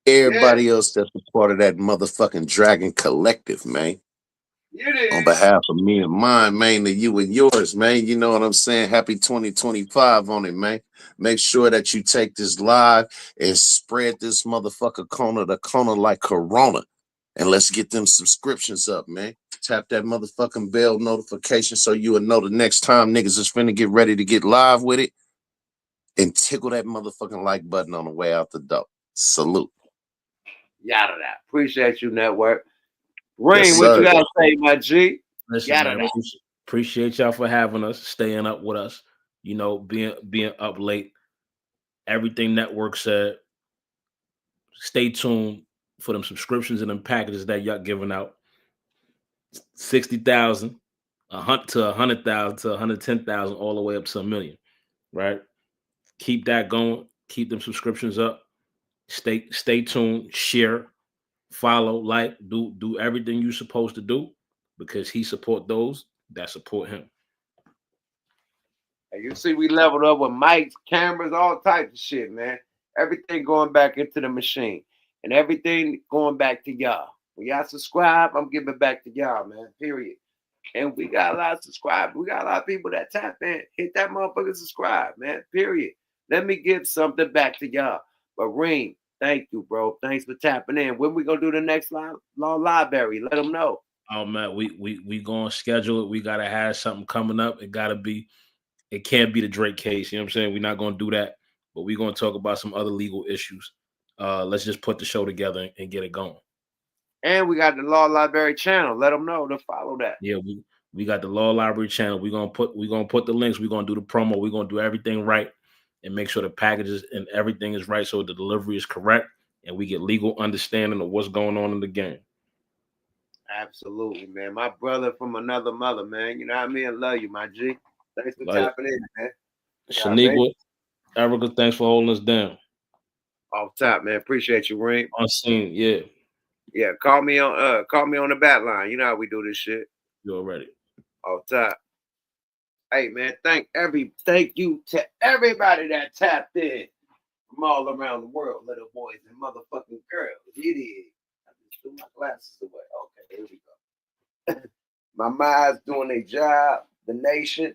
everybody else that's a part of that motherfucking Dragon Collective, man. On behalf of me and mine, man, to you and yours, man. You know what I'm saying? Happy 2025 on it, man. Make sure that you take this live and spread this motherfucker corner to corner like Corona. And let's get them subscriptions up, man. Tap that motherfucking bell notification so you will know the next time niggas is finna get ready to get live with it. And tickle that motherfucking like button on the way out the door. Salute. Yada that. Appreciate you, network. Rain, Yes, what you sir. gotta say, my G? Listen, Yada man, that. appreciate y'all for having us, staying up with us. You know, being up late. Everything Network said. Stay tuned for them subscriptions and them packages that y'all giving out. 60,000, to 100,000 to 110,000, all the way up to $1 million. Right? Keep that going. Keep them subscriptions up. Stay tuned. Share, follow, like, do everything you're supposed to do, because he support those that support him. And you see, we leveled up with mics, cameras, all types of shit, man. Everything going back into the machine, and everything going back to y'all. When y'all subscribe, I'm giving it back to y'all, man. Period. And we got a lot of subscribers. We got a lot of people that tap in. Hit that motherfucker subscribe, man. Period. Let me give something back to y'all. But Reem, thank you, bro. Thanks for tapping in. When we gonna do the next law library? Let them know. Oh man, we gonna schedule it. We gotta have something coming up. It can't be the Drake case. You know what I'm saying? We're not gonna do that, but we're gonna talk about some other legal issues. Let's just put the show together and get it going. And we got the Law Library channel. Let them know to follow that. Yeah, we got the Law Library channel. We're gonna put the links. We're gonna do the promo. We're gonna do everything right and make sure the packages and everything is right, so the delivery is correct and we get legal understanding of what's going on in the game. Absolutely, man. My brother from another mother, man. You know what I mean? I love you, my G. Thanks for Like, tapping in, man. Shaniqua, Erica, thanks for holding us down. Off top, man. Appreciate you, Reem. On scene, yeah. Yeah, call me on the bat line. You know how we do this shit. You already. Off top. Hey, man, thank you to everybody that tapped in from all around the world, little boys and motherfucking girls. It is. I just threw my glasses away. Okay, here we go. My mind's doing their job. The nation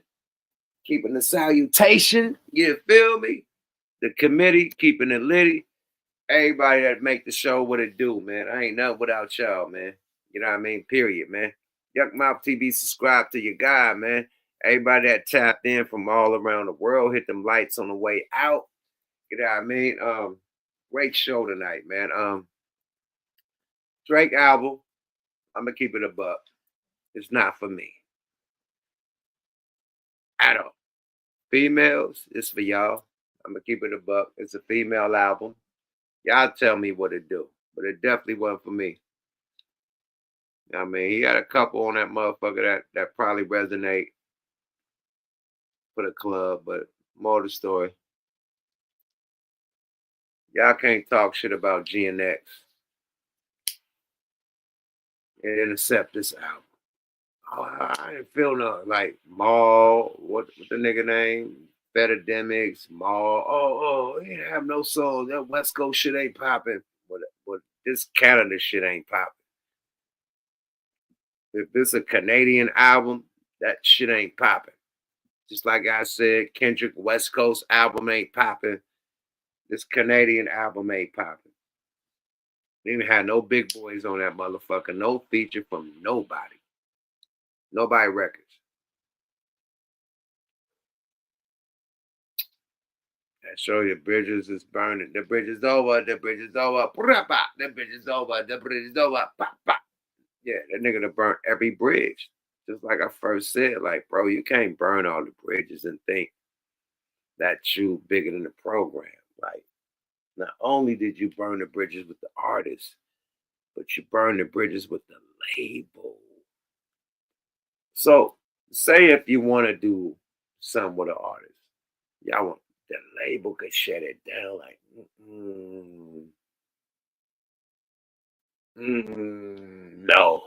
keeping the salutation. You feel me? The committee keeping it litty. Everybody that make the show what it do, man. I ain't nothing without y'all, man. You know what I mean? Period, man. Yuck Mouth TV, subscribe to your guy, man. Everybody that tapped in from all around the world, hit them lights on the way out. You know what I mean? Great show tonight, man. Drake album, I'm gonna keep it a buck. It's not for me. At all. Females, it's for y'all. I'm gonna keep it a buck. It's a female album. Y'all tell me what it do, but it definitely wasn't for me. I mean, he had a couple on that motherfucker that probably resonate for the club, but more of the story. Y'all can't talk shit about G and X and then accept this album. Oh, I didn't feel no like Maul. What the nigga name? Epidemics, Maul. Oh, he didn't have no songs. That West Coast shit ain't popping. But this Canada shit ain't popping. If this a Canadian album, that shit ain't popping. Just like I said, Kendrick West Coast album ain't popping. This Canadian album ain't popping. They didn't have no big boys on that motherfucker. No feature from nobody. Nobody records. I show you bridges is burning. The bridge is over. The bridge is over. The bridge is over. The bridge is over. Yeah, that nigga done burnt every bridge. Just like I first said, like, bro, you can't burn all the bridges and think that you bigger than the program. Like, not only did you burn the bridges with the artist, but you burn the bridges with the label. So, say if you want to do something with an artist, y'all want the label could shut it down. Like, no,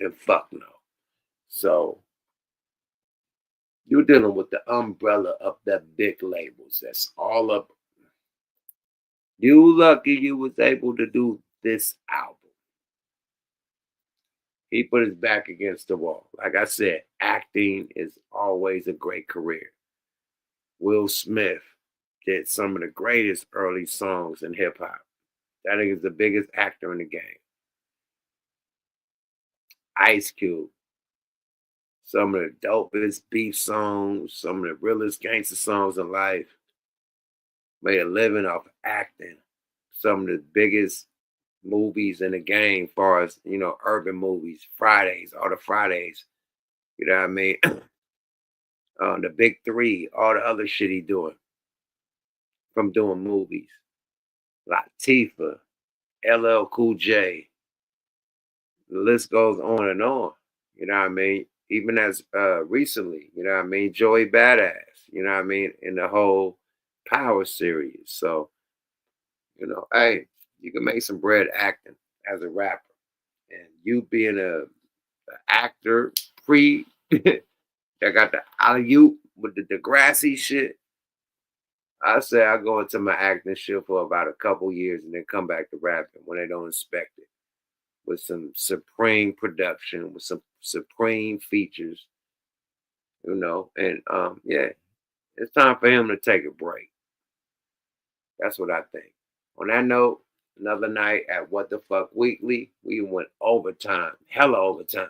and fuck no. So, you're dealing with the umbrella of the big labels. That's all up. You lucky you was able to do this album. He put his back against the wall. Like I said, acting is always a great career. Will Smith did some of the greatest early songs in hip hop. That nigga's the biggest actor in the game. Ice Cube, some of the dopest beef songs, some of the realest gangster songs in life. Made a living off acting. Some of the biggest movies in the game, as far as, you know, urban movies, Fridays, all the Fridays. You know what I mean? The Big Three, all the other shit he doing from doing movies. Latifah, LL Cool J. The list goes on and on. You know what I mean? Even as recently, you know what I mean? Joey Badass, you know what I mean? In the whole Power series. So, you know, hey, you can make some bread acting as a rapper. And you being a actor pre that got the alley-oop with the Degrassi shit, I say I go into my acting shit for about a couple years and then come back to rapping when they don't expect it. With some supreme production, with some supreme features, you know, and yeah, it's time for him to take a break. That's what I think. On that note, another night at What the Fuck Weekly, we went overtime, hella overtime.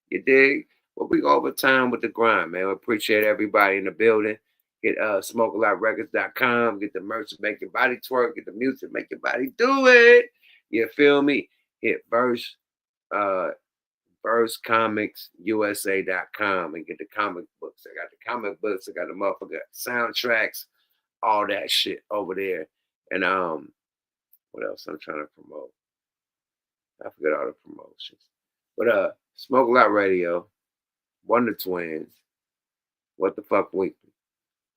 You dig? But we go overtime with the grind, man. We appreciate everybody in the building. Get smokealoutrecords.com, get the merch to make your body twerk, get the music, make your body do it. You feel me? Hit versecomics.usa.com and get the comic books. I got the comic books, I got the motherfucker soundtracks, all that shit over there. And what else I'm trying to promote? I forget all the promotions. But Smoke a Lot Radio, Wonder Twins, What the Fuck Weekly.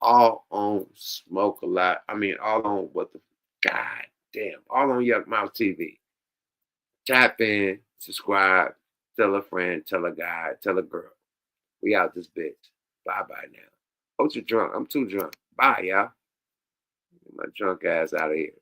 All on Smoke a Lot. I mean, all on what the God damn, all on Yuck Mouth TV. Tap in, subscribe, tell a friend, tell a guy, tell a girl. We out this bitch. Bye-bye now. Oh, you're drunk. I'm too drunk. Bye, y'all. Get my drunk ass out of here.